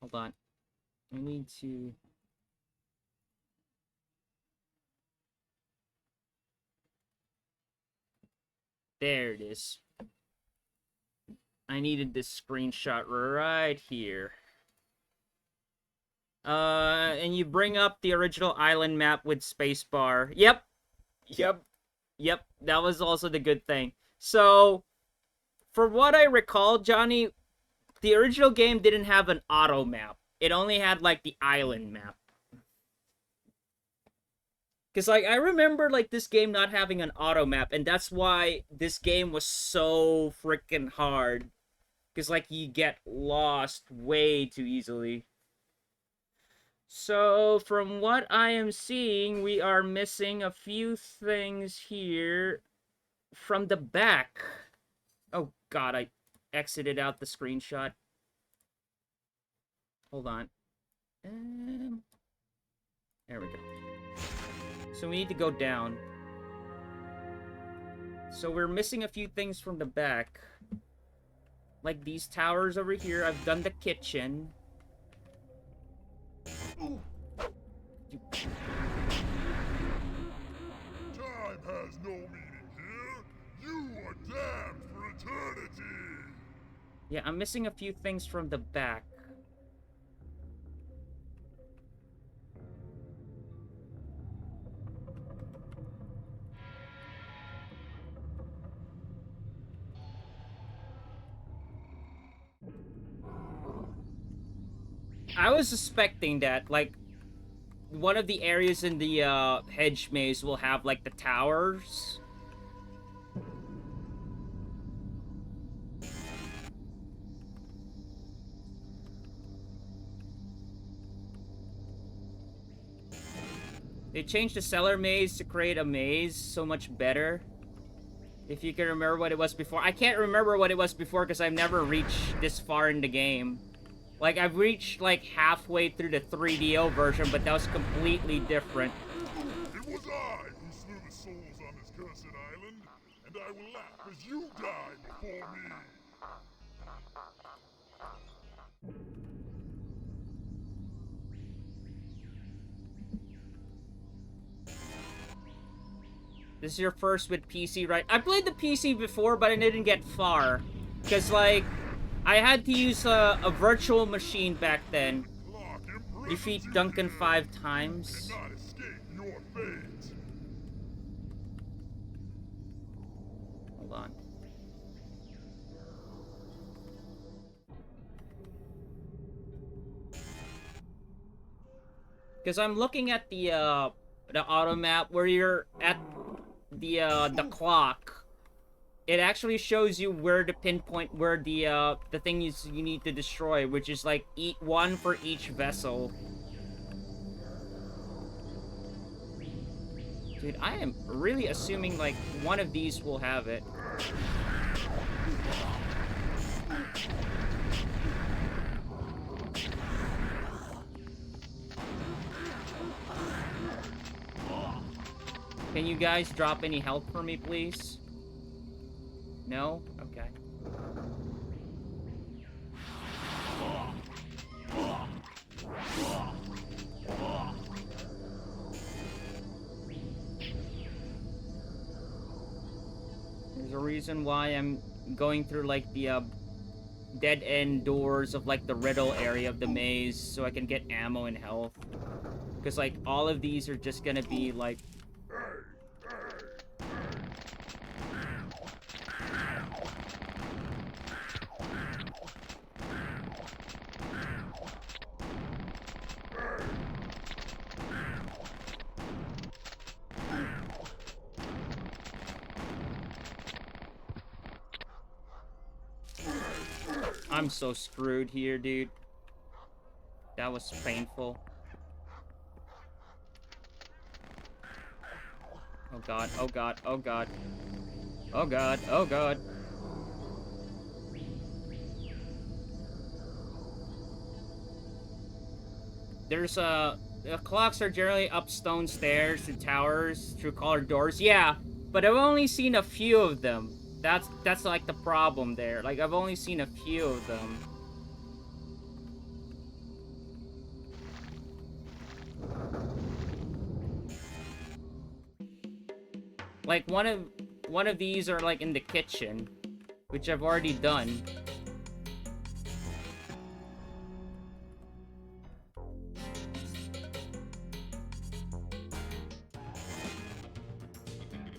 Hold on. I need to... There it is. I needed this screenshot right here. And you bring up the original island map with spacebar. Yep. That was also the good thing. So, for what I recall, Johnny, the original game didn't have an auto map. It only had, like, the island map. Because, like, I remember, like, this game not having an auto map, and that's why this game was so freaking hard. Because, like, you get lost way too easily. So, from what I am seeing, we are missing a few things here from the back. Oh, God, I exited out the screenshot. Hold on. There we go. So we need to go down. So we're missing a few things from the back. Like these towers over here. I've done the kitchen. Time has no meaning here. You are damned for eternity. Yeah, I'm missing a few things from the back. I was suspecting that, like, one of the areas in the hedge maze will have, like, the towers. They changed the cellar maze to create a maze so much better. If you can remember what it was before. I can't remember what it was before because I've never reached this far in the game. Like, I've reached, like, halfway through the 3DO version, but that was completely different. It was I who slew the souls on this cursed island, and I will laugh as you die before me. This is your first with PC, right? I played the PC before, but I didn't get far. Because, like, I had to use a virtual machine back then. Defeat Duncan 5 times. Cannot escape your fate. Hold on. Because I'm looking at the auto map where you're at the clock. It actually shows you where to pinpoint where the thing is you need to destroy, which is like one for each vessel. Dude, I am really assuming like one of these will have it. Can you guys drop any health for me, please? No? Okay. There's a reason why I'm going through, like, the, dead-end doors of, like, the riddle area of the maze so I can get ammo and health. Because, like, all of these are just gonna be, like... I'm so screwed here, dude. That was painful. Oh god, oh god, oh god. Oh god, oh god. There's The clocks are generally up stone stairs to towers through colored doors. Yeah, but I've only seen a few of them. That's like the problem there. Like, I've only seen a few of them. Like, one of these are like in the kitchen, which I've already done.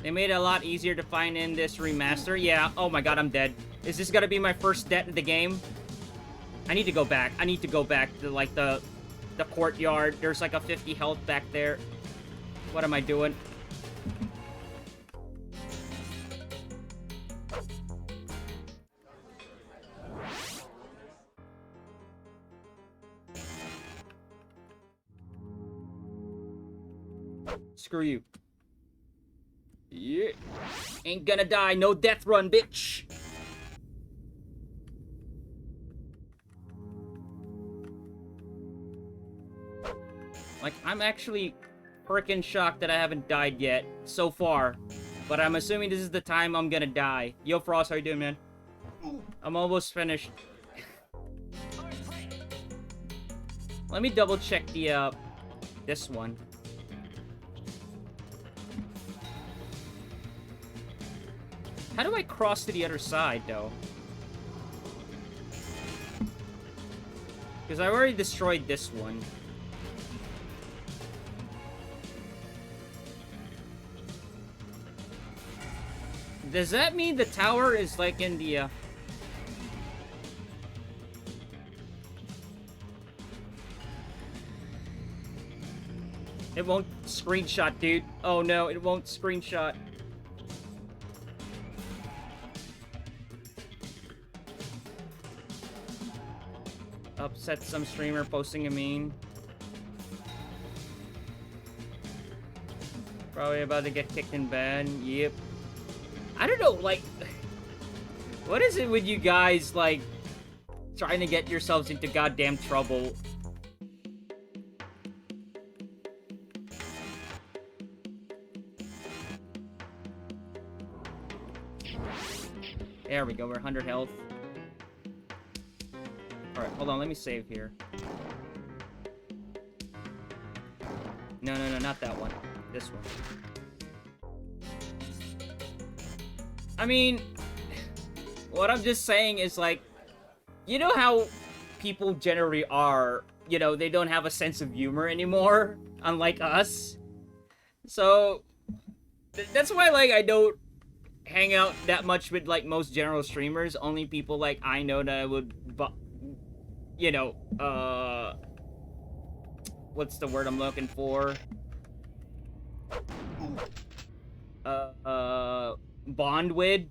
They made it a lot easier to find in this remaster. Yeah, oh my god, I'm dead. Is this gonna be my first death in the game? I need to go back. I need to go back to, like, the courtyard. There's, like, a 50 health back there. What am I doing? Screw you. Yeah. Ain't gonna die. No death run, bitch. Like, I'm actually freaking shocked that I haven't died yet so far. But I'm assuming this is the time I'm gonna die. Yo, Frost, how you doing, man? I'm almost finished. Let me double check the, this one. How do I cross to the other side, though? Because I already destroyed this one. Does that mean the tower is, like, in the, It won't screenshot, dude. Oh, no, it won't screenshot. Upset some streamer posting a meme. Probably about to get kicked in ban. Yep. I don't know, like... What is it with you guys, like... trying to get yourselves into goddamn trouble? There we go, we're 100 health. Alright, hold on, let me save here. No, no, no, not that one. This one. I mean, what I'm just saying is, like, you know how people generally are, you know, they don't have a sense of humor anymore, unlike us. So, that's why, like, I don't hang out that much with, like, most general streamers. Only people, like, I know that I would, you know, what's the word I'm looking for? Bond with.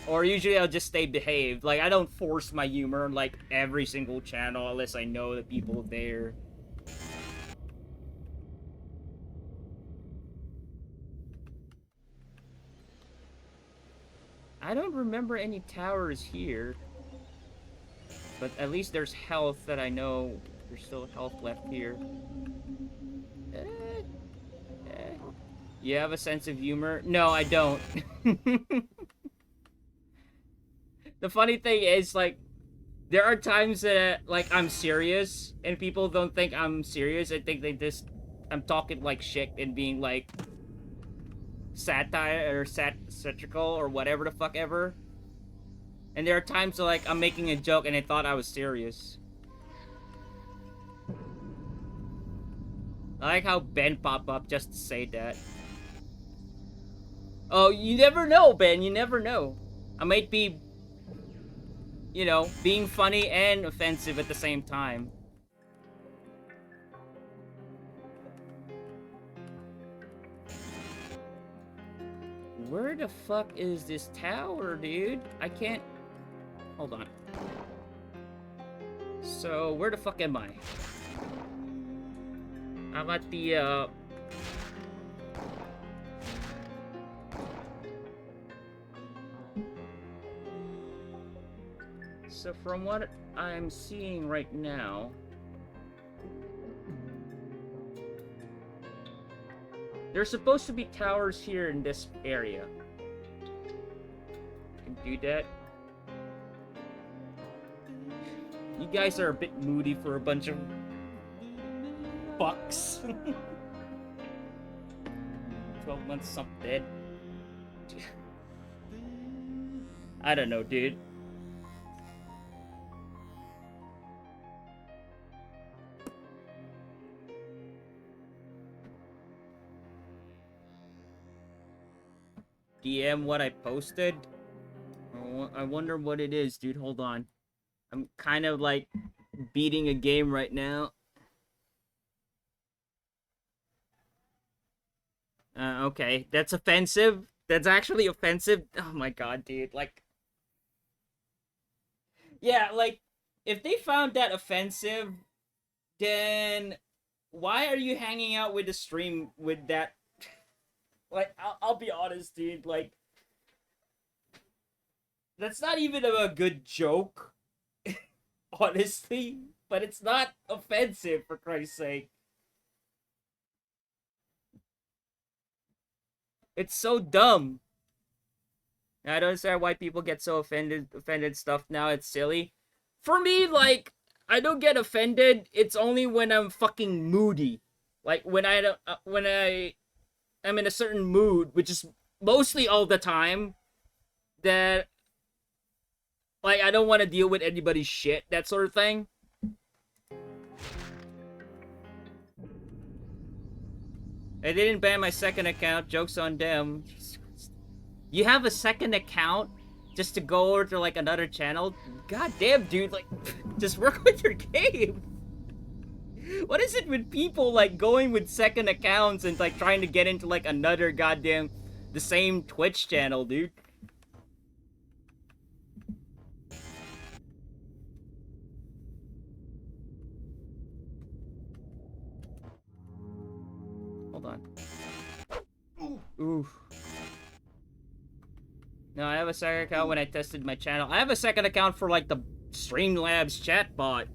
Or usually I'll just stay behaved. Like, I don't force my humor on, like, every single channel unless I know the people there. I don't remember any towers here. But at least there's health that I know there's still health left here. You have a sense of humor? No, I don't. The funny thing is, like, there are times that, like, I'm serious, and people don't think I'm serious. I think they just... I'm talking, like, shit and being, like, satire or satirical or whatever the fuck ever. And there are times, like, I'm making a joke and they thought I was serious. I like how Ben popped up just to say that. Oh, you never know, Ben. You never know. I might be, you know, being funny and offensive at the same time. Where the fuck is this tower, dude? I can't... Hold on. So, where the fuck am I? I'm at the, So from what I'm seeing right now... There's supposed to be towers here in this area. Can do that. You guys are a bit moody for a bunch of fucks. 12 months, some dead. I don't know, dude. DM what I posted? I wonder what it is, dude. Hold on. I'm kind of like beating a game right now. Okay. That's offensive. That's actually offensive. Oh my god, dude. Like... Yeah, like, if they found that offensive, then why are you hanging out with the stream with that? Like, I'll be honest, dude, like, that's not even a good joke, honestly, but it's not offensive, for Christ's sake. It's so dumb. I don't understand why people get so offended stuff now. It's silly. For me, like, I don't get offended. It's only when I'm fucking moody. Like, when I'm in a certain mood, which is mostly all the time, that, like, I don't want to deal with anybody's shit, that sort of thing. I didn't ban my second account. Joke's on them. You have a second account just to go over to, like, another channel? God damn, dude, like, just work with your game. What is it with people, like, going with second accounts and, like, trying to get into, like, another goddamn, the same Twitch channel, dude? Hold on. Oof. No, I have a second account when I tested my channel. I have a second account for, like, the Streamlabs chatbot.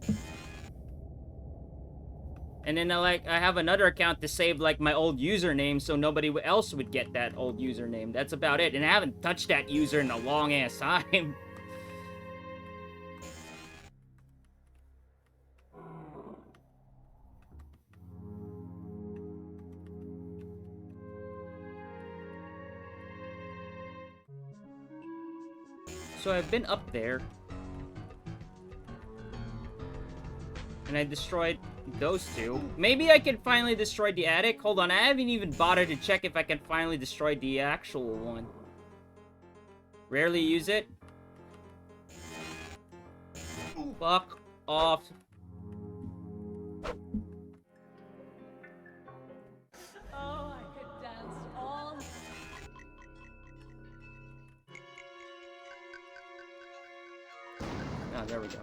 And then, I have another account to save, like, my old username so nobody else would get that old username. That's about it. And I haven't touched that user in a long-ass time. So I've been up there. And I destroyed those two. Maybe I can finally destroy the attic. Hold on, I haven't even bothered to check if I can finally destroy the actual one. Rarely use it. Fuck off. Oh, I could dance all. Oh, there we go.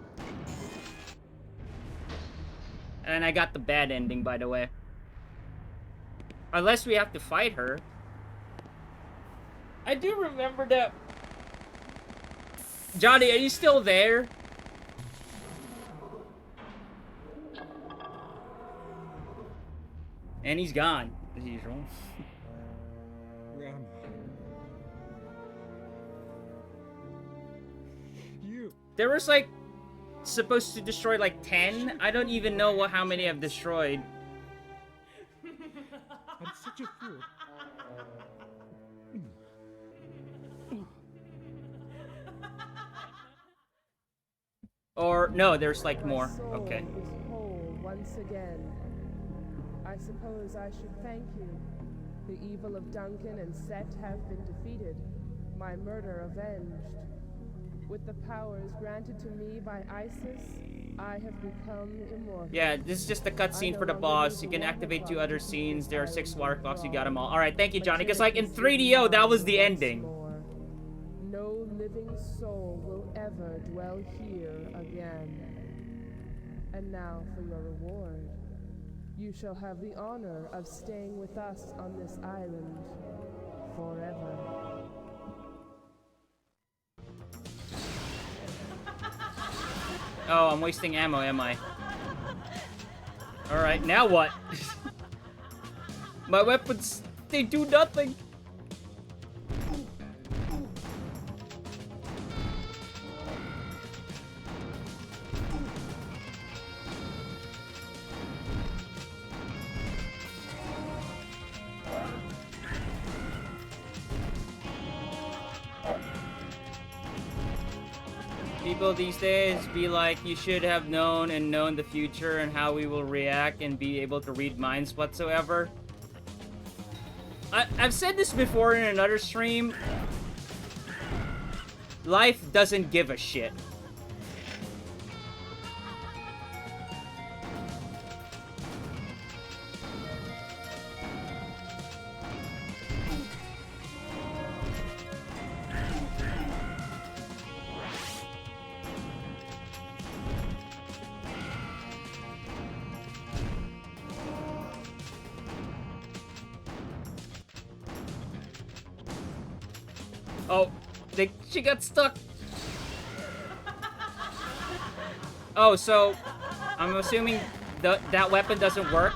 And I got the bad ending, by the way. Unless we have to fight her. I do remember that... Johnny, are you still there? And he's gone, as usual. There was, like, supposed to destroy, like, 10. I don't even know how many I've destroyed. I'm such a fool. Or, no, there's, like, more. Okay. My soul is whole once again. I suppose I should thank you. The evil of Duncan and Set have been defeated. My murder avenged. With the powers granted to me by Isis, I have become immortal. Yeah, this is just a cutscene for the boss. You can activate 2 other scenes. There are 6 water clocks. You got them all. Alright, thank you, Johnny. Because, like, in 3DO, that was the ending. No living soul will ever dwell here again. And now for your reward. You shall have the honor of staying with us on this island forever. Oh, I'm wasting ammo, am I? Alright, now what? My weapons They do nothing. People these days be like, you should have known and known the future and how we will react and be able to read minds whatsoever. I've said this before in another stream. Life doesn't give a shit. Oh, she got stuck. Oh, so I'm assuming that weapon doesn't work.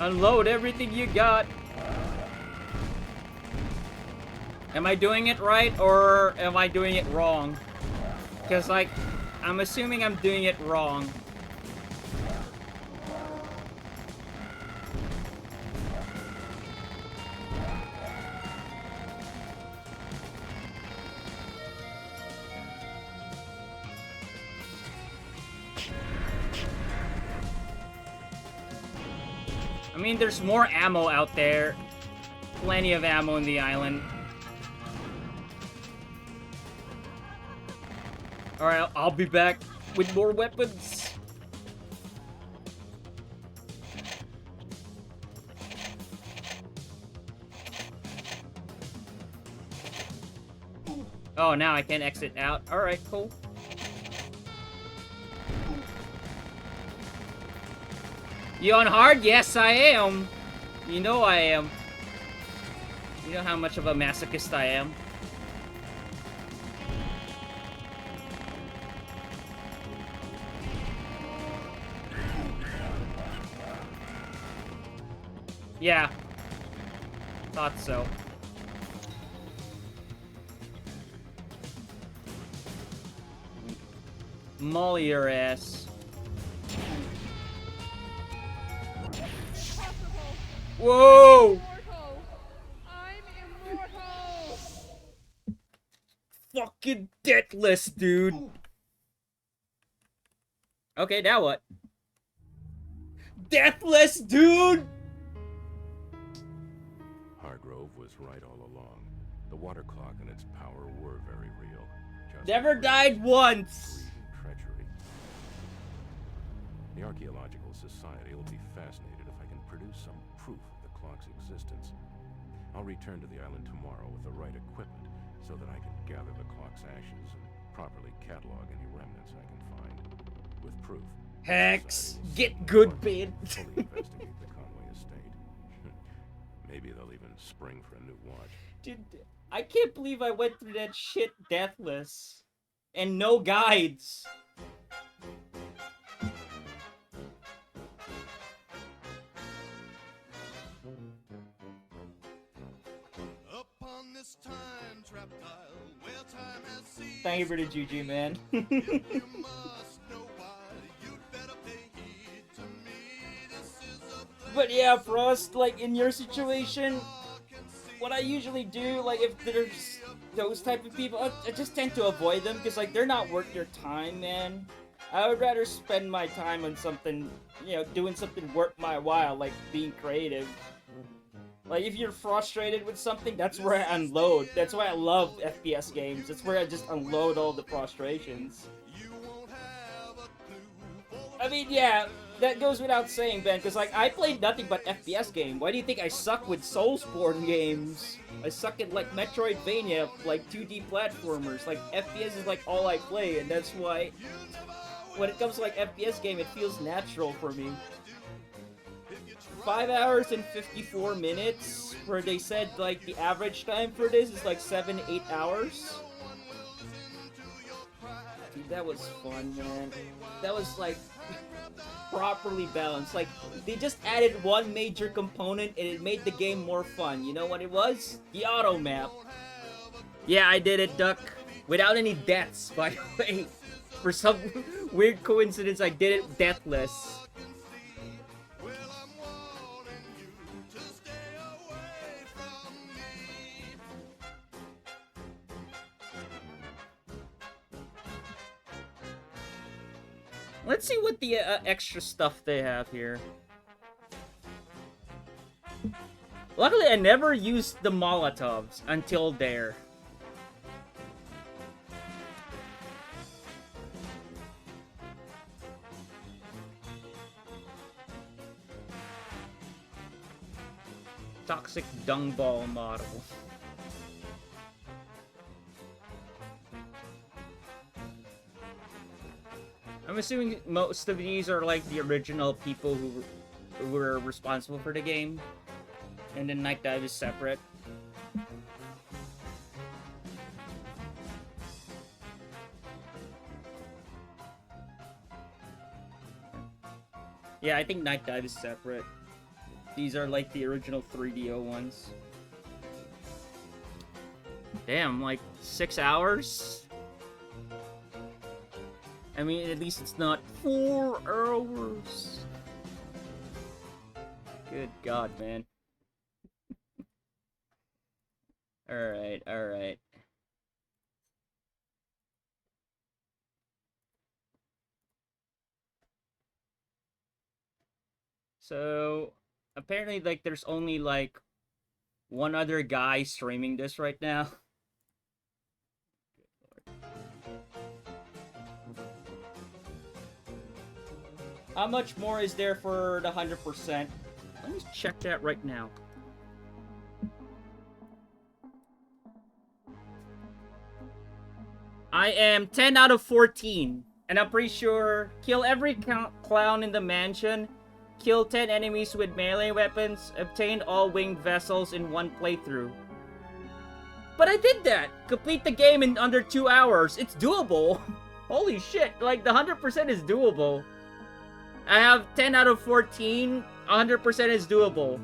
Unload everything you got. Am I doing it right or am I doing it wrong? Because, like, I'm assuming I'm doing it wrong. I mean, there's more ammo out there. Plenty of ammo in the island. Alright, I'll be back with more weapons. Oh, now I can exit out. Alright, cool. You on hard? Yes, I am. You know I am. You know how much of a masochist I am. Yeah. Thought so. Molly your ass. Whoa! I'm immortal. Fucking deathless, dude. Okay, now what? Deathless, dude! Hargrove was right all along. The water clock and its power were very real. Just Never died once! treachery. The Archaeological Society will be fascinated if I can produce some proof of the clock's existence. I'll return to the island tomorrow with the right equipment so that I can gather the clock's ashes and properly catalog any remnants I can find. With proof. Hex! Get good, bid! Fully investigate the Conway estate. Maybe they'll even spring for a new watch. Dude, I can't believe I went through that shit deathless. And no guides. Upon this time-trapped isle where time has ceased. Thank you for the GG, man. But yeah, Frost, like, in your situation, what I usually do, like, if there's those type of people, I just tend to avoid them, because, like, they're not worth your time, man. I would rather spend my time on something, you know, doing something worth my while, like being creative. Like, if you're frustrated with something, that's where I unload. That's why I love FPS games. That's where I just unload all the frustrations. I mean, yeah, that goes without saying, Ben, because, like, I played nothing but FPS game. Why do you think I suck with Soulsborne games? I suck at, like, Metroidvania, like, 2D platformers. Like, FPS is, like, all I play, and that's why when it comes to, like, FPS game, it feels natural for me. 5 hours and 54 minutes, where they said, like, the average time for this is, like, 7-8 hours. Dude, that was fun, man. That was, like, properly balanced. Like, they just added one major component, and it made the game more fun. You know what it was? The auto map. Yeah, I did it, Duck. Without any deaths, by the way. For some weird coincidence, I did it deathless. Let's see what the extra stuff they have here. Luckily, I never used the Molotovs until there. Toxic dung ball model. I'm assuming most of these are like the original people who were responsible for the game, and then Nightdive is separate. Yeah, I think Nightdive is separate. These are like the original 3DO ones. Damn, like 6 hours? I mean, at least it's not 4 hours. Good God, man. Alright, alright. So, apparently, like, there's only, like, one other guy streaming this right now. How much more is there for the 100%? Let me check that right now. I am 10 out of 14. And I'm pretty sure kill every clown in the mansion, kill 10 enemies with melee weapons, obtain all winged vessels in one playthrough. But I did that! Complete the game in under 2 hours. It's doable. Holy shit, like the 100% is doable. I have 10 out of 14, 100% is doable.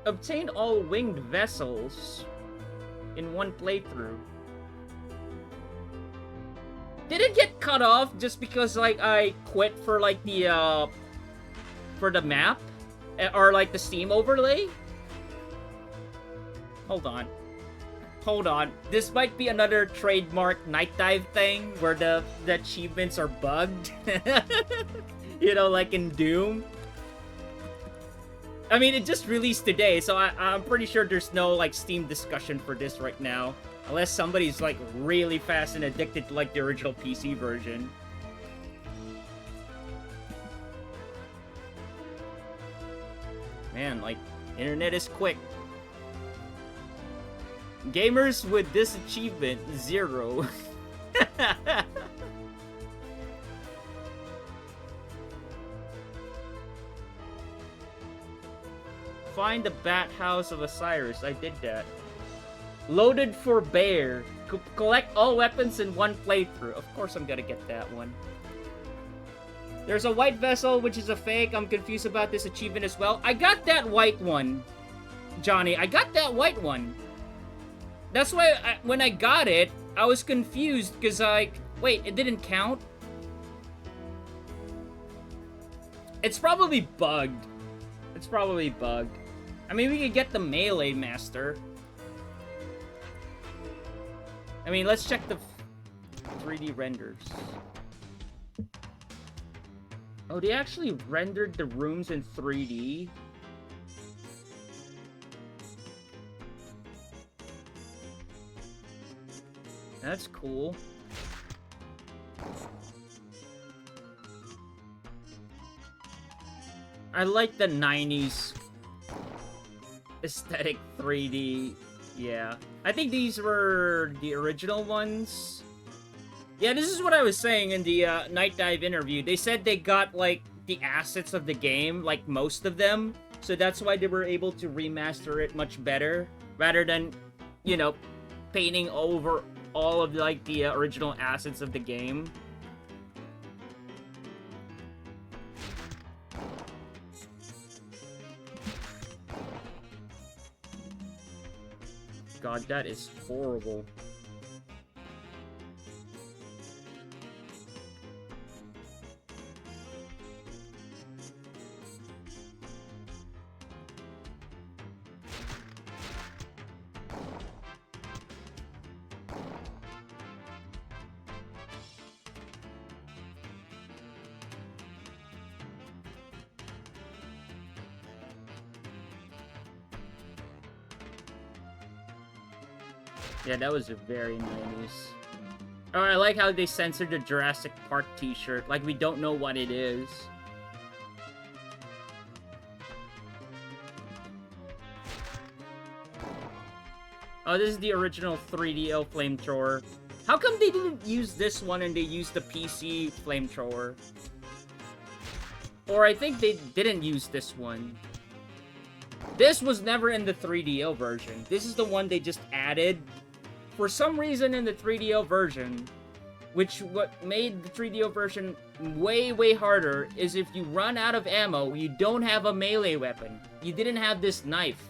Obtain all winged vessels in one playthrough. Did it get cut off just because, like, I quit for, like, the, for the map? Or, like, the Steam overlay? Hold on. Hold on. This might be another trademark Nightdive thing, where the achievements are bugged. You know, like in Doom. I mean, it just released today, so I'm pretty sure there's no, like, Steam discussion for this right now. Unless somebody's, like, really fast and addicted to, like, the original PC version. Man, like, internet is quick. Gamers with this achievement, 0. Find the Bat House of Osiris. I did that. Loaded for Bear. Collect all weapons in one playthrough. Of course I'm gonna get that one. There's a white vessel, which is a fake. I'm confused about this achievement as well. I got that white one, Johnny. I got that white one. That's why when I got it, I was confused because wait, it didn't count? It's probably bugged. It's probably bugged. I mean, we could get the Melee Master. I mean, let's check the 3D renders. Oh, they actually rendered the rooms in 3D? That's cool. I like the 90s aesthetic 3D. Yeah. I think these were the original ones. Yeah, this is what I was saying in the Nightdive interview. They said they got, like, the assets of the game, like, most of them. So that's why they were able to remaster it much better, rather than, you know, painting over all of, like, the original assets of the game. God, that is horrible. Yeah, that was very 90s. Oh, I like how they censored the Jurassic Park t-shirt. Like, we don't know what it is. Oh, this is the original 3DO flamethrower. How come they didn't use this one and they used the PC flamethrower? Or I think they didn't use this one. This was never in the 3DO version. This is the one they just added. For some reason in the 3DO version, which what made the 3DO version way, way harder, is if you run out of ammo, you don't have a melee weapon. You didn't have this knife.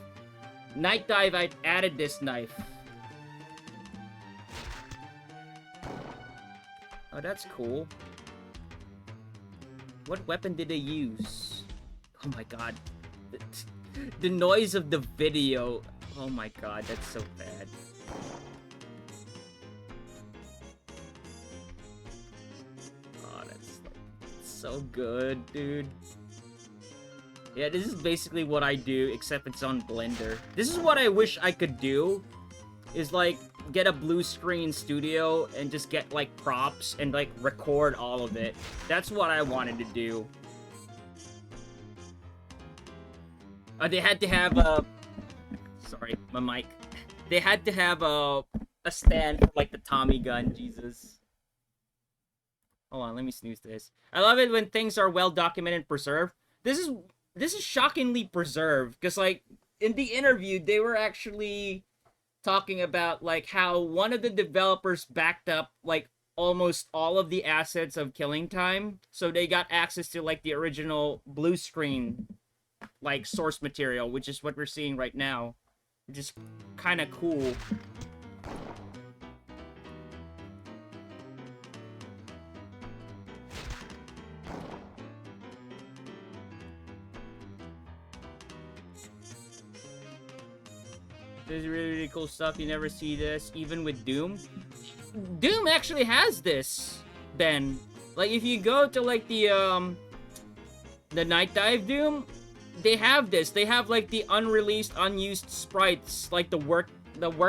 Nightdive, I added this knife. Oh, that's cool. What weapon did they use? Oh my god. The noise of the video. Oh my god, that's so bad. So good, dude. Yeah, this is basically what I do, except it's on Blender. This is what I wish I could do, is like, get a blue screen studio and just get like props and like record all of it. That's what I wanted to do. They had to have a... Sorry, my mic. They had to have a stand for like the Tommy gun, Jesus. Hold on, let me snooze this. I love it when things are well documented and preserved. This is shockingly preserved, because like in the interview they were actually talking about like how one of the developers backed up like almost all of the assets of Killing Time, so they got access to like the original blue screen like source material, which is what we're seeing right now, which is kind of cool. This is really, really cool stuff. You never see this, even with Doom. Doom actually has this, Ben. Like, if you go to, like, the Nightdive Doom, they have this. They have, like, the unreleased, unused sprites, like the work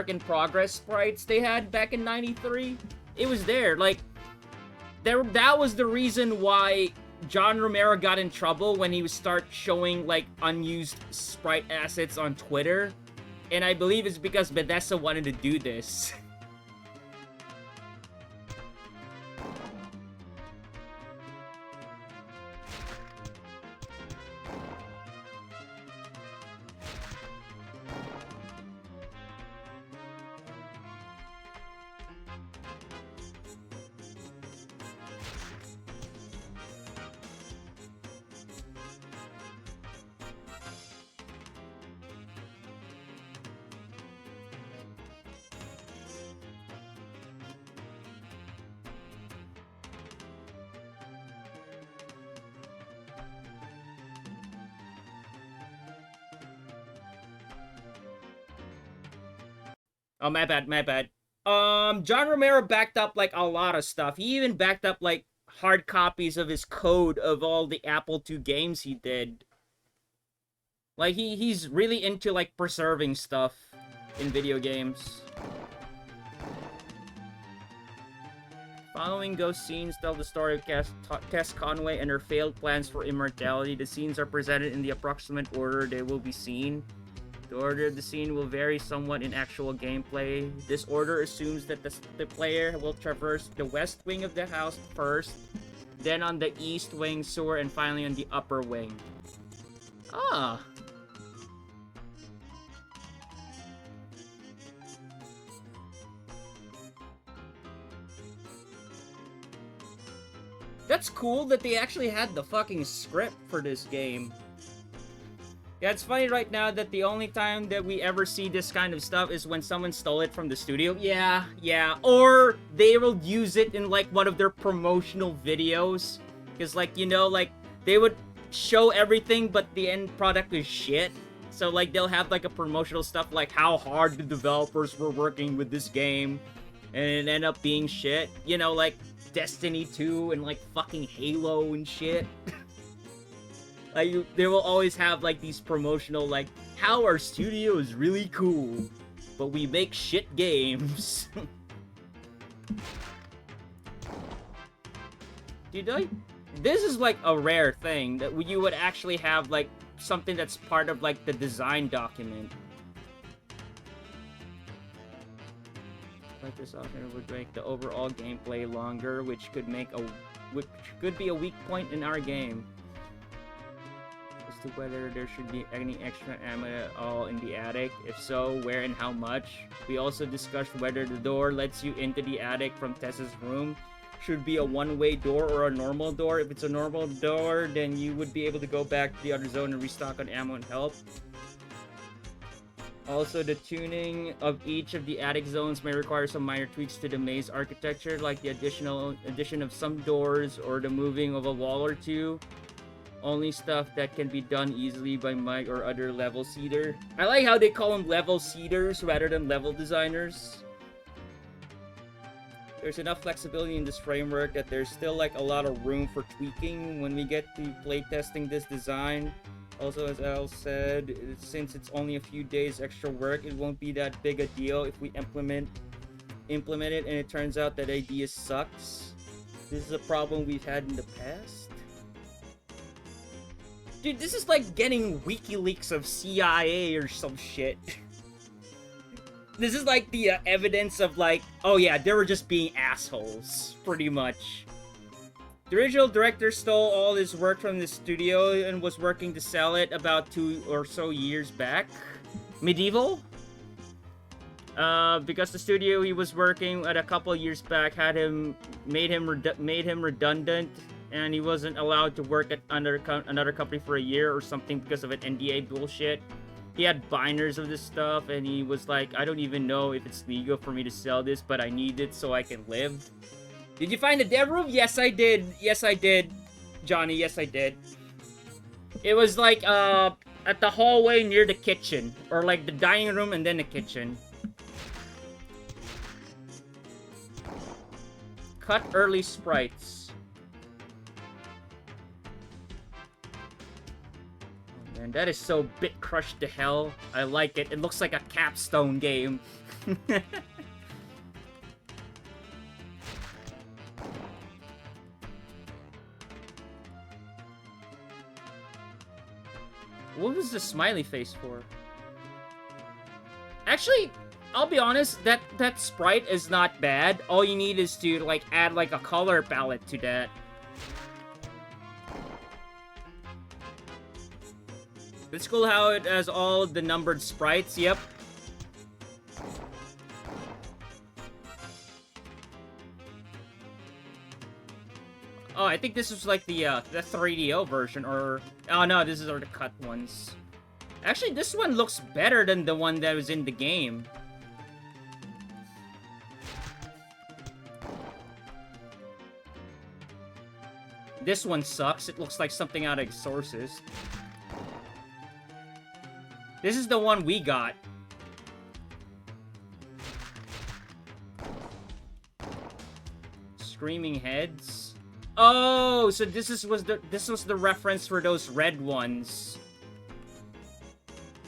in progress sprites they had back in '93. It was there. Like, that was the reason why John Romero got in trouble when he would start showing, like, unused sprite assets on Twitter. And I believe it's because Bethesda wanted to do this. Oh, my bad, my bad. John Romero backed up, like, a lot of stuff. He even backed up, like, hard copies of his code of all the Apple II games he did. Like, he's really into, like, preserving stuff in video games. Following ghost scenes tell the story of Tess Conway and her failed plans for immortality. The scenes are presented in the approximate order they will be seen. The order of the scene will vary somewhat in actual gameplay. This order assumes that the player will traverse the west wing of the house first, then on the east wing sewer, and finally on the upper wing. Ah. That's cool that they actually had the fucking script for this game. Yeah, it's funny right now that the only time that we ever see this kind of stuff is when someone stole it from the studio. Yeah. Or they will use it in, like, one of their promotional videos. Because, like, you know, like, they would show everything, but the end product is shit. So, like, they'll have, like, a promotional stuff like how hard the developers were working with this game. And it ended up being shit. You know, like, Destiny 2 and, like, fucking Halo and shit. Like, they will always have, like, these promotional, like, how our studio is really cool, but we make shit games. Dude, like, this is, like, a rare thing, that you would actually have, like, something that's part of, like, the design document. Like, this option would make the overall gameplay longer, which could be a weak point in our game. As to whether there should be any extra ammo at all in the attic. If so, where and how much. We also discussed whether the door lets you into the attic from Tessa's room. Should be a one-way door or a normal door. If it's a normal door, then you would be able to go back to the other zone and restock on ammo and help. Also, the tuning of each of the attic zones may require some minor tweaks to the maze architecture, like the addition of some doors or the moving of a wall or two. Only stuff that can be done easily by Mike or other level seeder. I like how they call them level seeders rather than level designers. There's enough flexibility in this framework that there's still like a lot of room for tweaking when we get to playtesting this design. Also, as Al said, since it's only a few days extra work, it won't be that big a deal if we implement it and it turns out that idea sucks. This is a problem we've had in the past. Dude, this is like getting WikiLeaks of CIA or some shit. This is like the evidence of like, oh yeah, they were just being assholes, pretty much. The original director stole all his work from the studio and was working to sell it about 2 or so years back. Medieval? Because the studio he was working at a couple of years back made him redundant, and he wasn't allowed to work at another company for a year or something because of an NDA bullshit. He had binders of this stuff, and he was like, I don't even know if it's legal for me to sell this, but I need it so I can live. Did you find the dev room? Yes, I did. Yes, I did. Johnny, yes, I did. It was like, at the hallway near the kitchen. Or like the dining room and then the kitchen. Cut early sprites. Oh, man, that is so bit crushed to hell. I like it. It looks like a capstone game. What was the smiley face for? Actually, I'll be honest, that sprite is not bad. All you need is to, like, add, like, a color palette to that. It's cool how it has all the numbered sprites, yep. Oh, I think this was like the 3DO version, or... Oh no, this is the cut ones. Actually, this one looks better than the one that was in the game. This one sucks. It looks like something out of Sources. This is the one we got. Screaming Heads. Oh, so this was the reference for those red ones.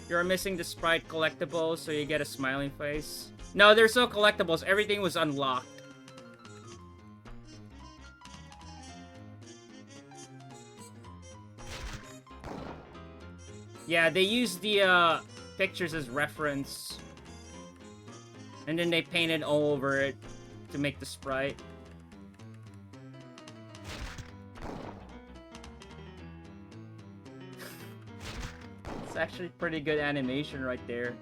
You're missing the sprite collectible, so you get a smiling face. No, there's no collectibles. Everything was unlocked. Yeah, they used the pictures as reference. And then they painted all over it to make the sprite. It's actually pretty good animation right there.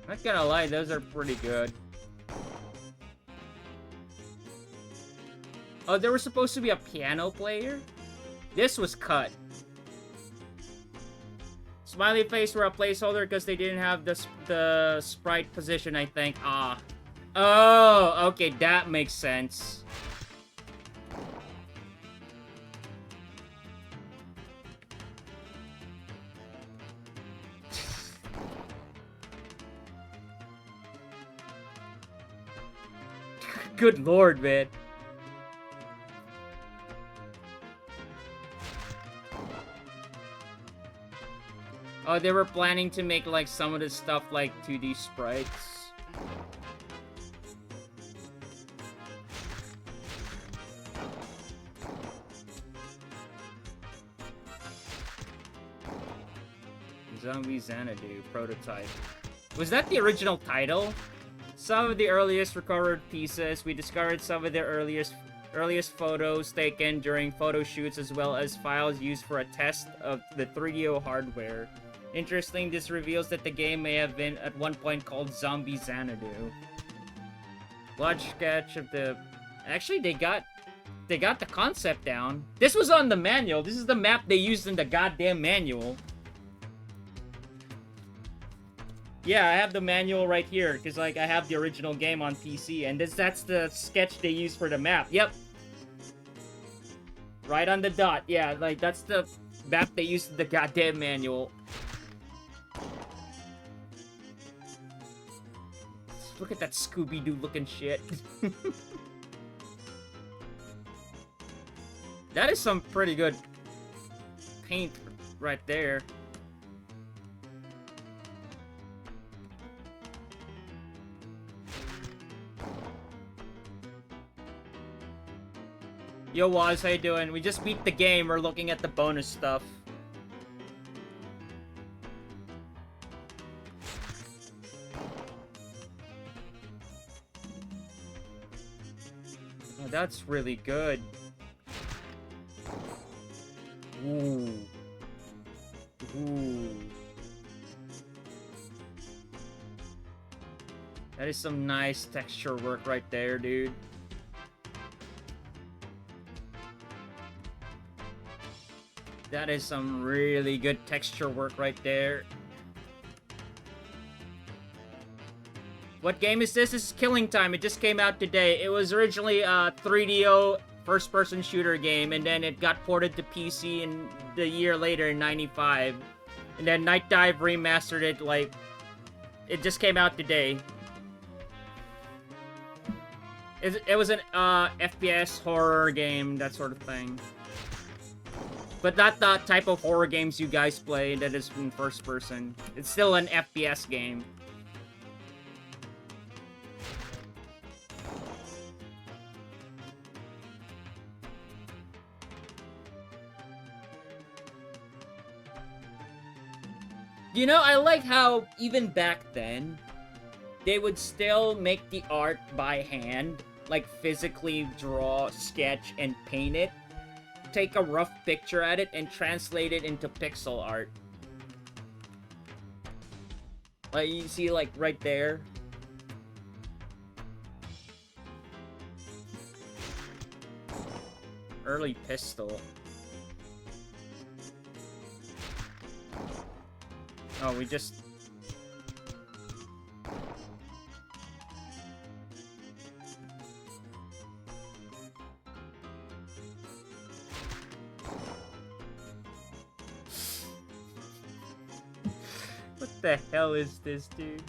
Not gonna lie, those are pretty good. Oh, there was supposed to be a piano player? This was cut. Smiley face were a placeholder because they didn't have the sprite position, I think. Ah. Oh, okay, that makes sense. Good lord, man. Oh, they were planning to make, like, some of the stuff like 2D sprites. Zombie Xanadu prototype. Was that the original title? Some of the earliest recovered pieces. We discovered some of the earliest photos taken during photo shoots, as well as files used for a test of the 3DO hardware. Interesting, this reveals that the game may have been at one point called Zombie Xanadu. Large sketch of the... Actually, they got the concept down. This was on the manual. This is the map they used in the goddamn manual. Yeah, I have the manual right here, because, like, I have the original game on PC, and that's the sketch they used for the map. Yep. Right on the dot. Yeah, like, that's the map they used in the goddamn manual. Look at that Scooby-Doo looking shit. That is some pretty good paint right there. Yo, Waz, how you doing? We just beat the game. We're looking at the bonus stuff. Oh, that's really good. Ooh. Ooh. That is some nice texture work right there, dude. That is some really good texture work right there. What game is this? This is Killing Time. It just came out today. It was originally a 3DO first-person shooter game, and then it got ported to PC in the year later in '95. And then Nightdive remastered it, like... It just came out today. It was an FPS horror game, that sort of thing. But not the type of horror games you guys play that is in first person. It's still an FPS game. You know, I like how, even back then, they would still make the art by hand. Like, physically draw, sketch, and paint it. Take a rough picture at it and translate it into pixel art. Like, you see, like, right there. Early pistol. Oh, we just... What the hell is this, dude?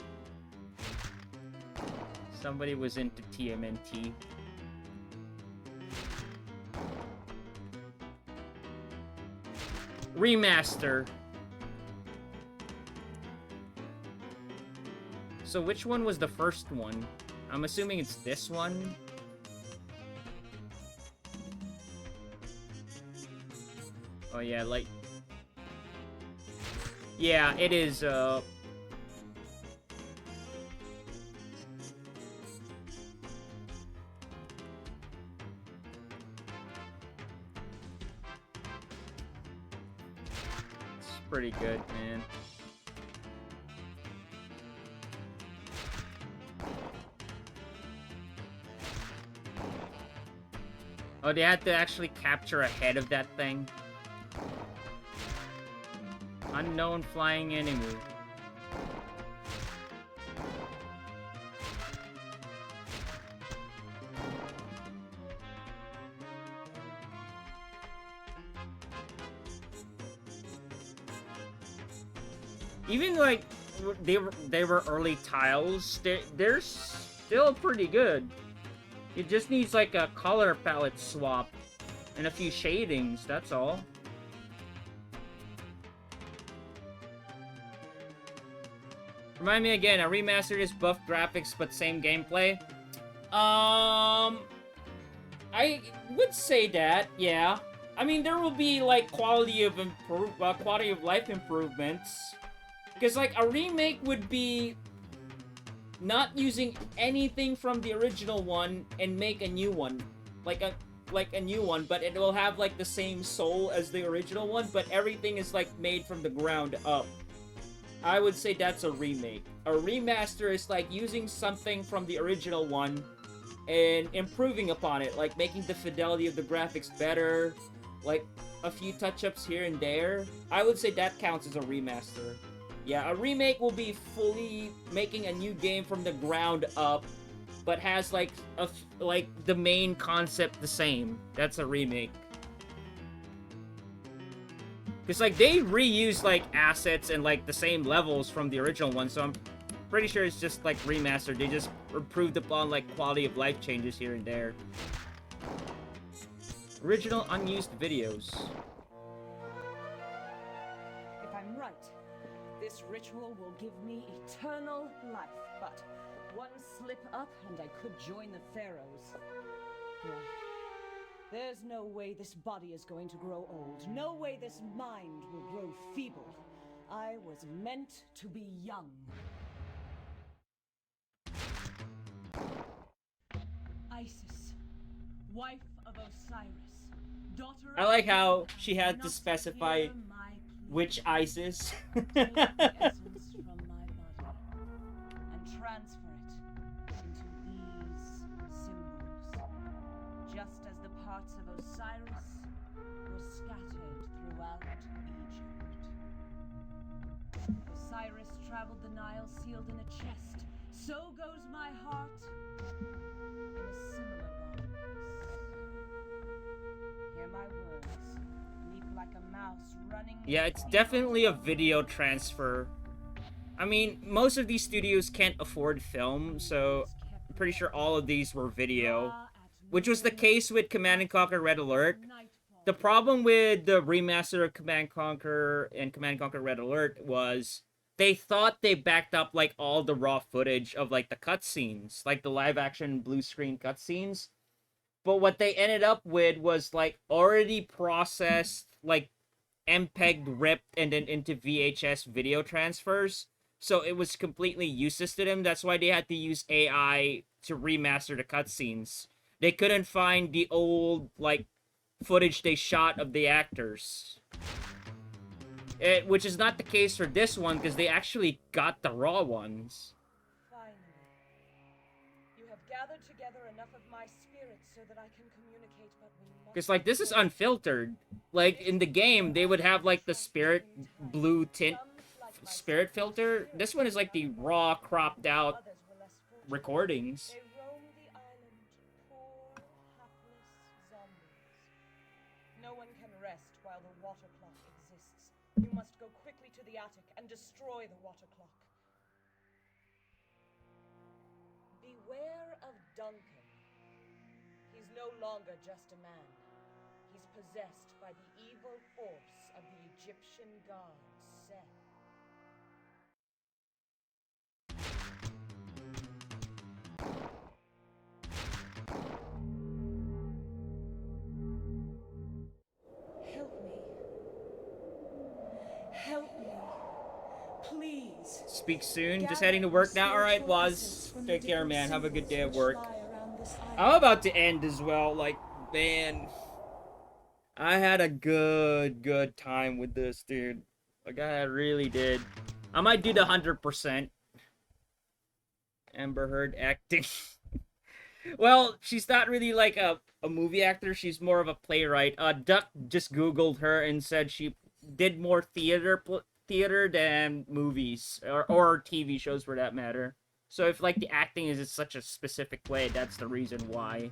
Somebody was into TMNT. Remaster. So which one was the first one? I'm assuming it's this one. Oh yeah, like... Yeah, it is, It's pretty good, man. Oh, they had to actually capture a head of that thing. Unknown flying enemy. Even like they were early tiles, they're still pretty good. It just needs like a color palette swap and a few shadings, that's all. Remind me again, a remastered is buff graphics but same gameplay. I would say that, yeah. I mean, there will be like quality of life improvements. Because like a remake would be not using anything from the original one and make a new one. Like a new one, but it will have like the same soul as the original one, but everything is like made from the ground up. I would say that's a remake. A remaster is like using something from the original one and improving upon it, like making the fidelity of the graphics better, like a few touch-ups here and there. I would say that counts as a remaster. Yeah, a remake will be fully making a new game from the ground up, but has like the main concept the same. That's a remake. Because, like, they reuse, like, assets and, like, the same levels from the original one, so I'm pretty sure it's just, like, remastered. They just improved upon, like, quality of life changes here and there. Original unused videos. If I'm right, this ritual will give me eternal life, but one slip up and I could join the pharaohs. Yeah. There's no way this body is going to grow old. No way this mind will grow feeble. I was meant to be young. Isis, wife of Osiris, daughter I like how she had to specify which Isis. Take the essence from my body and transfer it into these symbols. Just as the parts of Osiris were scattered throughout Egypt. Osiris traveled the Nile sealed in a chest. So goes my heart in a similar box. Hear my words. Leap like a mouse running. Yeah, it's definitely a video transfer. I mean, most of these studios can't afford film, so I'm pretty sure all of these were video. Which was the case with Command & Conquer Red Alert. The problem with the remaster of Command & Conquer and Command & Conquer Red Alert was they thought they backed up, like, all the raw footage of, like, the cutscenes. Like, the live-action blue-screen cutscenes. But what they ended up with was, like, already processed, like, MPEG ripped and then into VHS video transfers. So it was completely useless to them. That's why they had to use AI to remaster the cutscenes. They couldn't find the old, like, footage they shot of the actors. Which is not the case for this one, because they actually got the raw ones. Finally, you have gathered together enough of my spirit so that I can communicate, but we must... Because, like, this is unfiltered. Like, in the game, they would have, like, the spirit blue tint spirit filter. This one is, like, the raw, cropped out recordings. They roam the island, poor, hapless zombies. No one can rest while the water clock exists. You must go quickly to the attic and destroy the water clock. Beware of Duncan. He's no longer just a man. He's possessed by the evil force of the Egyptian god Set. Help me. Please. Speak soon. Just heading to work now. Alright, Waz. Take care, man. Have a good day at work. I'm about to end as well. Like, man. I had a good time with this, dude. Like, I really did. I might do the 100%. Amber Heard acting. Well, she's not really like a movie actor. She's more of a playwright. Duck just Googled her and said she did more theater than movies or TV shows for that matter. So if like the acting is in such a specific way, that's the reason why.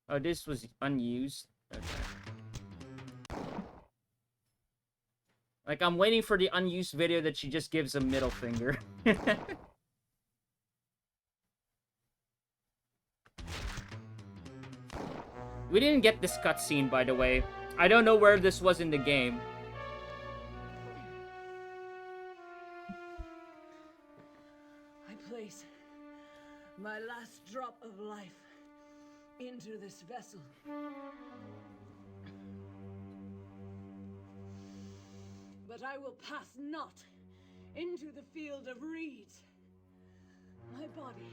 Oh, this was unused. Okay. Like I'm waiting for the unused video that she just gives a middle finger. We didn't get this cutscene, by the way. I don't know where this was in the game. I place my last drop of life into this vessel. But I will pass not into the field of reeds. My body,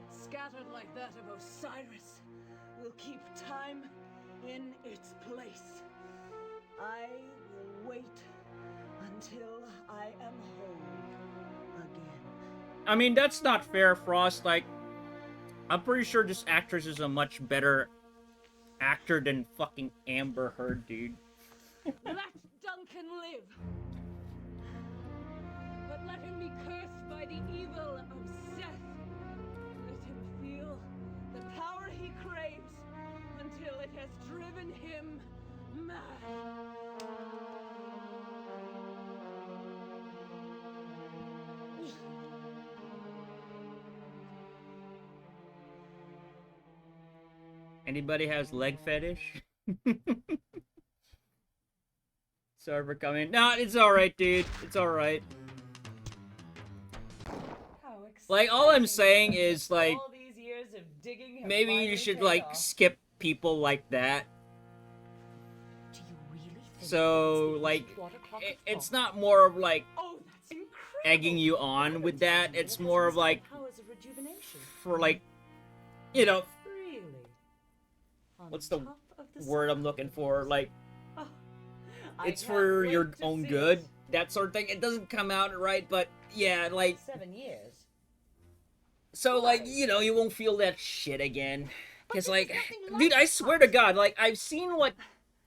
scattered like that of Osiris, will keep time in its place. I will wait until I am whole again. I mean, that's not fair, Frost. Like, I'm pretty sure this actress is a much better actor than fucking Amber Heard, dude. Let Duncan live. But let him be cursed by the evil of Seth. Let him feel the power he craves until it has driven him mad. Anybody has leg fetish? Sorry for coming. No, it's alright, dude. It's alright. Like, all I'm saying is, like, All these years of digging have maybe you finally should, paid like, off. skip people like that. Do you really think So, like, it's not more of, like, egging you on with that. It's more of, like, powers of rejuvenation? for, like, you know, Really? what's the top of the word I'm looking for? Like, I it's can't for wait your to own see good, it. that sort of thing. It doesn't come out right, but yeah, like, 7 years. so, like, you know, you won't feel that shit again. Because, like, dude, I swear to God, like, I've seen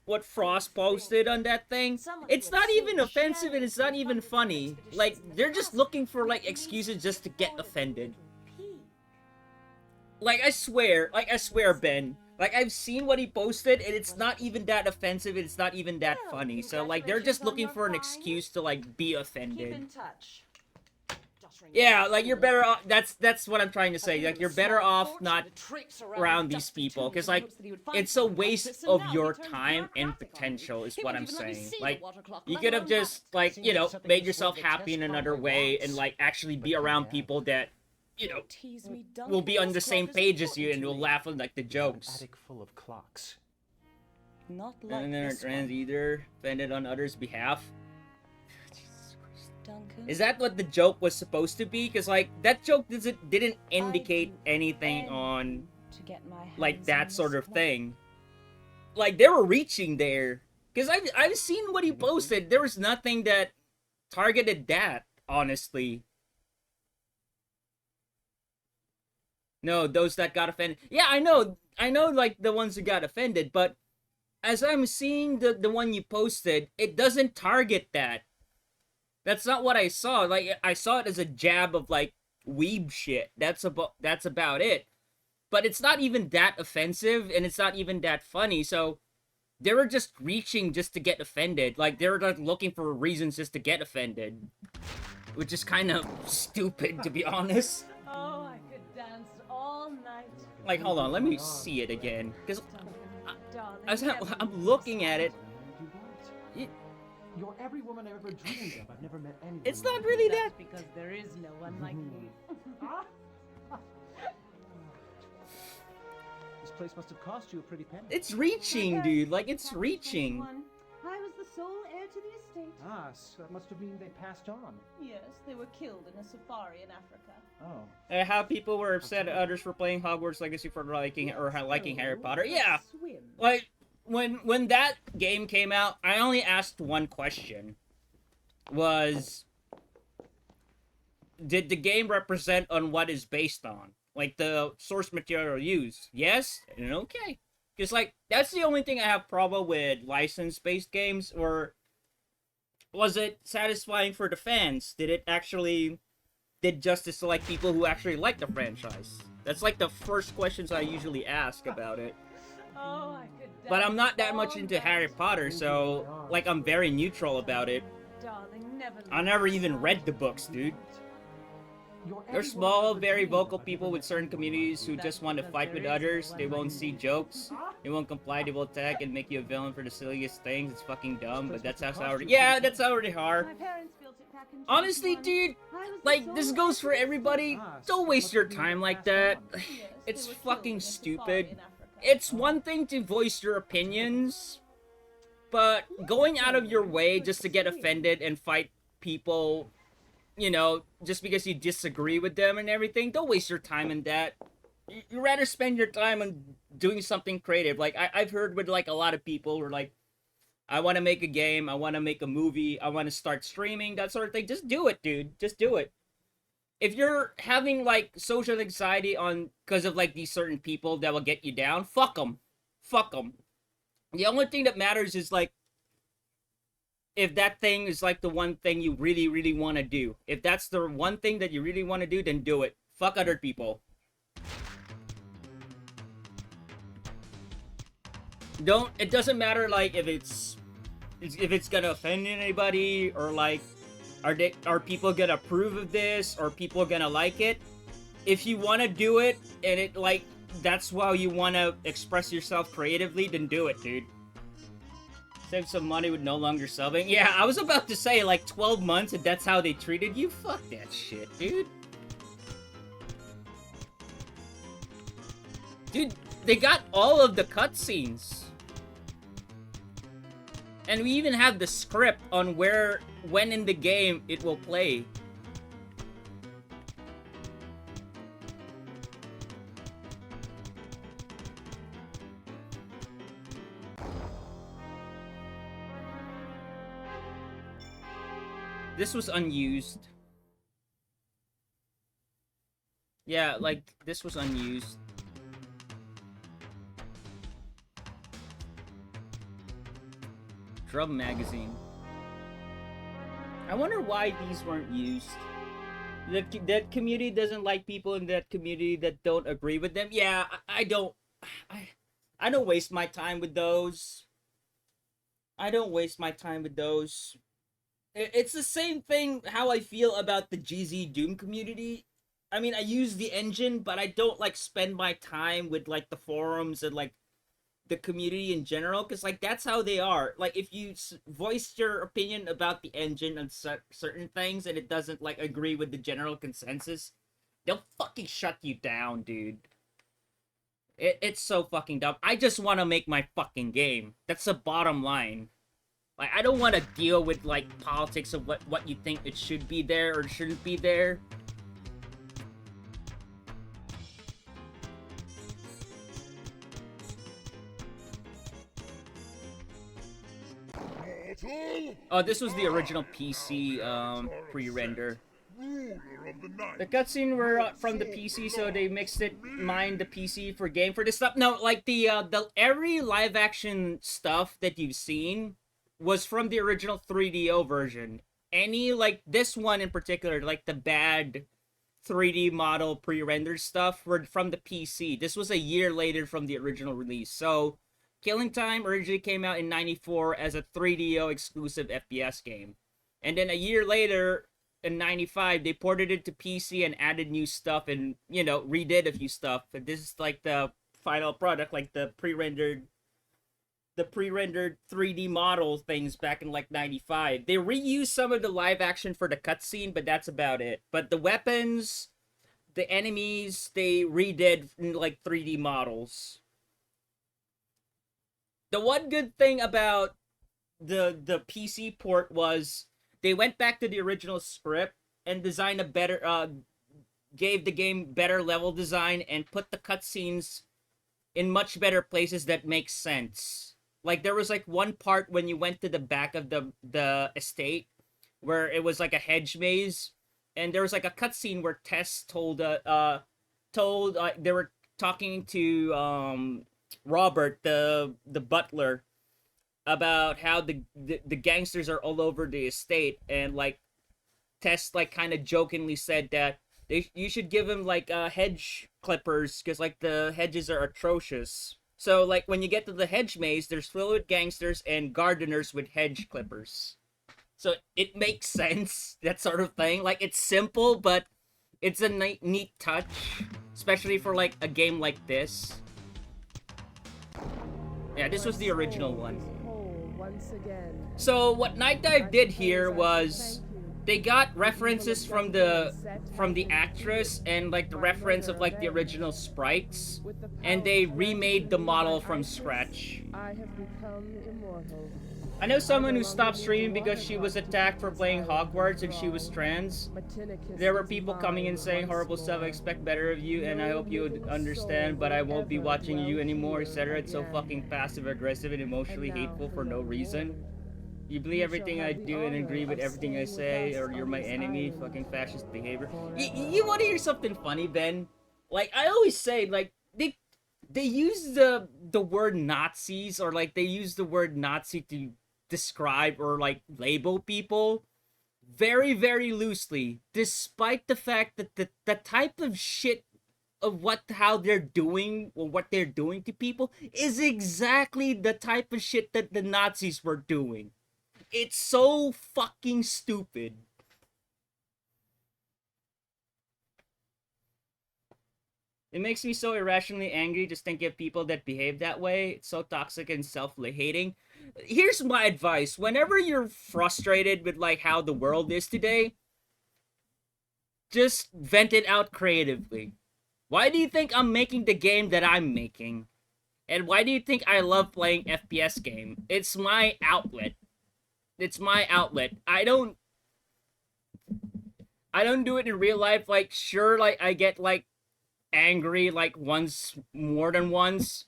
what Frost posted on that thing. It's not even offensive and it's not even funny. Like, they're just looking for, like, excuses just to get offended. Like, I swear, Ben. Like, I've seen what he posted, and it's not even that offensive, and it's not even that funny. So, like, they're just looking for an excuse to, like, be Keep offended. in touch. Yeah, like, you're better off, that's what I'm trying to say. Like, you're better off not around these people, because, like, it's a waste of your time and potential, is what I'm saying. Like, you could have just, like, you know, made yourself happy in another way, and, like, actually be around people that, you know, will be on the same page as you and will laugh at, like, the jokes. Attic full of clocks. Not like And then this trans one. either offended on others' behalf. Duncan. Is that what the joke was supposed to be? Because, like, that joke didn't indicate anything on, to get my like, hands that on sort this of thing. Like, they were reaching there. Because I've seen what he posted. There was nothing that targeted that, honestly. No, those that got offended. Yeah, I know, like, the ones who got offended, but as I'm seeing the one you posted, it doesn't target that. That's not what I saw. Like, I saw it as a jab of, like, weeb shit. That's about it. But it's not even that offensive, and it's not even that funny, so they were just reaching just to get offended. Like, they were, like, looking for reasons just to get offended. Which is kind of stupid, to be honest. Oh, I could dance all night. Like, hold on, let me see it again. Because Darling, I'm looking at it. You're every woman I've ever dreamed of. I've never met anyone. It's not really that. That's because there is no one like me. This place must have cost you a pretty penny. It's reaching, dude. Like, it's reaching. sole heir to the estate. Ah, so that must have mean they passed on. Yes, they were killed in a safari in Africa. Oh. How people were upset at others for playing Hogwarts Legacy for liking Harry Potter. Yeah, like when that game came out, I only asked one question: was did the game represent on what is based on, like the source material used? Yes and okay, because like that's the only thing I have problem with license-based games. Or was it satisfying for the fans? Did it actually did justice to like people who actually like the franchise? That's like the first questions I usually ask about it. Oh, I could. But I'm not that much into Harry Potter, so like I'm very neutral about it. Darling, never. I never even read the books, dude. They're small, very vocal people with certain communities who just want to fight with others. They won't see jokes. They won't comply. They will attack and make you a villain for the silliest things. It's fucking dumb, but that's how already. Yeah, that's how they are. Honestly, dude, like this goes for everybody. Don't waste your time like that. It's fucking stupid. It's one thing to voice your opinions, but going out of your way just to get offended and fight people, you know, just because you disagree with them and everything, don't waste your time in that. You rather spend your time on doing something creative. Like, I've heard with, like, a lot of people who are like, I want to make a game, I want to make a movie, I want to start streaming, that sort of thing. Just do it, dude. Just do it. If you're having, like, social anxiety on because of, like, these certain people that will get you down, fuck them. Fuck them. The only thing that matters is, like, if that thing is, like, the one thing you really, really want to do. If that's the one thing that you really want to do, then do it. Fuck other people. It doesn't matter, like, if it's gonna offend anybody, or, like, are people gonna approve of this, or people gonna like it? If you want to do it, and it, like, that's how you want to express yourself creatively, then do it, dude. Save some money with no longer subbing. Yeah, I was about to say, like, 12 months and that's how they treated you? Fuck that shit, dude. Dude, they got all of the cutscenes. And we even have the script on when in the game it will play. This was unused. Yeah, like, this was unused. Drum magazine. I wonder why these weren't used. That community doesn't like people in that community that don't agree with them. Yeah, I don't waste my time with those. I don't waste my time with those. It's the same thing how I feel about the GZ Doom community. I mean, I use the engine, but I don't, like, spend my time with, like, the forums and, like, the community in general, because, like, that's how they are. Like, if you voice your opinion about the engine on certain things and it doesn't, like, agree with the general consensus, they'll fucking shut you down, dude. It's so fucking dumb. I just want to make my fucking game. That's the bottom line. Like, I don't want to deal with, like, politics of what you think it should be there or shouldn't be there. Oh, this was the original PC pre-render. The cutscene were from the PC, so they mined the PC for game for this stuff. No, like the every live action stuff that you've seen was from the original 3DO version. Any, like, this one in particular, like the bad 3D model pre-rendered stuff, were from the PC. This was a year later from the original release. So, Killing Time originally came out in '94 as a 3DO exclusive FPS game. And then a year later, in '95, they ported it to PC and added new stuff and, you know, redid a few stuff. But this is like the final product, like the pre-rendered 3D model things back in, like, '95. They reused some of the live action for the cutscene, but that's about it. But the weapons, the enemies, they redid in, like, 3D models. The one good thing about the PC port was they went back to the original script and designed a better gave the game better level design and put the cutscenes in much better places that make sense. Like there was like one part when you went to the back of the estate where it was like a hedge maze, and there was like a cutscene where Tess told they were talking to Robert the butler about how the gangsters are all over the estate, and like Tess like kind of jokingly said that you should give him like hedge clippers because like the hedges are atrocious. So like when you get to the hedge maze, there's filled with gangsters and gardeners with hedge clippers. So it makes sense, that sort of thing. Like it's simple, but it's a neat touch, especially for like a game like this. Yeah, this was the original one. So what Nightdive did here was they got references from the actress and like the reference of like the original sprites, and they remade the model from scratch. I have become immortal. I know someone who stopped streaming because she was attacked for playing Hogwarts and she was trans. There were people coming in saying horrible stuff. I expect better of you and I hope you would understand, but I won't be watching you anymore, etc. It's so fucking passive aggressive and emotionally hateful for no reason. You believe everything I do and agree with everything I say, or you're my enemy. Fucking fascist behavior. You want to hear something funny, Ben? Like I always say, like they use the word Nazis, or like they use the word Nazi to describe or like label people very, very loosely, despite the fact that the type of shit of how they're doing or what they're doing to people is exactly the type of shit that the Nazis were doing. It's so fucking stupid. It makes me so irrationally angry just thinking of people that behave that way. It's so toxic and self-hating. Here's my advice. Whenever you're frustrated with like how the world is today, just vent it out creatively. Why do you think I'm making the game that I'm making? And why do you think I love playing FPS game? It's my outlet. It's my outlet. I don't do it in real life. Like, sure, like I get like angry like once, more than once,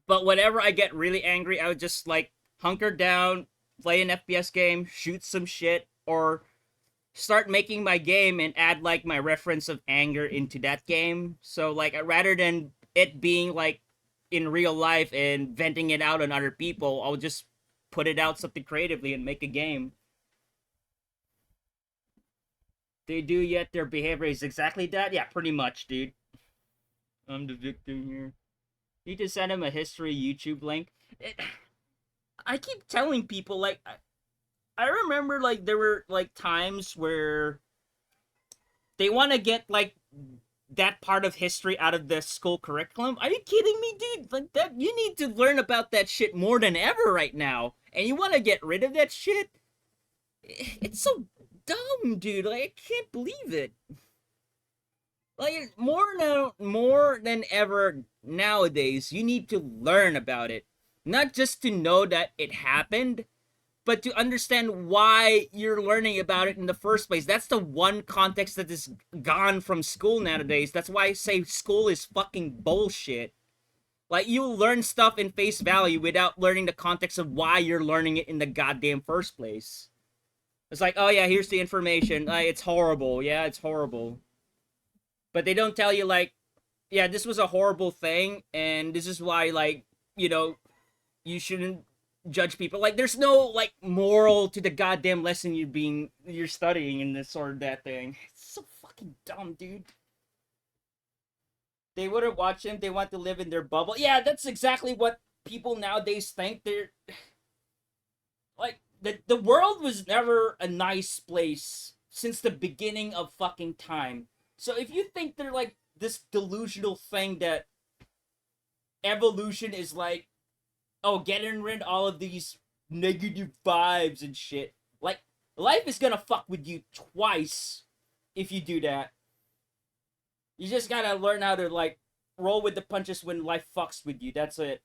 but whenever I get really angry, I would just like hunker down, play an FPS game, shoot some shit, or start making my game and add like my reference of anger into that game. So like rather than it being like in real life and venting it out on other people, I'll just put it out something creatively and make a game. They do, yet their behavior is exactly that? Yeah, pretty much, dude. I'm the victim here. Need to send him a history YouTube link. I keep telling people, like, I remember, like, there were, like, times where they want to get, like, that part of history out of the school curriculum. Are you kidding me, dude? Like, that, you need to learn about that shit more than ever right now. And you want to get rid of that shit? It's so dumb, dude. Like, I can't believe it. Like, more than ever nowadays, you need to learn about it. Not just to know that it happened, but to understand why you're learning about it in the first place. That's the one context that is gone from school nowadays. That's why I say school is fucking bullshit. Like, you learn stuff in face value without learning the context of why you're learning it in the goddamn first place. It's like, oh yeah, here's the information. It's horrible. Yeah, it's horrible. But they don't tell you, like, yeah, this was a horrible thing, and this is why, like, you know, you shouldn't judge people. Like, there's no, like, moral to the goddamn lesson you're studying in this or that thing. It's so fucking dumb, dude. They wouldn't watch him. They want to live in their bubble. Yeah, that's exactly what people nowadays think. They're... Like, the world was never a nice place since the beginning of fucking time. So if you think they're like this delusional thing that evolution is like, oh, getting rid of all of these negative vibes and shit. Like, life is gonna fuck with you twice if you do that. You just gotta learn how to, like, roll with the punches when life fucks with you. That's it.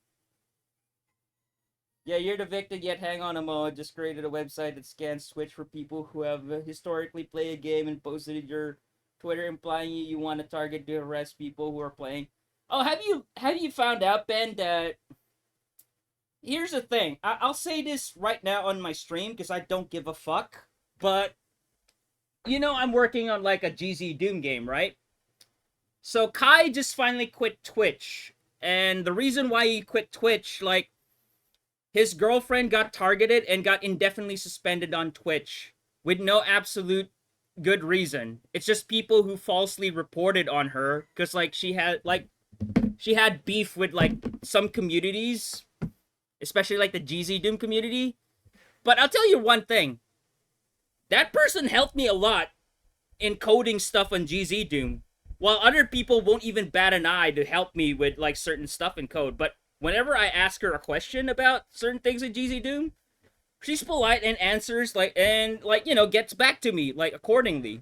Yeah, you're the victim, yet hang on a moment. Just created a website that scans Twitch for people who have historically played a game and posted it your Twitter, implying you want to target to harass people who are playing. Oh, have you found out, Ben, that here's the thing. I'll say this right now on my stream because I don't give a fuck. But you know, I'm working on like a GZ Doom game, right? So Kai just finally quit Twitch, and the reason why he quit Twitch, like, his girlfriend got targeted and got indefinitely suspended on Twitch with no absolute good reason. It's just people who falsely reported on her because like she had beef with like some communities, especially like the GZ Doom community. But I'll tell you one thing. That person helped me a lot in coding stuff on GZ Doom, while other people won't even bat an eye to help me with like certain stuff in code. But whenever I ask her a question about certain things in GZ Doom, she's polite and answers gets back to me like accordingly,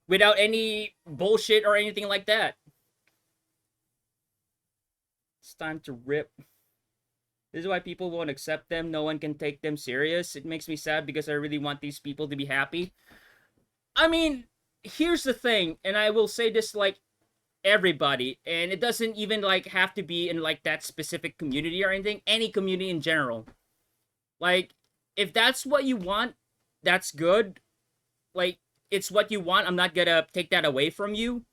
without any bullshit or anything like that. It's time to rip. This is why people won't accept them. No one can take them serious. It makes me sad because I really want these people to be happy. I mean, here's the thing, and I will say this like everybody, and it doesn't even like have to be in like that specific community or anything, any community in general. Like, if that's what you want, that's good. Like, it's what you want. I'm not gonna take that away from you.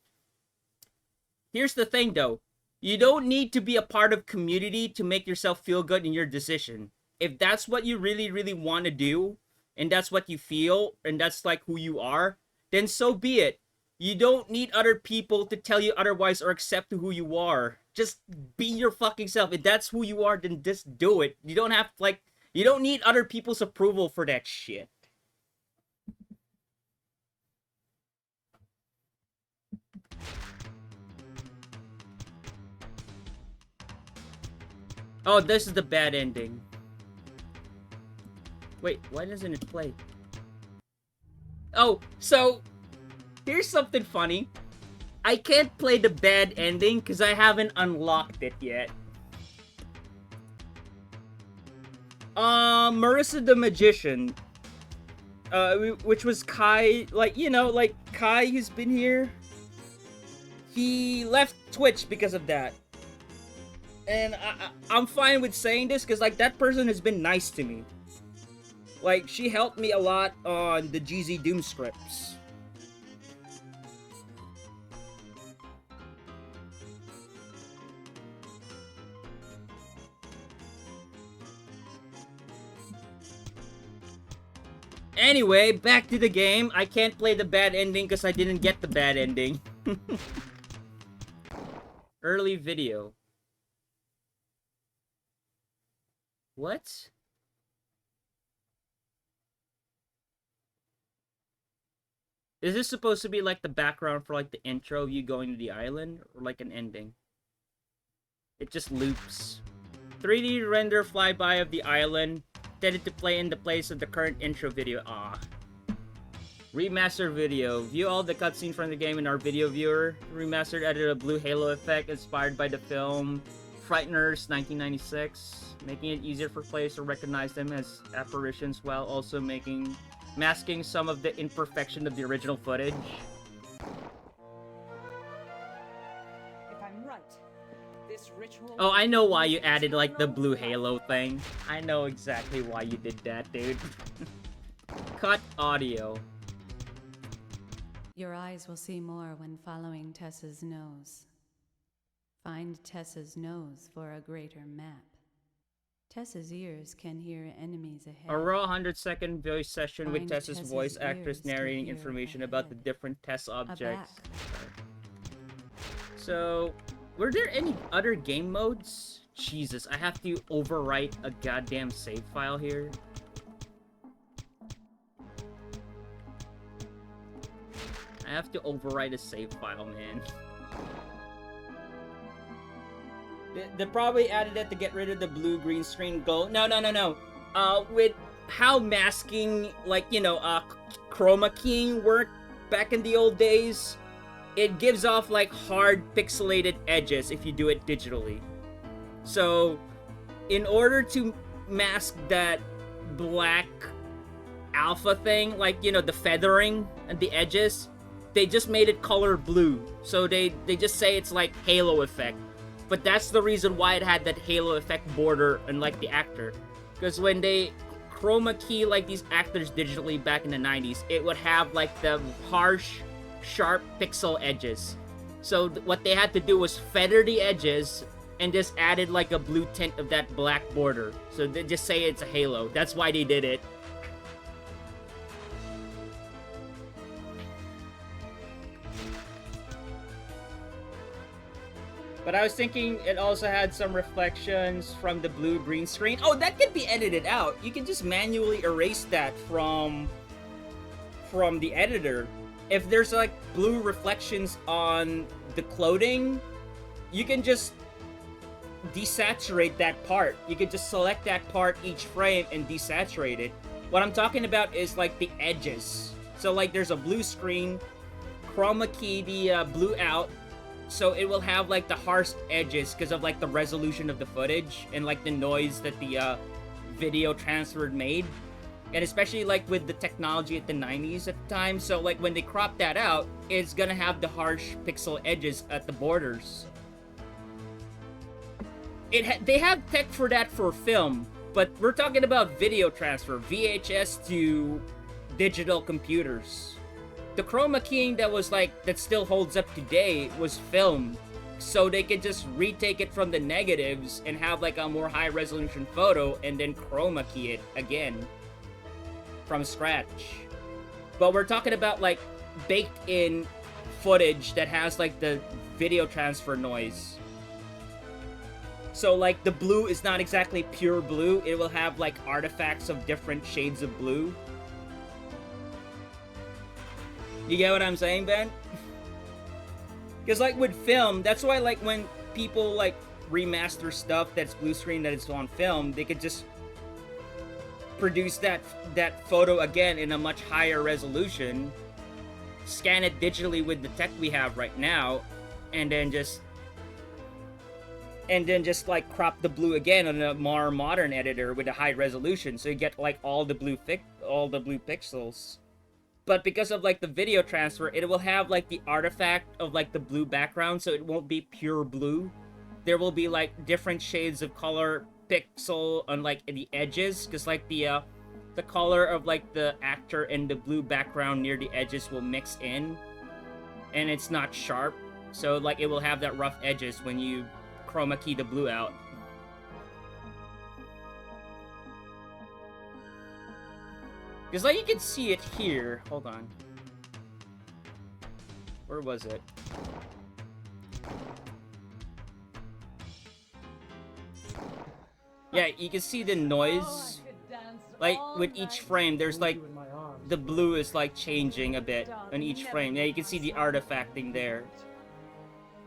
Here's the thing though. You don't need to be a part of community to make yourself feel good in your decision. If that's what you really, really want to do, and that's what you feel, and that's like who you are, then so be it. You don't need other people to tell you otherwise or accept who you are. Just be your fucking self. If that's who you are, then just do it. You don't have, like, you don't need other people's approval for that shit. Oh, this is the bad ending. Wait, why doesn't it play? Oh, so here's something funny. I can't play the bad ending because I haven't unlocked it yet. Marissa the Magician. Which was Kai, like, you know, like, Kai who's been here. He left Twitch because of that. And I'm fine with saying this because, like, that person has been nice to me. Like, she helped me a lot on the GZ Doom scripts. Anyway, back to the game. I can't play the bad ending because I didn't get the bad ending. Early video. What? Is this supposed to be like the background for like the intro of you going to the island? Or like an ending? It just loops. 3D render flyby of the island. Intended to play in the place of the current intro video. Ah. Remaster video. View all the cutscenes from the game in our video viewer. Remastered added a blue halo effect inspired by the film Frighteners 1996. Making it easier for players to recognize them as apparitions while also masking some of the imperfection of the original footage. If I'm right, this ritual... Oh, I know why you added, like, the blue halo thing. I know exactly why you did that, dude. Cut audio. Your eyes will see more when following Tessa's nose. Find Tessa's nose for a greater map. Tessa's ears can hear enemies ahead. A raw 100-second voice session with Find Tessa's voice actress ears to narrating hear information about the different Tessa A back. objects. So, were there any other game modes? Jesus, I have to overwrite a goddamn save file here. I have to overwrite a save file, man. They probably added that to get rid of the blue-green screen glow. No. With how masking, like, you know, chroma keying worked back in the old days, it gives off, like, hard pixelated edges if you do it digitally. So, in order to mask that black alpha thing, like, you know, the feathering and the edges, they just made it color blue. So they just say it's like halo effect. But that's the reason why it had that halo effect border, unlike the actor. Because when they chroma key like these actors digitally back in the 90s, it would have like the harsh, sharp pixel edges. So what they had to do was feather the edges and just added like a blue tint of that black border. So they just say it's a halo. That's why they did it. But I was thinking it also had some reflections from the blue green screen. Oh, that could be edited out. You can just manually erase that from the editor. If there's like blue reflections on the clothing, you can just desaturate that part. You can just select that part each frame and desaturate it. What I'm talking about is like the edges. So like there's a blue screen, chroma key the blue out, so it will have like the harsh edges because of like the resolution of the footage and like the noise that the video transferred made. And especially like with the technology at the 90s at the time, so like when they crop that out, it's gonna have the harsh pixel edges at the borders. They have tech for that for film, but we're talking about video transfer, VHS to digital computers. The chroma keying that still holds up today was film, so they could just retake it from the negatives and have like a more high resolution photo and then chroma key it again from scratch. But we're talking about like baked in footage that has like the video transfer noise. So like the blue is not exactly pure blue, it will have like artifacts of different shades of blue. You get what I'm saying, Ben? Because like with film, that's why like when people like remaster stuff that's blue screen that is on film, they could just produce that photo again in a much higher resolution, scan it digitally with the tech we have right now, and then just like crop the blue again on a more modern editor with a high resolution, so you get like all the blue pixels. But because of like the video transfer, it will have like the artifact of like the blue background, so it won't be pure blue. There will be like different shades of color pixel on like the edges, because like the color of like the actor and the blue background near the edges will mix in, and it's not sharp, so like it will have that rough edges when you chroma key the blue out. Because like you can see it here. Hold on. Where was it? Yeah, you can see the noise. Like with each frame, there's like the blue is like changing a bit on each frame. Yeah, you can see the artifacting there.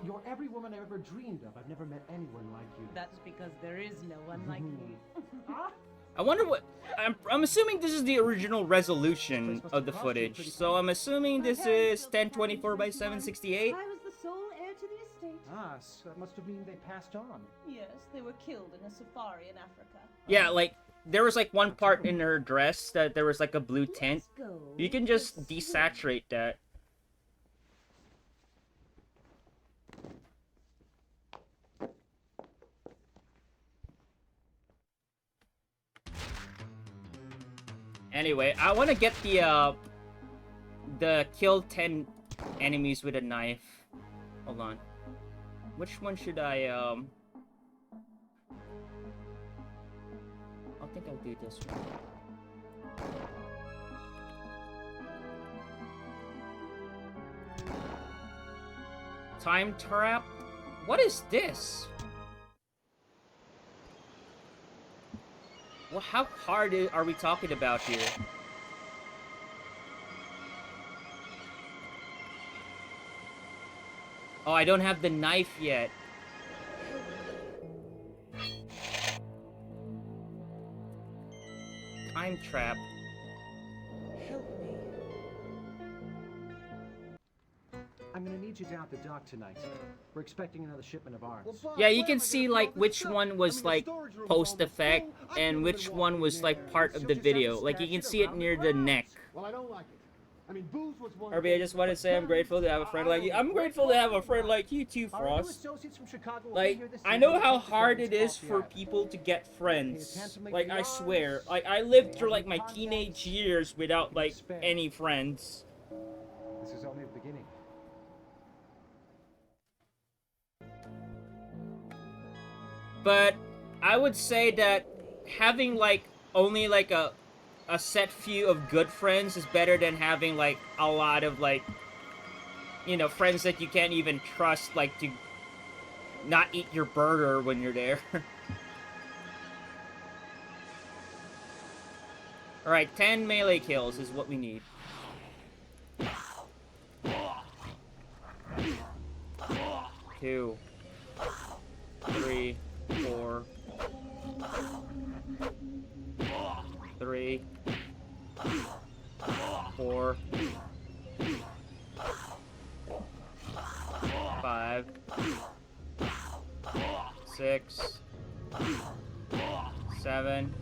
You're every woman I've ever dreamed of. I've never met anyone like you. That's because there is no one like me. I wonder what... I'm assuming this is the original resolution of the footage. So I'm assuming this is 1024 by 768. I was the sole heir to the estate. Ah, so that must have mean they passed on. Yes, they were killed in a safari in Africa. Yeah, like, there was like one part in her dress that there was like a blue tint. You can just desaturate that. Anyway, I want to get the kill 10 enemies with a knife. Hold on. Which one should I think I'll do this one. Time trap? What is this? Well, how hard are we talking about here? Oh, I don't have the knife yet. Time trap. I'm I'm gonna need you down at the dock tonight. We're expecting another shipment of arms. Yeah, you can see like which one was like post effect and which one was like part of the video. Like you can see it near the neck. Well, I don't like it. I mean, booze was one RB, I just want to say I'm grateful to have a friend like you. I'm grateful to have a friend like you too, Frost. Like, I know how hard it is for people to get friends. Like, I swear. Like, I lived through like my teenage years without like any friends. This is only the beginning. But I would say that having like only like a set few of good friends is better than having like a lot of like, you know, friends that you can't even trust, like to not eat your burger when you're there. Alright, 10 melee kills is what we need. 2, 3, 4, 3, 4, 5, 6, 7.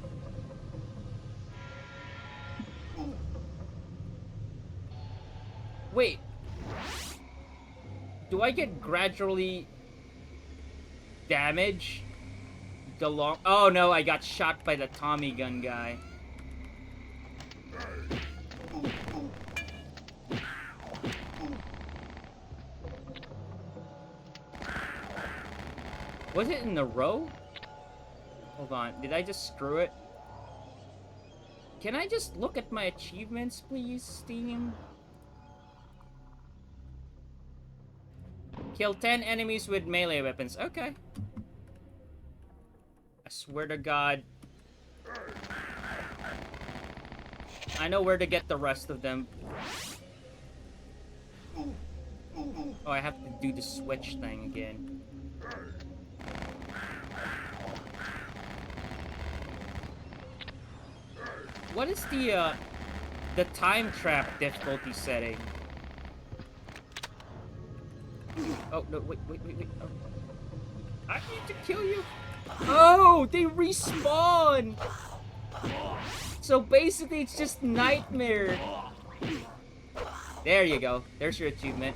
Wait. Do I get gradually damage? Oh no, I got shot by the Tommy gun guy. Was it in the row? Hold on, did I just screw it? Can I just look at my achievements, please, Steam? Kill 10 enemies with melee weapons. Okay. I swear to God. I know where to get the rest of them. Oh, I have to do the switch thing again. What is the time trap difficulty setting? Oh, no, wait. Oh. I need to kill you. Oh, they respawn. So basically, it's just Nightmare. There you go. There's your achievement.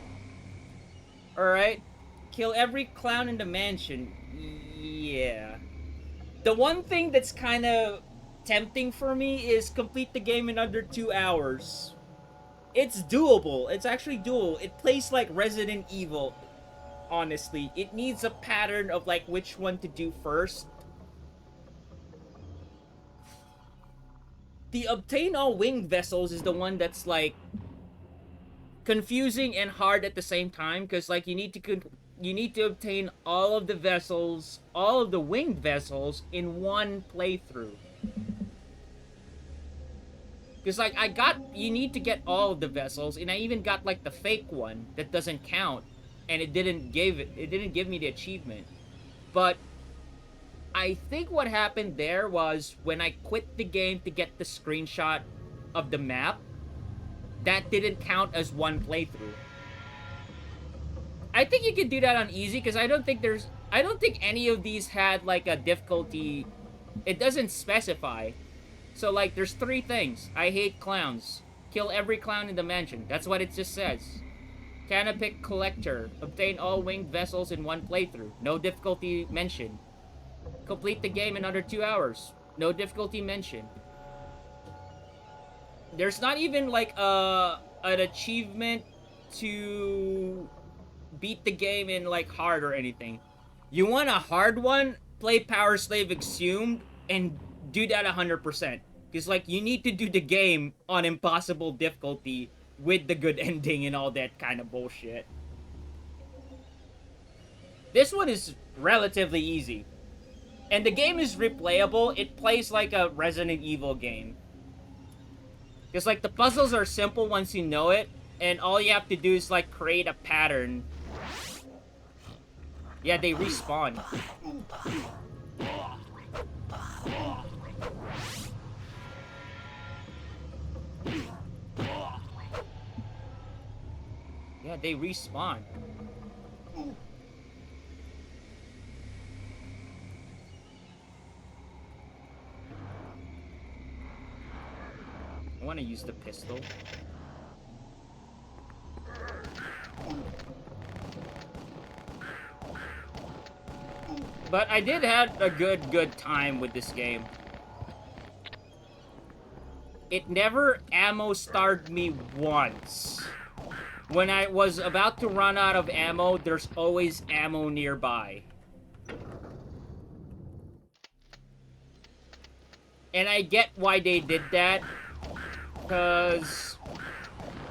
Alright. Kill every clown in the mansion. Yeah. The one thing that's kind of tempting for me is complete the game in under 2 hours. It's doable. It's actually doable. It plays like Resident Evil, honestly. It needs a pattern of like which one to do first. The obtain all winged vessels is the one that's like confusing and hard at the same time, because like you need to obtain all of the vessels, all of the winged vessels in one playthrough. Because, like, you need to get all of the vessels, and I even got, like, the fake one that doesn't count, and it didn't give me the achievement. But I think what happened there was when I quit the game to get the screenshot of the map, that didn't count as one playthrough. I think you can do that on easy, because I don't think any of these had, like, a difficulty. It doesn't specify. So, like, there's 3 things. I hate clowns. Kill every clown in the mansion. That's what it just says. Canopic Collector. Obtain all winged vessels in one playthrough. No difficulty mentioned. Complete the game in under 2 hours. No difficulty mentioned. There's not even, like, an achievement to beat the game in, like, hard or anything. You want a hard one? Play Power Slave Exhumed and do that 100%. Because, like, you need to do the game on impossible difficulty with the good ending and all that kind of bullshit. This one is relatively easy. And the game is replayable. It plays like a Resident Evil game. Because, like, the puzzles are simple once you know it. And all you have to do is, like, create a pattern. Yeah, they respawn. Yeah, God, they respawn. I want to use the pistol. But I did have a good time with this game. It never ammo starved me once. When I was about to run out of ammo, there's always ammo nearby. And I get why they did that, because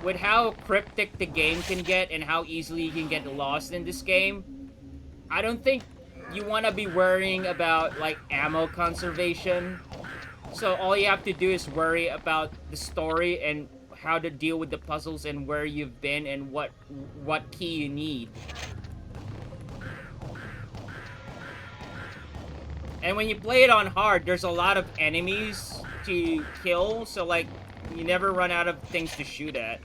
with how cryptic the game can get and how easily you can get lost in this game, I don't think you want to be worrying about, like, ammo conservation. So all you have to do is worry about the story and how to deal with the puzzles and where you've been and what key you need. And when you play it on hard, there's a lot of enemies to kill, so, like, you never run out of things to shoot at.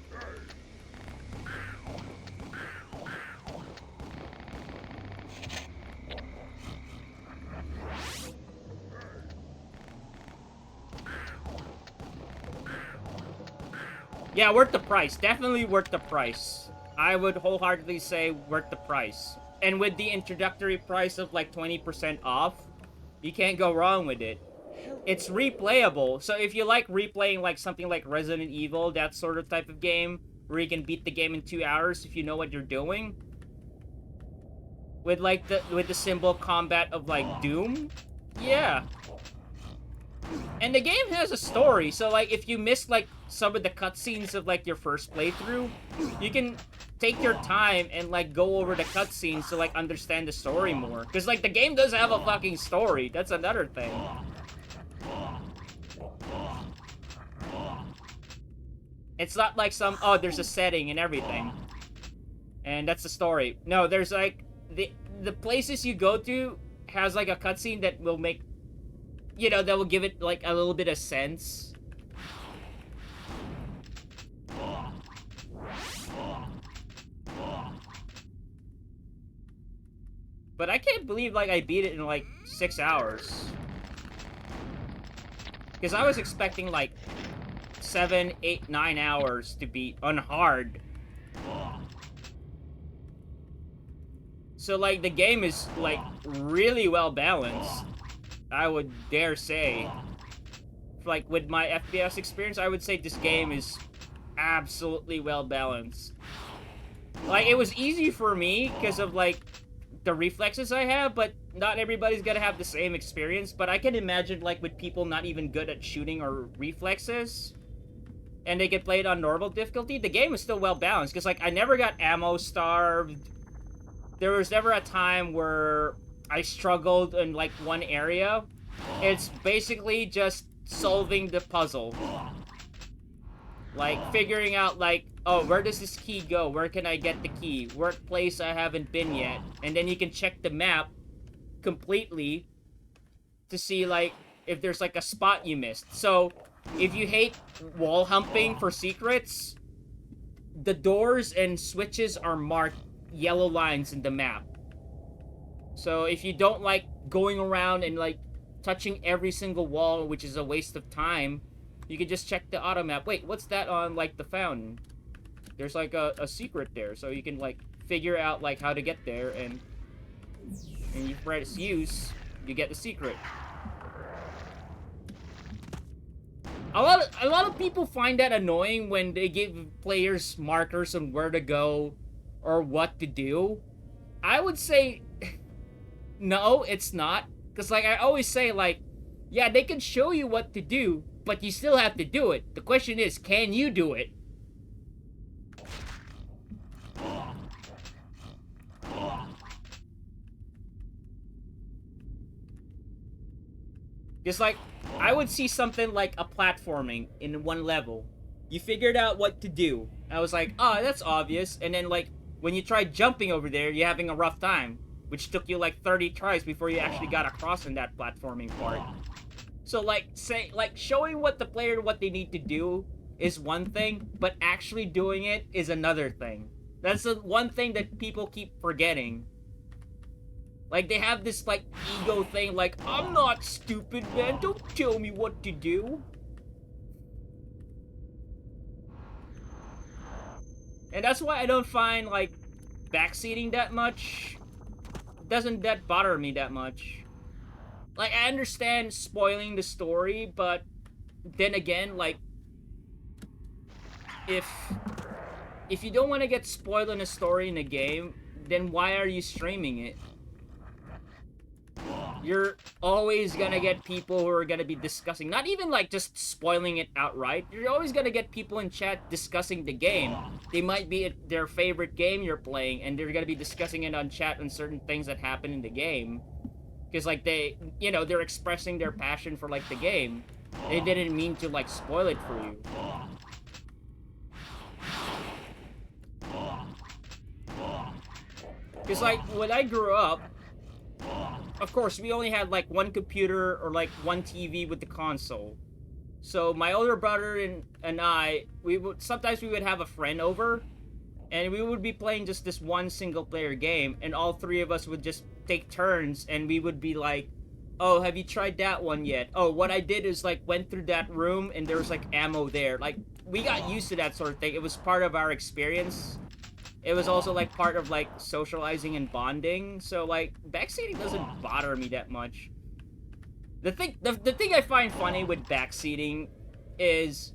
Yeah, worth the price. Definitely worth the price. I would wholeheartedly say worth the price. And with the introductory price of like 20% off, you can't go wrong with it. It's replayable. So if you like replaying like something like Resident Evil, that sort of type of game, where you can beat the game in 2 hours if you know what you're doing, with like the simple combat of like Doom, yeah. And the game has a story, so like if you missed like some of the cutscenes of like your first playthrough, you can take your time and like go over the cutscenes to like understand the story more. Because like the game does have a fucking story. That's another thing. It's not like some, oh, there's a setting and everything, and that's the story. No, there's like the places you go to has like a cutscene that will make, you know, that will give it like a little bit of sense. But I can't believe like I beat it in like 6 hours. Because I was expecting like 7, 8, 9 hours to beat on hard. So like the game is like really well balanced, I would dare say. Like with my FPS experience, I would say this game is absolutely well balanced. Like it was easy for me because of like the reflexes I have, but not everybody's gonna have the same experience. But I can imagine like with people not even good at shooting or reflexes, and they can play it on normal difficulty, the game is still well balanced. Because like I never got ammo starved. There was never a time where I struggled in like one area. It's basically just solving the puzzle. Like figuring out like, oh, where does this key go? Where can I get the key? What place I haven't been yet? And then you can check the map completely to see like if there's like a spot you missed. So if you hate wall humping for secrets, the doors and switches are marked yellow lines in the map. So if you don't like going around and like touching every single wall, which is a waste of time, you can just check the auto map. Wait, what's that on like the fountain? There's like a secret there, so you can like figure out like how to get there, and you press use, you get the secret. A lot of people find that annoying when they give players markers on where to go or what to do. I would say no, it's not. Because like I always say, like, yeah, they can show you what to do, but you still have to do it. The question is, can you do it? Just like, I would see something like a platforming in one level. You figured out what to do. I was like, oh, that's obvious. And then like, when you try jumping over there, you're having a rough time, which took you like 30 tries before you actually got across in that platforming part. So like, showing what the player what they need to do is one thing, but actually doing it is another thing. That's the one thing that people keep forgetting. Like, they have this, like, ego thing, like, I'm not stupid, man, don't tell me what to do. And that's why I don't find, like, backseating that much. Doesn't that bother me that much. Like, I understand spoiling the story, but then again, like, if you don't want to get spoiled in a story in a game, then why are you streaming it? You're always gonna get people who are gonna be discussing, not even like just spoiling it outright, you're always gonna get people in chat discussing the game. They might be their favorite game you're playing, and they're gonna be discussing it on chat on certain things that happen in the game. Because, like, they, you know, they're expressing their passion for, like, the game. They didn't mean to, like, spoil it for you. Because, like, when I grew up, of course, we only had, like, one computer or, like, one TV with the console. So, my older brother and I, sometimes we would have a friend over, and we would be playing just this one single-player game, and all three of us would just take turns, and we would be like, oh, have you tried that one yet? Oh, what I did is, like, went through that room, and there was, like, ammo there. Like, we got used to that sort of thing. It was part of our experience. It was also, like, part of, like, socializing and bonding. So, like, backseating doesn't bother me that much. The thing I find funny with backseating is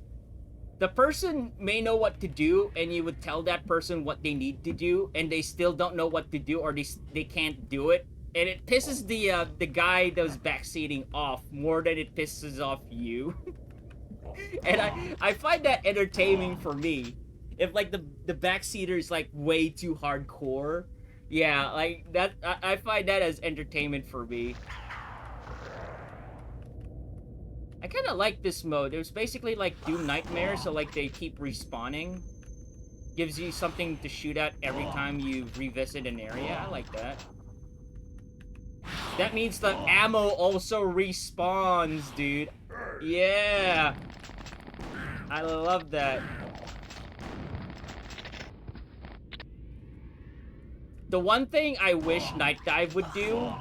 the person may know what to do, and you would tell that person what they need to do, and they still don't know what to do, or they can't do it. And it pisses the guy that was backseating off more than it pisses off you. And I find that entertaining for me. If, like, the backseater is, like, way too hardcore, yeah, like, that, I find that as entertainment for me. I kind of like this mode. It was basically like Doom Nightmare, so, like, they keep respawning. Gives you something to shoot at every time you revisit an area. I like that. That means the ammo also respawns, dude. Yeah! I love that. The one thing I wish Nightdive would do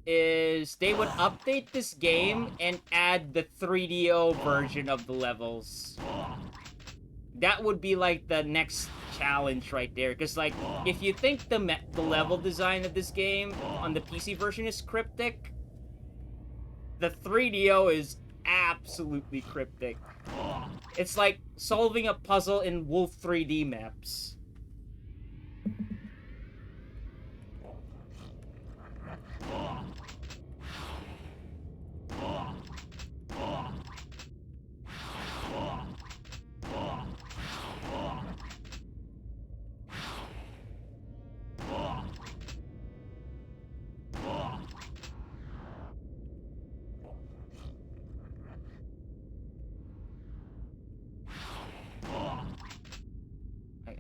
is they would update this game and add the 3DO version of the levels. That would be, like, the next challenge right there. Because, like, if you think the level design of this game on the PC version is cryptic, the 3DO is absolutely cryptic. It's like solving a puzzle in Wolf 3D maps.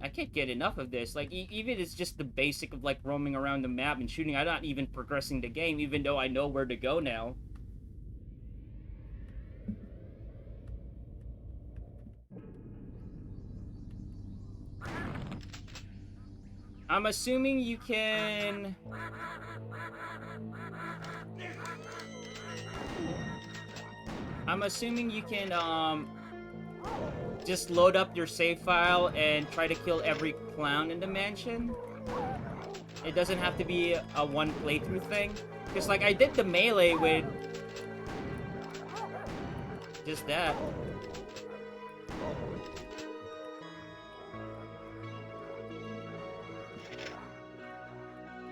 I can't get enough of this. Like, even it's just the basic of, like, roaming around the map and shooting. I'm not even progressing the game, even though I know where to go now. I'm assuming you can... just load up your save file and try to kill every clown in the mansion. It doesn't have to be a one playthrough thing. Because, like, I did the melee with just that.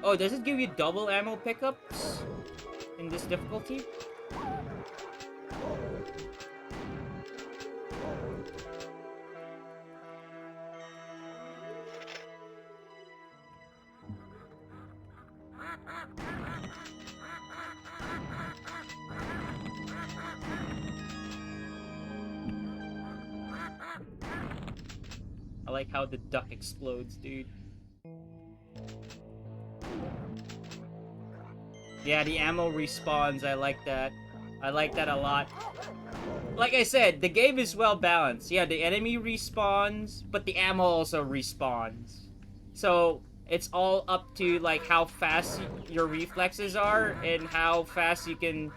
Oh, does it give you double ammo pickups in this difficulty? I like how the duck explodes, dude. Yeah, the ammo respawns, I like that. I like that a lot. Like I said, the game is well balanced. Yeah, the enemy respawns, but the ammo also respawns. So it's all up to like how fast your reflexes are and how fast you can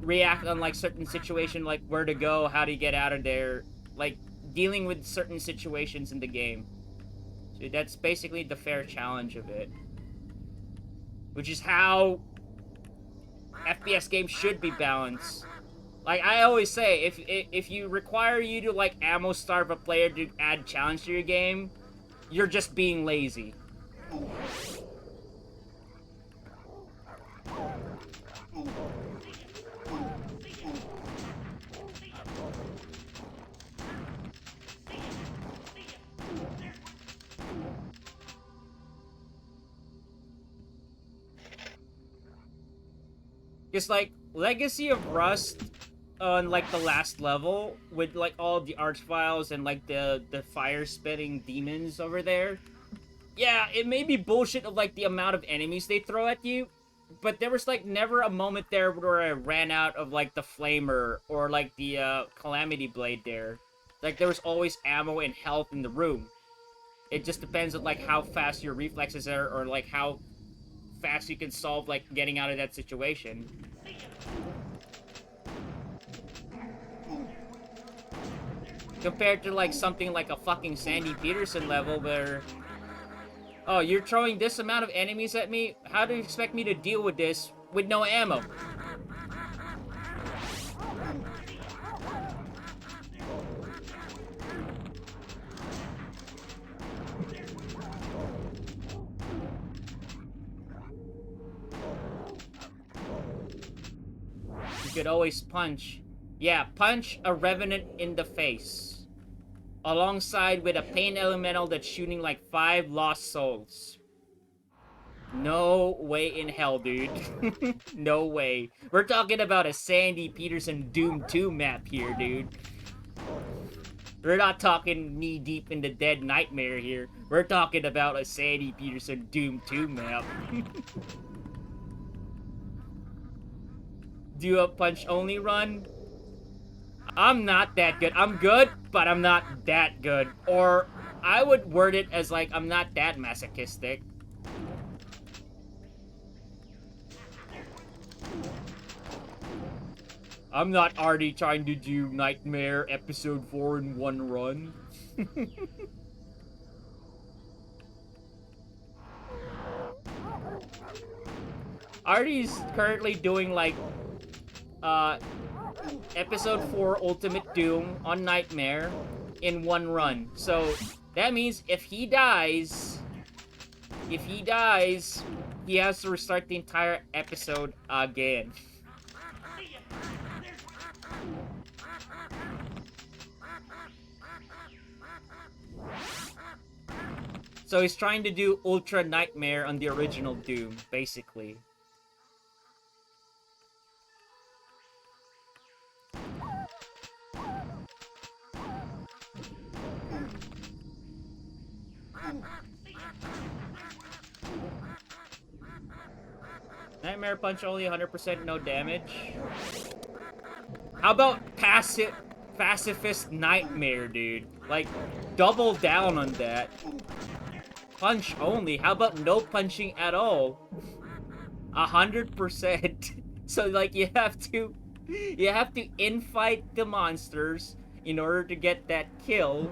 react on like certain situation, like where to go, how to get out of there, like dealing with certain situations in the game. So that's basically the fair challenge of it, which is how FPS games should be balanced. Like I always say, if you require you to like ammo starve a player to add challenge to your game, you're just being lazy. Just like Legacy of Rust on like the last level with like all the archviles and like the fire spitting demons over there. Yeah, it may be bullshit of like the amount of enemies they throw at you, but there was like never a moment there where I ran out of like the flamer or like the calamity blade there. Like there was always ammo and health in the room. It just depends on like how fast your reflexes are or like how fast you can solve like getting out of that situation. Compared to like something like a fucking Sandy Peterson level where, oh, you're throwing this amount of enemies at me? How do you expect me to deal with this with no ammo? You could always punch. Yeah, punch a revenant in the face. Alongside with a pain elemental that's shooting like 5 lost souls. No way in hell, dude. No way. We're talking about a Sandy Peterson Doom 2 map here, dude. We're not talking knee deep in the Dead Nightmare here. We're talking about a Sandy Peterson Doom 2 map. Do a punch only run? I'm not that good. I'm good, but I'm not that good. Or I would word it as like, I'm not that masochistic. I'm not already trying to do Nightmare Episode 4 in one run. Artie's currently doing like, Episode 4 Ultimate Doom on Nightmare in one run. So that means if he dies, he has to restart the entire episode again. So he's trying to do Ultra Nightmare on the original Doom, basically. Nightmare Punch only 100% no damage. How about Pacifist Nightmare, dude? Like, double down on that. Punch only. How about no punching at all? 100%. So like you have to infight the monsters in order to get that kill.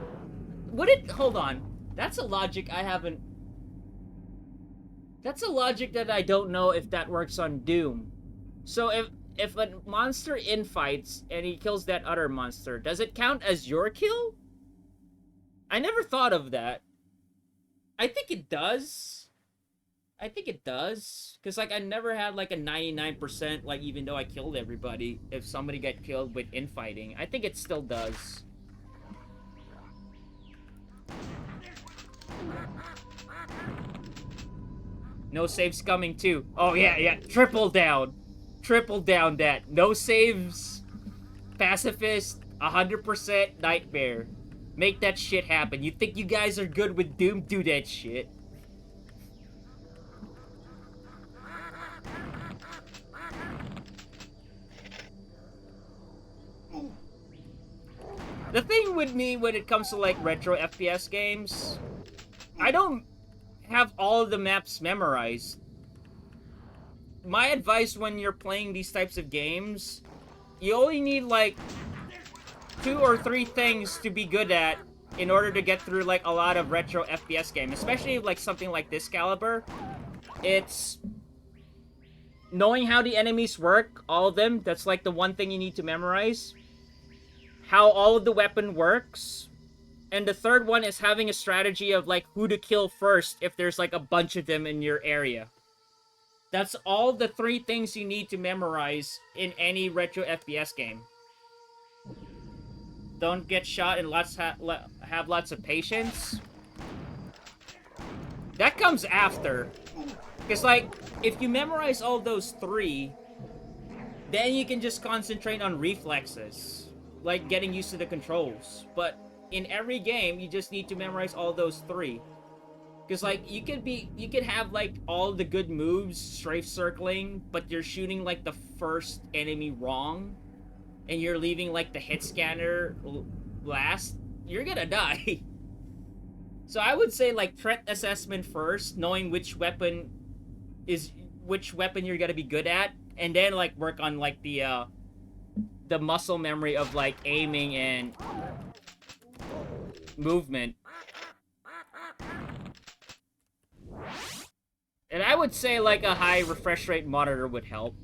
Hold on. That's a logic I haven't. That's a logic that I don't know if that works on Doom. So if a monster infights and he kills that other monster, does it count as your kill? I never thought of that. I think it does. I think it does. Because, like, I never had, like, a 99%, like, even though I killed everybody, if somebody got killed with infighting. I think it still does. No saves coming, too. Oh, yeah. Triple down. Triple down that. No saves. Pacifist. 100% Nightmare. Make that shit happen. You think you guys are good with Doom? Do that shit. The thing with me when it comes to like retro FPS games I don't have all of the maps memorized. My advice when you're playing these types of games, you only need like 2 or 3 things to be good at in order to get through like a lot of retro FPS games, especially like something like this caliber. It's knowing how the enemies work, all of them. That's like the one thing you need to memorize. How all of the weapon works. And the third one is having a strategy of like who to kill first if there's like a bunch of them in your area. That's all the 3 things you need to memorize in any retro FPS game. Don't get shot and have lots of patience. That comes after. Because, like, if you memorize all those 3, then you can just concentrate on reflexes. Like, getting used to the controls. But in every game, you just need to memorize all those 3. Because, like, you could have, like, all the good moves, strafe circling, but you're shooting, like, the first enemy wrong, and you're leaving, like, the hit scanner last, you're gonna die. So I would say, like, threat assessment first, knowing which weapon you're gonna be good at, and then, like, work on, like, the muscle memory of, like, aiming and movement. And I would say, like, a high refresh rate monitor would help.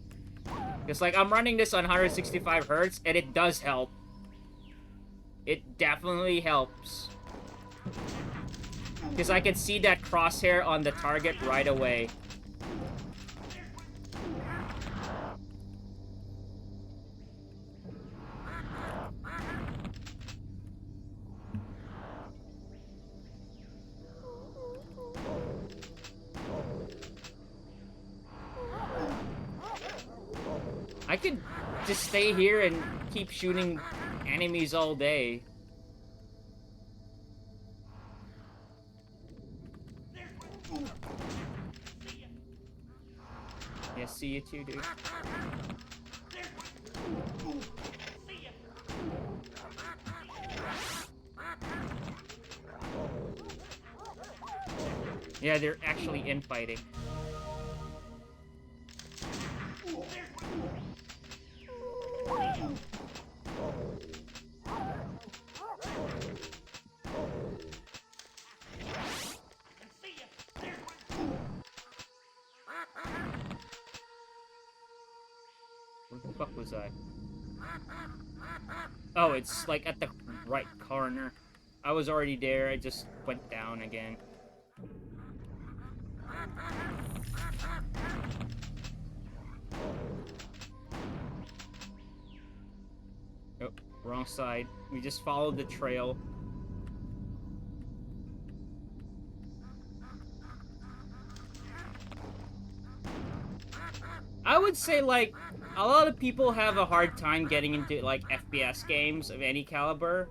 Because, like, I'm running this on 165 Hz, and it does help. It definitely helps. Because I can see that crosshair on the target right away. I could just stay here and keep shooting enemies all day. Yeah, see you too, dude. Yeah, they're actually infighting. Where the fuck was I? Oh, it's like at the right corner. I was already there, I just went down again. Oh, wrong side. We just followed the trail. I would say, like, a lot of people have a hard time getting into, like, FPS games of any caliber.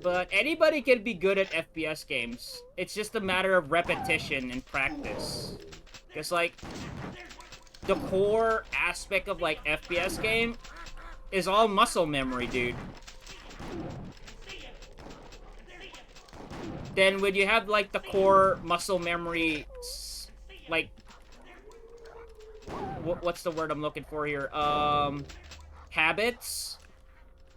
But anybody can be good at FPS games. It's just a matter of repetition and practice. Because, like, the core aspect of, like, FPS game is all muscle memory, dude. Then when you have, like, the core muscle memory, like, what's the word I'm looking for here? Habits.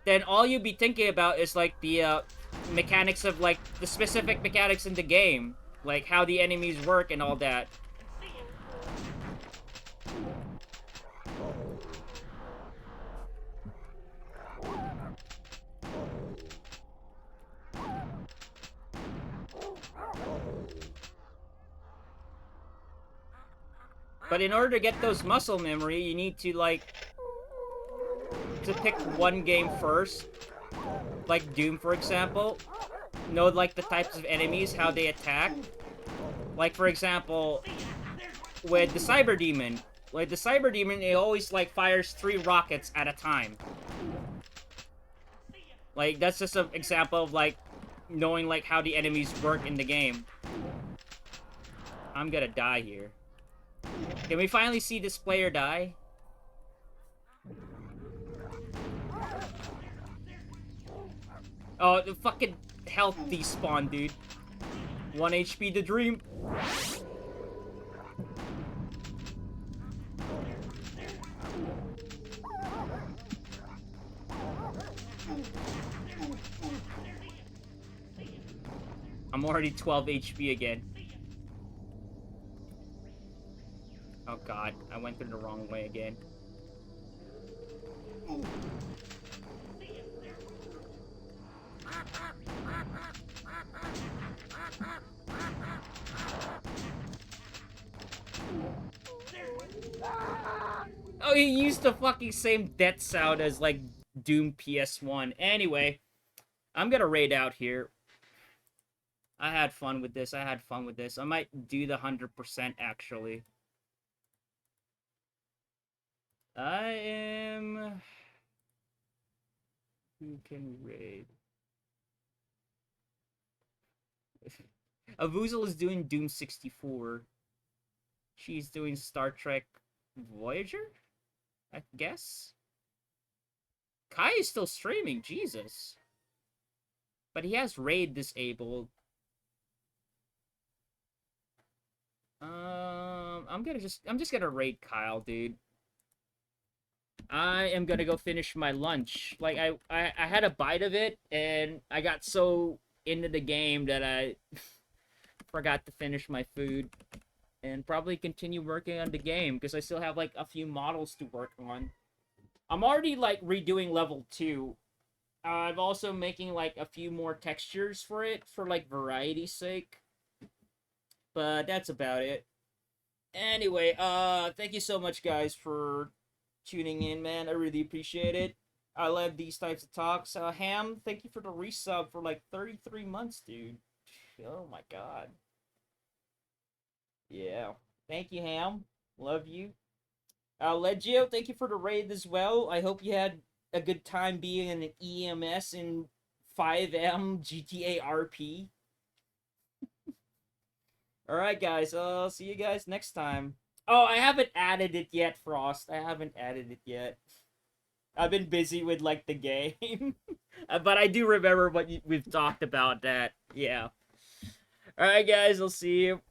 Then all you'd be thinking about is, like, the, mechanics of, like, the specific mechanics in the game. Like, how the enemies work and all that. But in order to get those muscle memory, you need to, like, to pick one game first. Like Doom, for example. Know, like, the types of enemies, how they attack. Like, for example, with the Cyber Demon. With the Cyber Demon, it always, like, fires 3 rockets at a time. Like, that's just an example of, like, knowing, like, how the enemies work in the game. I'm gonna die here. Can we finally see this player die? Oh, the fucking health despawn, dude. 1 HP to dream. I'm already 12 HP again. Oh god, I went through the wrong way again. Oh, he used the fucking same death sound as, like, Doom PS1. Anyway, I'm gonna raid out here. I had fun with this. I might do the 100% actually. I am... Who can raid? Avuzal is doing Doom 64. She's doing Star Trek Voyager? I guess? Kai is still streaming, Jesus. But he has raid disabled. I'm just gonna raid Kyle, dude. I am gonna go finish my lunch. Like, I had a bite of it, and I got so into the game that I forgot to finish my food. And probably continue working on the game, because I still have, like, a few models to work on. I'm already, like, redoing level 2. I'm also making, like, a few more textures for it, for, like, variety's sake. But that's about it. Anyway, thank you so much, guys, for tuning in, man. I really appreciate it. I love these types of talks. Ham, thank you for the resub for, like, 33 months, dude. Oh, my God. Yeah. Thank you, Ham. Love you. Legio, thank you for the raid as well. I hope you had a good time being an EMS in 5M GTA RP. Alright, guys. I'll see you guys next time. Oh, I haven't added it yet, Frost. I haven't added it yet. I've been busy with, like, the game. But I do remember what we've talked about that. Yeah. Alright, guys. I'll see you.